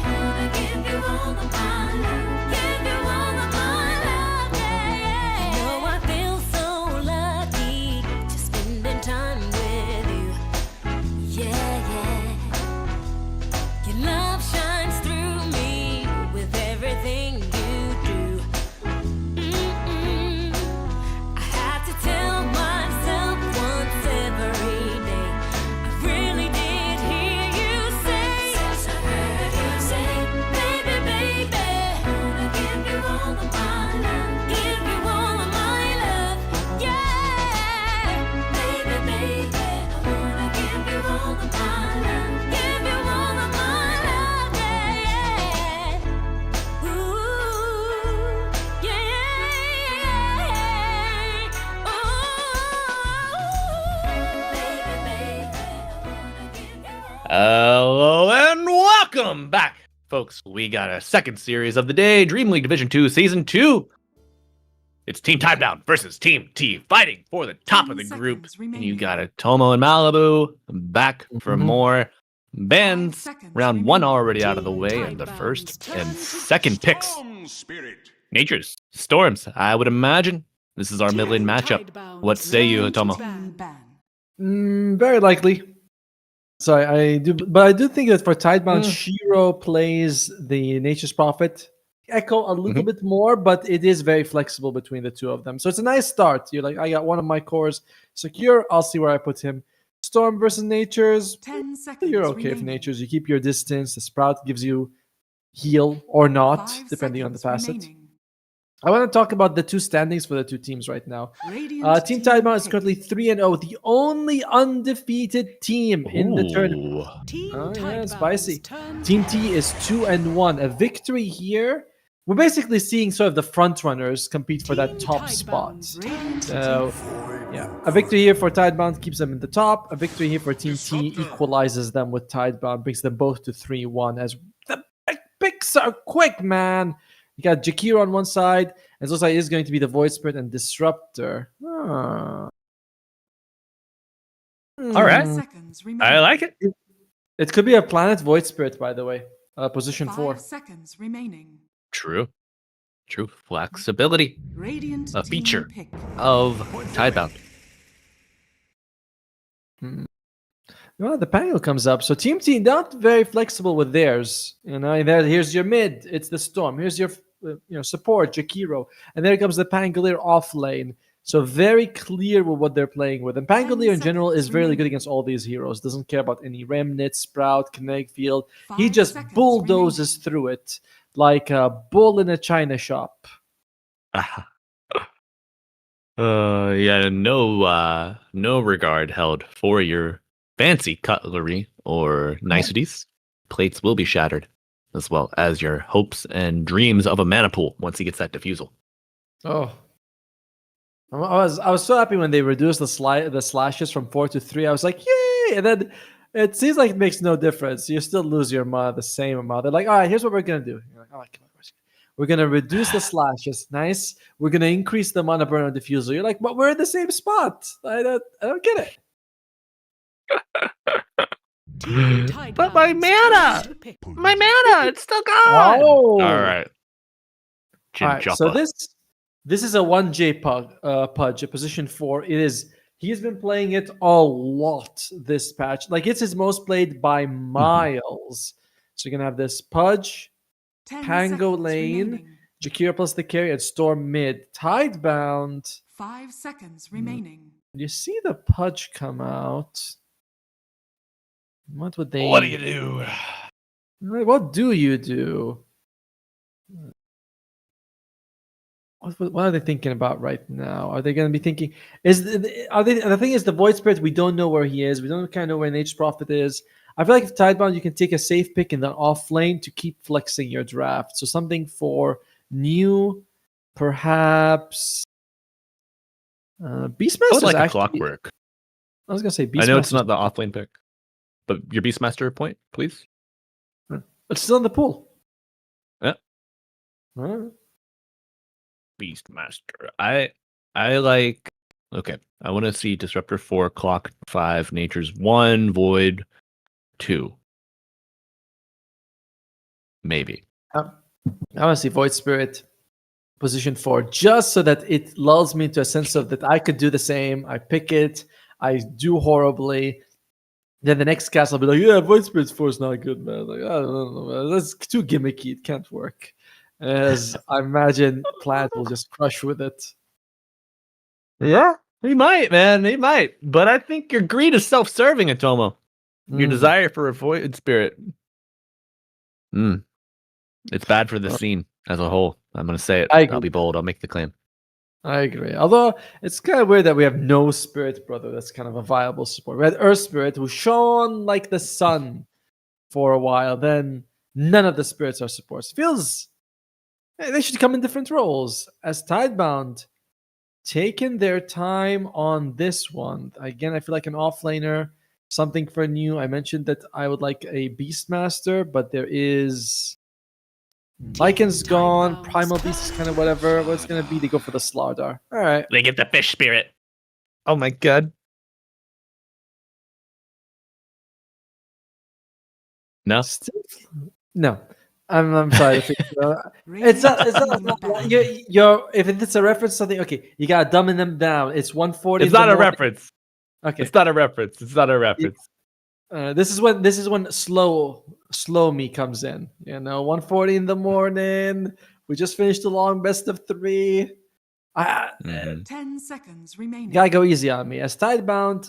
wanna give you all of my love, give you all of my love, yeah. You know I feel so lucky just spending time with you, yeah. Your love shines through me with everything you do. I have to tell myself once every day. I really did hear you say. Since I heard you say, baby, wanna give you all of my love, give you all of my love, yeah. Baby, I wanna give you all of my love, give you all of my love, yeah. Ooh, yeah. Oh, baby, I wanna give you all. Hello and welcome back, folks. We got a second series of the day, Dream League Division 2, Season 2. It's Team Tidebound versus Team T, fighting for the top 10 of the group. seconds And you remaining. got a Tomo and Malibu back for more bands. 5 seconds Round 1 remaining. already out of the way, and the first and second picks. Storm Spirit. Nature's Storms, I would imagine. This is our mid lane matchup. What say you, Tomo? Ban. Very likely. So I do, but I do think that for Tidebound, Shiro plays the Nature's Prophet. Echo a little bit more, but it is very flexible between the two of them. So it's a nice start. You're like, I got one of my cores secure. I'll see where I put him. Storm versus Nature's. 10 seconds You're okay for remaining. Nature's. You keep your distance. The Sprout gives you heal or not, 5 depending on the seconds facet. remaining. I want to talk about the two standings for the two teams right now. Radiant Team Tidebound is pick. currently 3-0, the only undefeated team in the tournament. Ooh. Oh, yeah, spicy. Team T is 2-1. A victory here. We're basically seeing sort of the front runners compete for that top spot. So, yeah, a victory here for Tidebound keeps them in the top. A victory here for Team T equalizes them with Tidebound, brings them both to 3-1. As the picks are quick, man. You got Jakiro on one side, and Zosai is going to be the Void Spirit and Disruptor. All right. Seconds remaining. I like it. It could be a Planet Void Spirit, by the way. Position 4. 5 seconds remaining. True. Flexibility. Radiant A team feature pick. of Tidebound. Well, the panel comes up. So Team T not very flexible with theirs. You know, here's your mid. It's the Storm. Here's your support, Jakiro. And there comes the Pangolier off lane. So very clear with what they're playing with. And Pangolier in general is very good against all these heroes. Doesn't care about any Remnant, Sprout, Kinetic Field. He 5 just seconds bulldozes remaining. through it like a bull in a china shop. Yeah, no regard held for your fancy cutlery or niceties. Plates will be shattered, as well as your hopes and dreams of a mana pool once he gets that diffusal. Oh, I was so happy when they reduced the slashes from 4 to 3. I was like, yay! And then it seems like it makes no difference. You still lose your mana the same amount. They're like, all right, here's what we're gonna do. You're like, all right, come on. We're gonna reduce the slashes. Nice. We're gonna increase the mana burn on diffusal. You're like, but we're in the same spot. I don't get it. But my mana, it's still gone. Oh. All right. All right, so Jinjapa. This is a 1J Pudge, a position 4. He's been playing it a lot this patch. Like, it's his most played by miles. So you're going to have this Pudge, 10 Pango seconds lane, remaining. Jakira plus the carry, and Storm mid. Tidebound. 5 seconds remaining. You see the Pudge come out. What would they... What do you do? What do you do? What are they thinking about right now? Are they going to be thinking? The thing is, the Void Spirit, we don't know where he is. We don't kind of know where Nature's Prophet is. I feel like if Tidebound, you can take a safe pick in the off lane to keep flexing your draft. So something for new, perhaps. Beastmaster. I would like a clockwork. I was going to say Beastmaster. I know it's not the offlane pick, but your Beastmaster point, please. It's still in the pool. Yeah. All right. Beastmaster. I like. Okay, I want to see Disruptor 4, Clock 5, Nature's 1, Void 2. Maybe. I want to see Void Spirit position 4, just so that it lulls me into a sense of that I could do the same. I pick it, I do horribly. Then the next cast I'll be like, yeah, Void Spirit 4 is not good, man. Like, I don't know, man. That's too gimmicky. It can't work. As I imagine Plant will just crush with it. Yeah, he might, man. He might. But I think your greed is self-serving, Atomo. Your desire for a Void Spirit. It's bad for the scene as a whole. I'm going to say it. I'll be bold. I'll make the claim. I agree. Although it's kind of weird that we have no Spirit Brother that's kind of a viable support. We had Earth Spirit who shone like the sun for a while. Then none of the spirits are supports. Feels they should come in different roles. As Tidebound taking their time on this one. Again, I feel like an offlaner, something for new. I mentioned that I would like a Beastmaster, but there is Lycan's gone. Primal Beast is kind of whatever. What's going to be? They go for the Slardar. All right. They get the fish spirit. Oh my god. No? No. I'm sorry. It's not you're if it's a reference to something, okay, you gotta dumbing them down. It's 140. It's not a reference. Okay. It's not a reference. It's not a reference. This is when slow me comes in. 140 in the morning. We just finished the long best of 3. 10 seconds remaining. Gotta go easy on me. As Tidebound,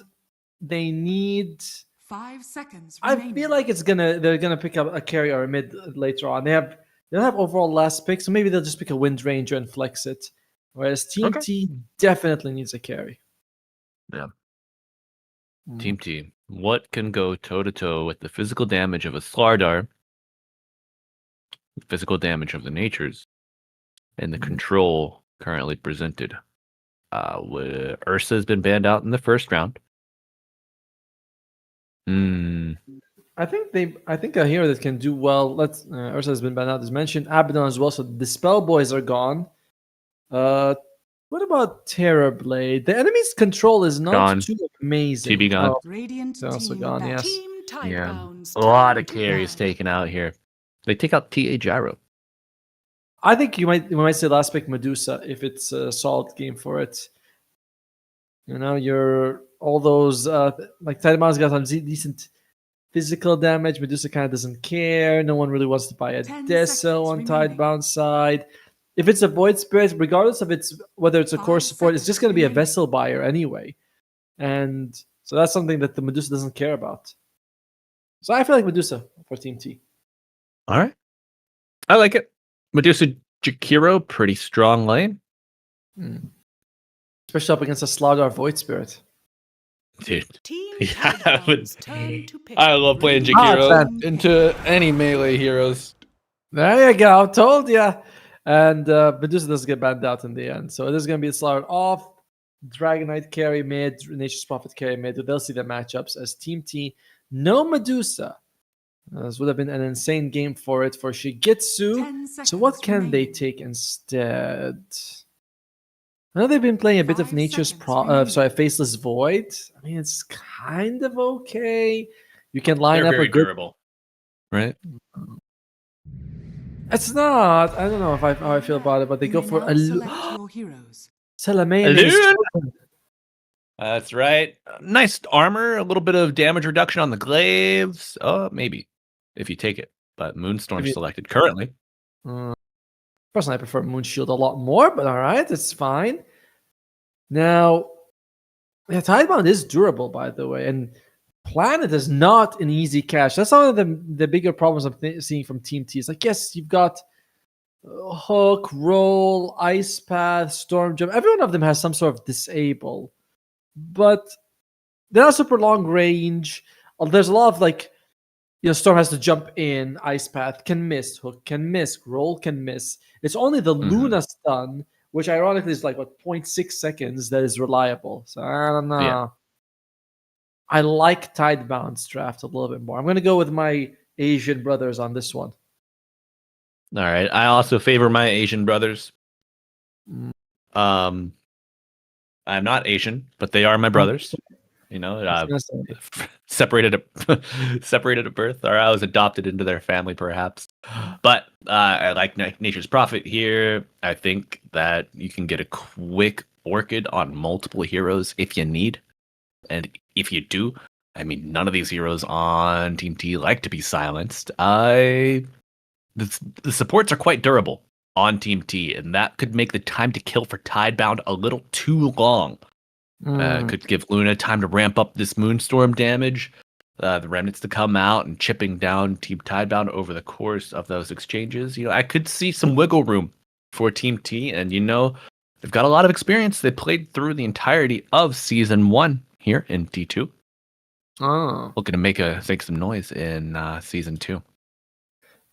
they need 5 seconds I remaining. feel like they're gonna pick up a carry or a mid later on. They don't have overall last pick, so maybe they'll just pick a Wind Ranger and flex it. Whereas Team T definitely needs a carry. Yeah. Team T. What can go toe to toe with the physical damage of a Slardar, physical damage of the natures, and the control currently presented? Ursa has been banned out in the first round. I think a hero that can do well. Ursa has been banned out as mentioned. Abaddon as well. So the Spell Boys are gone. What about Terrorblade? The enemy's control is not too amazing. TB gone. Radiant They're also team gone, yes. Team Tidebound's A lot of turn to carries play. taken out here. They take out TA Gyro. I think we might say last pick Medusa if it's a solid game for it. You're all those like Tidebound's got some decent physical damage. Medusa kind of doesn't care. No one really wants to buy a 10 Deso on seconds remaining. Tidebound's side. If it's a Void Spirit, regardless of whether it's a core 5 support, it's just going to be a seconds vessel buyer anyway. And so that's something that the Medusa doesn't care about. So I feel like Medusa for Team T. All right. I like it. Medusa Jakiro, pretty strong lane. Especially up against a Slardar Void Spirit. Dude. Team Yeah, Tidebound's turn to pick. I love playing Jakiro Jakiro into any melee heroes. There you go. Told ya. And Medusa doesn't get banned out in the end. So it is going to be a Slardar off. Dragonite carry mid. Nature's Prophet carry mid. They'll see the matchups as Team T. No Medusa. This would have been an insane game for Shigetsu. 10 So what seconds can they remaining. take instead? I know they've been playing a bit of 5 Nature's seconds remaining. Faceless Void. I mean, it's kind of okay. You can line They're up very a good durable. Right? It's not. I don't know how I feel about it, but they You go may for now a select your heroes. Salamene. That's right. Nice armor, a little bit of damage reduction on the glaives. Maybe if you take it. But Moonstorm selected currently. Personally, I prefer Moonshield a lot more, but all right, it's fine. Now, yeah, Tidebound is durable, by the way, and Planet is not an easy catch. That's one of the bigger problems I'm seeing from Team T. It's like, yes, you've got Hook, Roll, Ice Path, Storm Jump. Every one of them has some sort of disable, but they're not super long range. There's a lot of like, Storm has to jump in, Ice Path can miss, Hook can miss, Roll can miss. It's only the Luna stun, which ironically is like 0.6 seconds, that is reliable. So I don't know. Yeah. I like Tidebound's draft a little bit more. I'm going to go with my Asian brothers on this one. All right. I also favor my Asian brothers. Mm. I'm not Asian, but they are my brothers. Separated at birth, or I was adopted into their family, perhaps. But I like Nature's Prophet here. I think that you can get a quick Orchid on multiple heroes if you need. And if you do, I mean, none of these heroes on Team T like to be silenced. The supports are quite durable on Team T, and that could make the time to kill for Tidebound a little too long. Could give Luna time to ramp up this Moonstorm damage, the remnants to come out and chipping down Team Tidebound over the course of those exchanges. I could see some wiggle room for Team T, and they've got a lot of experience. They played through the entirety of Season 1 here in T2. Looking to make some noise in Season 2.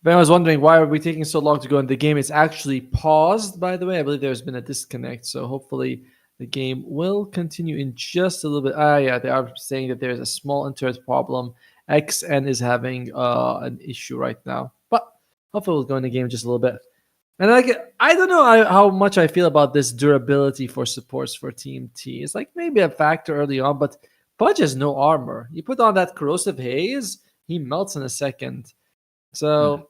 Ben was wondering, why are we taking so long to go in the game? It's actually paused, by the way. I believe there's been a disconnect, so hopefully the game will continue in just a little bit. Yeah, they are saying that there's a small internet problem. XN is having an issue right now, but hopefully we'll go in the game just a little bit. And I don't know how much I feel about this durability for supports for Team T. It's like maybe a factor early on, but Pudge has no armor. You put on that Corrosive Haze, he melts in a second. So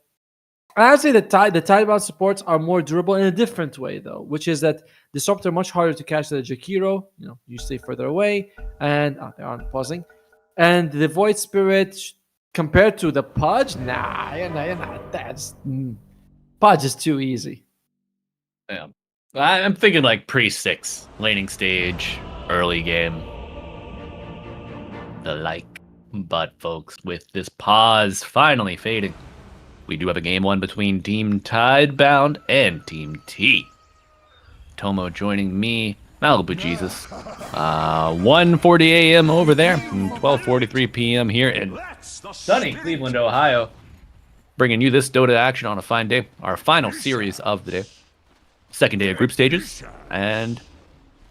I'd say the Tidebound supports are more durable in a different way, though, which is that Disruptor are much harder to catch than the Jakiro. You stay further away, and they aren't pausing. And the Void Spirit, compared to the Pudge, you're not. That's Pudge is too easy. Yeah, I'm thinking like pre-6, laning stage, early game, the like. But folks, with this pause finally fading, we do have a game 1 between Team Tidebound and Team T. Tomo joining me, Malibu Jesus. 1:40 a.m. over there, and 12:43 p.m. here in sunny Cleveland, Ohio. Bringing you this Dota action on a fine day, our final series of the day. Second day of group stages, and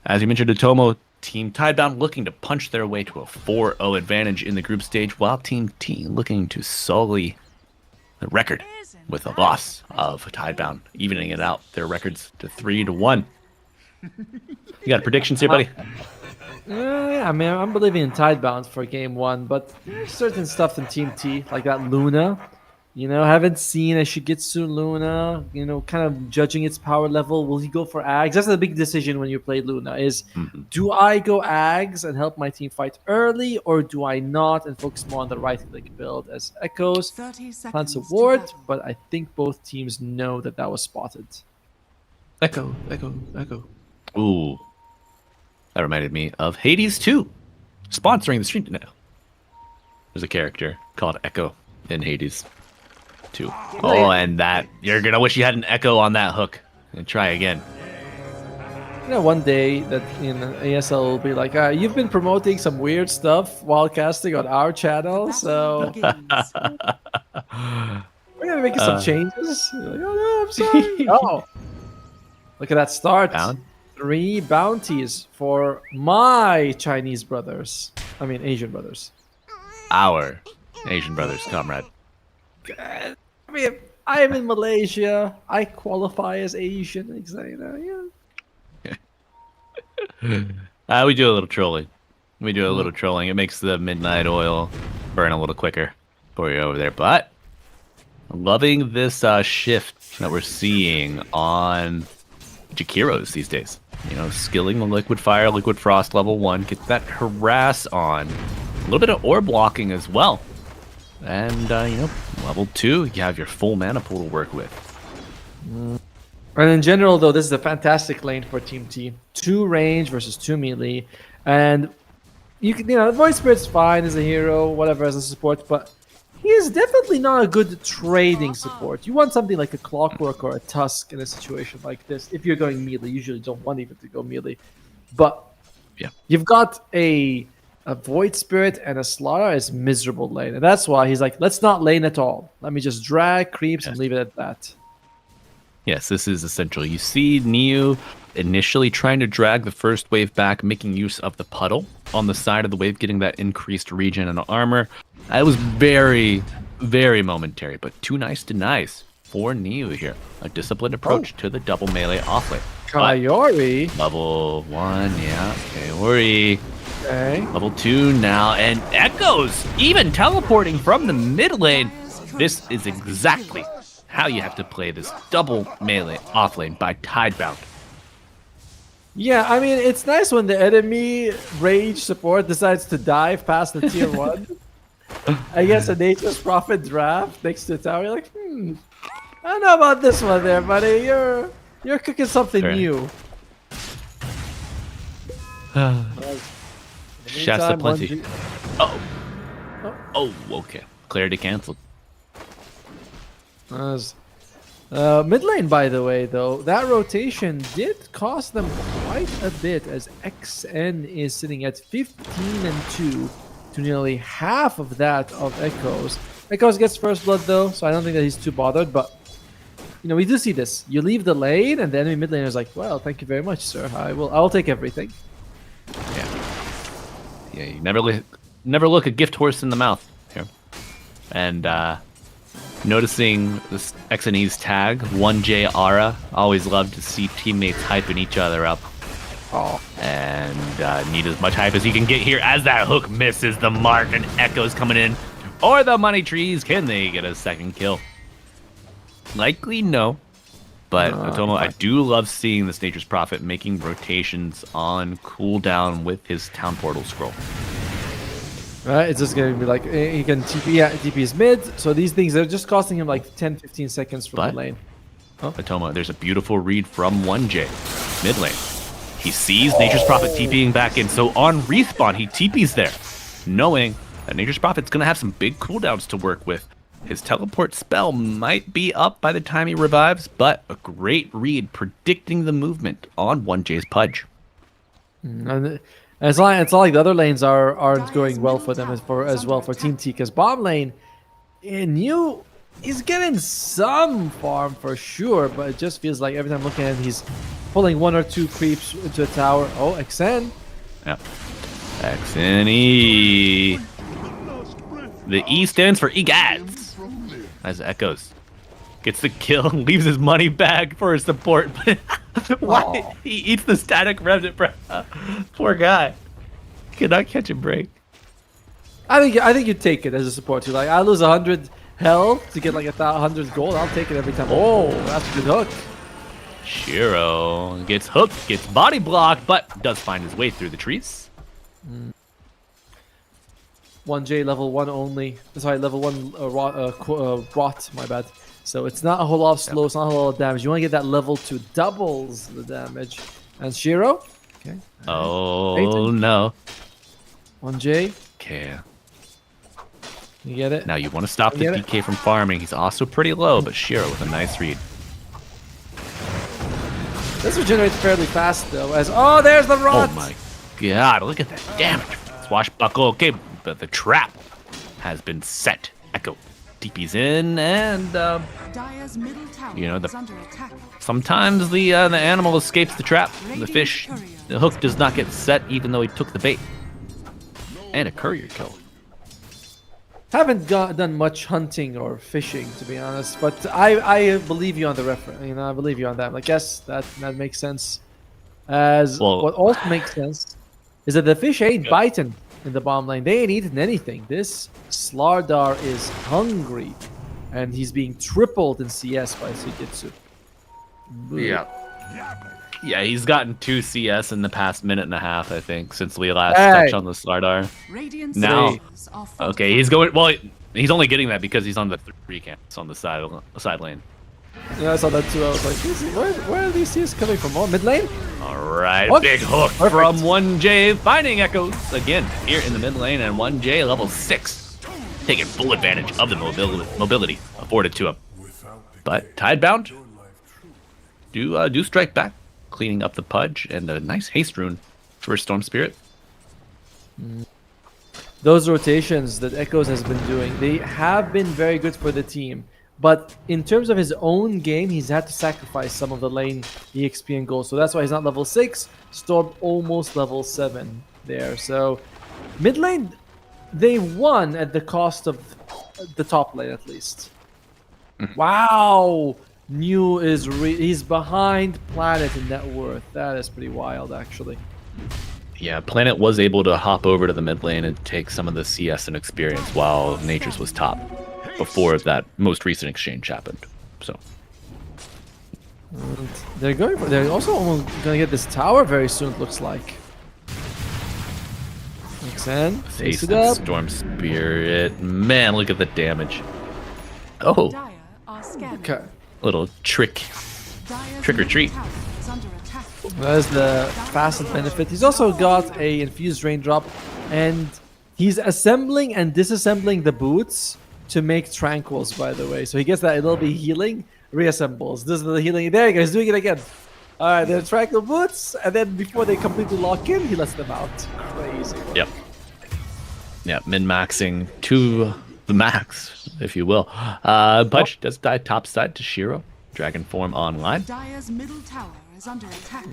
as you mentioned to Tomo, Team Tidebound looking to punch their way to a 4-0 advantage in the group stage, while Team T looking to sully the record with a loss of Tidebound, evening it out their records to 3-1. You got predictions here, buddy? Yeah, I mean, I'm believing in Tidebound for game 1, but there's certain stuff in Team T, like that Luna. Haven't seen a Shigetsu Luna, kind of judging its power level. Will he go for Ags? That's the big decision when you play Luna is, do I go Ags and help my team fight early, or do I not and focus more on the right-click build as Echoes? 30 seconds Plans to award, battle. but I think both teams know that was spotted. Echo. Ooh. That reminded me of Hades 2, sponsoring the stream now. There's a character called Echo in Hades 2. Oh, and that, you're going to wish you had an Echo on that hook. And try again. One day that ASL will be like, you've been promoting some weird stuff while casting on our channel, so Begins. we're going to make some changes. You're like, oh, no, I'm sorry. Oh, look at that start. Bound? 3 bounties for my Chinese brothers. I mean, Asian brothers. Our Asian brothers, comrade. I mean, I am in Malaysia. I qualify as Asian. We do a little trolling. It makes the midnight oil burn a little quicker for you over there. But Loving this shift that we're seeing on Jakiros these days. You know, skilling the Liquid Fire, Liquid Frost level 1, get that harass on. A little bit of ore blocking as well. And, you know, level 2, you have your full mana pool to work with. And in general, though, this is a fantastic lane for Team T. 2 range versus 2 melee. And you know, Void Spirit's fine as a hero, whatever, as a support, but he is definitely not a good trading support. You want something like a Clockwork or a Tusk in a situation like this. If you're going melee, you usually don't want even to go melee. But yeah, you've got a Void Spirit and a Slara is miserable lane. And that's why he's like, let's not lane at all. Let me just drag creeps and leave it at that. Yes, this is essential. You see Neo initially trying to drag the first wave back, making use of the puddle on the side of the wave, getting that increased regen and armor. It was very, very momentary, but too nice to nice for Neo here. A disciplined approach to the double melee offlane. Kayori. Level 1, yeah. Kayori. Okay. Level 2 now, and Echoes even teleporting from the mid lane. This is exactly how you have to play this double melee offlane by Tidebound. Yeah, I mean, it's nice when the enemy rage support decides to dive past the tier 1. I guess a Nature's Prophet draft next to the tower. You're like, I don't know about this one there, buddy. You're cooking something Fair. new. Shasta plenty. Oh, okay. Clarity canceled. Mid lane, by the way, though, that rotation did cost them quite a bit, as XN is sitting at 15-2 to nearly half of that of Echoes. Echoes gets first blood, though, so I don't think that he's too bothered, but you know, we do see this. You leave the lane, and the enemy mid laner is like, well, thank you very much, sir. I'll take everything. Yeah, you never look a gift horse in the mouth here. And noticing this XNE's tag, 1J Aura, always love to see teammates hyping each other up. Oh. And need as much hype as he can get here as that hook misses the mark and Echoes coming in. Or the money trees, can they get a second kill? Likely no. But Otomo, I do love seeing this Nature's Prophet making rotations on cooldown with his Town Portal scroll. Right, it's just going to be like, he can TP, yeah, TP is mid, so these things are just costing him like 10-15 seconds from the lane. Otomo, there's a beautiful read from 1J, mid lane. He sees Nature's Prophet TPing back in, so on respawn, he TPs there, knowing that Nature's Prophet's going to have some big cooldowns to work with. His teleport spell might be up by the time he revives, but a great read predicting the movement on 1J's Pudge. And it's not like the other lanes aren't going well for them as well for Team T, because bottom lane, New is getting some farm for sure, but it just feels like every time I'm looking at him, he's pulling 1 or 2 creeps into a tower. Oh, XN. Yep. XNE. The E stands for EGADS. As Echoes gets the kill, leaves his money bag for his support, but why he eats the static remnant, bro? Poor guy. Cannot catch a break. I think you take it as a support too. Like, I lose 100 health to get like 100 gold. I'll take it every time. Oh, that's a good hook. Shiro gets hooked, gets body blocked, but does find his way through the trees. 1J level 1 only. Sorry, level 1 rot, my bad. So it's not a whole lot of slow, it's not a whole lot of damage. You want to get that level 2, doubles the damage. And Shiro? Okay. Oh, no. 1J. Okay. You get it? Now you want to stop the DK from farming. He's also pretty low, but Shiro with a nice read. This regenerates fairly fast, though. Oh, there's the rot! Oh my god, look at that damage. Swashbuckle. Okay, but the trap has been set. Echo TP's in, and Dire's middle tower you know, is under attack. sometimes the animal escapes the trap. The fish, the hook does not get set, even though he took the bait. And a courier kill. Haven't done much hunting or fishing, to be honest, but I believe you on the reference. You know, I believe you on that. Like, yes, that makes sense. What also makes sense is that the fish ain't biting in the bottom lane. They ain't eating anything. This Slardar is hungry. and he's being tripled in CS by Sugitsu. Yeah, he's gotten 2 CS in the past minute and a half, I think, since we last Hey. touched on the Slardar. Radiant Now- structures are Okay, he's going. Well, he's only getting that because he's on the 3 camps on the side lane. Yeah, I saw that too. I was like, where are these CS coming from? Oh, mid lane? All right, What? big hook Perfect. from 1J, finding Echoes again here in the mid lane, and 1J level 6, taking full advantage of the mobility afforded to him. But Tidebound do strike back, cleaning up the pudge, and a nice haste rune for Storm Spirit. Those rotations that Echoes has been doing, they have been very good for the team. But in terms of his own game, he's had to sacrifice some of the lane EXP and gold. So that's why he's not level 6. Storm almost level 7 there. So mid lane, they won at the cost of the top lane at least. Wow! New is he's behind Planet in net worth. That is pretty wild, actually. Yeah, Planet was able to hop over to the mid lane and take some of the CS and experience while Nature's was top before that most recent exchange happened. So And they're also almost gonna get this tower very soon. It looks like. Xen, face Haste it and up. Storm Spirit. Man, look at the damage. Oh, Dire are scanning. Okay, little trick. Dire's Trick or middle treat. tower is under attack. that's the facet benefit. He's also got a infused raindrop, and he's assembling and disassembling the boots to make tranquils. By the way, so he gets that it'll be healing, reassembles. This is the healing. There you go. He's doing it again. All right, they're tranquil boots, and then before they completely lock in, he lets them out. Crazy. Yep. Yeah, min-maxing to the max, if you will. Pudge does die top side to Shiro. Dragon form online. Dire's middle tower is under attack.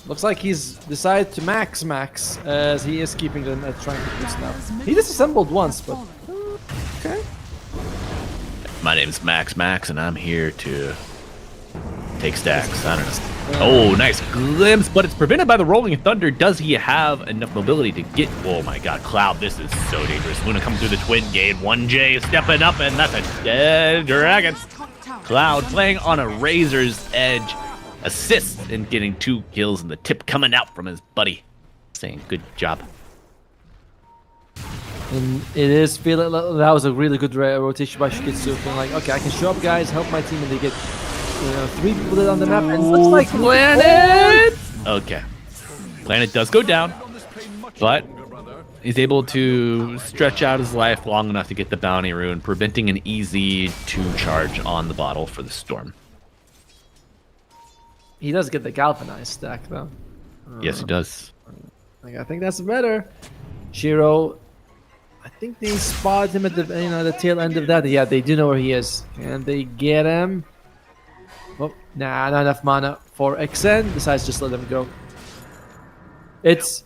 Looks like he's decided to max as he is keeping them at tranquil boots now. He disassembled once, but okay. My name's Max, and I'm here to take stacks. I don't know. Oh, nice glimpse, but it's prevented by the Rolling Thunder. Does he have enough mobility to get... Oh my god, Cloud, this is so dangerous. Luna coming through the twin gate. 1J stepping up, and that's a dead dragon. Top tower Cloud is under playing on a attack. razor's edge. Assists in getting 2 kills, and the tip coming out from his buddy. Saying good job. And it is feeling that was a really good rotation by Shikitsu. Feeling like, okay, I can show up, guys, help my team, and they get 3 people on the map, and it looks like Planet. Okay. Planet does go down, but he's able to stretch out his life long enough to get the bounty rune, preventing an easy 2 charge on the bottle for the Storm. He does get the galvanized stack though. Yes, he does. Like, I think that's better. Shiro, I think they spotted him at the the tail end of that. Yeah, they do know where he is, and they get him. Oh, nah, not enough mana for Xen. Decides just let him go. It's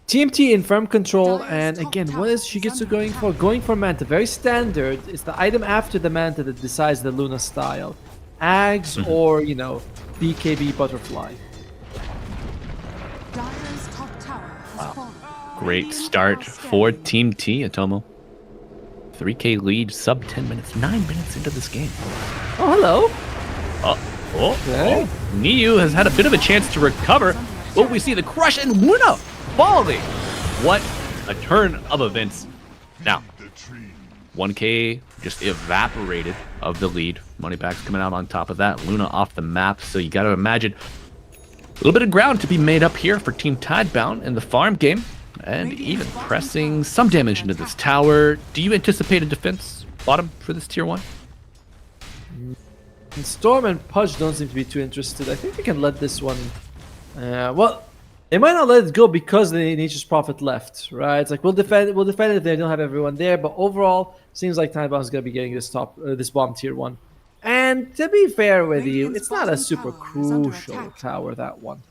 TMT in firm control, and again, what is Shigitsu going for? Going for Manta, very standard. It's the item after the Manta that decides the Luna style. Ags or, BKB Butterfly. Dire's top tower has fallen. Great Radiant start are for scanning. Team T, Atomo. 3K lead, sub 10 minutes, 9 minutes into this game. Oh, hello. Oh, Niu has had a bit of a chance to recover. But we see the crush and Luna falling. What a turn of events. Now, 1K just evaporated of the lead. Moneyback's coming out on top of that. Luna off the map. So you got to imagine a little bit of ground to be made up here for Team Tidebound in the farm game. And even pressing some damage into this tower. Do you anticipate a defense bottom for this tier 1? And Storm and Pudge don't seem to be too interested. I think they can let this one. Well, they might not let it go because the Nature's Prophet left, right? It's like we'll defend it if they don't have everyone there. But overall, seems like Tidebound is gonna be getting this bomb tier 1. And to be fair with you, it's not a super crucial tower, that one.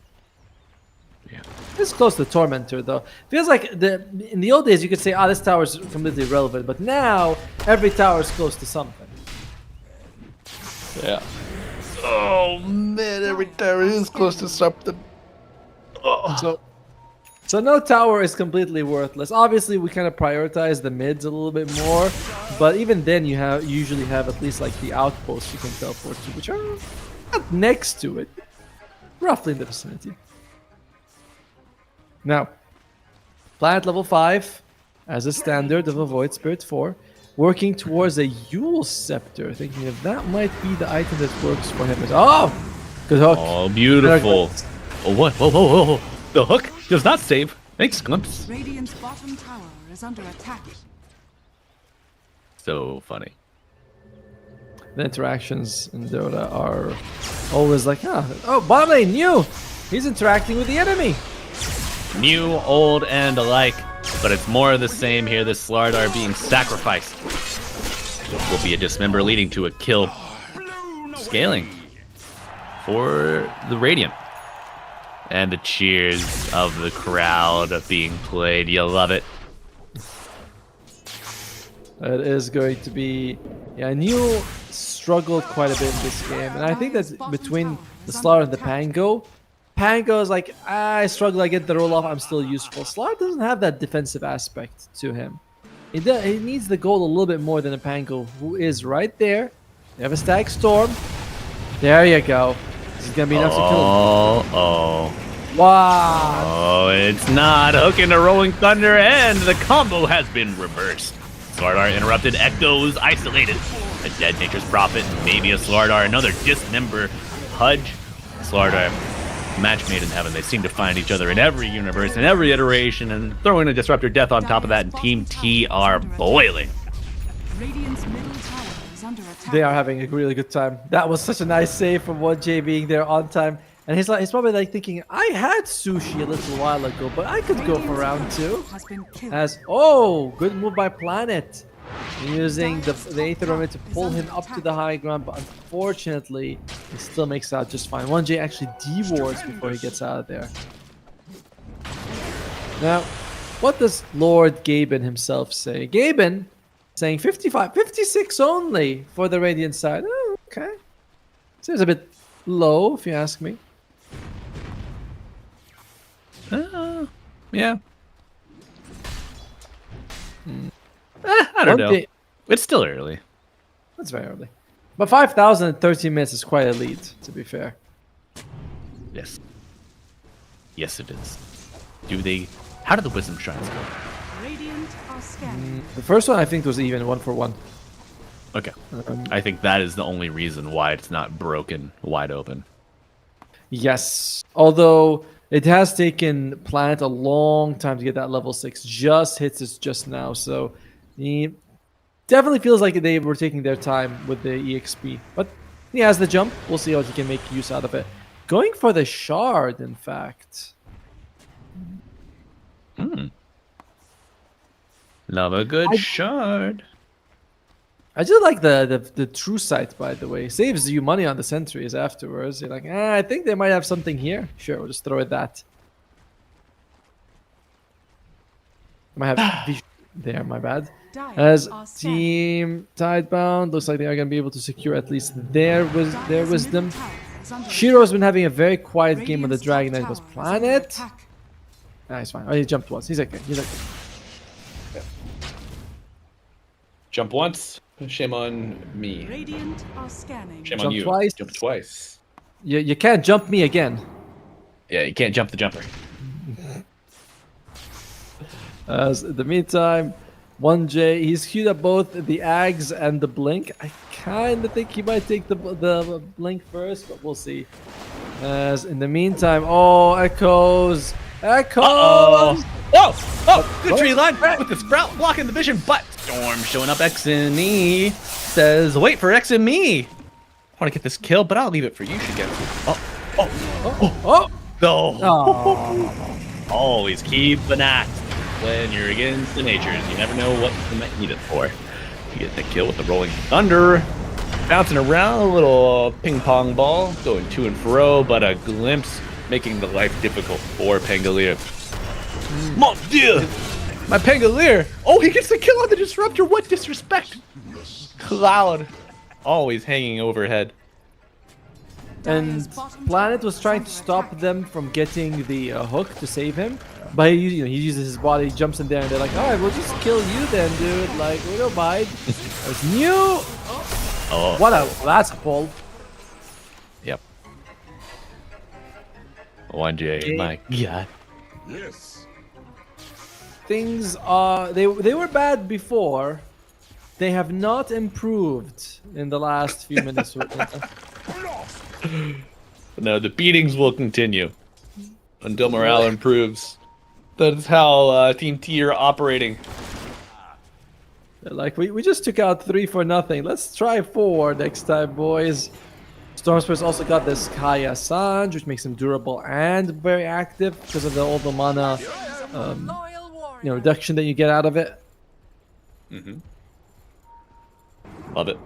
Yeah. It's close to Tormentor though. Feels like in the old days you could say, this tower is completely irrelevant, but now every tower is close to something. Yeah. Oh man, every tower is close to something. So no tower is completely worthless. Obviously, we kind of prioritize the mids a little bit more, But even then, you usually have at least like the outposts you can teleport to, which are not next to it, roughly in the vicinity. Now, planet level 5 as a standard of a Void Spirit 4, working towards a Yule Scepter, thinking if that might be the item that works for him. Oh, good hook. Oh, beautiful. Oh, what? Whoa, whoa, whoa, whoa. The hook does not save. Thanks, Glimpse. Radiant's bottom tower is under attack. So funny. The interactions in Dota are always like, oh, bot lane, new. He's interacting with the enemy. New, old, and alike. But it's more of the same here. This Slardar being sacrificed will be a dismember, leading to a kill. Scaling for the Radiant. And the cheers of the crowd being played. You love it. It is going to be... Yeah, New struggled quite a bit in this game. And I think that's between the Slardar and the Pango. Pango is like, I struggle, I get the roll off, I'm still useful. Slardar doesn't have that defensive aspect to him. He needs the gold a little bit more than a Pango, who is right there. You have a Stag Storm. There you go. This is going to be enough to kill him. Oh. Wow. Oh, it's not. Hook into Rolling Thunder, and the combo has been reversed. Slardar interrupted, Ectos isolated. A dead Nature's Prophet, maybe a Slardar, another dismember. Pudge, Slardar, match made in heaven. They seem to find each other in every universe, in every iteration, and throwing a Disruptor Death on top of that, and Team T are boiling. Radiant's middle tower is under attack. They are having a really good time. That was such a nice save from 1J being there on time. And he's probably like thinking, I had sushi a little while ago, but I could go for round 2. Has been killed. Good move by Planet. Using the Aether Remnant to pull him up to the high ground, but unfortunately, he still makes out just fine. 1J actually dewards before he gets out of there. Now, what does Lord Gaben himself say? Gaben saying 55, 56 only for the Radiant side. Oh, okay. Seems a bit low, if you ask me. Yeah. I don't know. It's still early. That's very early. But 5,000 in 13 minutes is quite a lead, to be fair. Yes. Yes, it is. How do the Wisdom Shrines go? Radiant are scanning. The first one, I think, was even 1-for-1. Okay. I think that is the only reason why it's not broken wide open. Yes. Although it has taken Planet a long time to get that level 6. Just hits it just now. So he definitely feels like they were taking their time with the EXP. But he has the jump. We'll see how he can make use out of it. Going for the shard, in fact. Love a good shard. I just like the true sight, by the way. Saves you money on the sentries afterwards. You're like, I think they might have something here. Sure, we'll just throw it that. I might have vision there, my bad. As Team Tidebound, looks like they are going to be able to secure at least their wisdom. Shiro's been having a very quiet game on the Dragon Knight. Was Planet. He's fine. Oh, he jumped once. He's okay. Jump once. Shame on me. Radiant are scanning. Shame on Jump you. twice. Jump twice. You can't jump me again. Yeah, you can't jump the jumper. As in the meantime, 1J, he's queued up both the Ags and the Blink. I kind of think he might take the Blink first, but we'll see. As in the meantime, Echoes! Oh, good tree line with the Sprout blocking the vision, but Storm showing up. X and E says, wait for X and me. I want to get this kill, but I'll leave it for you. Should get Always keep an axe when you're against the natures. You never know what you might need it for. You get the kill with the Rolling Thunder. Bouncing around, a little ping pong ball, going to and fro, but a glimpse making the life difficult for Pangolier. Mon Dieu! My Pangolier! Oh, he gets the kill on the Disruptor! What disrespect! Cloud always hanging overhead. And Planet was trying to stop them from getting the hook to save him. But he uses his body, jumps in there, and they're like, all right, we'll just kill you then, dude. Like, we don't mind. It's new. Oh, That's a pull. yep. 1J, my God. Yes. Things are they were bad before. They have not improved in the last few minutes. No, the beatings will continue until morale improves. That's how Team T are operating. They're like, we just took out 3 for nothing. Let's try 4 next time, boys. Stormspear's also got this Kaya Sanj, which makes him durable and very active because of all the mana Loyal warrior. reduction that you get out of it. Love it.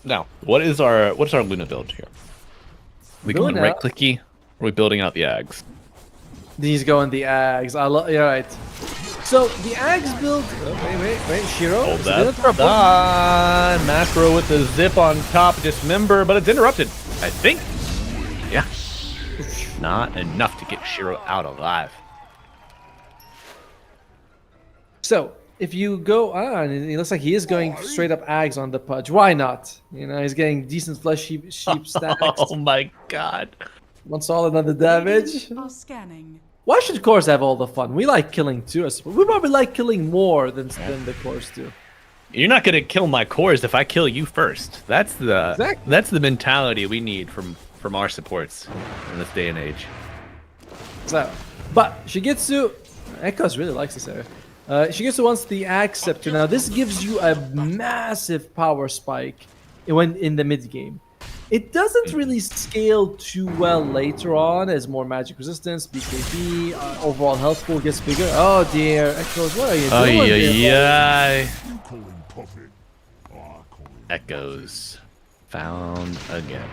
Now, what's our Luna build here? We going Luna? right clicky? Or are we building out the Ags? These go in the Ags. You're right. So the Ags build. Oh, wait, Shiro. Hold Is it gonna that. throw a button? Macro with the zip on top, dismember, but it's interrupted. I think. Yeah. Not enough to get Shiro out alive. So if you go on, it looks like he is going straight up Ags on the Pudge. Why not? He's getting decent flesh sheep stacks. Oh my God. One solid on the damage. Are scanning. Why should cores have all the fun? We like killing too. I suppose. We probably like killing more than the cores do. You're not gonna kill my cores if I kill you first. That's the Exactly. mentality we need from our supports in this day and age. So, but Shigetsu, Echoes really likes this area. Shigetsu wants the Axe Scepter. Now this gives you a massive power spike when in the mid game. It doesn't really scale too well later on as more magic resistance, BKB, overall health pool gets bigger. Oh dear, Echoes, what are you doing? Yeah. You call him puppet. I call him Echoes found again.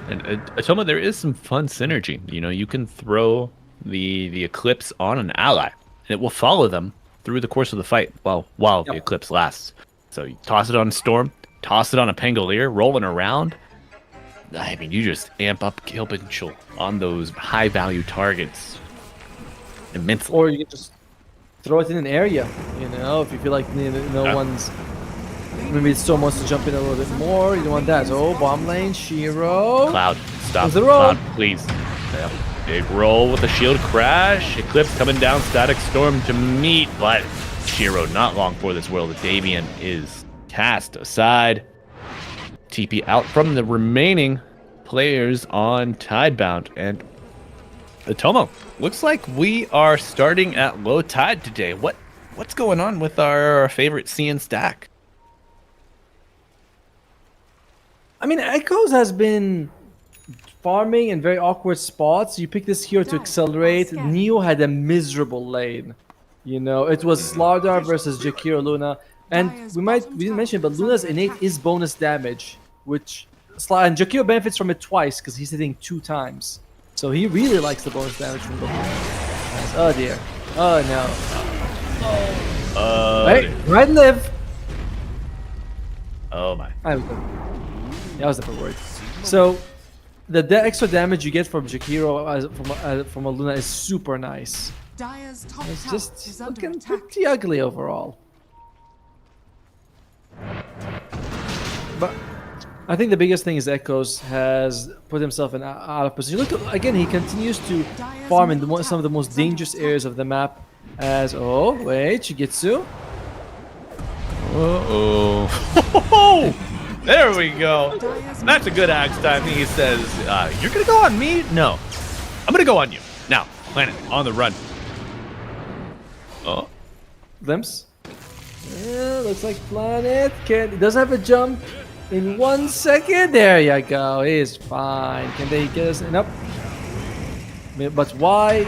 And Atoma, there is some fun synergy. You can throw the Eclipse on an ally, and it will follow them through the course of the fight while the Eclipse lasts. So you toss it on Storm, toss it on a Pangolier, rolling around. I mean, you just amp up kill potential on those high-value targets immensely. Or you can just throw it in an area, if you feel like no one's... Maybe Storm wants to jump in a little bit more. You don't want that. So, bomb lane, Shiro. Cloud, stop. There's the roll. Cloud, please. Yeah. Big roll with the shield crash. Eclipse coming down, Static Storm to meet, but Shiro not long for this world. The Davian is cast aside. TP out from the remaining players on Tidebound. And Atomo, looks like we are starting at low tide today. What's going on with our favorite CN stack? I mean, Echoes has been farming in very awkward spots. You pick this hero to accelerate. Neo had a miserable lane. It was Slardar versus Jakiro Luna. And we didn't mention it, but Luna's innate is bonus damage, which and Jakiro benefits from it twice because he's hitting 2 times. So he really likes the bonus damage from the Luna. Oh dear. Oh no. Right, live. Oh my. I was never worried. So the extra damage you get from Jakiro from a Luna is super nice. Dire's top It's tower just is under looking attack. pretty ugly overall. But I think the biggest thing is Echoes has put himself in out of position. Look, again, he continues to farm in some of the most dangerous areas of the map. Shigetsu. Uh-oh. There we go. That's a good axe time. He says, you're going to go on me? No. I'm going to go on you. Now, Planet, on the run. Oh. Glimpse. Yeah, looks like Planet he does have a jump in 1 second. There you go. He is fine. Can they get us? Nope. But why?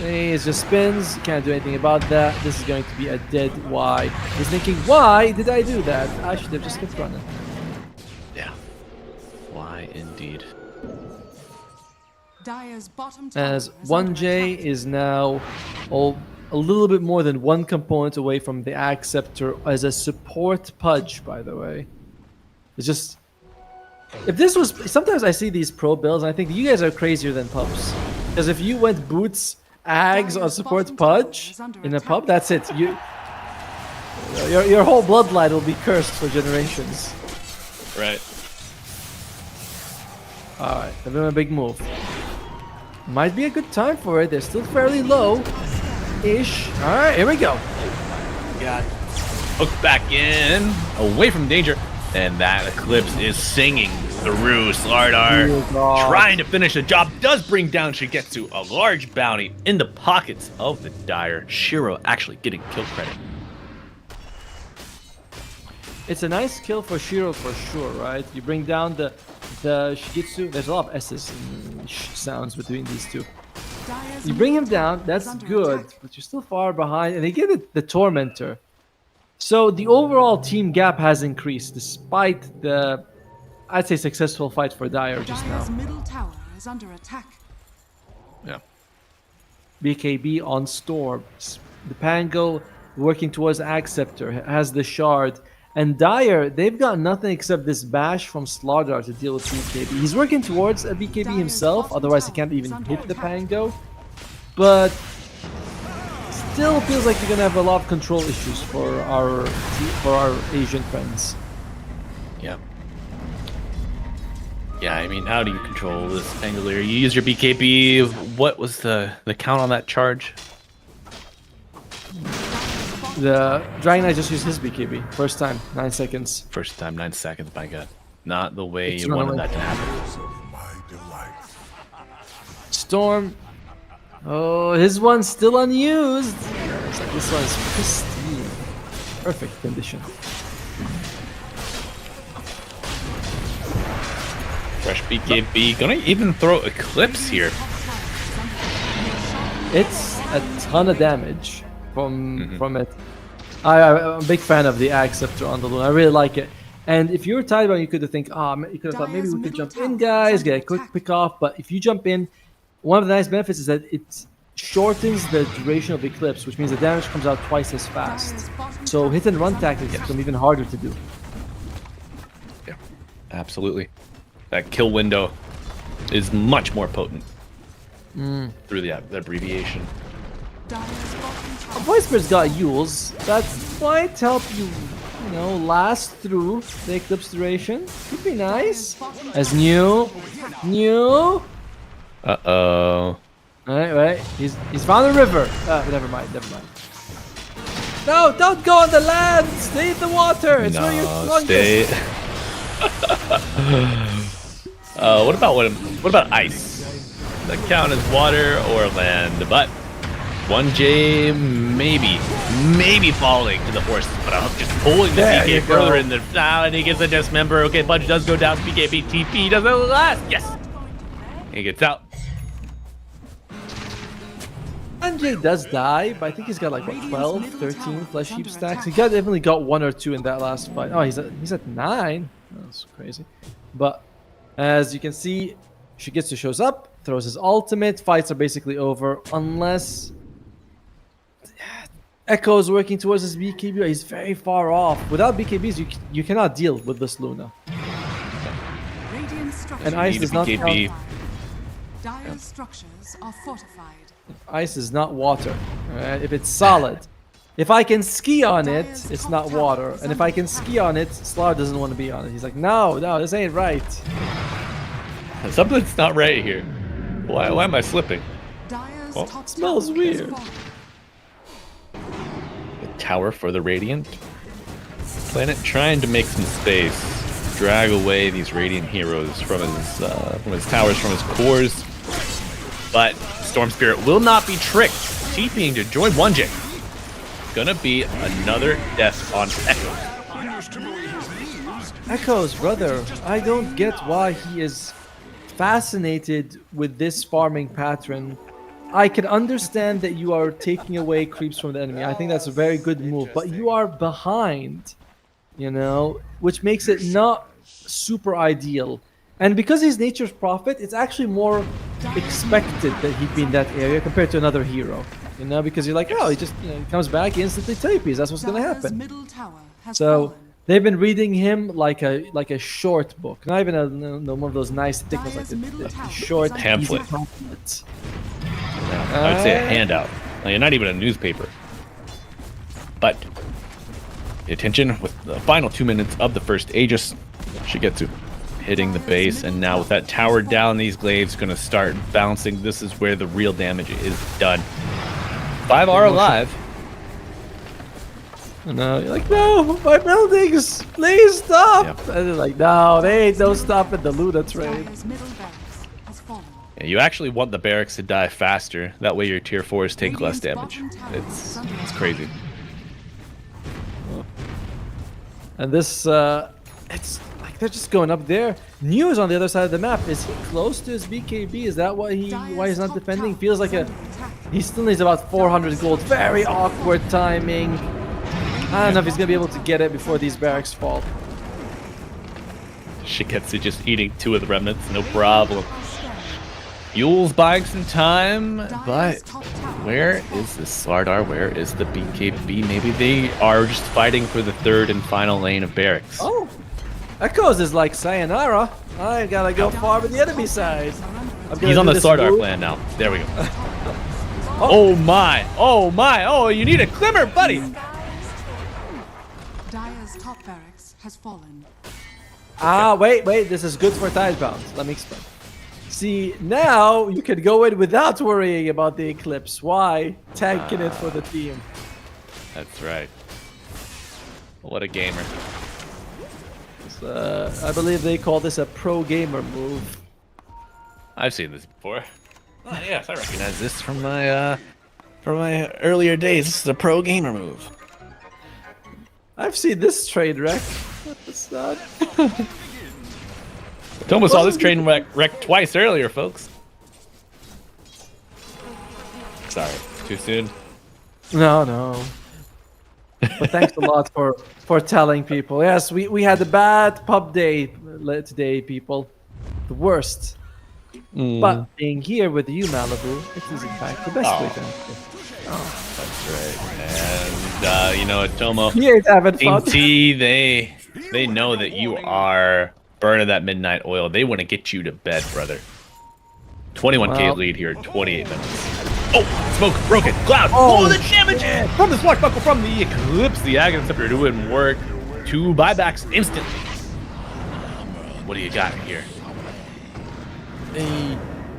He just spins. Can't do anything about that. This is going to be a dead Y. He's thinking, why did I do that? I should have just kept running. Yeah. Why indeed. Dire's bottom tower As is under 1J attack. is now a little bit more than 1 component away from the Axe Scepter as a support Pudge, by the way. It's just... If this was... Sometimes I see these pro builds and I think you guys are crazier than pups. Because if you went Boots, Ags on support Pudge in a pub, that's it. Your whole bloodline will be cursed for generations. Right. Alright, they're doing a big move. Might be a good time for it. They're still fairly low-ish. Alright, here we go. Got hooked back in, away from danger. And that Eclipse is singing through. Slardar Oh, God. trying to finish the job. Does bring down Shigetsu a large bounty in the pockets of the Dire. Shiro actually getting kill credit. It's a nice kill for Shiro for sure, right? You bring down the Shigitsu. There's a lot of S's and sh sounds between these two. You bring him down, that's good, but you're still far behind. And they give it the Tormentor. So the overall team gap has increased despite the, I'd say, successful fight for Dire just Dire's now. middle tower is under attack. Yeah. BKB on Storm. The Pango working towards Acceptor has the Shard. And Dire, they've got nothing except this bash from Slardar to deal with BKB. He's working towards a BKB himself, otherwise he can't even hit the Pango. But still feels like you're gonna have a lot of control issues for our Asian friends. Yeah. Yeah, I mean, how do you control this Pangolier? You use your BKB. What was the count on that charge? The Dragon Knight just used his BKB. First time, 9 seconds. First time, 9 seconds. My God, not the way It's you wanted runaway. that to happen. My delight. Storm. Oh, his one's still unused. Looks like this one's pristine. Perfect condition. Fresh BKB. Gonna even throw Eclipse here. It's a ton of damage from it. I'm a big fan of the Acceptor on the Loon. I really like it. And if you were Tidebound, you could have you could have thought maybe we could jump in, guys, get a quick pick off. But if you jump in, one of the nice benefits is that it shortens the duration of Eclipse, which means the damage comes out twice as fast. So hit and run tactics become even harder to do. Yeah, absolutely. That kill window is much more potent through the abbreviation. Viper's got Yules. That might help you, last through the Eclipse duration. Could be nice. As new. Uh-oh. Right. He's found a river. Never mind. No, don't go on the land. Stay in the water. It's where you're strongest. Stay. What about ice? Does that count as water or land? But 1J maybe falling to the horse, but I'm just pulling the There you BK further go. in the and he gets a dismember. Okay, Budge does go down. BKB TP doesn't last. Yes, he gets out. NJ does die, but I think he's got like what, 12, 13 flesh heap stacks. He definitely got 1 or 2 in that last fight. Oh, he's at 9. That's crazy. But as you can see, Shigetsu shows up, throws his ultimate. Fights are basically over unless Echo's working towards his BKB. He's very far off. Without BKBs, you cannot deal with this Luna. Radiant structures And Ice Need a does not BKB. count. Dire's structures are fortified. Ice is not water. Alright? If it's solid. If I can ski on it, it's not water. And if I can ski on it, Slar doesn't want to be on it. He's like, no, this ain't right. Something's not right here. Why am I slipping? Dire's Well, top smells tower is weird. falling. The tower for the Radiant. Planet trying to make some space, drag away these Radiant heroes from his towers, from his cores. But Storm Spirit will not be tricked. TPing to join 1J. Gonna be another death on Echo. Echo's brother, I don't get why he is fascinated with this farming pattern. I can understand that you are taking away creeps from the enemy. I think that's a very good move, but you are behind, which makes it not super ideal. And because he's Nature's Prophet, it's actually more expected that he'd be in that area compared to another hero. Because you're like, oh, he just he comes back, he instantly TPs. That's what's gonna Dire's happen. middle tower has So fallen. they've been reading him like a short book, not even one of those nice thick ones, like Dire's middle the tower short is Pamphlet. easy pamphlet. I would say a handout. Like, not even a newspaper. But pay attention with the final 2 minutes of the first Aegis. Shigetsu hitting the base, and now with that tower down, these glaives going to start bouncing. This is where the real damage is done. 5 are alive. No, you're like, no, my buildings, please stop. Yep. And they're like, no, they ain't no stopping the Luna train. Dire's middle barracks has fallen. Yeah, you actually want the barracks to die faster. That way your tier 4s take less damage. It's crazy. And this, it's like they're just going up there. New is on the other side of the map. Is he close to his BKB? Is that why he's not defending? Feels like he still needs about 400 gold. Very awkward timing. I don't know if he's gonna be able to get it before these barracks fall. Shigetsu just eating 2 of the remnants, no problem. Yule's buying some time, but where is the Slardar? Where is the BKB? Maybe they are just fighting for the 3rd and final lane of barracks. Oh, Echoes is like sayonara. I gotta go farm on the enemy side. He's on the Slardar plan now. There we go. Oh my! Oh my! Oh, you need a glimmer, buddy! Dire's top barracks has fallen. Wait, this is good for Tidebound. Let me explain. See, now you can go in without worrying about the Eclipse. Why? Tanking it for the team. That's right. What a gamer. I believe they call this a pro gamer move. I've seen this before. Oh, yes, I recognize this from my earlier days. This is a pro gamer move. I've seen this train wreck. What's that? Tomo saw this train wreck twice earlier, folks. Sorry, too soon. No. But thanks a lot for telling people. Yes, we had a bad pub day today, people. The worst. But being here with you, Malibu, it is in fact the best way to That's right. And you know what, Tomo? He ain't having Team fun. T, they know that you are burning that midnight oil. They want to get you to bed, brother. 21k lead here, 28 minutes. Oh, smoke broken. Cloud. Oh, the damage from the swashbuckle from the Eclipse. The Aghanim Scepter doing work. 2 buybacks instantly. What do you got here? I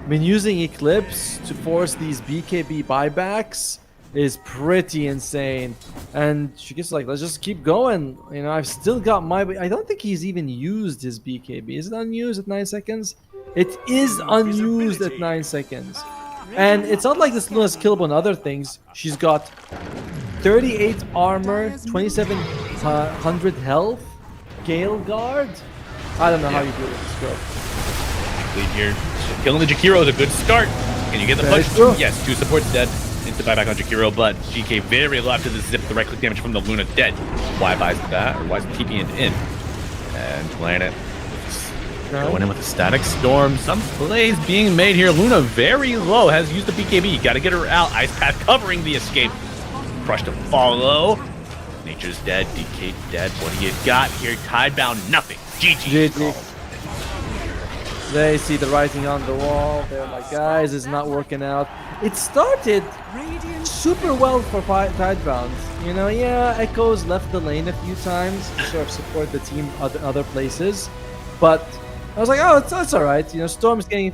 mean, using Eclipse to force these BKB buybacks is pretty insane. And she gets like, let's just keep going. You know, I've still got my... I don't think he's even used his BKB. Is it unused at 9 seconds? It is unused at 9 seconds. And it's not like this Luna's killable on other things. She's got 38 armor, 2700 health, Gale Guard. I don't know how you do this, girl. Lead here. Killing the Jakiro is a good start. Can you get the Very push? true. Yes, 2 supports dead. Into buyback on Jakiro, but GK very low after the zip. The right click damage from the Luna dead. Why buys that? Or why is TPing in? And Planet going in with a static storm. Some plays being made here. Luna very low, has used the BKB. Got to get her out. Ice Path covering the escape. Crush to follow. Nature's dead. DK dead. What do you got here? Tidebound, nothing. GG. They see the writing on the wall. They're like, guys, it's not working out. It started super well for Tidebound. You know, yeah, Echoes left the lane a few times to sort of support the team other places. But I was like, oh, it's all right. You know, Storm's getting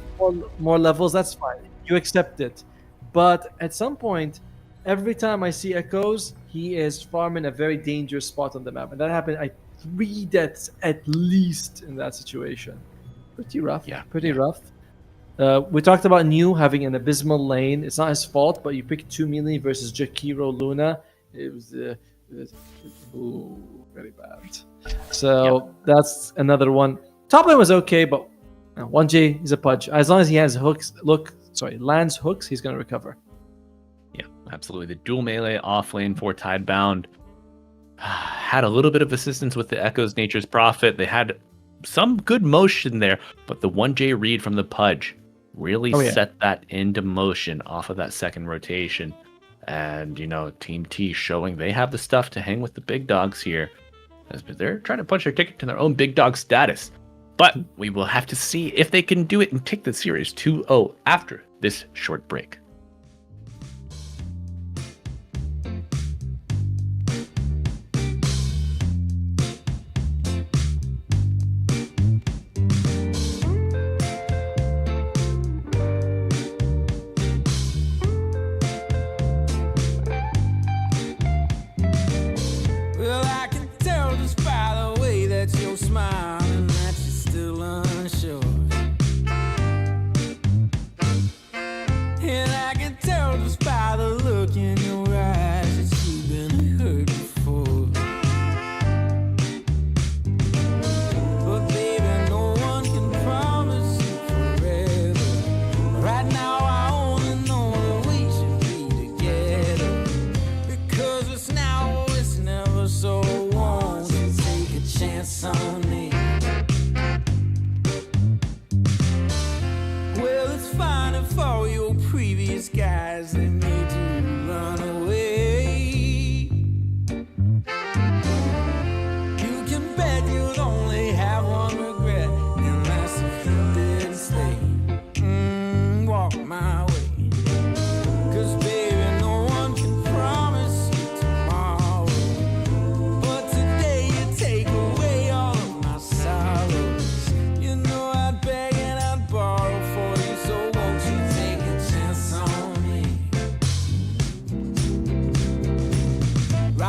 more levels. That's fine. You accept it. But at some point, every time I see Echoes, he is farming a very dangerous spot on the map. And that happened, 3 deaths at least in that situation. Pretty rough. Yeah. Pretty rough. We talked about New having an abysmal lane. It's not his fault, but you picked 2 melee versus Jakiro Luna. It was very bad. So that's another one. Top lane was okay, but 1J is a pudge. As long as he has lands hooks, he's going to recover. Yeah, absolutely. The dual melee off lane for Tidebound had a little bit of assistance with the Echoes Nature's Prophet. They had some good motion there, but the 1J read from the Pudge really set that into motion off of that second rotation. And, you know, Team T showing they have the stuff to hang with the big dogs here. They're trying to punch their ticket to their own big dog status. But we will have to see if they can do it and take the series 2-0 after this short break.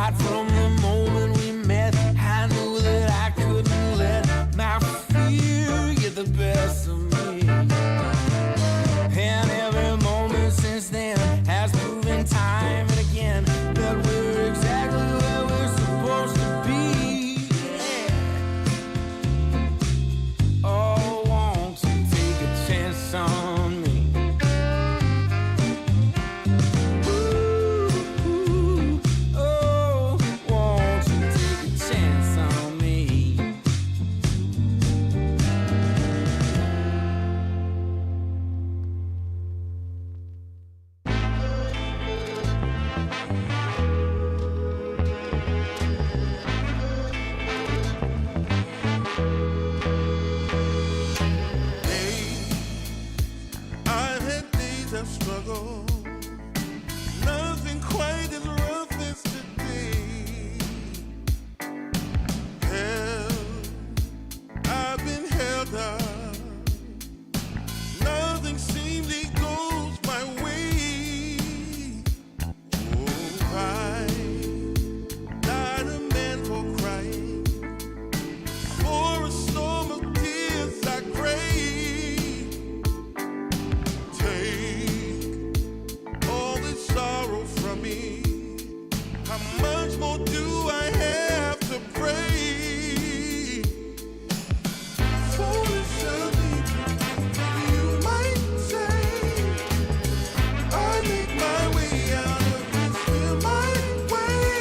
Right from the moment we met, I knew that I couldn't let my fear get the best of me. And every moment since then has proven time and again that we're exactly where we're supposed to be. Yeah. Oh, won't you take a chance on me? Ooh, oh, won't you take a chance on me? I've had days of struggle, nothing quite as rough as today. Held, I've been held up, nothing seemingly goes my way. Oh, I died a man for crying, for a storm of tears I crave. Take all this sorrow from me. How much more do I have to pray? Foolish of me, you might say. I make my way out of this, feel my way.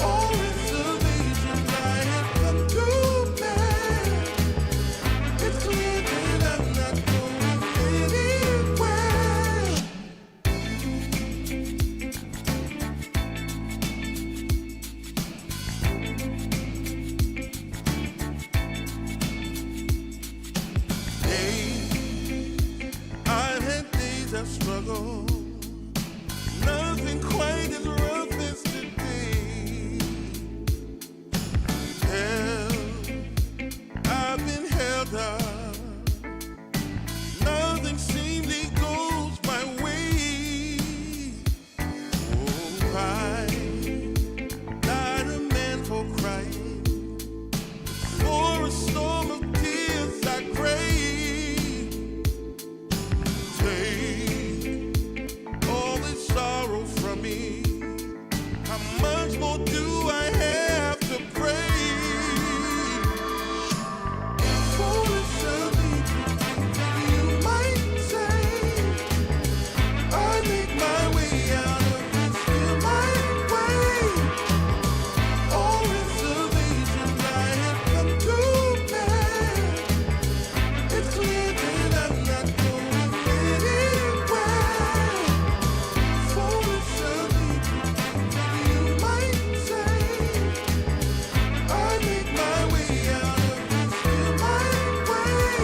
All reservations I have come to bear. It's clear that I'm not going anywhere. Hey, I've had days of struggle, nothing quite as rough as today. Held, I've been held up, nothing seemingly goes my way. Oh, I died a man for crying, for a storm of tears I crave. Take all this sorrow from me. How much more do I have to pray? Foolish of me, you might say. I make my way out of this, feel my way. All reservations I have come to bear. It's clear that I'm not going anywhere. Foolish of me, you might say. I make my way out of this, feel my way.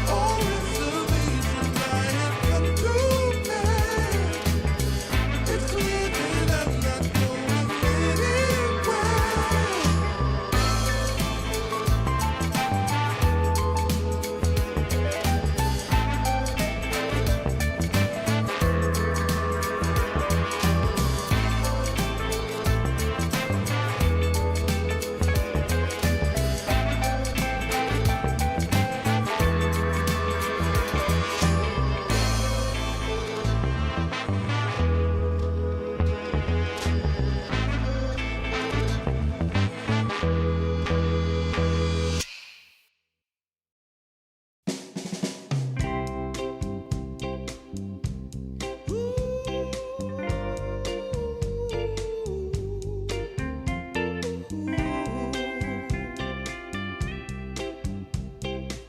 All reservations I have come to bear. It's clear that I'm not going anywhere.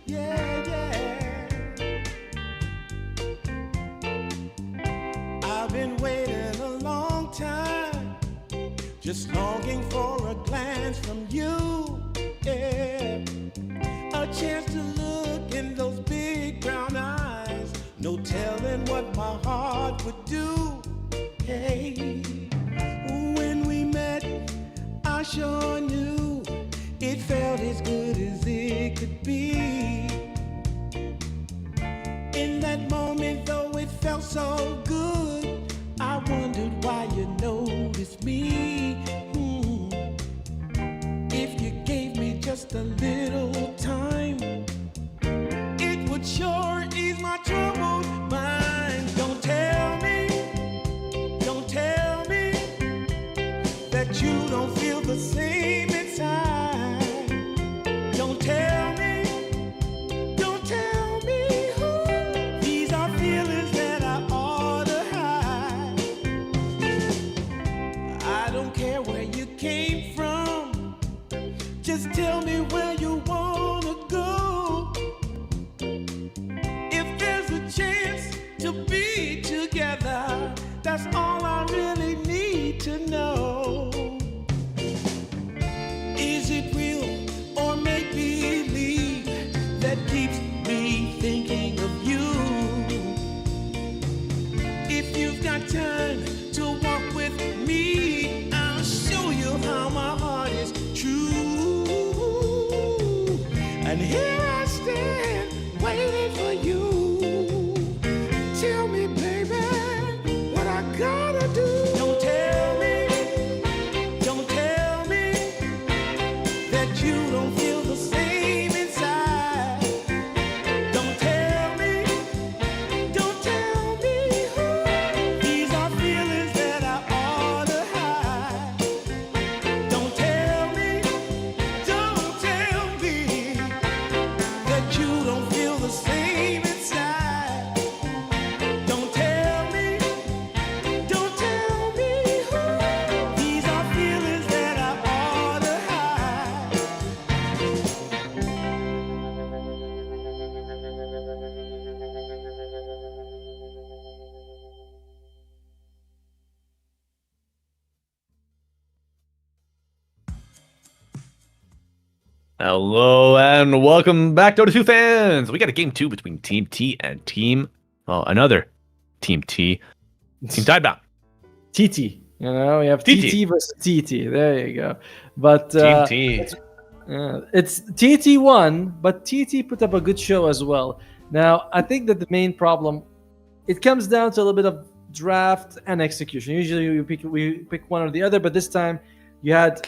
Yeah, yeah. I've been waiting a long time, just longing for a glance from you. Yeah, a chance to look in those big brown eyes. No telling what my heart would do. Hey, when we met, I sure knew it felt as good as it could be. In that moment, though it felt so good, I wondered why you noticed that's all I really need to know. Is it real or make believe that keeps me thinking of you? If you've got time to walk with me, I'll show you how my heart is true. And here I stand, waiting for you. Tell me, baby, what I gotta do. Don't tell me that you don't feel the same inside. Don't tell me these are feelings that I ought to hide. Don't tell me that you don't feel the same inside. Don't tell me these are feelings that I ought to hide. Hello and welcome back, Dota 2 fans. We got a game 2 between Team T and another Team T, Team Tidebound. TT. You know, we have TT. TT versus TT. There you go. But Team T. it's TT won, but TT put up a good show as well. Now, I think that the main problem, it comes down to a little bit of draft and execution. Usually we pick one or the other, but this time you had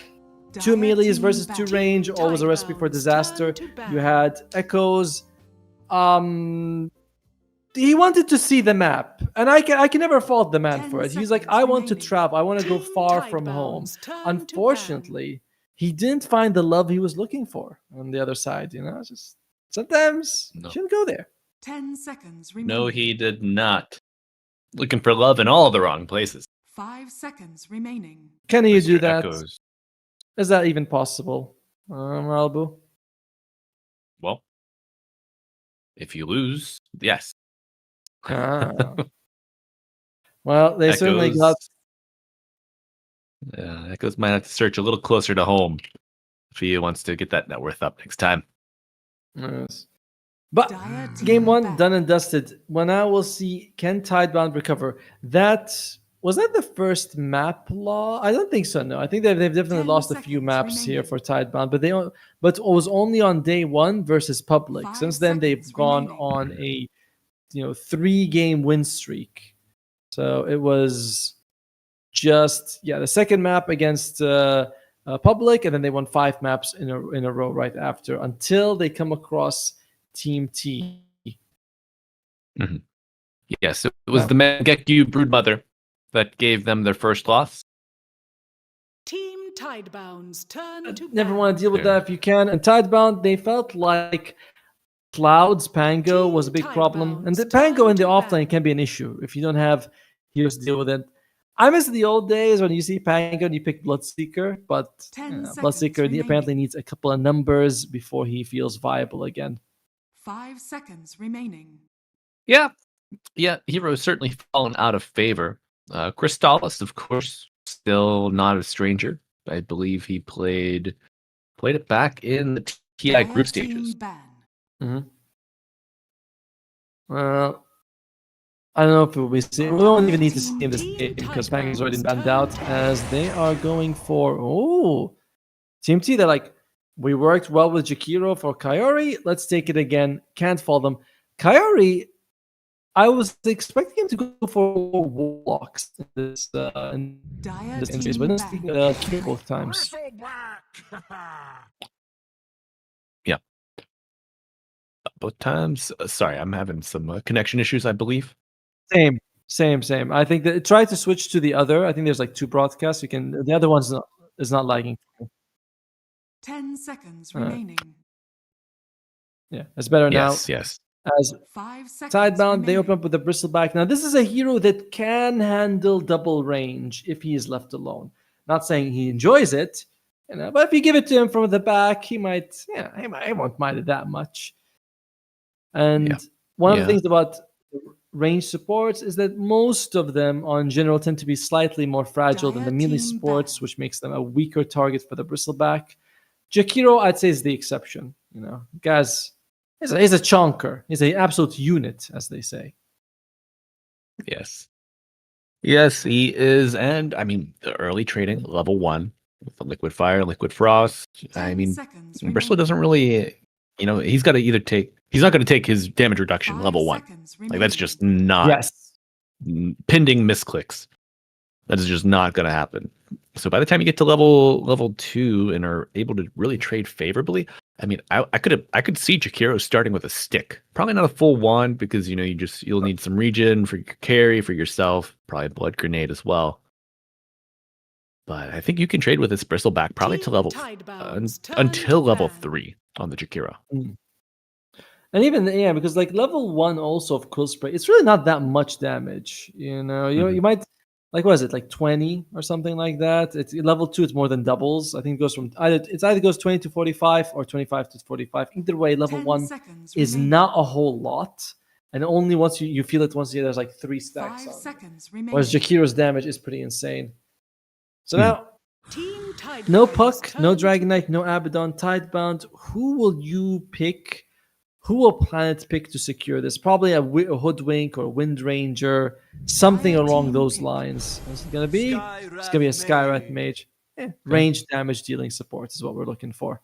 two melees versus two range, always a recipe for disaster. You had echoes. He wanted to see the map, and I can never fault the man for it. He's like, I want to travel. I want to go far from home. Unfortunately, he didn't find the love he was looking for on the other side. You know, just sometimes you shouldn't go there. 10 seconds remaining. No, he did not. Looking for love in all the wrong places. 5 seconds remaining. Can you Mr. do that? Echoes. Is that even possible, Albu? Well, if you lose, yes. Ah. Well, they certainly Echoes. got. Echoes might have to search a little closer to home if he wants to get that net worth up next time. Yes. But Dire team game one back. done and dusted. Well, now we'll see, can Tidebound recover? Was that the first map law? I don't think so. No, I think they've definitely 10 lost a few seconds maps here remaining. for Tidebound, but it was only on day one versus public. 5 Since then, they've seconds gone remaining. on a 3-game win streak. So it was just the second map against public, and then they won 5 maps in a row right after until they come across Team T. Yes, it was the Mangekyu Broodmother that gave them their first loss. Team Tidebound's turn to Never bat. want to deal with Yeah. that if you can. And Tidebound, they felt like Cloud's Pango was a big problem. And the Pango in the offlane can be an issue if you don't have heroes to deal with it. I miss the old days when you see Pango and you pick Bloodseeker, but 10 seconds Bloodseeker remaining. apparently needs a couple of numbers before he feels viable again. 5 seconds remaining. Yeah, Hero's certainly fallen out of favor. Crystallis, of course, still not a stranger. I believe he played it back in the TI Dire group team stages. ban. Well, I don't know if we'll be seeing. We don't even need to see in this game because Pango's already banned out as they are going for Team T. They're like, we worked well with Jakiro for Kaori. Let's take it again. Can't fall them. Kaori, I was expecting him to go for Warlocks in this Dire instance, team but not ban. speaking Kiro both times. Yeah. Both times. Sorry, I'm having some connection issues, I believe. Same. I think that try to switch to the other. I think there's like 2 broadcasts. You can. The other one's is not lagging. 10 seconds Alright. remaining. Yeah, it's better Yes. now. As 5 seconds Tidebound, they remaining. open up with the Bristleback. Now, this is a hero that can handle double range if he is left alone. Not saying he enjoys it, but if you give it to him from the back, he won't mind it that much. And one of the things about range supports is that most of them, on general, tend to be slightly more fragile than the Dire melee team supports, ban. which makes them a weaker target for the bristleback. Jakiro, I'd say, is the exception. Guys, he's a chonker. He's an absolute unit, as they say. Yes. Yes, he is. And I mean, the early trading, level 1, with the Liquid Fire, Liquid Frost. I 10 mean, seconds Bristol doesn't remaining. really, he's got to either he's not going to take his damage reduction 5 level 1. seconds Like, that's remaining. just not Yes. pending misclicks. That is just not going to happen. So by the time you get to level 2 and are able to really trade favorably, I mean, I could see Jakiro starting with a stick. Probably not a full wand because you'll need some regen for your carry, for yourself, probably a blood grenade as well. But I think you can trade with this bristleback probably to Team level Tidebound's turn until to level ban. 3 on the Jakiro. And even because like level 1 also of Quill Spray, it's really not that much damage. You might like, what is it, like 20 or something like that? It's level 2, it's more than doubles. I think it goes from either goes 20 to 45 or 25 to 45. Either way, level 10 1 seconds is remaining. not a whole lot. And only once you feel it once there's like 3 stacks 5 on it. seconds remaining. Whereas Jakiro's damage is pretty insane. So now, Team Tidebound's no Puck, no turn to Dragon Knight, no Abaddon, Tidebound. Who will you pick? Who will Planet pick to secure this? Probably a Hoodwink or Wind Ranger, something Fire along team those pick. lines. What's it gonna be? It's gonna be a Skyrat Mage. Range damage dealing support is what we're looking for.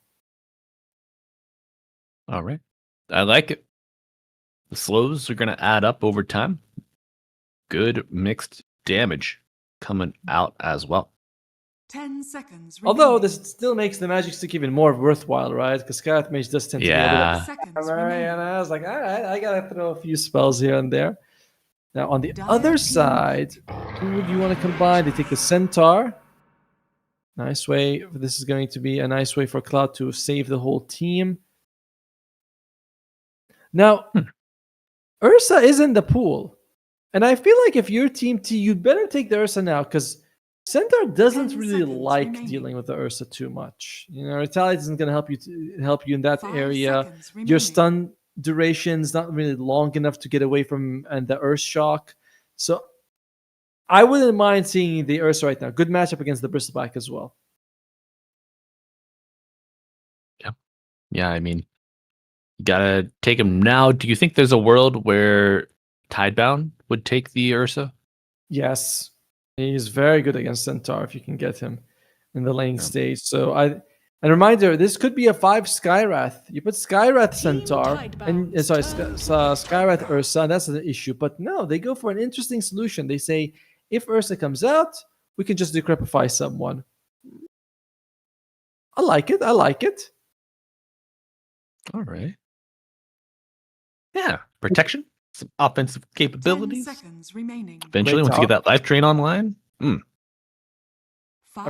All right. I like it. The slows are going to add up over time. Good mixed damage coming out as well. 10 seconds Although remaining. this still makes the Magic Stick even more worthwhile, right? Because Skyrat Mage does tend to be a bit of 5 seconds and remaining. I was like, all right, I gotta throw a few spells here and there. Now on the Dire other team side, who would you want to combine? They take the Centaur. Nice way. This is going to be a nice way for Cloud to save the whole team. Now, Ursa is in the pool. And I feel like if you're Team T, you'd better take the Ursa now because Centaur doesn't 10 really seconds like remaining. dealing with the Ursa too much. Retaliate isn't going to help you in that 5 area. seconds Your remaining. stun duration's not really long enough to get away from and the Earth Shock. So I wouldn't mind seeing the Ursa right now. Good matchup against the Bristleback as well. Yeah, I mean, you got to take him now. Do you think there's a world where Tidebound would take the Ursa? Yes. He's very good against Centaur if you can get him in the laning Yeah. stage. So and reminder, this could be a 5 Skyrath. You put Skyrath Centaur and Skyrath Ursa, and that's the issue. But no, they go for an interesting solution. They say if Ursa comes out, we can just decrepify someone. I like it. All right. Yeah, protection, some offensive 10 capabilities. seconds remaining. Eventually, Great once you get talk. that life train online, I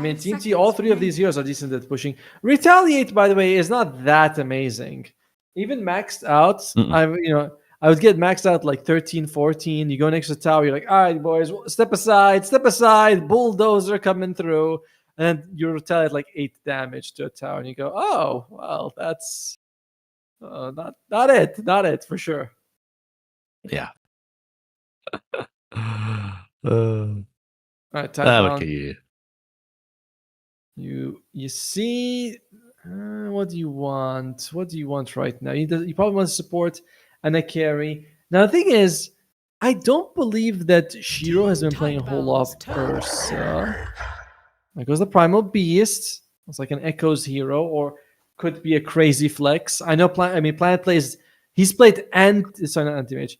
mean, 5 Team T, all seconds 3 of these remaining. heroes are decent at pushing. Retaliate, by the way, is not that amazing. Even maxed out, I would get maxed out like 13, 14. You go next to the tower, you're like, all right, boys, step aside, bulldozer coming through. And you retaliate like 8 damage to a tower. And you go, oh, well, that's not it for sure. yeah. All right, Tidebound. Okay. You see, what do you want? What do you want right now? You probably want to support and a carry. Now the thing is, I don't believe that Shiro has been playing a whole lot of Ursa. There goes the Primal Beast. It's like an Echoes hero, or could be a crazy flex. I know. Planet plays. He's played sorry, not Anti-Mage.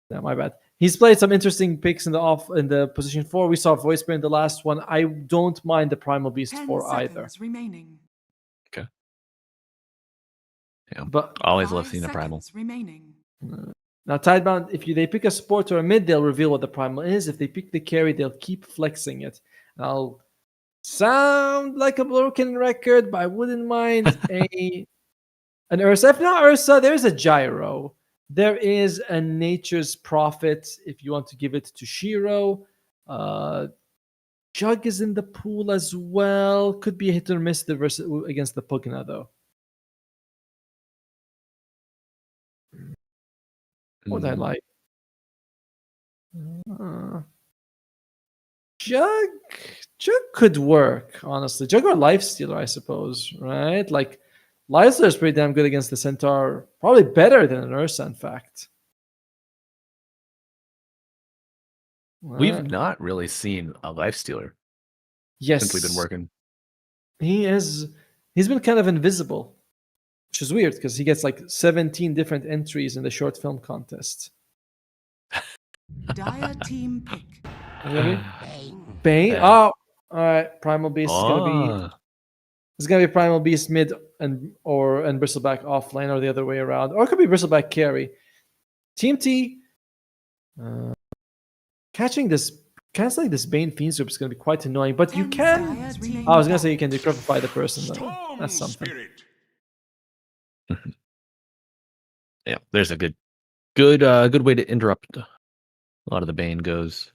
No, my bad. He's played some interesting picks in the position 4. We saw Voice Bear in the last one. I don't mind the Primal Beast 10 for either. seconds remaining. Okay. Yeah. But Always love 5 seeing a primal. seconds remaining. now Tidebound, if they pick a support or a mid, they'll reveal what the Primal is. If they pick the carry, they'll keep flexing it. And I'll sound like a broken record, but I wouldn't mind an Ursa. If not Ursa, there's a Gyro. There is a Nature's Prophet if you want to give it to Shiro. Jug is in the pool as well. Could be a hit or miss against the Pugna, though. What would I like? Jug could work, honestly. Jug or Lifestealer, I suppose, right? Like, Lifestealer is pretty damn good against the Centaur. Probably better than an Ursa, in fact. We've not really seen a life stealer Yes. since we've been working. He's been kind of invisible, which is weird because he gets like 17 different entries in the short film contest. Dire team pick. You know what I mean? Bane. Yeah. Oh, all right. Primal Beast is gonna be. Ah. It's gonna be Primal Beast mid and Bristleback offlane, or the other way around, or it could be Bristleback carry. Team T. Canceling this Bane Fiend Soup is gonna be quite annoying, but you 10 can. seconds remaining. I was gonna say you can decrepify the person though. Storm That's something. spirit. Yeah, there's a good way to interrupt a lot of the Bane goes.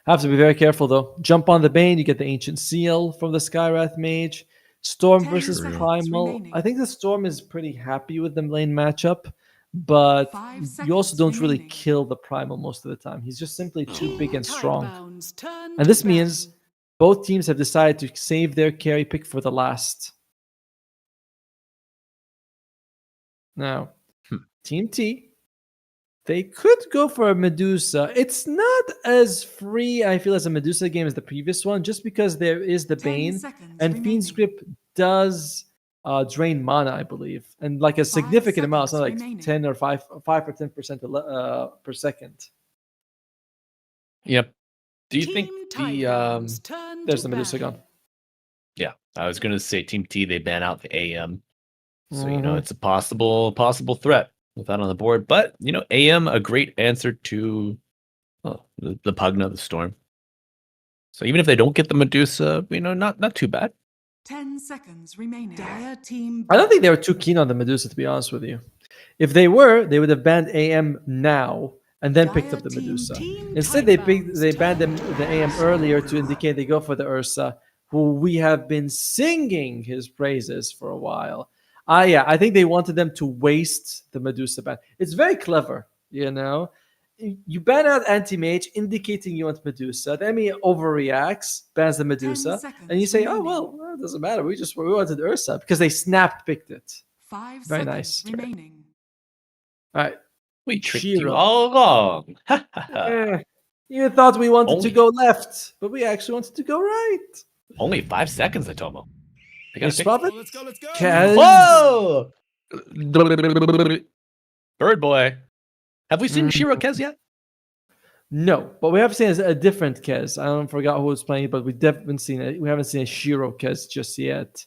Have to be very careful though. Jump on the Bane, you get the Ancient Seal from the Skywrath Mage. Storm 10 versus seconds Primal. remaining. I think the Storm is pretty happy with the lane matchup, but 5 you also seconds don't really remaining. kill the Primal most of the time. He's just simply too big and strong. Tidebound's turn And this to means battle. both teams have decided to save their carry pick for the last. Now, Team T, they could go for a Medusa. It's not as free, I feel, as a Medusa game as the previous one, just because there is the 10 Bane, seconds and remaining. Fiend's Grip does drain mana, I believe, and like a significant amount. It's not like seconds remaining. 10 or 5 or 5% per second. Yep. Do you Team think the Tidebound's turn There's to the Medusa battle. gone. yeah, I was gonna say Team T, they ban out the AM. So you know Mhm. it's a possible threat with that on the board. But you know, AM a great answer to the Pugna, the Storm. So even if they don't get the Medusa, you know, not too bad. 10 seconds remaining. Dire team. I don't think they were too keen on the Medusa, to be honest with you. If they were, they would have banned AM now and then picked up the Dire team, Medusa. Team Instead, they Tidebound's banned turn the AM to earlier to battle. indicate they go for the Ursa, who we have been singing his praises for a while. Yeah, I think they wanted them to waste the Medusa ban. It's very clever, you know. You ban out Anti-Mage, indicating you want Medusa. The enemy overreacts, bans the Medusa, seconds and you say, "Oh remaining. well, it doesn't matter. We wanted Ursa because they picked it." 5 Very seconds nice. remaining. All right, We tricked you Shiro. all along. You thought we wanted to Only- go left, but we actually wanted to go right. Only 5 seconds, Atomo. They gotta Miss pick- Prophet? Let's go. Kaz? Whoa! Bird boy. Have we seen Mm. Shiro Kez yet? No, but we have seen a different Kez. I don't forgot who was playing, but we haven't seen it. We haven't seen a Shiro Kez just yet.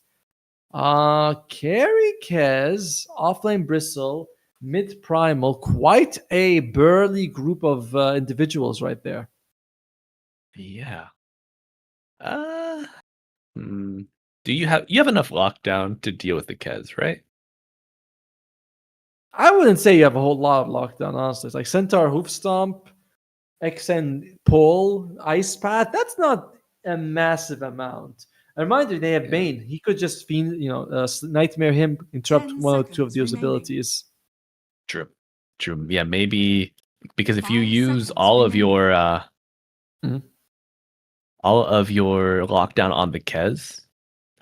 Carry Kez, offlane Bristle, mid Primal, quite a burly group of individuals right there. Yeah. Do you have enough lockdown to deal with the Kez, right? I wouldn't say you have a whole lot of lockdown, honestly. It's like Centaur Hoof Stomp, XN Pull, Ice Path. That's not a massive amount. A reminder, they have Bane. He could just fiend, Nightmare him, interrupt 10 one or two of seconds those remaining. abilities. True. Yeah, maybe because if you 5 use seconds all of remaining. your Mhm. all of your lockdown on the Kez,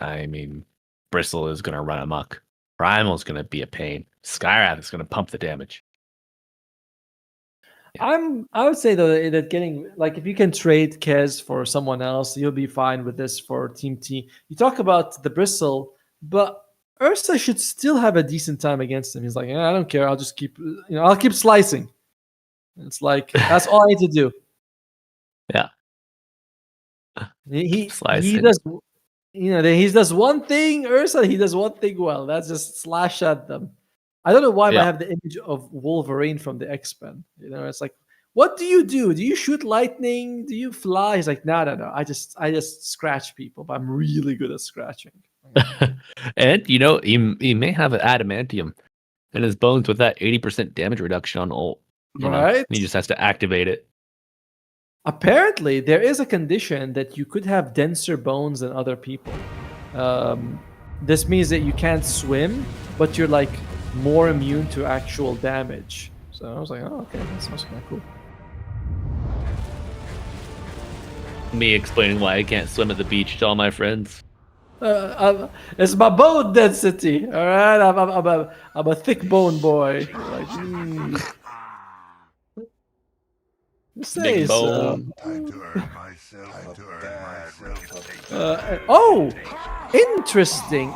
I mean, Bristle is gonna run amok. Primal is gonna be a pain. Skywrath is gonna pump the damage. I would say though that getting like if you can trade Kez for someone else, you'll be fine with this for Team T. You talk about the Bristle, but Ursa should still have a decent time against him. He's like, I don't care. I'll just keep, I'll keep slicing. It's like that's all I need to do. Yeah. He Slicing. does, he does one thing. Ursa, he does one thing well. That's just slash at them. I don't know why Yeah. I have the image of Wolverine from the X-Men. It's like, what do you do? Do you shoot lightning? Do you fly? He's like, no. I just scratch people, but I'm really good at scratching. And he may have an adamantium in his bones with that 80% damage reduction on ult. Right? He just has to activate it. Apparently, there is a condition that you could have denser bones than other people. This means that you can't swim, but you're like more immune to actual damage. So I was like, oh, okay, that sounds kind of cool. Me explaining why I can't swim at the beach to all my friends. It's my bone density. All right, I'm a thick bone boy. Like, you say Big so. bone. Oh, interesting.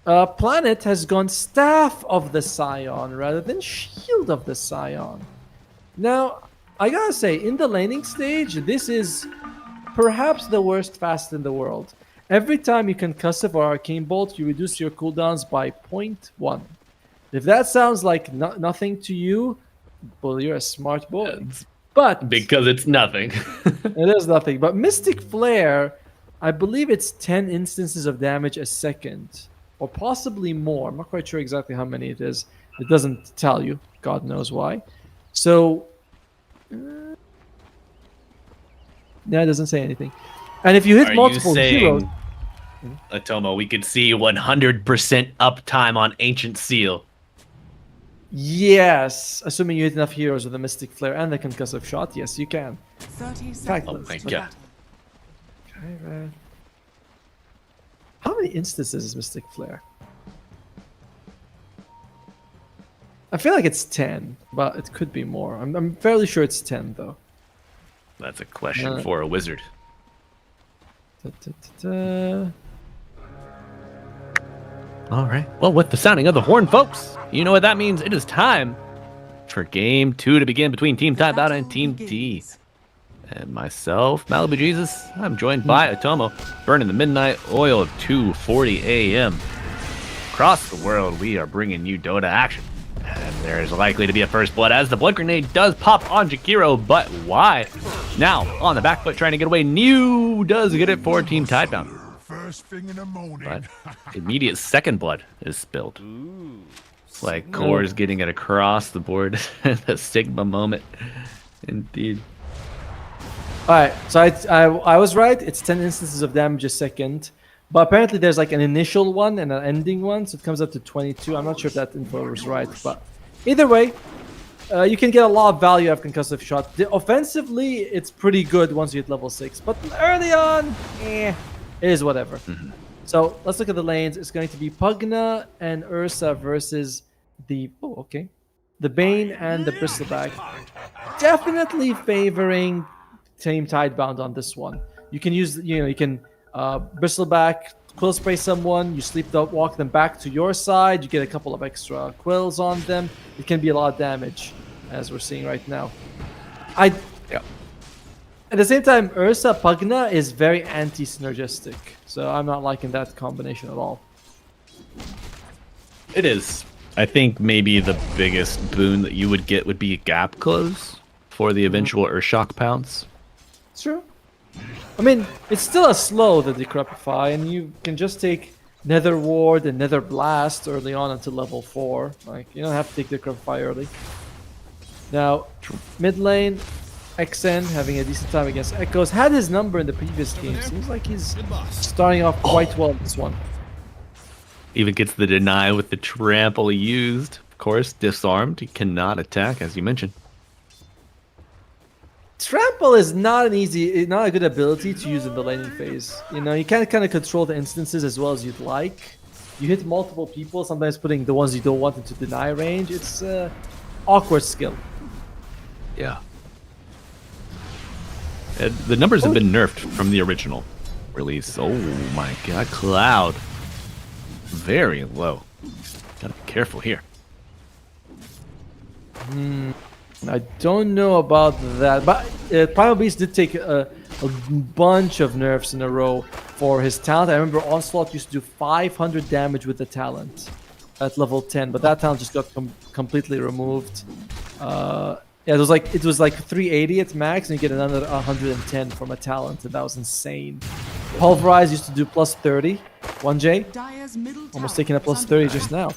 Planet has gone Staff of the Scion rather than Shield of the Scion. Now, I gotta say, in the laning stage, this is perhaps the worst fast in the world. Every time you concussive or arcane bolt, you reduce your cooldowns by 0.1. If that sounds like nothing to you, well, you're a smart boy. But Because it's nothing. it is nothing. But Mystic Flare, I believe it's 10 instances of damage a second, or possibly more. I'm not quite sure exactly how many it is. It doesn't tell you. God knows why. So, yeah, it doesn't say anything. And if you hit Are multiple you saying, heroes, Atomo, we could see 100% uptime on Ancient Seal? yes, assuming you hit enough heroes with a Mystic Flare and the concussive shot, yes, you can. 30 seconds. Oh my to God. battle. Okay, right. How many instances is Mystic Flare? I feel like it's 10, but it could be more. I'm fairly sure it's 10, though. That's a question for a wizard. Da-da-da-da. All right. Well, with the sounding of the horn, folks, you know what that means. It is time for Game 2 to begin between Team Tidebound and Team D. Begins. And myself, Malibu Jesus, I'm joined by Atomo, burning the midnight oil of 2:40 a.m. Across the world, we are bringing you Dota action. And there is likely to be a first blood as the blood grenade does pop on Jakiro, but why? Now, on the back foot, trying to get away, New does get it for Team Tidebound. First thing in the morning. But immediate second blood is spilled. Like Core is getting it across the board. The Sigma moment. Indeed. Alright, so I was right. It's 10 instances of damage a second. But apparently there's like an initial one and an ending one, so it comes up to 22. I'm not sure if that info was right, but either way, you can get a lot of value out of concussive shot. Offensively, it's pretty good once you hit level 6, but early on, it is whatever. So let's look at the lanes. It's going to be Pugna and Ursa versus the the Bane and the Bristleback. Definitely favoring Team Tidebound on this one. You can use, you can Bristleback, quill spray someone, you walk them back to your side, you get a couple of extra quills on them. It can be a lot of damage, as we're seeing right now. At the same time, Ursa Pugna is very anti-synergistic, so I'm not liking that combination at all. It is. I think maybe the biggest boon that you would get would be a gap close for the eventual Urshock pounce. True. I mean, it's still a slow, the Decrepify, and you can just take Nether Ward and Nether Blast early on until level 4. Like, you don't have to take Decrepify early. Now, mid lane, XN having a decent time against Echoes. Had his number in the previous game. Seems like he's starting off quite well in this one. Even gets the deny with the trample he used. Of course, disarmed. He cannot attack, as you mentioned. Trample is not a good ability to use in the laning phase. You can't kind of control the instances as well as you'd like. You hit multiple people, sometimes putting the ones you don't want into deny range. It's awkward skill. Yeah. The numbers have been nerfed from the original release. Oh my god, Cloud. Very low. Gotta be careful here. I don't know about that, but Primal Beast did take a bunch of nerfs in a row for his talent. I remember Onslaught used to do 500 damage with the talent at level 10, but that talent just got completely removed. It was like 380 at max, and you get another 110 from a talent, and that was insane. Pulverize used to do plus 30. 1J, Dire's middle almost tower taking a is plus under 30 just now.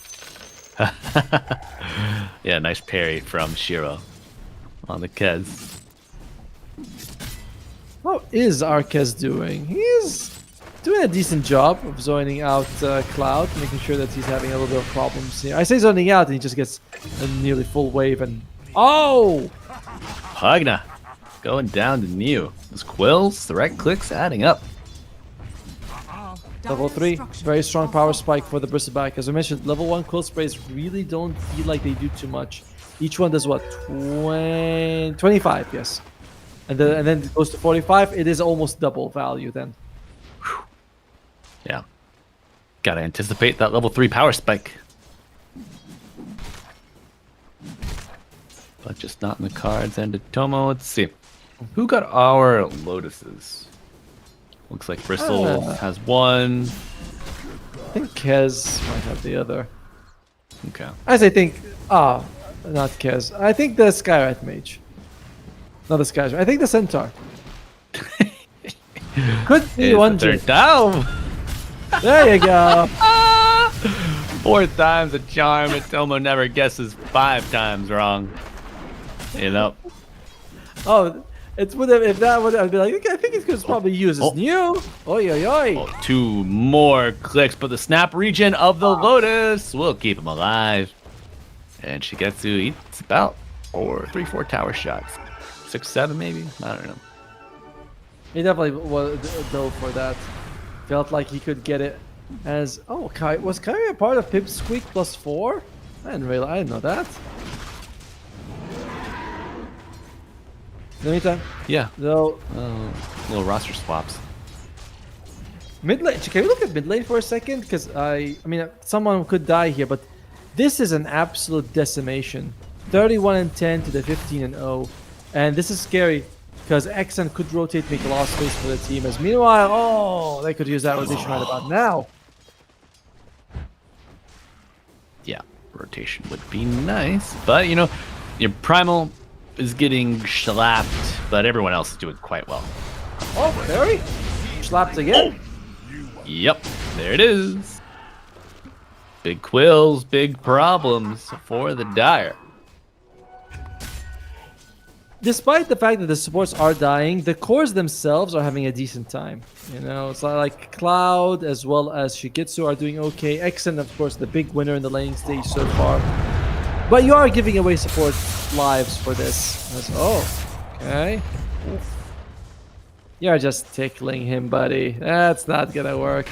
Yeah, nice parry from Shiro on the Kez. How is Arquez doing? He's doing a decent job of zoning out Cloud, making sure that he's having a little bit of problems here. I say zoning out, and he just gets a nearly full wave, and oh! Pugna going down to Neo. Those quills, the right clicks adding up. Level 3, very strong power spike for the Bristleback. As I mentioned, level 1 quill sprays really don't feel like they do too much. Each one does what? 25, yes. And then it goes to 45. It is almost double value then. Yeah. Gotta anticipate that level 3 power spike. But just not in the cards. And Tomo, let's see. Who got our Lotuses? Looks like Bristol has one. I think Kez might have the other. Okay. As I think, not Kez. I think the Skyrat Mage. Not the Skyrat. I think the Centaur. Could be one. Third down. There you go. 4 times a charm, and Tomo never guesses 5 times wrong. You know. Oh, it's would have, if that would I'd be like, okay, I think it could probably use this new. Oi, oi, oi. Oh, 2 more clicks, but the snap region of the Lotus will keep him alive. And Shigetsu eats about 3-4 tower shots. 6-7 maybe? I don't know. He definitely was dove for that. Felt like he could get it as... Oh, was Kyrie a part of Pipsqueak +4? I didn't know that. In the meantime, Yeah. though, Little roster swaps. mid lane. Can we look at mid lane for a second? Because I mean, someone could die here, but this is an absolute decimation. 31-10 to the 15-0, and this is scary because XN could rotate, make a lot of space for the team. As meanwhile, oh, they could use that rotation right about now. Yeah, rotation would be nice, but you know, your Primal is getting slapped, but everyone else is doing quite well. Oh, Barry slapped again. Yep, there it is. Big quills, big problems for the Dire. Despite the fact that the supports are dying, the cores themselves are having a decent time. You know, it's like Cloud as well as Shigetsu are doing okay. XN, of course, the big winner in the laning stage so far. But you are giving away support lives for this. Okay. You're just tickling him, buddy. That's not gonna work.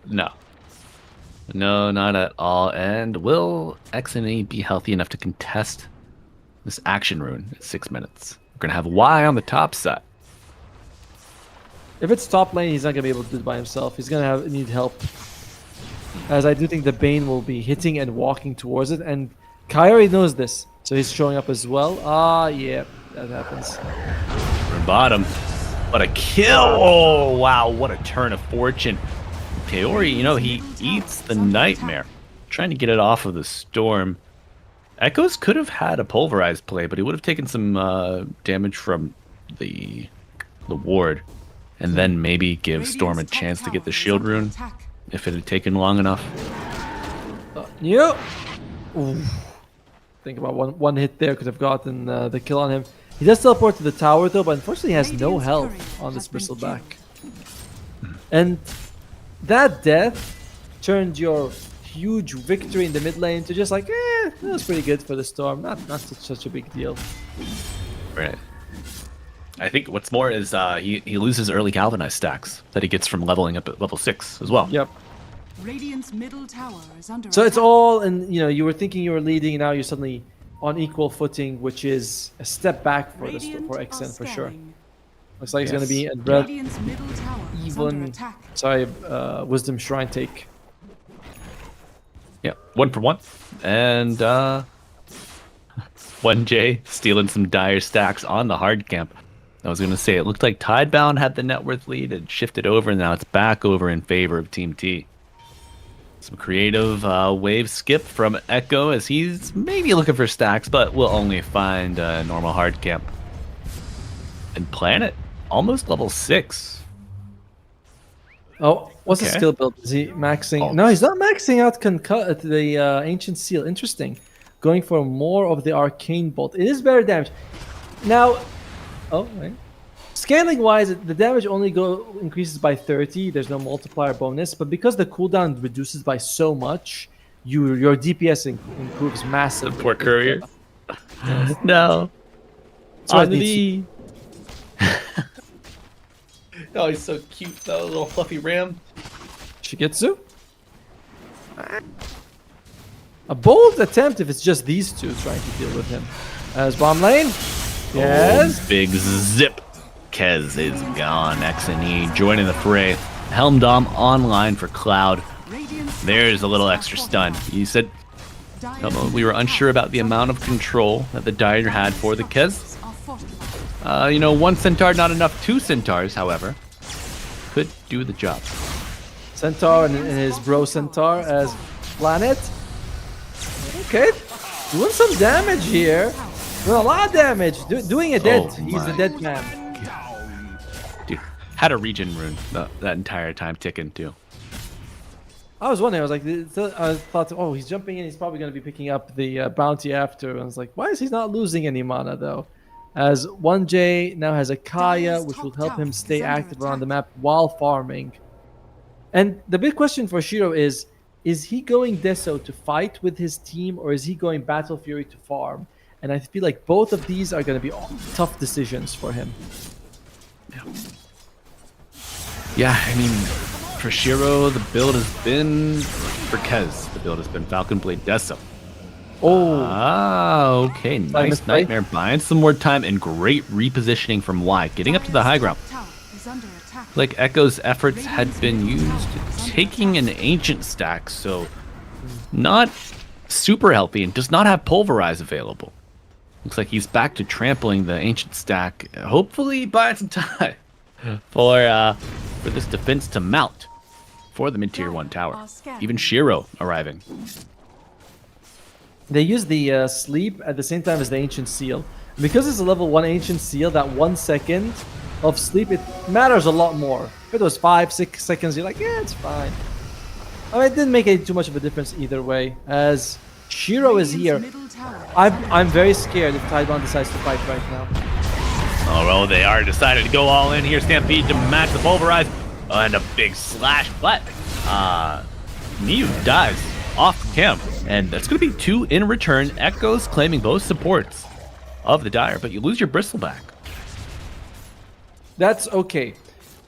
No. No, not at all. And will XNA be healthy enough to contest this action rune at 6 minutes? We're gonna have Y on the top side. If it's top lane, he's not gonna be able to do it by himself. He's gonna need help. As I do think the Bane will be hitting and walking towards it, and Kyrie knows this, so he's showing up as well. Yeah, that happens. From bottom. What a kill! Oh, wow, what a turn of fortune. Kaori, you know, he eats the Nightmare. Trying to get it off of the Storm. Echoes could have had a pulverized play, but he would have taken some damage from the ward. And then maybe give Storm a chance to get the shield rune, if it had taken long enough. Yep. Think about one hit there could have gotten the kill on him. He does teleport to the tower though, but unfortunately he has no health on this Bristleback. And that death turned your huge victory in the mid lane to just like, that was pretty good for the Storm. Not such a big deal. Right. I think what's more is he loses early Galvanized stacks that he gets from leveling up at level 6 as well. Yep. Radiant's middle tower is under So it's attack. all, and you were thinking you were leading, and now you're suddenly on equal footing, which is a step back for Radiant for are XN for sure. scanning. Looks like it's going to be a Radiant's middle tower is under even, attack. Wisdom Shrine take. Yeah, 1 for 1. And 1J stealing some dire stacks on the hard camp. I was going to say, it looked like Tidebound had the net worth lead. It shifted over, and now it's back over in favor of Team T. Some creative wave skip from Echo as he's maybe looking for stacks, but will only find a normal hard camp. And Planet, almost level 6. Oh, what's his Okay. skill build? Is he maxing? Oh. No, he's not maxing out the Ancient Seal. Interesting. Going for more of the Arcane Bolt. It is better damage. Now, oh, wait. Scaling wise, the damage only increases by 30. There's no multiplier bonus, but because the cooldown reduces by so much, your DPS improves massively. Poor courier. No. So On it the needs- knee. Oh, he's so cute though, little fluffy ram. Shigetsu? A bold attempt if it's just these two trying to deal with him. As bomb lane. Yes. Oh, big zip. Kez is gone. X and E joining the fray. Helm Dom online for Cloud. There's a little extra stun. You said we were unsure about the amount of control that the Dire had for the Kez. One centaur, not enough. 2 centaurs, however, could do the job. Centaur and his bro Centaur as Planet. Okay, doing some damage here. Doing a lot of damage. Doing a dead. Oh He's the dead man. Dude, had a regen rune that entire time ticking too. I was wondering. I was like, I thought, oh, he's jumping in. He's probably going to be picking up the bounty after. And I was like, why is he not losing any mana though? As 1J now has a Kaya, which will help him stay active around the map while farming. And the big question for Shiro is he going Deso to fight with his team, or is he going Battle Fury to farm? And I feel like both of these are going to be tough decisions for him. Yeah, I mean, for Shiro, the build has been for Kez. The build has been Falcon Blade Deso. Oh, okay. Nice Nightmare. Buying some more time and great repositioning from Y. Getting up to the high ground. Like Echo's efforts had been used taking an ancient stack, so not super healthy and does not have Pulverize available. Looks like he's back to trampling the ancient stack. Hopefully buying some time for this defense to mount for the mid-tier 1 tower. Even Shiro arriving. They use the sleep at the same time as the ancient seal. Because it's a level 1 ancient seal, that 1 second of sleep, it matters a lot more. If it was 5-6 seconds, you're like, yeah, it's fine. I mean, it didn't make too much of a difference either way. As Shiro is here, I'm very scared if Tidebound decides to fight right now. Oh, well, they are decided to go all in here. Stampede to match the Pulverize. And a big slash, but Niu dives off Kim. And that's going to be 2 in return. Echoes claiming both supports of the Dire, but you lose your Bristleback. That's okay.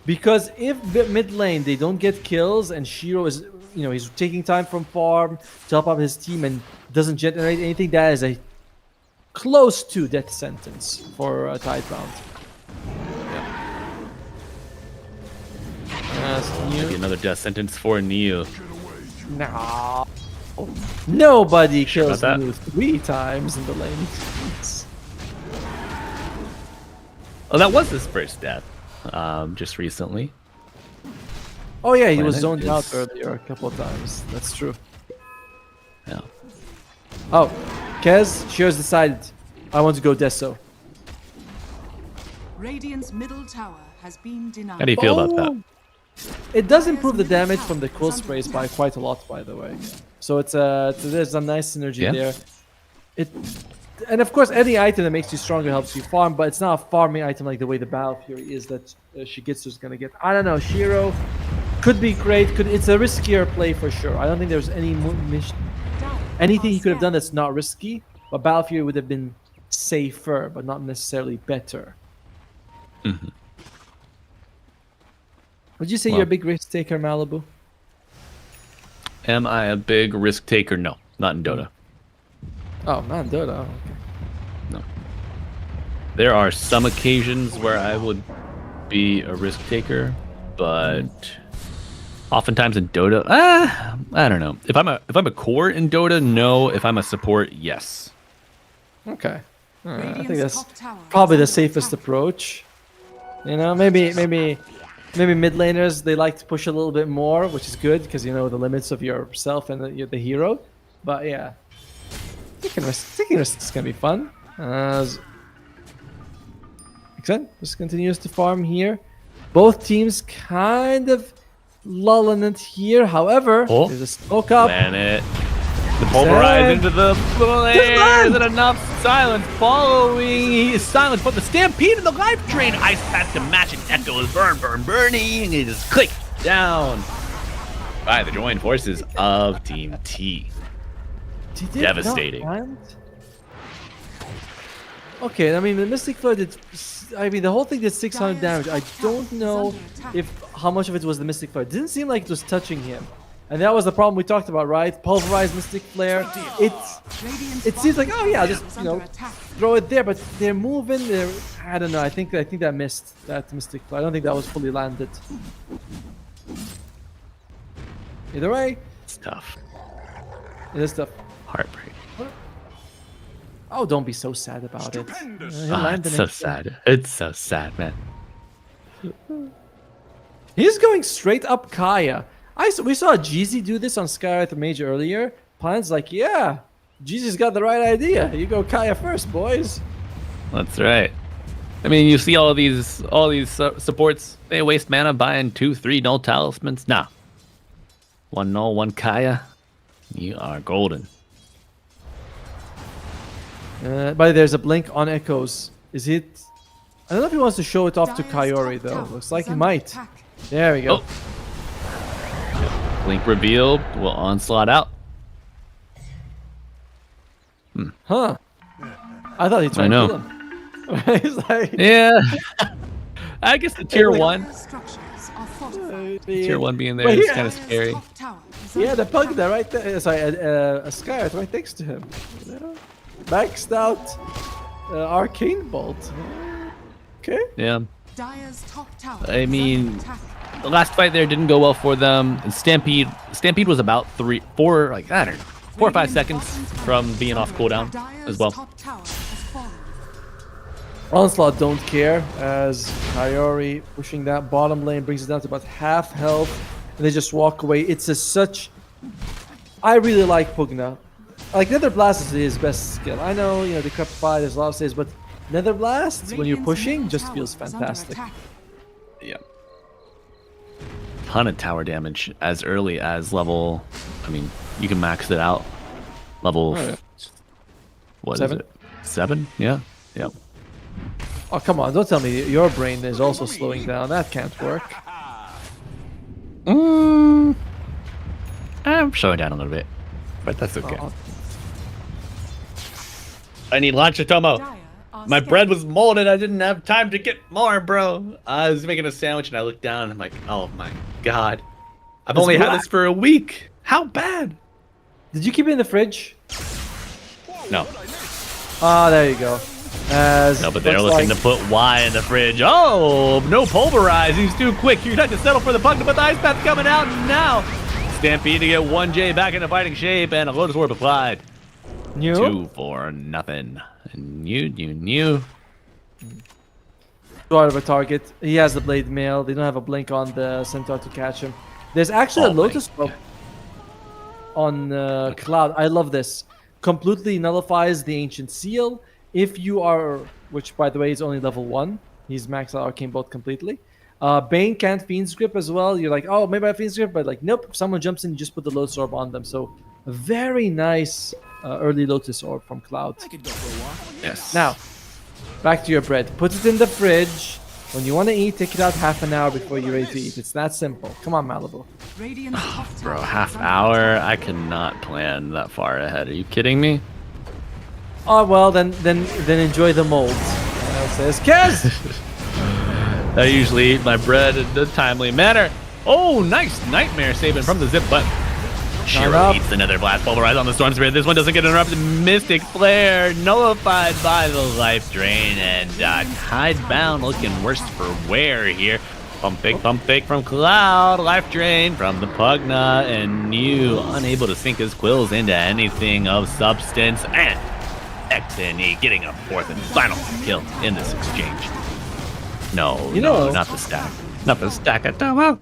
Because if mid lane they don't get kills and Shiro is, he's taking time from farm to help out his team and doesn't generate anything, that is a close to death sentence for Tidebound. Maybe another death sentence for Niu. No. Nobody kills that? Niu 3 times in the lane. Oh, that was his first death, just recently. Oh yeah, he was Planet zoned out is- earlier a couple of times. That's true. Yeah. Oh, Kez, Shiro's decided. I want to go Deso. Radiant's middle tower has been denied. How do you feel about that? It does improve the damage from the quill sprays by quite a lot, by the way. So there's a nice synergy Yeah. there. And of course, any item that makes you stronger helps you farm, but it's not a farming item like the way the Battle Fury is that Shigetsu's gonna get. I don't know. Shiro could be great. It's a riskier play for sure. I don't think there's anything he could have done that's not risky. But Battle Fury would have been safer, but not necessarily better. Mhm. Would you say Well- you're a big risk taker, Malibu? Am I a big risk taker? No, not in Dota. Oh man, Dota. Okay. No. There are some occasions where I would be a risk taker, but oftentimes in Dota, I don't know. If I'm a core in Dota, no. If I'm a support, yes. Okay. I think Radiant's that's top tower probably the is under safest attack. approach. Maybe mid laners they like to push a little bit more, which is good because you know the limits of yourself and the hero. But yeah, taking risks is gonna be fun. Xen just continues to farm here. Both teams kind of lulling it here. However, Oh. there's a smoke up. Planet. The pulverize Zen. into the flare. Is it enough? Silence following silence, but the stampede and the life drain. Ice path to match and echoes. Burning. It is clicked down by the joined forces of Team T. Did it Devastating. not land? Okay, I mean the Mystic Flare did. I mean the whole thing did 600 damage. I don't know if how much of it was the Mystic Flare. It didn't seem like it was touching him, and that was the problem we talked about, right? Pulverized Mystic Flare. It seems like, oh yeah, just throw it there, but they're moving. I don't know. I think that missed that Mystic Flare. I don't think that was fully landed. Either way, It's tough. it is tough. Heartbreak. Oh, don't be so sad about it. He'll land It's the so next one. sad. It's so sad, man. He's going straight up Kaya. We saw Jeezy do this on Skywrath Mage earlier. Plan's like, yeah, Jeezy's got the right idea. You go Kaya first, boys. That's right. I mean, you see all these supports. They waste mana buying 2-3 null talismans. Nah. One null, one Kaya. You are golden. But there's a blink on Echoes. Is it? I don't know if he wants to show it off to Kayori though. Looks like he might. There we go. Blink revealed. Will onslaught out. Huh? I thought he tried know. to kill him. He's like, Yeah. I guess the tier one. Structures are fortified. Tier one being there But is here- kind of scary. Top tower is yeah, under the pug there right there. Sorry, a Skywrath right next to him. You know? Maxed out Arcane Bolt. Okay. Yeah. Dire's top tower I is mean, under attack. The last fight there didn't go well for them. And Stampede was about 4 or 5 seconds from being off cooldown Dire's as well. top tower has fallen. Onslaught don't care as Kayori pushing that bottom lane brings it down to about half health and they just walk away. It's such. I really like Pugna. Like Nether Blast is his best skill. I know, you know, Decrepify, there's a lot of saves, but Nether Blast, when you're Radiant's pushing, middle just tower feels is under fantastic. attack. Yeah. Ton of tower damage as early as level. I mean, you can max it out. Level. Oh, yeah. What is 7? it? 7? Yeah. Yep. Oh, come on, don't tell me your brain is also slowing down. That can't work. I'm slowing down a little bit, but that's okay. Oh, I need lunch, Tomo. Dire are My scared. bread was molded. I didn't have time to get more, bro. I was making a sandwich and I looked down and I'm like, oh my god. I've only had this for a week. How bad? did you keep it in the fridge? No. Ah, there you go. As No, but they're looks looking like- to put Y in the fridge. Oh, no pulverize. He's too quick. You're going to have to settle for the puck to put the ice path coming out now. Stampede to get 1J back into fighting shape and a Lotus Orb applied. New? 2 for nothing. New. Go out of a target. He has the blade mail. They don't have a blink on the centaur to catch him. There's actually Oh a my lotus orb on Cloud. I love this. Completely nullifies the ancient seal. If you are, which by the way is only level 1, he's maxed out Arcane Bolt completely. Bane can't Fiend's Grip as well. You're like, oh, maybe I have Fiend's Grip, but like, nope. Someone jumps in, you just put the Lotus Orb on them. So a very nice early Lotus Orb from Cloud. Yes. Now, back to your bread. Put it in the fridge. When you want to eat, take it out half an hour before you're ready to eat. It's that simple. Come on, Malibu. Radiant's top Bro, tower half is under hour? attack. I cannot plan that far ahead. Are you kidding me? Oh well, then enjoy the mold. Says Kez. I usually eat my bread in a timely manner. Oh, nice nightmare saving from the zip button. Shiro up. eats another blast pulverize on the storm spirit. This one doesn't get interrupted. Mystic flare nullified by the life drain, and Tidebound looking worse for wear here. Pump fake from Cloud. Life drain from the Pugna, and New unable to sink his quills into anything of substance. And XNE getting a 4th and final kill in this exchange. No, You know- not the stack. Not the stack at Tomo.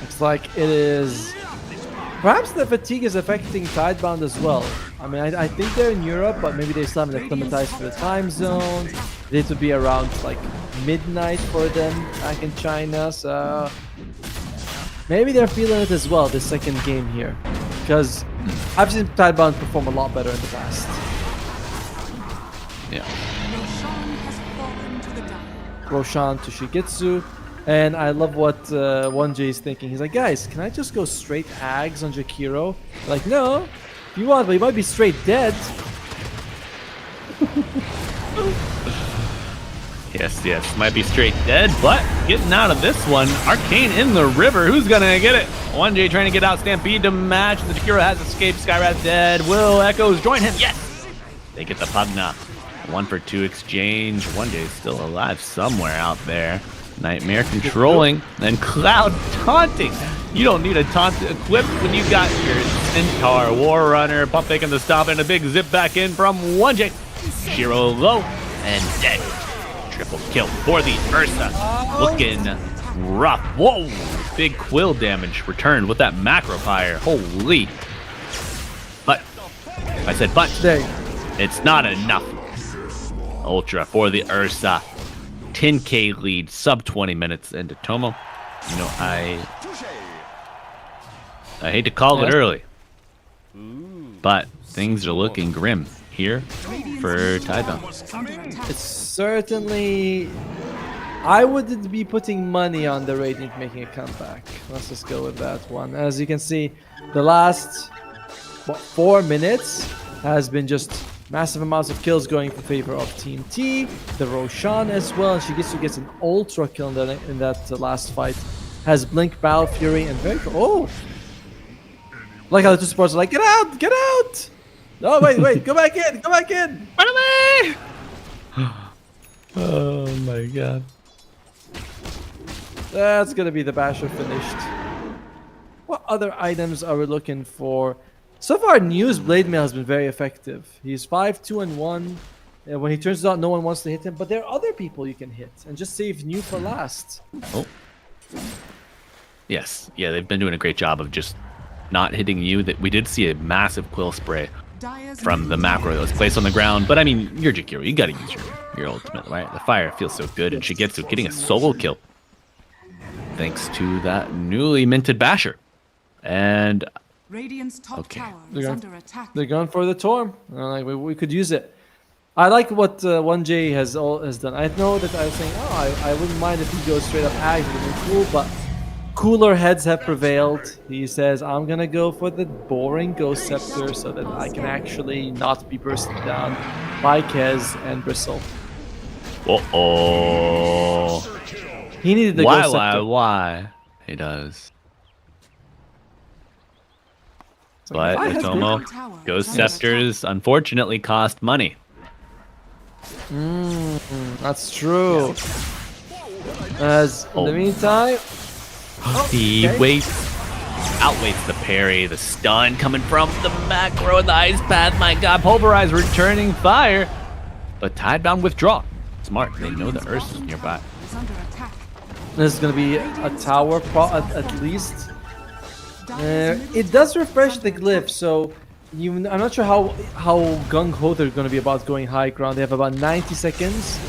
Looks like it is. Perhaps the fatigue is affecting Tidebound as well. I mean, I think they're in Europe, but maybe they still haven't acclimatized for the time zone. They need to be around like midnight for them back in China. So maybe they're feeling it as well this second game here, because I've seen Tidebound perform a lot better in the past. Yeah. Roshan has fallen to the dire. Roshan to Shigitsu, and I love what 1J is thinking. He's like, guys, can I just go straight Ags on Jakiro? Like, no, if you want, but you might be straight dead. Yes. Might be straight dead, but getting out of this one. Arcane in the river. Who's gonna get it? 1J trying to get out. Stampede to match. The Jakiro has escaped. Skywrath dead. Will Echoes join him. Yes! They get the Pugna. 1 for 2 exchange. 1J still alive somewhere out there. Nightmare controlling. And Cloud taunting. You don't need a taunt equipped when you got your Centaur, War Runner, pump faking the stop, and a big zip back in from 1J. Shiro low and dead. Triple kill for the Ursa. Looking rough. Whoa! Big quill damage returned with that macro fire. Holy. But, I said but. It's not enough. Ultra for the Ursa. 10k lead, sub 20 minutes into Tomo. You know, I hate to call it early, but things are looking grim here for Tidebound. It's certainly... I wouldn't be putting money on the Radiant making a comeback. Let's just go with that one. As you can see, the last 4 minutes has been just massive amounts of kills going in favor of Team T. The Roshan as well, and Shigitsu gets an ultra kill in that last fight. Has Blink, Battle Fury, and very... Oh! Like how the two supports are like, get out! Get out! Oh, wait, go back in! Go back in! Run away! Oh my god. That's gonna be the Basher finished. What other items are we looking for? So far, News Blade Mail has been very effective. He's 5-2-1. And when he turns out, no one wants to hit him. But there are other people you can hit and just save New for last. Oh. Yes. Yeah, they've been doing a great job of just not hitting you. That we did see a massive quill spray from the macro that was placed on the ground. But I mean, you're Jakiro. You gotta use your ultimate, right? The fire feels so good, and Shigitsu getting a solo kill thanks to that newly minted Basher. And Radiant's top tower They're is going- under attack. They're going for the Torm. Like we could use it. I like what 1J has done. I know that I was saying, I wouldn't mind if he goes straight up Ag, it would be cool, but cooler heads have prevailed. He says, I'm gonna go for the boring Ghost Scepter so that I can actually not be bursted down by Kez and Bristle. uh-oh. He needed the Ghost Scepter. Why? He does. But I had Tomo, Ghost Scepters unfortunately cost money. That's true. As in the meantime, He outweights the parry, the stun coming from the macro, the ice path. My god, Pulverize returning fire. But Tidebound withdraw. Smart, they know the Ursa is nearby. Is under attack. this is gonna be a tower at least. It does refresh the glyph, so I'm not sure how gung-ho they're going to be about going high ground. They have about 90 seconds.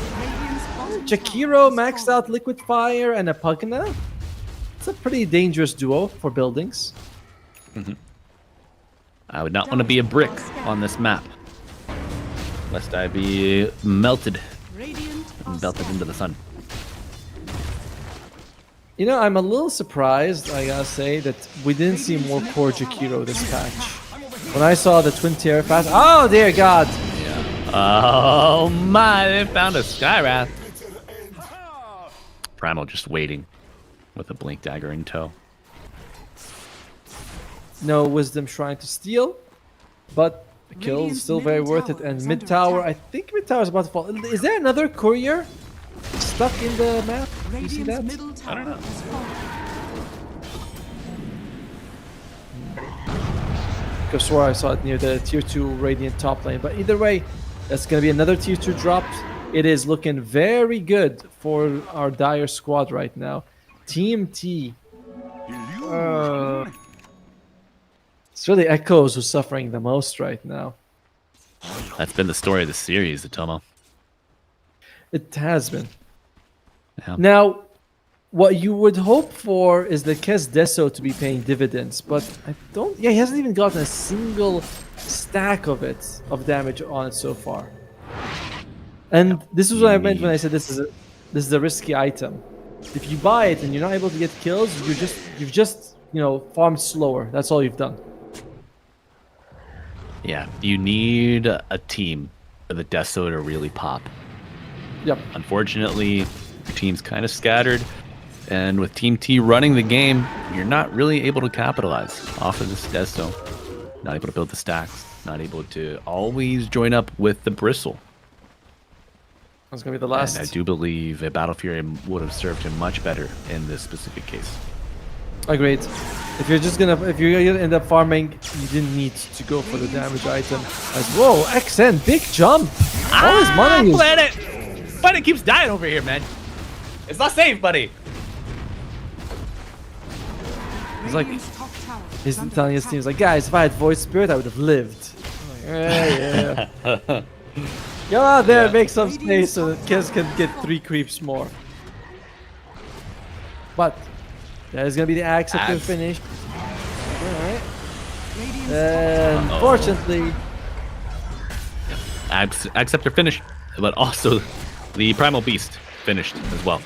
Jakiro maxed out Liquid Fire and a Pugna. It's a pretty dangerous duo for buildings. I would not want to be a brick on this map, lest I be melted and belted into the sun. You know, I'm a little surprised, I gotta say, that we didn't see more core Jakiro this patch. When I saw the Twin Terror fast, oh dear god! Oh my, they found a Skywrath. Primal just waiting with a Blink Dagger in tow. No Wisdom Shrine to steal, but the kill is still very worth it. And mid tower, I think mid tower is about to fall. Is there another courier stuck in the map? Do you see that? I don't know. I swore I saw it near the tier 2 Radiant top lane. But either way, that's going to be another tier 2 drop. It is looking very good for our Dire squad right now. Team T. It's really Echoes who's suffering the most right now. That's been the story of the series, Atomo. It has been. Yeah. Now, what you would hope for is the Kes Deso to be paying dividends, but I don't. Yeah, he hasn't even gotten a single stack of damage on it so far. And this is what I meant when I said this is a risky item. If you buy it and you're not able to get kills, you've just farmed slower. That's all you've done. Yeah, you need a team for the Deso to really pop. Yep. Unfortunately, your team's kind of scattered, and with Team T running the game, you're not really able to capitalize off of this Deso. Not able to build the stacks, not able to always join up with the Bristle. That's going to be the last. And I do believe a Battle Fury would have served him much better in this specific case. Agreed. If you're gonna end up farming, you didn't need to go for the damage item. Whoa, XN, big jump! All his money. Planet keeps dying over here, man. It's not safe, buddy. He's like, Radiant's top tower is he's under telling his attack. team, he's like, guys, if I had Void Spirit, I would have lived. I'm like, yeah. Go out there, make some space so that Kes can get 3 creeps more. But there's gonna be the Acceptor finish. Alright. Radiant's And fortunately, Acceptor finished, but also the Primal Beast finished as well.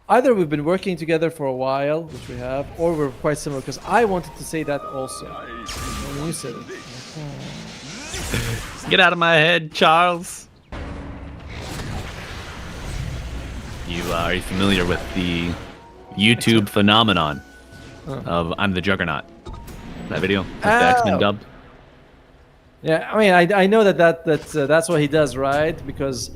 either we've been working together for a while, which we have, or we're quite similar, because I wanted to say that also. When you said it. Get out of my head, Charles. Are you familiar with the YouTube phenomenon of I'm the Juggernaut? That video? With the X-Men dubbed? Yeah, I mean, I know that's what he does, right? Because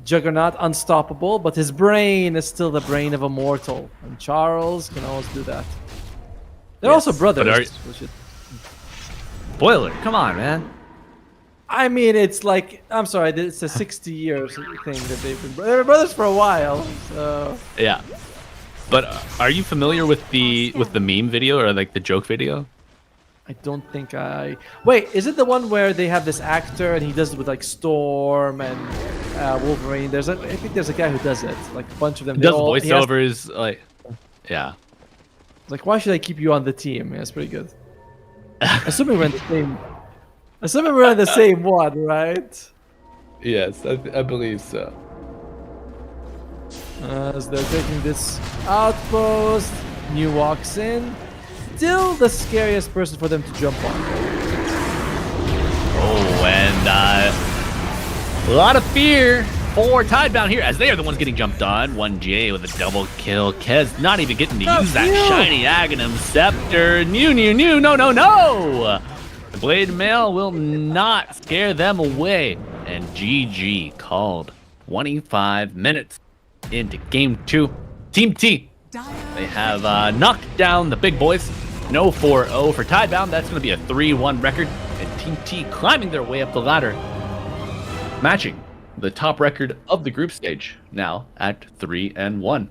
Juggernaut, unstoppable, but his brain is still the brain of a mortal. And Charles can always do that. They're also brothers. Spoiler, come on, man. I mean, it's like, I'm sorry, it's a 60 years thing that they're brothers for a while. So Yeah. But are you familiar with the meme video or like the joke video? I don't think I... Wait, is it the one where they have this actor and he does it with like Storm and Wolverine? I think there's a guy who does it. Like a bunch of them. He does voiceovers, like, yeah. Like, why should I keep you on the team? Yeah, it's pretty good. Assuming we're in the same... Assuming we're in the same one, right? Yes, I believe so. As they're taking this outpost, New walks in. Still the scariest person for them to jump on. Oh, and a lot of fear for Tidebound here, as they are the ones getting jumped on. 1J with a double kill. Kez not even getting to use that shiny Aghanim Scepter. No. The Blade Mail will not scare them away. And GG called 25 minutes into Game 2. Team T, they have knocked down the big boys. No 4-0 for Tidebound. That's going to be a 3-1 record. And Team T climbing their way up the ladder, matching the top record of the group stage, now at 3-1.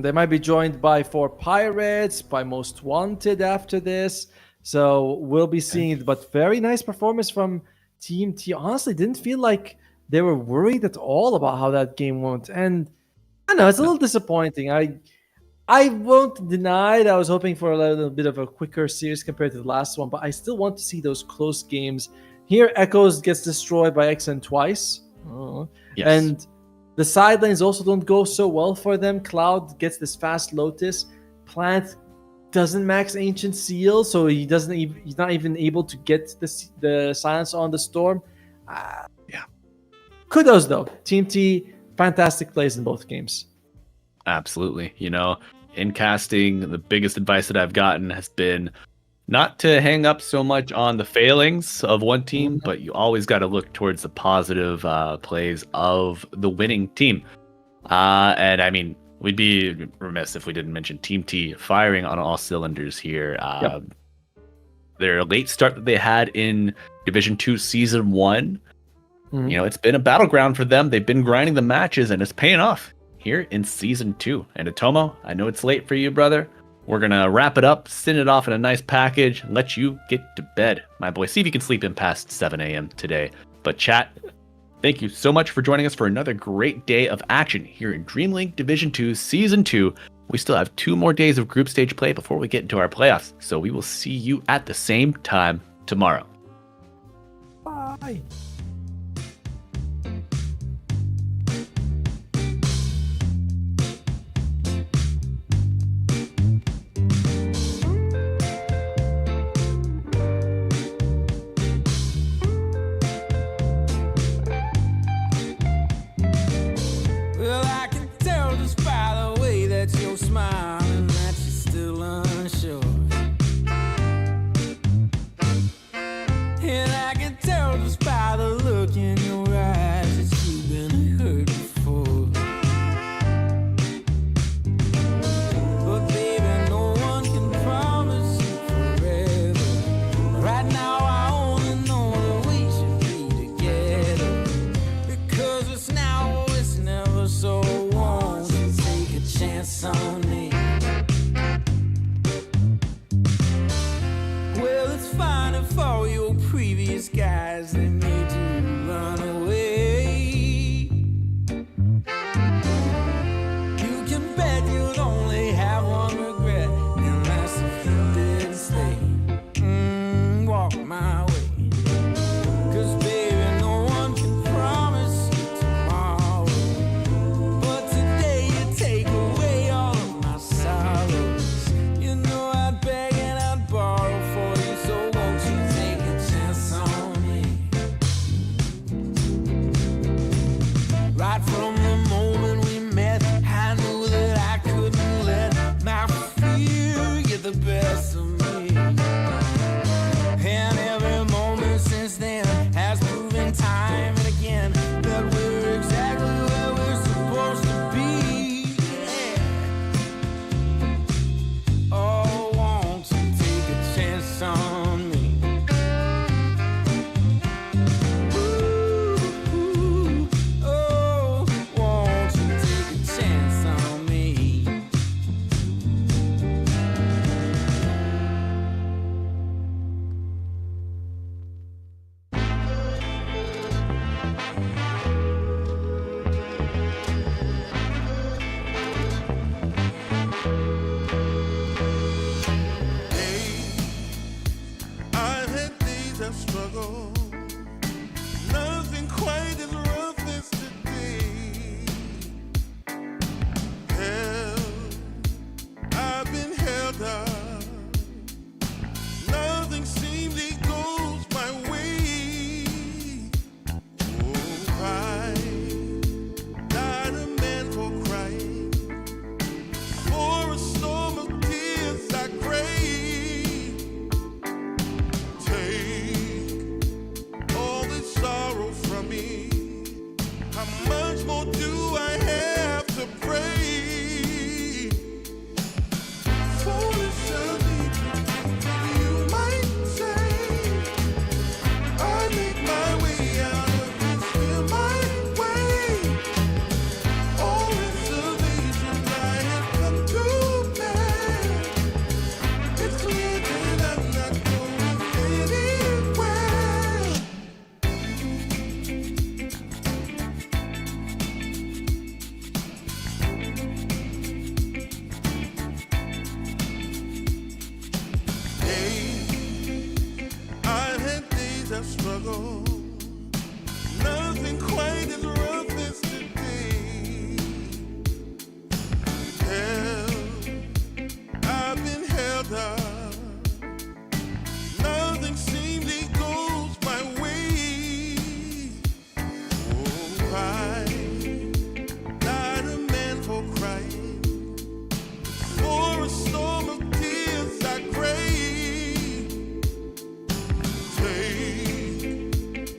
They might be joined by 4 Pirates, by Most Wanted after this. So we'll be seeing it. But very nice performance from Team T. Honestly, didn't feel like they were worried at all about how that game went. And I know it's a little disappointing. I won't deny that I was hoping for a little bit of a quicker series compared to the last one, but I still want to see those close games. Here, Echoes gets destroyed by XN twice. Yes. And the side lanes also don't go so well for them. Cloud gets this fast Lotus. Plant doesn't max Ancient Seal, so he's not even able to get the silence on the Storm. Kudos, though. Team T, fantastic plays in both games. Absolutely. In casting, the biggest advice that I've gotten has been not to hang up so much on the failings of one team, but you always got to look towards the positive plays of the winning team. And I mean, we'd be remiss if we didn't mention Team T firing on all cylinders here. Their late start that they had in Division 2 Season 1, it's been a battleground for them. They've been grinding the matches, and it's paying off here in Season 2. And Atomo, I know it's late for you, brother. We're going to wrap it up, send it off in a nice package, and let you get to bed, my boy. See if you can sleep in past 7 a.m. today. But chat, Thank you so much for joining us for another great day of action here in DreamLeague Division 2 Season 2. We still have 2 more days of group stage play before we get into our playoffs, so we will see you at the same time tomorrow. Bye. Well, I can tell just by the way that you're smiling that you're still unsure. And I can tell just by the look in your eyes that you've been hurt before. But baby, no one can promise you forever. Right now I only know that we should be together. Because it's now or it's never, so won't you take a chance on me? Well, it's fine if all your previous guys, they made you run away. You can bet you'd only have one regret, and that's if you didn't stay. Walk my way. 'Cause baby, no one can promise you tomorrow. But today you take away all of my sorrows. You know I'd beg and I'd borrow for you, so won't you take a chance on me? Right from the moment we met, I knew that I couldn't let my fear get the best of me. And every moment since then has proven time and again that we're exactly where we're supposed to be. Yeah. Oh, won't you take a chance on me? Ooh, oh, won't you take a chance on me? I've had days of struggle. Nothing quite as rough as today. Held, I've been held up. Nothing seemingly goes my way. Oh, I died a man for crying. For a storm of tears I crave. Take all this sorrow from me. How much more do I have to pray? Foolish of me, you might say. I make my way out of this here my way. All reservations I have come to bear. It's clear that I'm not going anywhere. I've had days of struggle. Nothing quite as rough as today. Held, I've been held up. Nothing seemingly goes my way. Oh, I died a man for crying. For a storm of tears I crave. Take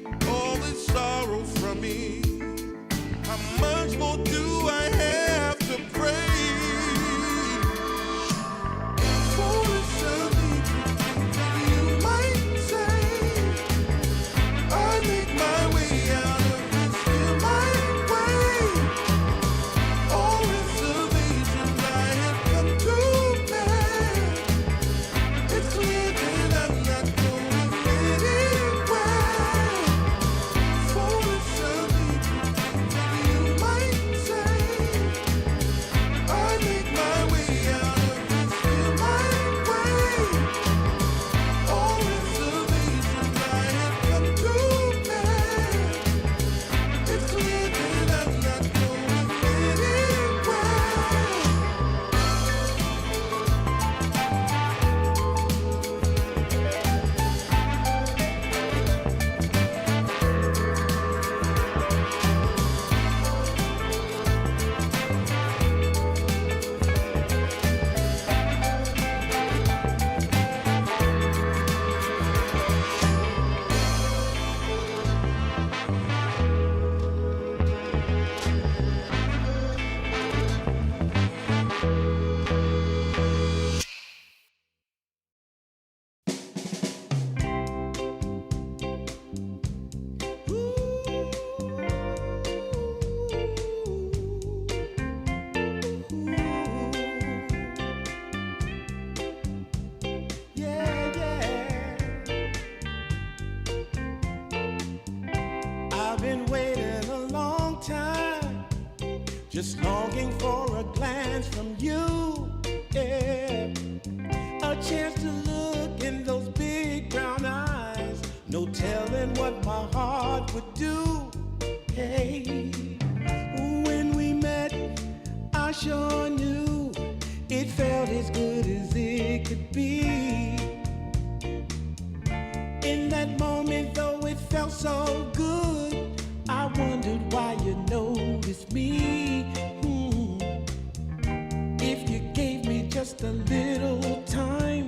I've been waiting a long time, just longing for a glance from you. Yeah. A chance to look in those big brown eyes. No telling what my heart would do. Hey, when we met, I sure knew it felt as good as it could be. In that moment, though it felt so good, I wondered why you noticed me. If you gave me just a little time,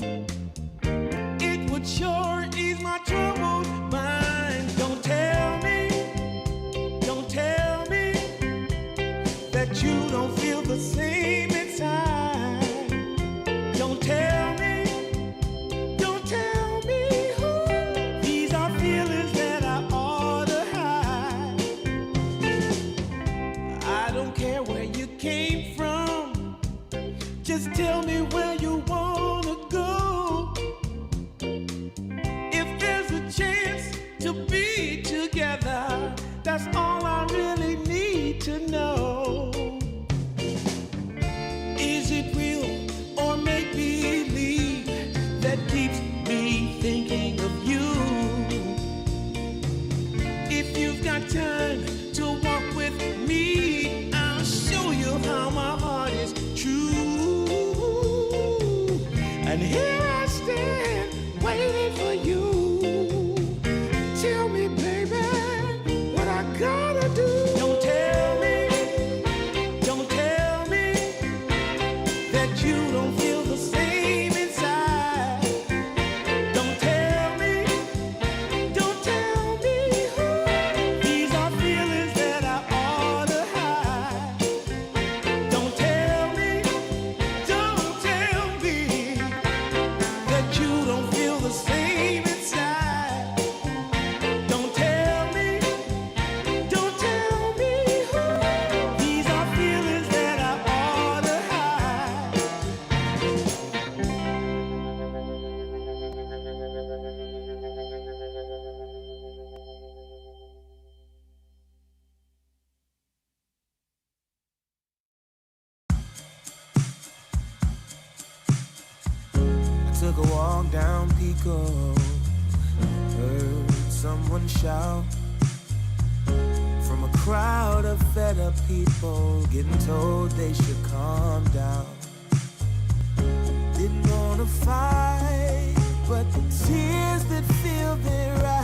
it would sure ease my troubled mind. Don't tell me that you don't feel the same inside. Don't tell me these are feelings that I ought to hide. I don't care where you came from, just tell me where you wanna go. If there's a chance to be together, that's all I really need to know. Is it real or make believe that keeps me thinking of you? If you've got time to walk with me, I'll show you how my heart is true. And here I stand waiting for you. Tell me, baby, what I gotta do. Don't tell me that you don't feel the same inside. Don't tell me these are feelings that I ought to hide. Don't tell me that you don't feel the same inside. Don't tell me these are feelings that I ought to hide. I took a walk down Pico, heard someone shout from a crowd of fed up people, getting told they should calm down. Didn't wanna fight, but the tears that filled their eyes